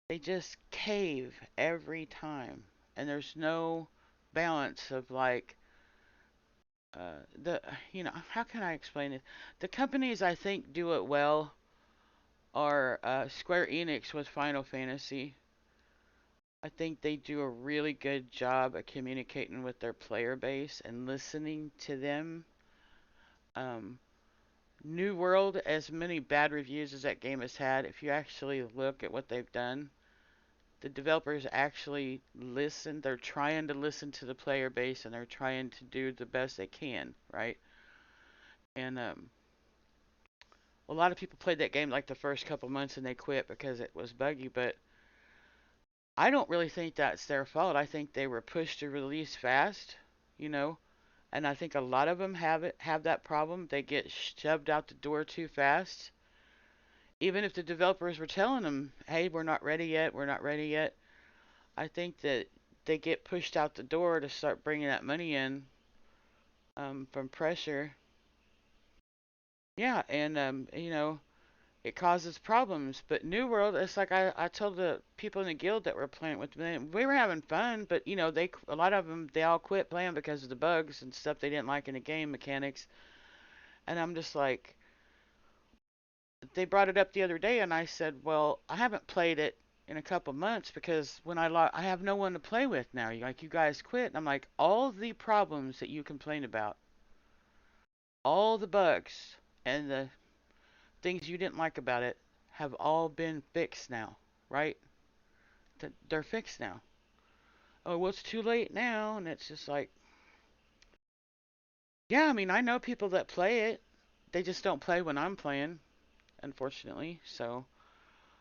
they just cave every time, and there's no balance of like the how can I explain it? The companies I think do it well are Square Enix with Final Fantasy. I think they do a really good job of communicating with their player base and listening to them. Um, New World, as many bad reviews as that game has had, if you actually look at what they've done, the developers actually listen. They're trying to listen to the player base and they're trying to do the best they can, right? And a lot of people played that game like the first couple months and they quit because it was buggy, but I don't really think that's their fault. I think they were pushed to release fast, you know, and I think a lot of them have that problem. They get shoved out the door too fast. Even if the developers were telling them, "Hey, we're not ready yet. We're not ready yet." I think that they get pushed out the door to start bringing that money in from pressure. Yeah, and you know, it causes problems. But New World, it's like I told the people in the guild that were playing with me, we were having fun, but you know, a lot of them they all quit playing because of the bugs and stuff they didn't like in the game mechanics. And I'm just like, they brought it up the other day, and I said, well, I haven't played it in a couple months because when I have no one to play with now. Like you guys quit, and I'm like, all the problems that you complain about, all the bugs and the things you didn't like about it have all been fixed now, right? They're fixed now. Oh, well, it's too late now, and it's just like, yeah, I mean, I know people that play it. They just don't play when I'm playing, unfortunately. So,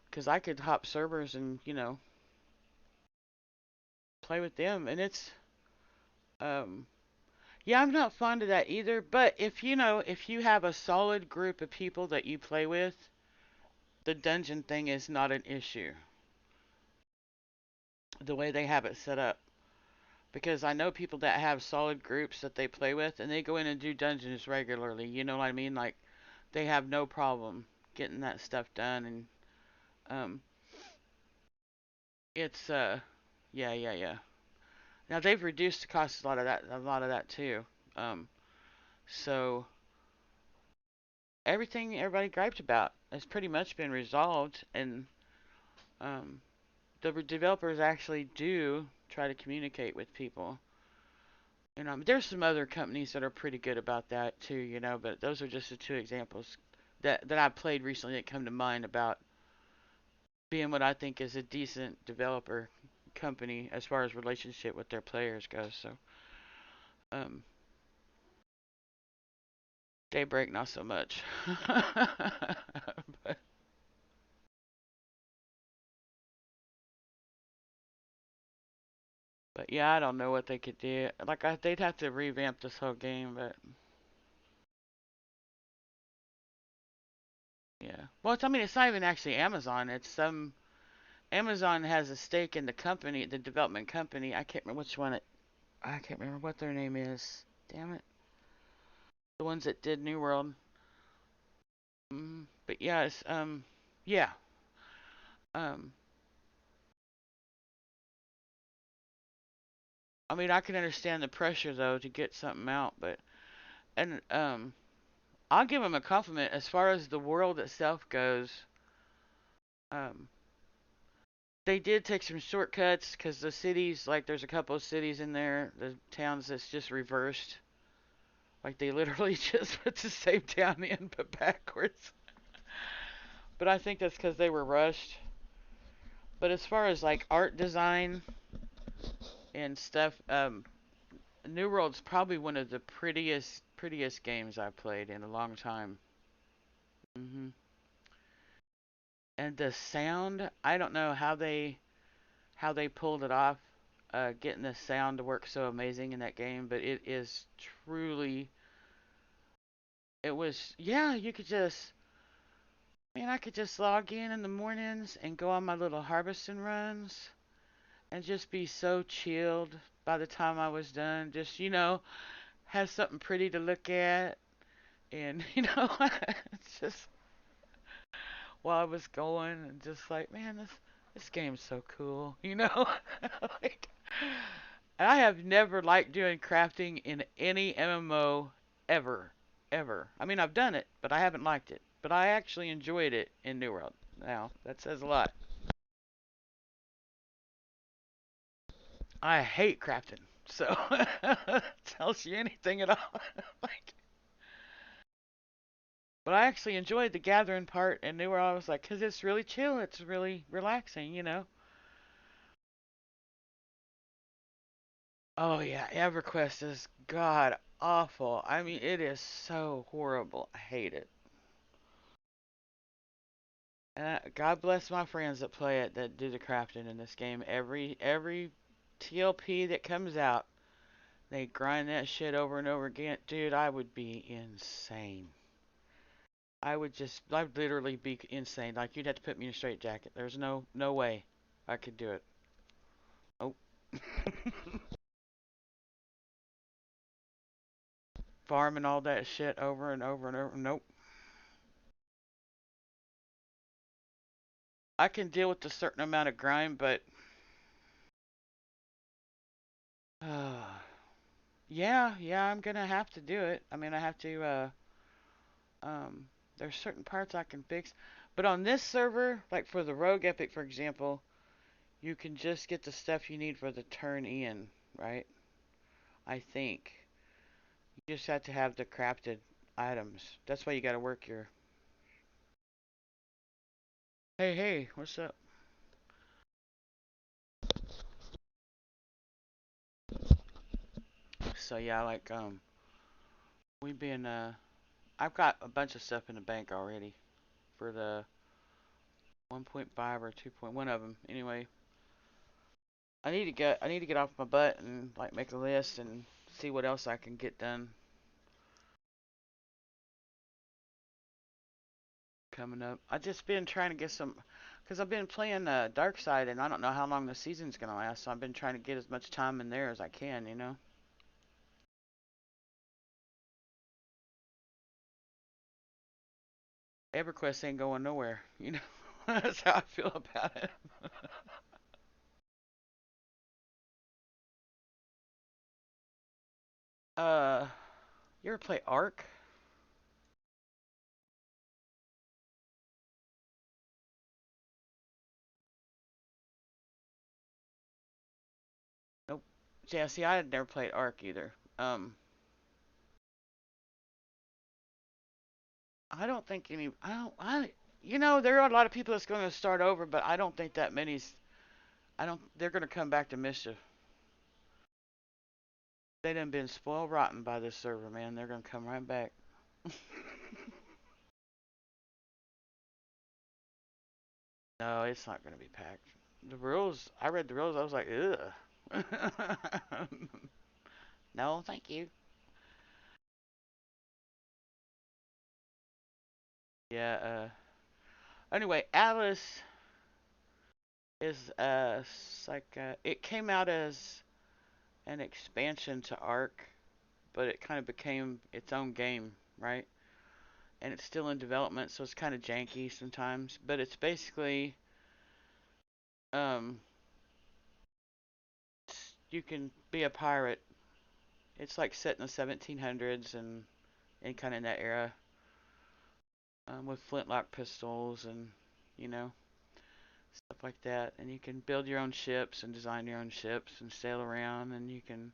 because I could hop servers and, you know, play with them, and it's, yeah, I'm not fond of that either. But if you know, if you have a solid group of people that you play with, the dungeon thing is not an issue. The way they have it set up. Because I know people that have solid groups that they play with, and they go in and do dungeons regularly. You know what I mean? Like, they have no problem getting that stuff done, and um, it's yeah. Now they've reduced the cost a lot of that too. Um, so everything everybody griped about has pretty much been resolved, and um, the developers actually do try to communicate with people. And there's some other companies that are pretty good about that too, you know, but those are just the two examples that I played recently that come to mind about being what I think is a decent developer company as far as relationship with their players goes. So, um, Daybreak not so much. but, but yeah, I don't know what they could do. Like they'd have to revamp this whole game, but yeah. Well, I mean, it's not even actually Amazon. It's some Amazon has a stake in the company, the development company. I can't remember which one I can't remember what their name is. Damn it. The ones that did New World. But yeah, it's yeah. Um I mean, I can understand the pressure though to get something out, but and I'll give them a compliment as far as the world itself goes. Um they did take some shortcuts because the cities, like there's a couple of cities in there, the towns that's just reversed. Like they literally just put the same town in but backwards. But I think that's because they were rushed. But as far as like art design and stuff, New World's probably one of the prettiest games I've played in a long time. And the sound, I don't know how they pulled it off, getting the sound to work so amazing in that game, but it is truly. It was, yeah, you could just, man, I could just log in the mornings and go on my little harvesting runs and just be so chilled by the time I was done. Just, you know, have something pretty to look at. And, you know, it's just while I was going and just like, man, this game's so cool, you know? like, I have never liked doing crafting in any MMO ever. Ever. I mean, I've done it, but I haven't liked it. But I actually enjoyed it in New World. Now, that says a lot. I hate crafting. So, tells you anything at all. like, But I actually enjoyed the gathering part, and they were always like, because it's really chill, it's really relaxing, you know. Oh yeah, EverQuest is god awful. I mean, it is so horrible. I hate it. God bless my friends that play it, that do the crafting in this game. Every TLP that comes out, they grind that shit over and over again. Dude, I would be insane. I'd literally be insane. Like, you'd have to put me in a straitjacket. There's no way I could do it. Oh. Farming all that shit over and over and over. Nope. I can deal with a certain amount of grind, but yeah, I'm gonna have to do it. I mean, I have to. There's certain parts I can fix, but on this server, like for the Rogue Epic, for example, you can just get the stuff you need for the turn in, right? I think you just have to have the crafted items. That's why you gotta work your. Hey, what's up? So yeah, like we've been I've got a bunch of stuff in the bank already for the 1.5 or 2.1 of them. Anyway, I need to get off my butt and like make a list and see what else I can get done coming up. I just been trying to get some, because I've been playing Dark Side and I don't know how long the season's gonna last, so I've been trying to get as much time in there as I can, you know. EverQuest ain't going nowhere, you know. That's how I feel about it. uh, you ever play Ark? Nope. Yeah, see, I had never played Ark either. I don't think any. I don't. You know, there are a lot of people that's going to start over, but I don't think that many's. I don't. They're going to come back to Mischief. They done been spoiled rotten by this server, man. They're going to come right back. No, it's not going to be packed. The rules. I read the rules. I was like, ugh. No, thank you. Yeah. Anyway, Alice is like it came out as an expansion to Ark, but it kind of became its own game, right? And it's still in development, so it's kind of janky sometimes. But it's basically, um, you can be a pirate. It's like set in the 1700s and kind of in that era, with flintlock pistols and you know stuff like that. And you can build your own ships and design your own ships and sail around, and you can.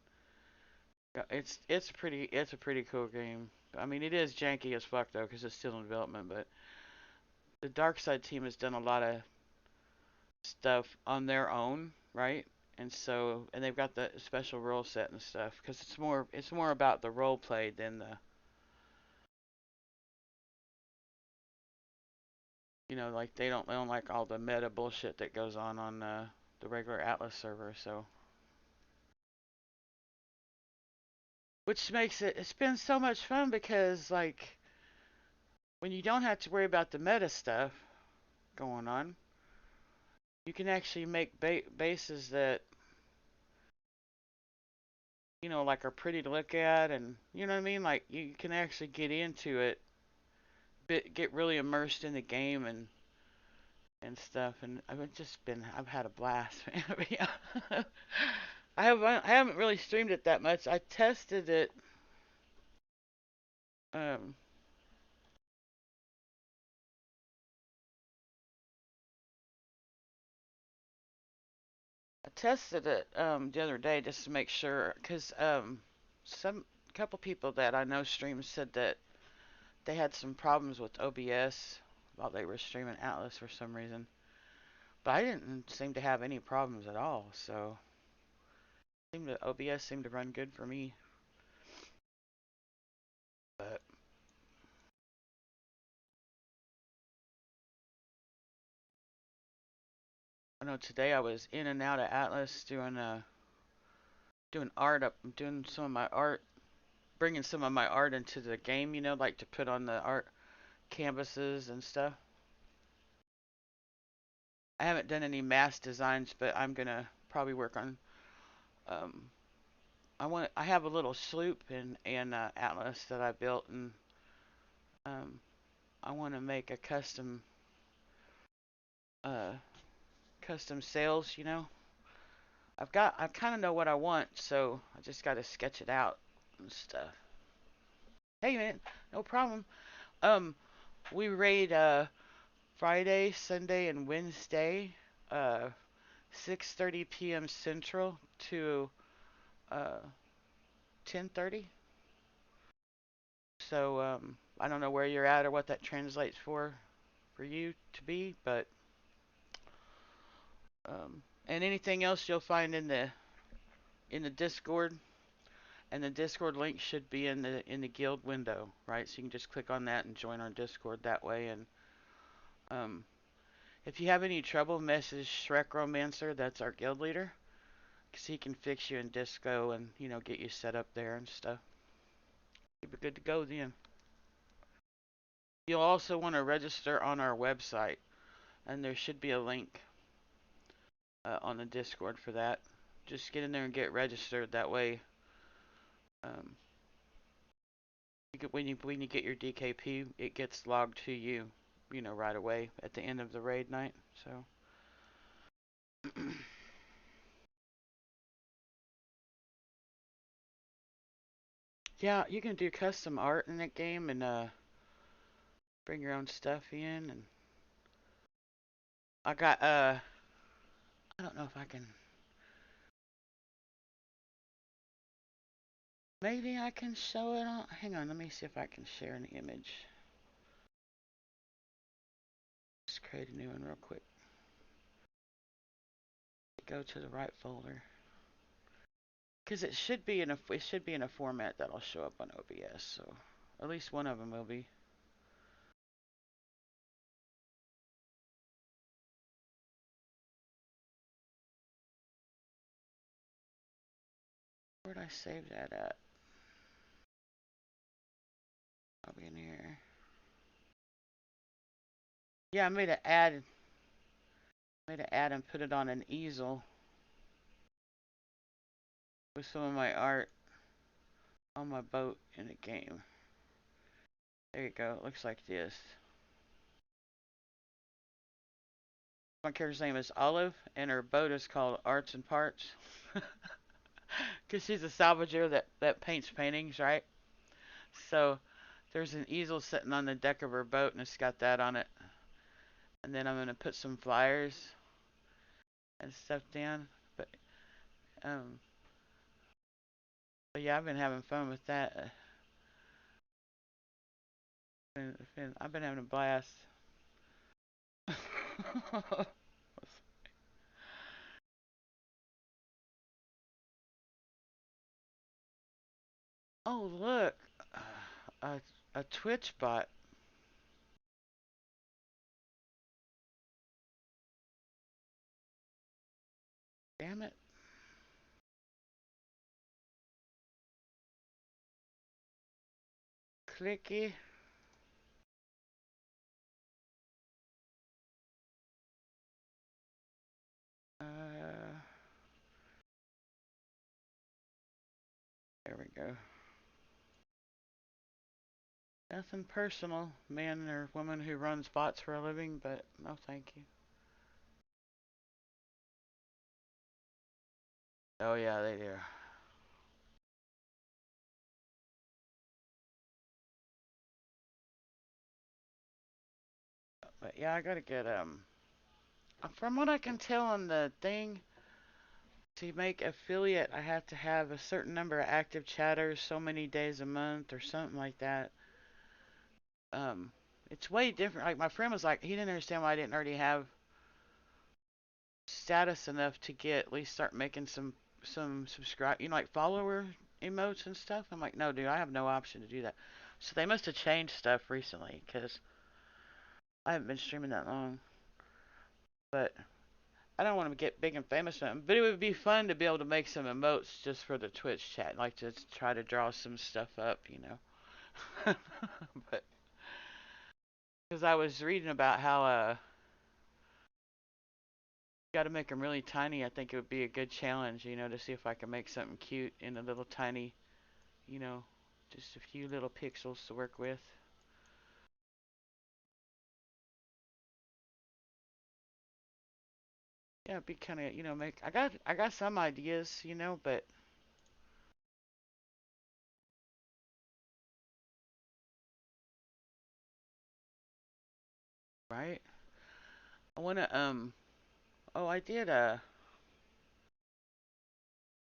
It's a pretty cool game. I mean, it is janky as fuck though, because it's still in development. But the Dark Side team has done a lot of stuff on their own, right? And they've got the special role set and stuff because it's more about the role play than the like they don't like all the meta bullshit that goes on the regular Atlas server. So which makes it's been so much fun because like when you don't have to worry about the meta stuff going on, you can actually make bases that like are pretty to look at, and you know what I mean. Like you can actually get into it, get really immersed in the game and stuff. And I've had a blast. Yeah. I haven't really streamed it that much. I tested it. Um, I tested it the other day just to make sure, because some couple people that I know stream said that they had some problems with OBS while they were streaming Atlas for some reason. But I didn't seem to have any problems at all, so OBS seemed to run good for me. But I know today I was in and out of Atlas doing art up, doing some of my art, bringing some of my art into the game, you know, like to put on the art canvases and stuff. I haven't done any mass designs, but I'm gonna probably work on. I have a little sloop in Atlas that I built, and I want to make a custom sails. You know, I kind of know what I want, so I just got to sketch it out and stuff. Hey man, no problem. We raid Friday, Sunday, and Wednesday, 6:30 p.m. Central to 10:30. So I don't know where you're at or what that translates for you to be, but and anything else you'll find in the Discord, and the Discord link should be in the guild window, right? So you can just click on that and join our Discord that way. And if you have any trouble, message Shrek Romancer, that's our guild leader, because he can fix you in Disco and, you know, get you set up there and stuff. You'll be good to go then. You'll also want to register on our website, and there should be a link on the Discord for that. Just get in there and get registered. That way, when you get your DKP, it gets logged to you, you know, right away at the end of the raid night. So. Yeah, you can do custom art in that game and bring your own stuff in. And I got I don't know if I can. Maybe I can show it on. Hang on, let me see if I can share an image. Just create a new one real quick. Go to the right folder. Because it should be in a format that'll show up on OBS. So at least one of them will be. Where'd I save that at? I'll be in here. Yeah, I made an ad. And put it on an easel with some of my art on my boat in the game. There you go. It looks like this. My character's name is Olive, and her boat is called Arts and Parts. Because she's a salvager that paints paintings, right? So there's an easel sitting on the deck of her boat, and it's got that on it. And then I'm going to put some flyers and stuff down. But yeah, I've been having fun with that. I've been having a blast. Oh, look. A Twitch bot. Damn it. Clicky. There we go. Nothing personal, man or woman who runs bots for a living, but no thank you. Oh yeah, they do. But yeah, I gotta get from what I can tell on the thing, to make affiliate, I have to have a certain number of active chatters so many days a month or something like that. it's way different. Like my friend was like, he didn't understand why I didn't already have status enough to get at least start making some subscribe, like follower emotes and stuff. I'm like, no, dude, I have no option to do that. So they must have changed stuff recently because I haven't been streaming that long. But I don't want to get big and famous, but it would be fun to be able to make some emotes just for the Twitch chat, like to try to draw some stuff up, But because I was reading about how got to make them really tiny. I think it would be a good challenge, to see if I can make something cute in a little tiny, just a few little pixels to work with. Yeah, it'd be kind of, make. I got some ideas, but right. I wanna Oh, I did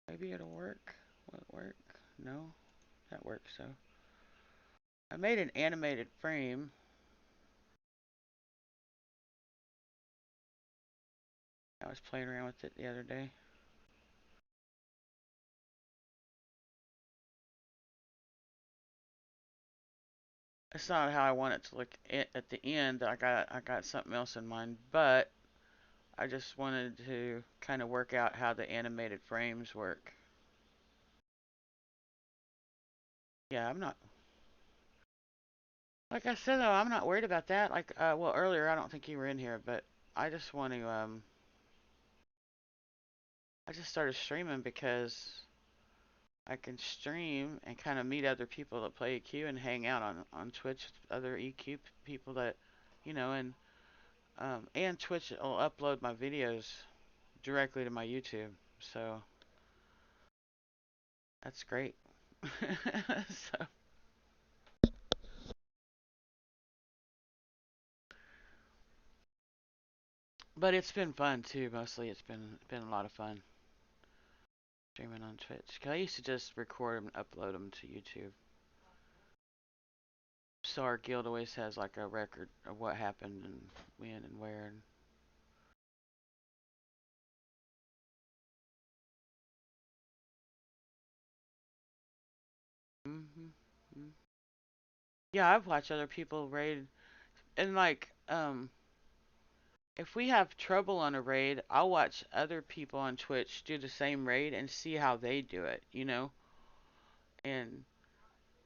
maybe it'll work. Will it work? No, that works. So I made an animated frame. I was playing around with it the other day. That's not how I want it to look at the end. I got something else in mind, but I just wanted to kind of work out how the animated frames work. Yeah, I'm not. Like I said though, I'm not worried about that. Like, well, earlier I don't think you were in here, but I just want to I just started streaming because I can stream and kind of meet other people that play EQ and hang out on Twitch with other EQ people that, and Twitch will upload my videos directly to my YouTube, so that's great. So, but it's been fun too. Mostly, it's been a lot of fun streaming on Twitch. 'Cause I used to just record them and upload them to YouTube. So our guild always has like a record of what happened and when and where. Mm-hmm. Yeah, I've watched other people raid, and like, if we have trouble on a raid, I'll watch other people on Twitch do the same raid and see how they do it, And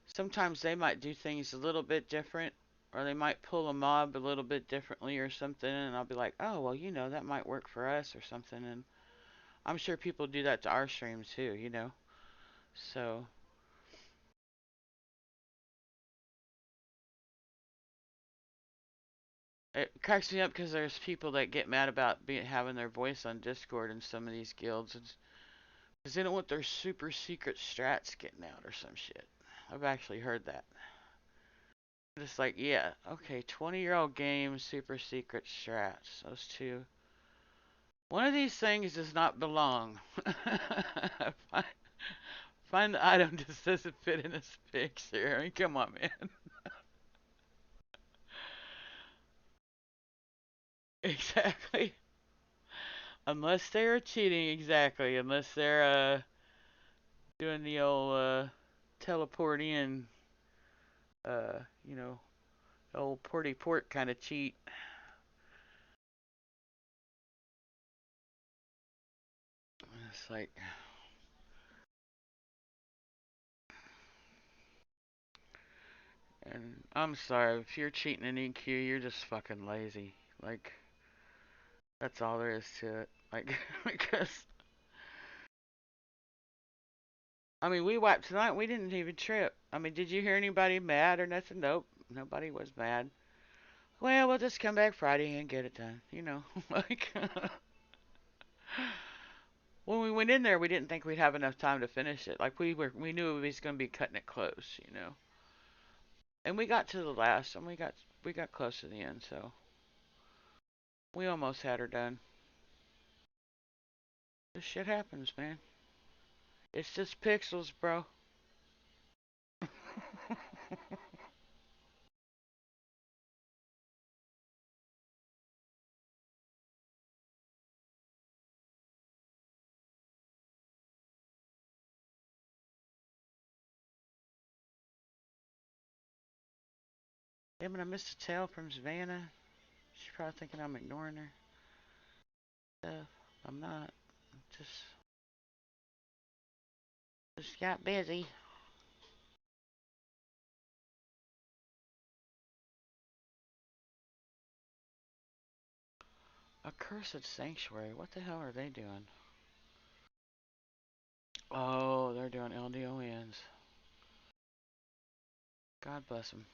sometimes they might do things a little bit different, or they might pull a mob a little bit differently or something, and I'll be like, oh, well, that might work for us or something, and I'm sure people do that to our streams too, So, it cracks me up because there's people that get mad about having their voice on Discord in some of these guilds. Because they don't want their super secret strats getting out or some shit. I've actually heard that. It's like, yeah, okay, 20-year-old game, super secret strats. Those two. One of these things does not belong. Find the item just doesn't fit in this picture. I mean, come on, man. Exactly. Unless they're cheating, exactly. Unless they're doing the old teleport in, uh, you know, old porty port kind of cheat. It's like, and I'm sorry if you're cheating in EQ, you're just fucking lazy. Like, that's all there is to it. Like, because I mean, we wiped tonight. We didn't even trip. I mean, did you hear anybody mad or nothing? Nope, nobody was mad. Well, we'll just come back Friday and get it done. Like when we went in there, we didn't think we'd have enough time to finish it. Like we knew we was gonna be cutting it close. And we got to the last, and we got close to the end, so we almost had her done. This shit happens, man. It's just pixels, bro. Damn it, I missed a tail from Savannah. She's probably thinking I'm ignoring her. I'm not. Just got busy. A cursed sanctuary. What the hell are they doing? Oh, they're doing LDONs. God bless them.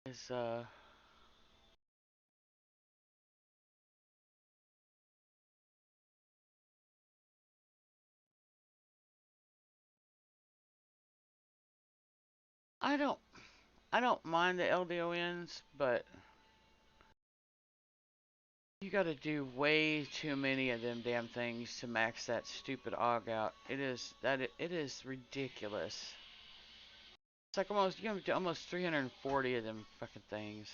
Is I don't mind the LDONs, but you gotta do way too many of them damn things to max that stupid AUG out. It is ridiculous. It's like almost you have to do almost 340 of them fucking things.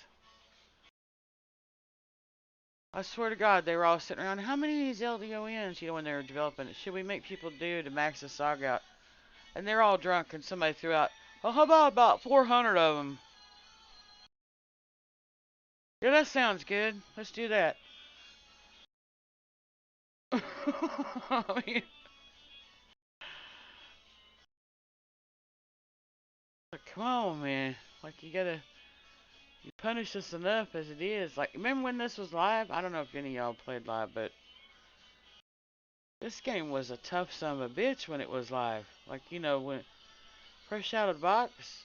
I swear to God, they were all sitting around. How many of these LDONs, when they were developing it, should we make people do to max the AUG out? And they're all drunk, and somebody threw out, "Oh, how about 400 of them?" Yeah, that sounds good. Let's do that. I mean, like, come on, man. Like, you punish us enough as it is. Like, remember when this was live? I don't know if any of y'all played live, but this game was a tough son of a bitch when it was live. Like, when fresh out of the box.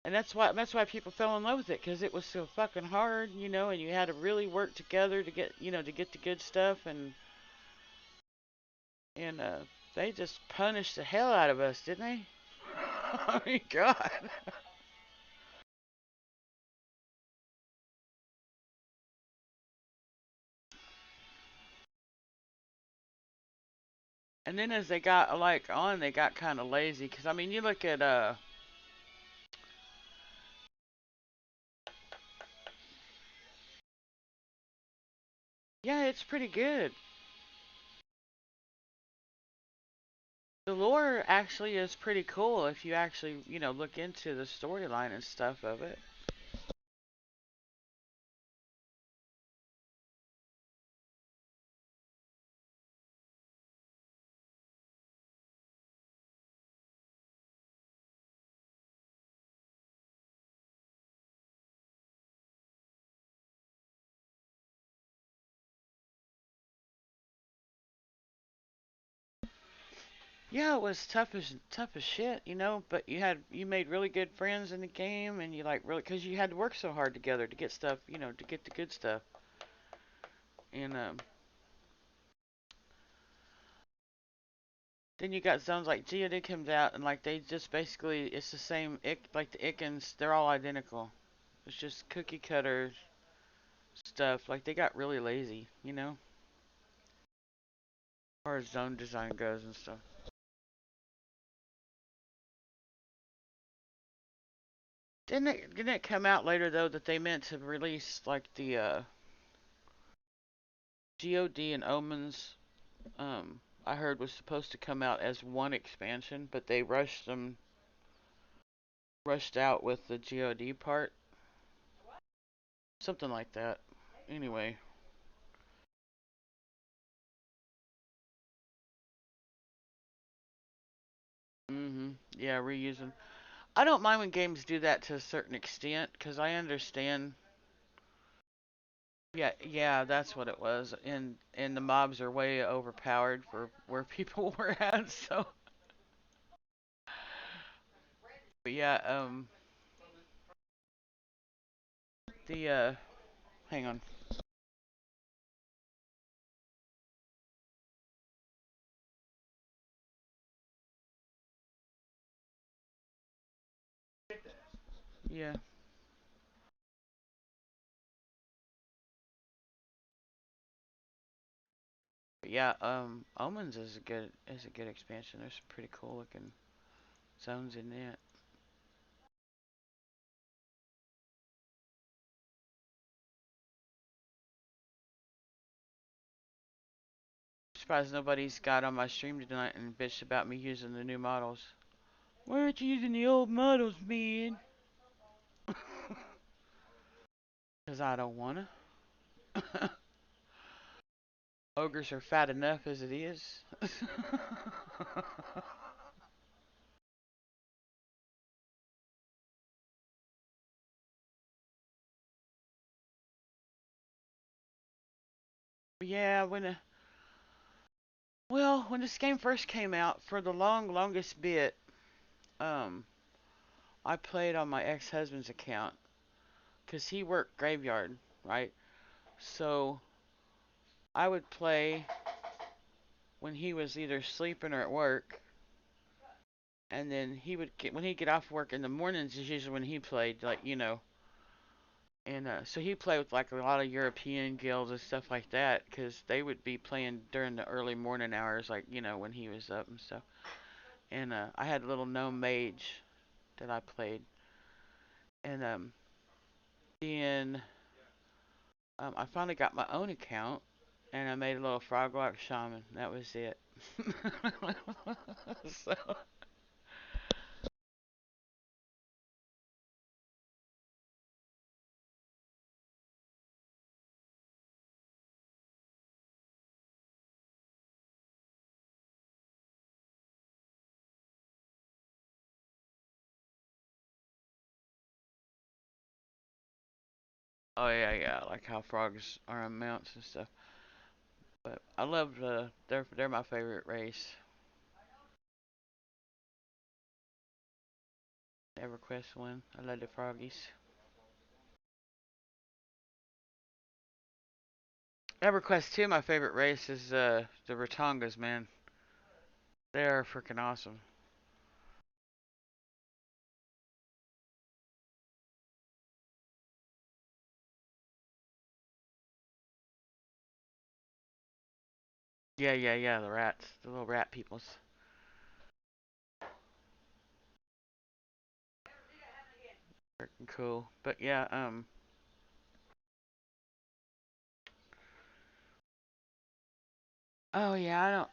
And that's why people fell in love with it, because it was so fucking hard, and you had to really work together to get the good stuff, and they just punished the hell out of us, didn't they? I mean, God. And then as they got on, they got kind of lazy, because I mean, you look at yeah, it's pretty good. The lore actually is pretty cool if you actually, look into the storyline and stuff of it. Yeah, it was tough as shit, but you made really good friends in the game, and you really, because you had to work so hard together to get stuff, to get the good stuff. And then you got zones like Geode comes out, and they just basically, it's the same, like the Ikkins, they're all identical. It's just cookie cutter stuff. Like, they got really lazy, as far as zone design goes and stuff. Didn't it come out later though that they meant to release the God and Omens? I heard was supposed to come out as one expansion, but they rushed out with the God part, something like that. Anyway. Yeah, reusing. I don't mind when games do that to a certain extent, because I understand. Yeah, that's what it was. And the mobs are way overpowered for where people were at, so. But yeah, hang on. Yeah. yeah, Omens is a good expansion. There's some pretty cool looking zones in it. Surprised nobody's got on my stream tonight and bitched about me using the new models. Why aren't you using the old models, man? Cause I don't wanna. Ogres are fat enough as it is. Yeah, when this game first came out, for the longest bit, I played on my ex-husband's account, cause he worked graveyard, right? So I would play when he was either sleeping or at work, and then when he'd get off work in the mornings is usually when he played, like and so he played with like a lot of European guilds and stuff like that, cause they would be playing during the early morning hours, like when he was up and stuff. And I had a little gnome mage that I played, and then I finally got my own account, and I made a little frog-like shaman. That was it. So, oh yeah, like how frogs are on mounts and stuff. But I love they're my favorite race. EverQuest one. I love the froggies. EverQuest 2, my favorite race is the Ratongas, man. They're freaking awesome. Yeah, the rats. The little rat peoples. Freaking cool. But yeah, oh yeah,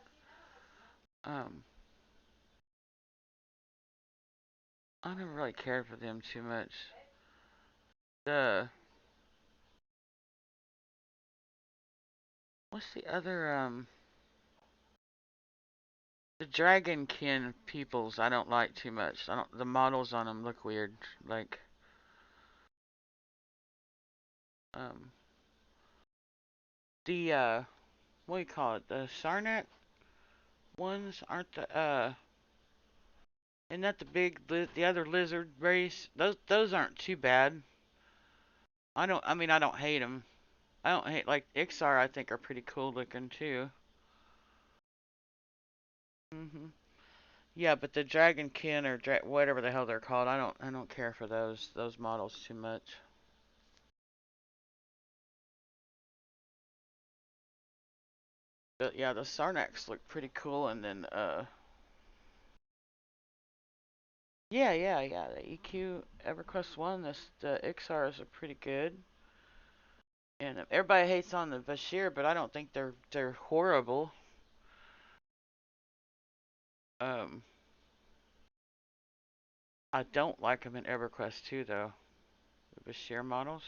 um I never really cared for them too much. The what's the other the dragonkin peoples I don't like too much. The models on them look weird. Like um the what do you call it? The Sarnak ones aren't isn't that the other lizard race? Those aren't too bad. I don't hate them. I don't hate like Ixar. I think are pretty cool looking too. Yeah, but the Dragonkin or whatever the hell they're called, I don't care for those models too much. But yeah, the Sarnaks look pretty cool, and then yeah, the EQ EverQuest 1, the Ixars are pretty good. And everybody hates on the Bashir, but I don't think they're horrible. Um, I don't like them in EverQuest 2 though. The Bashir models.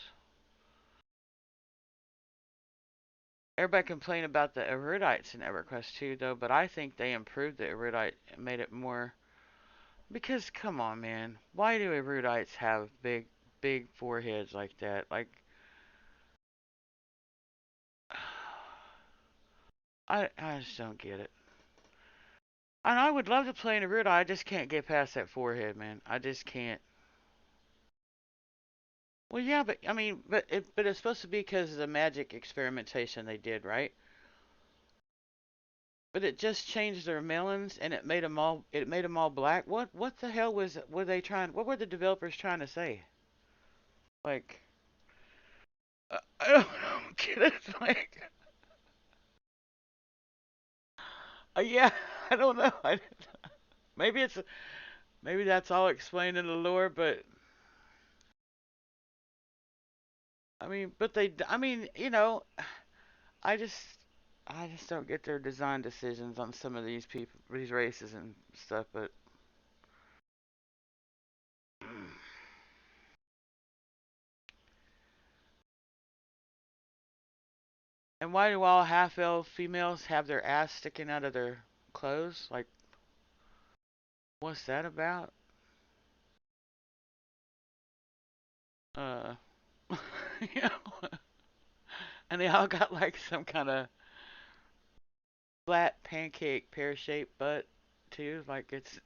Everybody complained about the Erudites in EverQuest 2 though, but I think they improved the Erudite and made it more. Because come on, man, why do Erudites have big foreheads like that? Like, I just don't get it. And I would love to play an Erudite. I just can't get past that forehead, man. I just can't. Well, yeah, but I mean, but it's supposed to be because of the magic experimentation they did, right? But it just changed their melons and it made them all black. What the hell were they trying? What were the developers trying to say? Like, I don't get it. Like, Yeah, I don't know. Maybe maybe that's all explained in the lore, but I mean, I just I just don't get their design decisions on some of these people, these races and stuff. But and why do all half-elf females have their ass sticking out of their clothes? Like, what's that about? Uh, you know, and they all got like some kind of flat pancake pear-shaped butt too. Like it's,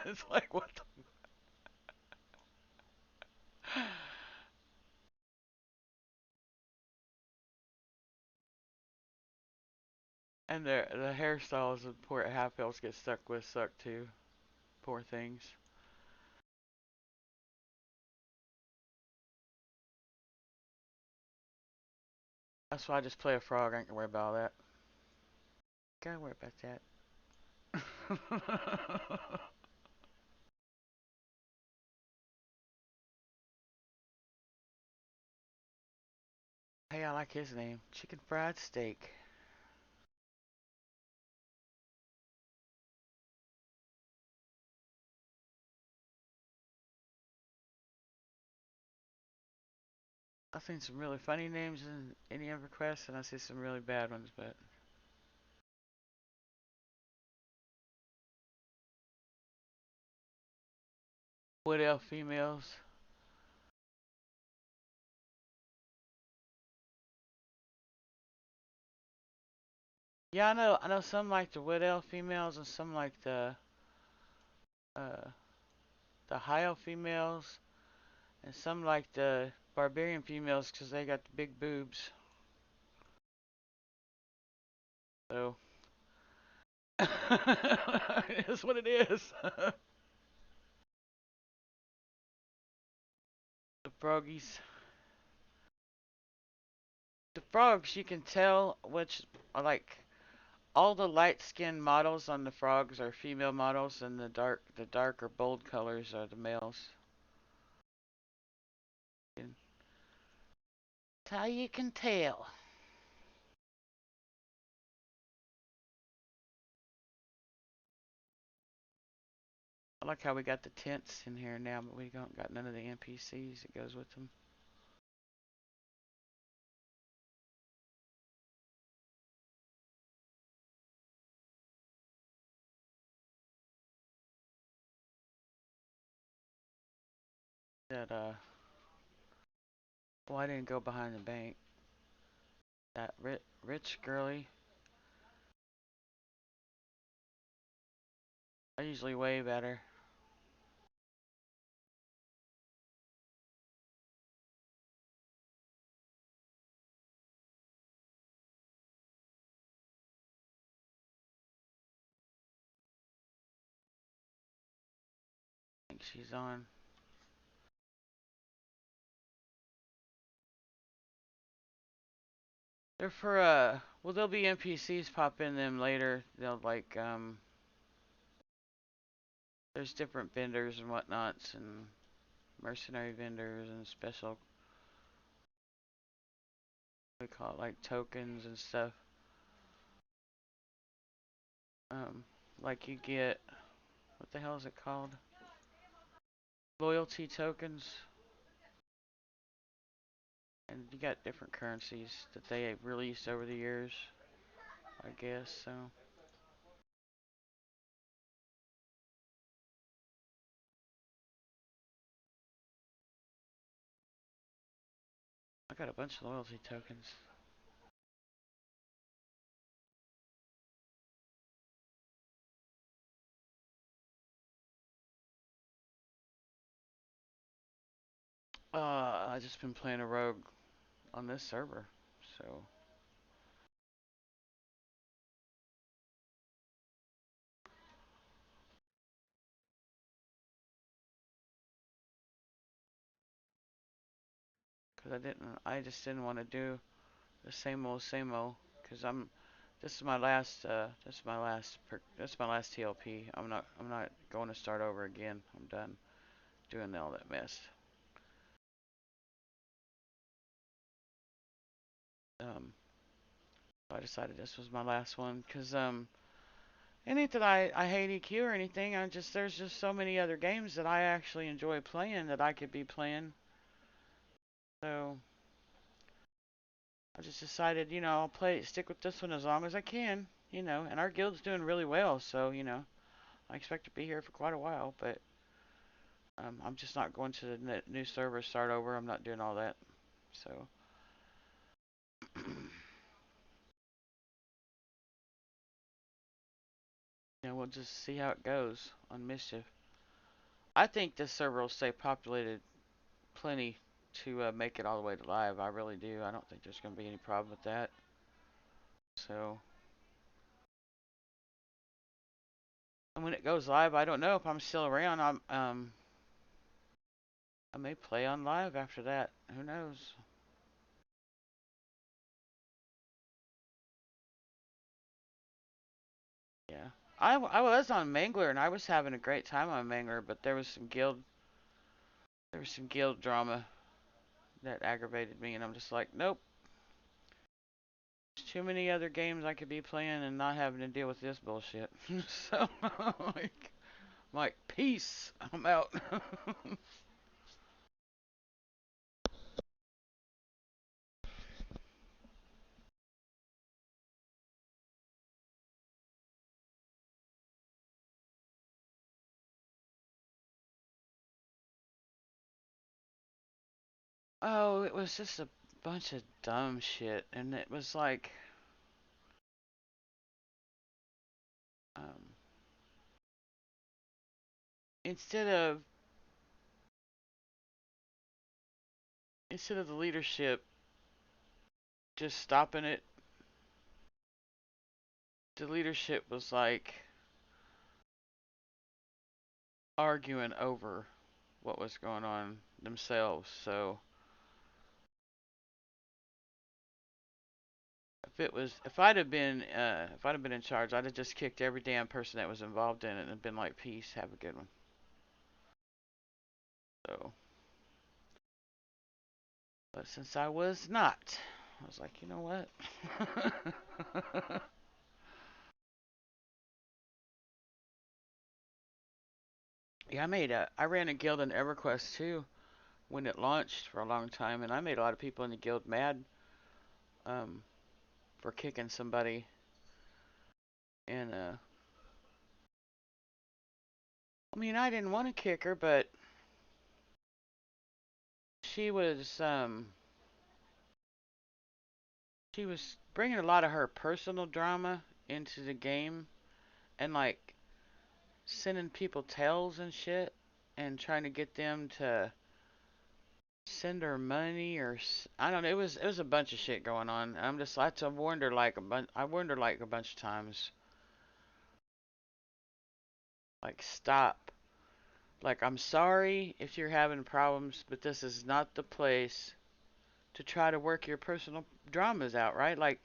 it's like what the. And the hairstyles of poor half elves get stuck with suck too. Poor things. That's why I just play a frog. I ain't gonna worry about all that. Gotta worry about that. Hey, I like his name. Chicken fried steak. I've seen some really funny names in any of requests, and I see some really bad ones, but. Wood elf females. Yeah, I know. I know some like the wood elf females, and some like uh the high elf females, and some like the barbarian females because they got the big boobs. So it is what it is. The froggies. The frogs, you can tell which are like all the light skinned models on the frogs are female models, and the dark or bold colors are the males. And that's how you can tell. I like how we got the tents in here now, but we don't got none of the NPCs that goes with them. That well, I didn't go behind the bank. That rich girly. I usually way better. I think she's on. They're for well, there'll be NPCs pop in them later. They'll like there's different vendors and whatnots and mercenary vendors and special we call it like tokens and stuff. Like you get what the hell is it called? Loyalty tokens. And you got different currencies that they have released over the years, I guess, so. I got a bunch of loyalty tokens. I just been playing a rogue on this server, so. Cause I just didn't want to do the same old, cause This is my last. This is my last. This is my last TLP. I'm not going to start over again. I'm done doing all that mess. I decided this was my last one because it ain't that I hate EQ or anything. There's just so many other games that I actually enjoy playing that I could be playing. So I just decided, I'll stick with this one as long as I can, and our guild's doing really well, so, I expect to be here for quite a while, but I'm just not going to the new server, start over. I'm not doing all that, so. We'll just see how it goes on Mischief. I think this server will stay populated plenty to make it all the way to live. I really do. I don't think there's going to be any problem with that. So, and when it goes live, I don't know if I'm still around. I may play on live after that. Who knows? Yeah. I was on Mangler and I was having a great time on Mangler, but there was some guild drama that aggravated me, and I'm just like, nope. There's too many other games I could be playing and not having to deal with this bullshit. So, like, peace. I'm out. Oh, it was just a bunch of dumb shit, and it was like, instead of the leadership just stopping it, the leadership was like arguing over what was going on themselves. So if I'd have been in charge, I'd have just kicked every damn person that was involved in it and been like, peace, have a good one. So, but since I was not, I was like, you know what? Yeah, I ran a guild in EverQuest too when it launched for a long time, and I made a lot of people in the guild mad for kicking somebody. And I mean, I didn't want to kick her, but she was bringing a lot of her personal drama into the game, and like sending people tails and shit, and trying to get them to send her money, or I don't know. It was a bunch of shit going on. I'm just I warned her like I warned her like a bunch of times. Like, stop. Like, I'm sorry if you're having problems, but this is not the place to try to work your personal dramas out, right? Like,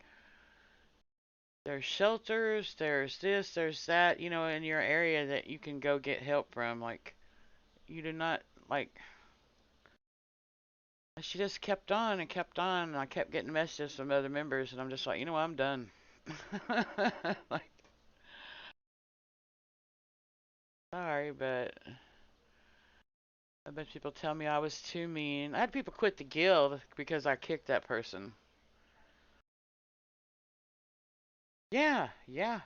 there's shelters, there's this, there's that, in your area that you can go get help from. Like, you do not, like, she just kept on and kept on, and I kept getting messages from other members, and I'm just like, you know what, I'm done. Like, sorry, but I bet people tell me I was too mean. I had people quit the guild because I kicked that person. Yeah, yeah.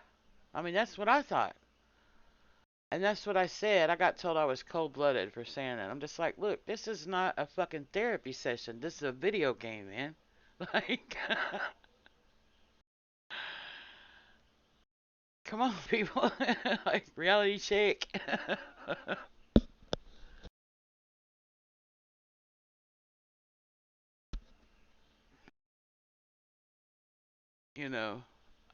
I mean, that's what I thought. And that's what I said. I got told I was cold-blooded for saying that. I'm just like, look, this is not a fucking therapy session. This is a video game, man. Like, come on, people. Like, reality check.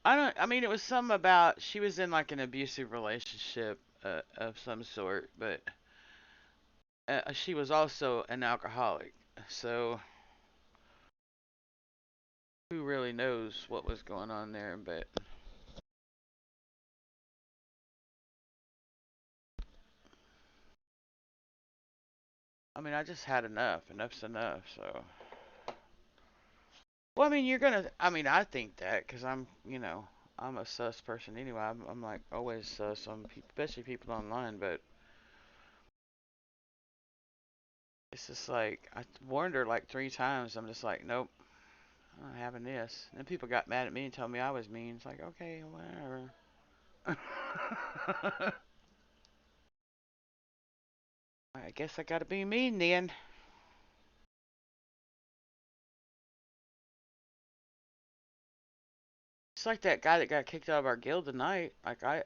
I mean, it was something about, she was in like an abusive relationship of some sort, but she was also an alcoholic. So, who really knows what was going on there, but I mean, I just had enough. Enough's enough, so. Well, I mean, you're gonna. I mean, I think that because I'm, you know, I'm a sus person anyway. I'm like always sus on people, especially people online. But it's just like I warned her like 3 times. I'm just like, nope, I'm not having this. And then people got mad at me and told me I was mean. It's like, okay, whatever. I guess I gotta be mean then. It's like that guy that got kicked out of our guild tonight. Like I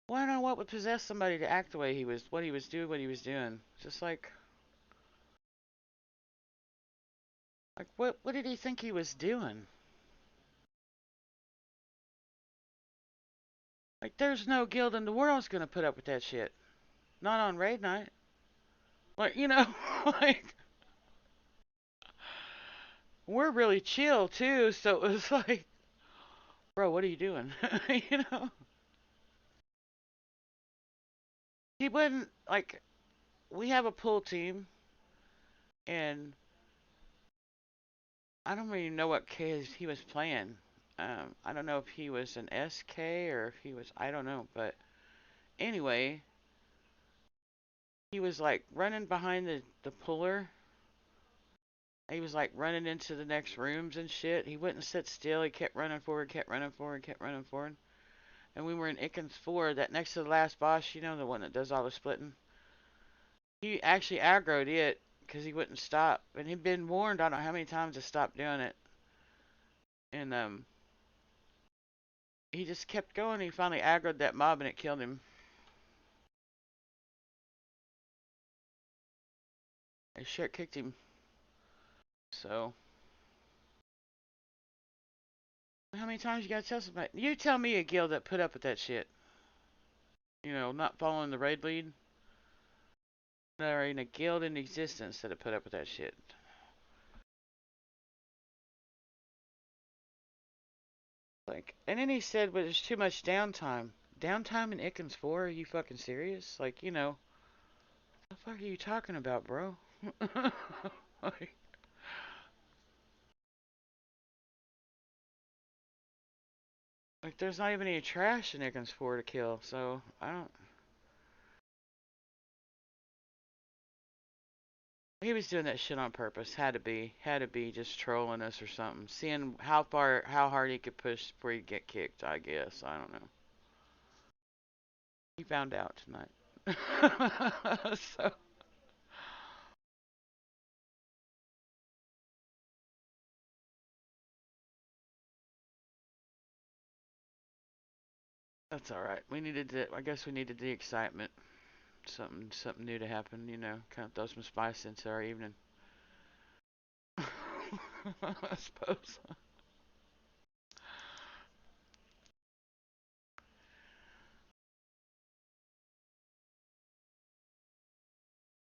don't know what would possess somebody to act the way he was, what he was doing. Just like what did he think he was doing? Like there's no guild in the world that's gonna put up with that shit. Not on raid night. Like, you know, like we're really chill too, so it was like, bro, what are you doing? You know? He wouldn't like we have a pool team and I don't really know what K he was playing. I don't know if he was an SK or if he was, I don't know. But anyway, he was like running behind the puller. He was like running into the next rooms and shit. He wouldn't sit still. He kept running forward, kept running forward, kept running forward. And we were in Ikkins 4, that next to the last boss, you know, the one that does all the splitting. He actually aggroed it because he wouldn't stop. And he'd been warned, I don't know how many times, to stop doing it. And he just kept going. He finally aggroed that mob and it killed him. It shit kicked him. So, how many times you gotta tell somebody? You tell me a guild that put up with that shit. You know, not following the raid lead. There ain't a guild in existence that have put up with that shit. Like, and then he said, but there's too much downtime. Downtime in Ikkins 4? Are you fucking serious? Like, you know, what the fuck are you talking about, bro? like, like, there's not even any trash in Ikkins 4 to kill, so I don't. He was doing that shit on purpose. Had to be. Had to be just trolling us or something. Seeing how hard he could push before he'd get kicked, I guess. I don't know. He found out tonight. So. That's alright. We needed to, I guess we needed the excitement. Something new to happen, you know. Kind of throw some spice into our evening. I suppose.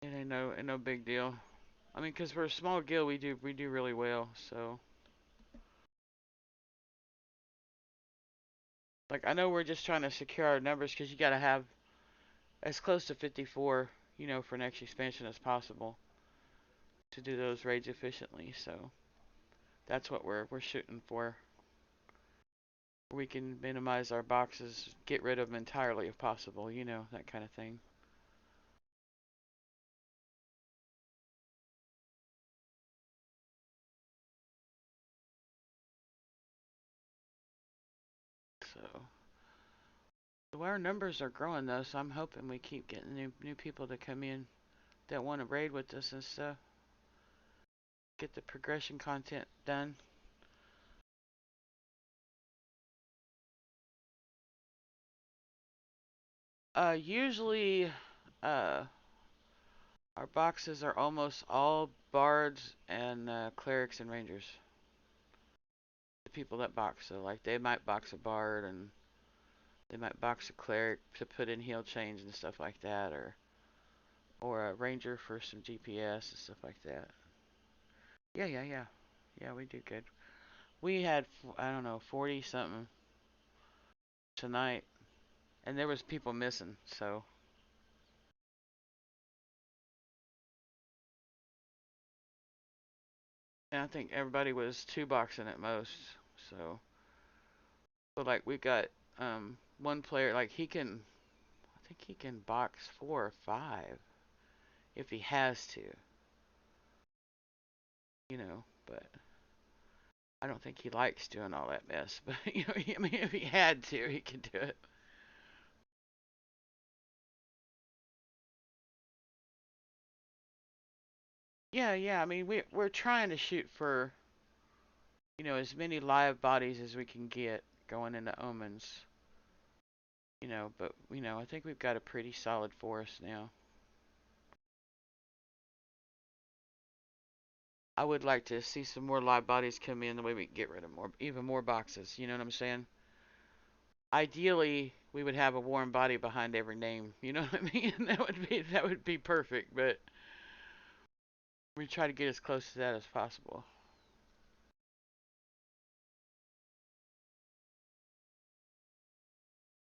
It ain't no big deal. I mean, 'cause we're a small guild, we do really well. So, like, I know we're just trying to secure our numbers 'cause you gotta have as close to 54, you know, for next expansion as possible to do those raids efficiently. So, that's what we're shooting for. We can minimize our boxes, get rid of them entirely if possible. You know, that kind of thing. So our numbers are growing though, so I'm hoping we keep getting new people to come in that want to raid with us and stuff. Get the progression content done. Usually, our boxes are almost all bards and clerics and rangers. The people that box, so like they might box a bard and they might box a cleric to put in heal chains and stuff like that, or a ranger for some DPS and stuff like that. Yeah, we do good. We had, I don't know, 40 something tonight, and there was people missing, so And I think everybody was 2-boxing at most. So, but like we got one player, like he can, I think he can box 4 or 5 if he has to. You know, but I don't think he likes doing all that mess. But you know, I mean, if he had to, he could do it. Yeah, yeah. I mean, we're trying to shoot for, you know, as many live bodies as we can get going into omens. You know, but you know, I think we've got a pretty solid force now. I would like to see some more live bodies come in, the way we can get rid of even more boxes. You know what I'm saying? Ideally, we would have a warm body behind every name. You know what I mean? That would be perfect. But we try to get as close to that as possible.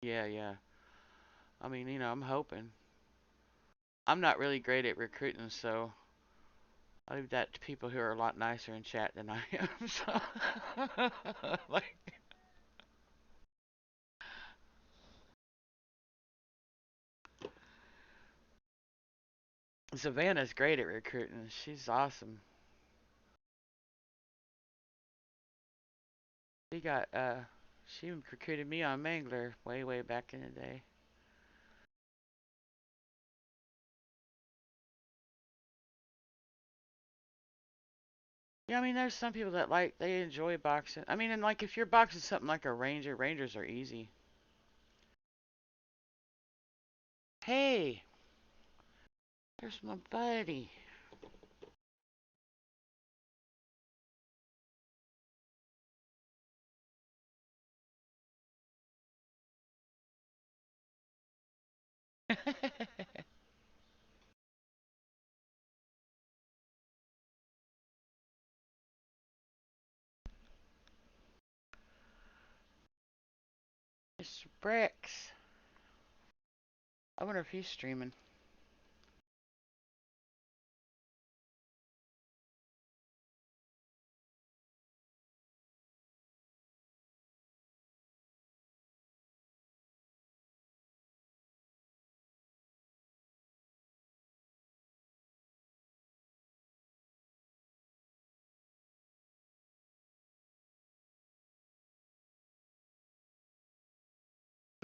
Yeah, yeah. I mean, you know, I'm hoping. I'm not really great at recruiting, so I leave that to people who are a lot nicer in chat than I am. So, like, Savannah's great at recruiting. She's awesome. She recruited me on Mangler way back in the day. Yeah, I mean, there's some people that they enjoy boxing. I mean, and like if you're boxing something like a ranger, rangers are easy. Hey, there's my buddy. Mr. Bricks. I wonder if he's streaming.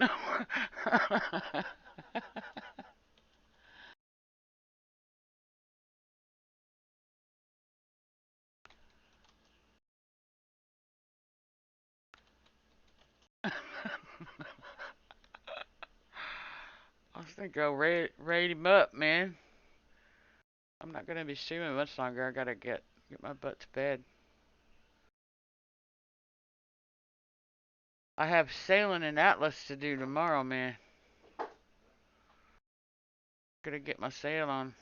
I was gonna go raid him up, man. I'm not gonna be streaming much longer. I gotta get my butt to bed. I have sailing and Atlas to do tomorrow, man. Gotta get my sail on.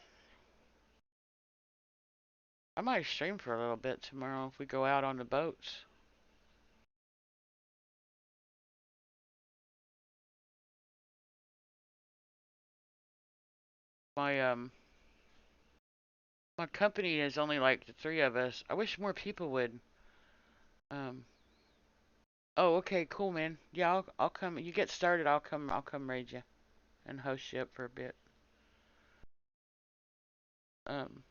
I might stream for a little bit tomorrow if we go out on the boats. My my company is only like the 3 of us. I wish more people would. Oh, okay, cool, man. Yeah, I'll come. You get started, I'll come raid you and host you up for a bit. Um,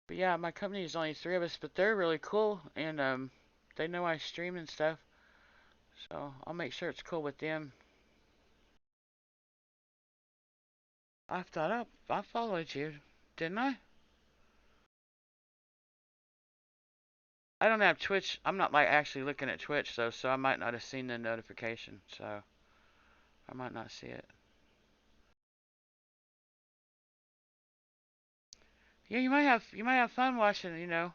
but yeah, my company is only 3 of us, but they're really cool, and they know I stream and stuff. So I'll make sure it's cool with them. I thought I followed you, didn't I? I don't have Twitch. I'm not like actually looking at Twitch though, so I might not have seen the notification. So I might not see it. Yeah, you might have fun watching. You know.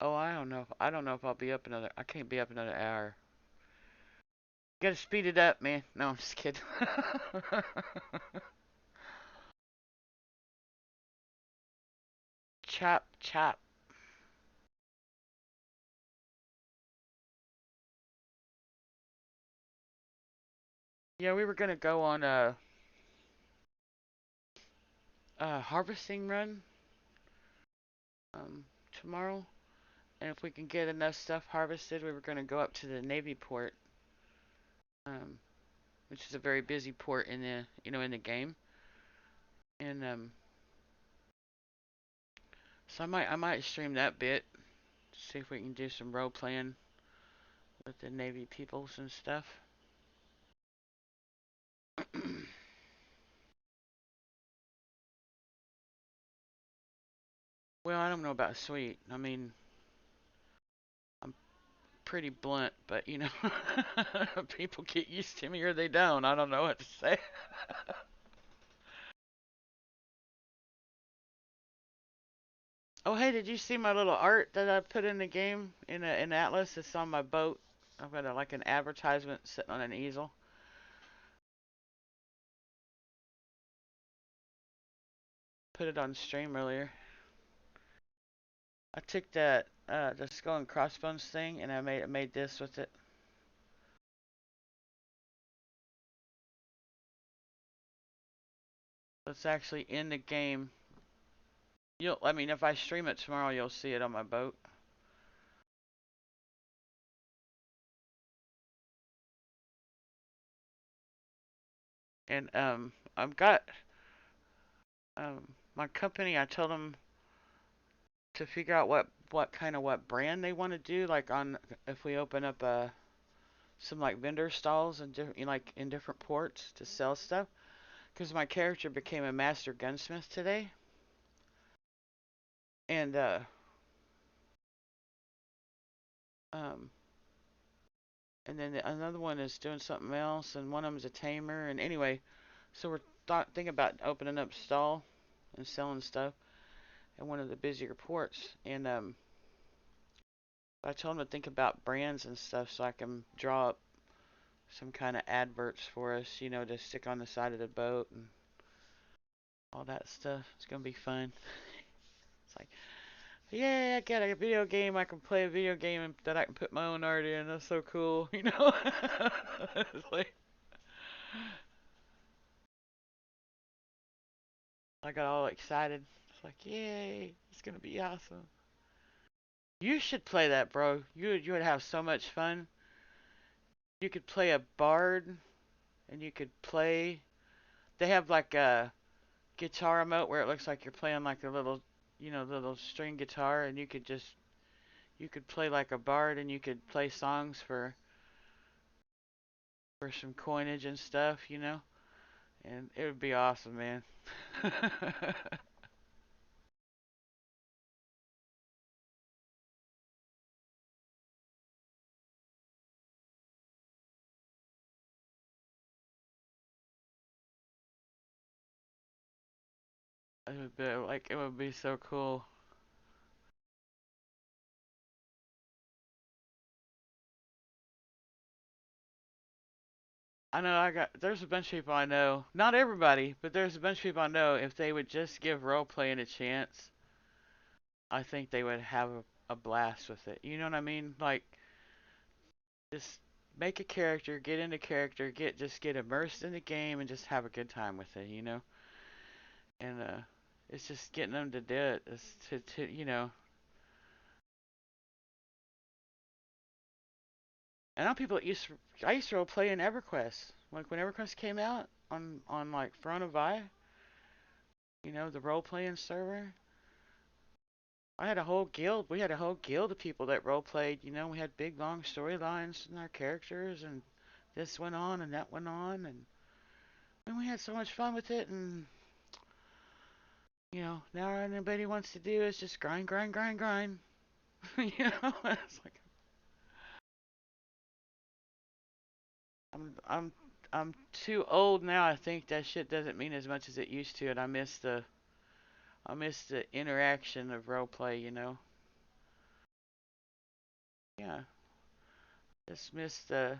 Oh, I don't know if I'll be up another. I can't be up another hour. Gotta speed it up, man. No, I'm just kidding. Chop, chop. Yeah, we were gonna go on harvesting run tomorrow, and if we can get enough stuff harvested, we were going to go up to the Navy port, which is a very busy port in the in the game, and so I might stream that bit, see if we can do some role playing with the Navy peoples and stuff. Well, I don't know about sweet. I mean, I'm pretty blunt, but people get used to me or they don't. I don't know what to say. Oh, hey, did you see my little art that I put in the game in Atlas? It's on my boat. I've got like an advertisement sitting on an easel. Put it on stream earlier. I took that the skull and crossbones thing and I made this with it. It's actually in the game. I mean, if I stream it tomorrow, you'll see it on my boat. And I've got my company. I told them to figure out what brand they want to do. Like if we open up some like vendor stalls and in different ports to sell stuff. Because my character became a master gunsmith today. And and then another one is doing something else, and one of them is a tamer. And anyway, so we're thinking about opening up stall and selling stuff in one of the busier ports. And I told him to think about brands and stuff so I can draw up some kind of adverts for us, to stick on the side of the boat and all that stuff. It's gonna be fun. It's like, yeah, I got a video game. I can play a video game that I can put my own art in. That's so cool, It's like, I got all excited. It's like, yay, it's gonna be awesome. You should play that, bro. You would have so much fun. You could play a bard, and you could play. They have like a guitar remote where it looks like you're playing like a little, little string guitar, and you could play like a bard, and you could play songs for some coinage and stuff, and it would be awesome, man. It would be so cool. I know there's a bunch of people I know, not everybody, but there's a bunch of people I know, if they would just give role playing a chance, I think they would have a blast with it. You know what I mean? Like, just make a character, get into character, just get immersed in the game and just have a good time with it, And it's just getting them to do it. It's And now I used to role play in EverQuest. Like when EverQuest came out on like Front of Vi, the role playing server. I had a whole guild. We had a whole guild of people that role played. We had big long storylines in our characters, and this went on and that went on, and we had so much fun with it. And now all anybody wants to do is just grind, grind, grind, grind. It's like I'm too old now. I think that shit doesn't mean as much as it used to, and I miss the interaction of role play. Yeah, just miss the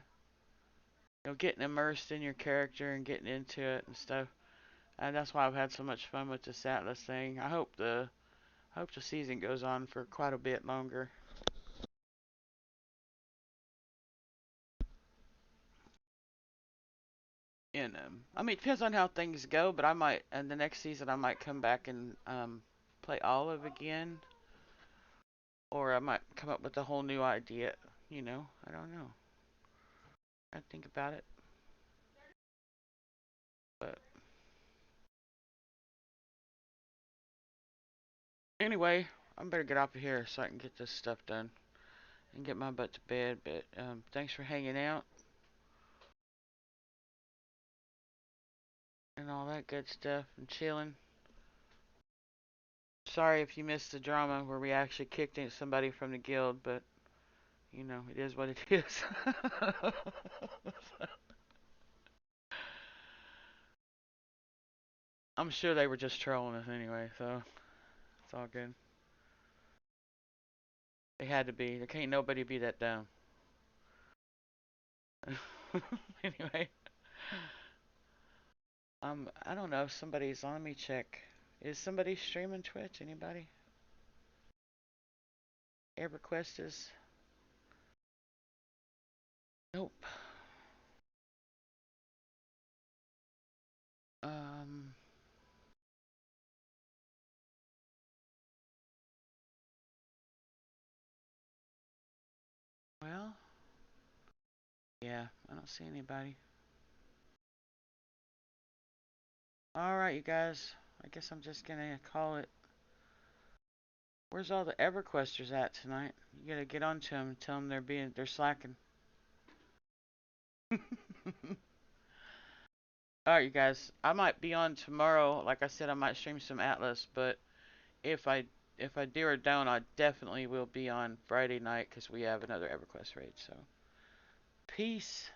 getting immersed in your character and getting into it and stuff. And that's why I've had so much fun with this Atlas thing. I hope the season goes on for quite a bit longer. And I mean, it depends on how things go, but I might, and the next season I might come back and play Olive again, or I might come up with a whole new idea. You know, I don't know. I think about it, but anyway, I better get off of here so I can get this stuff done and get my butt to bed. But thanks for hanging out and all that good stuff and chilling. Sorry if you missed the drama where we actually kicked in somebody from the guild, but you know, it is what it is. I'm sure they were just trolling us anyway, so it's all good. They had to be. There can't nobody be that dumb. Anyway. I don't know if somebody's on. Let me check. Is somebody streaming Twitch? Anybody? EverQuest is. Nope. Well. Yeah, I don't see anybody. Alright, you guys. I guess I'm just gonna call it. Where's all the EverQuesters at tonight? You gotta get on to them and tell them they're slacking. Alright, you guys. I might be on tomorrow. Like I said, I might stream some Atlas, but if I do or don't, I definitely will be on Friday night because we have another EverQuest raid. So, peace.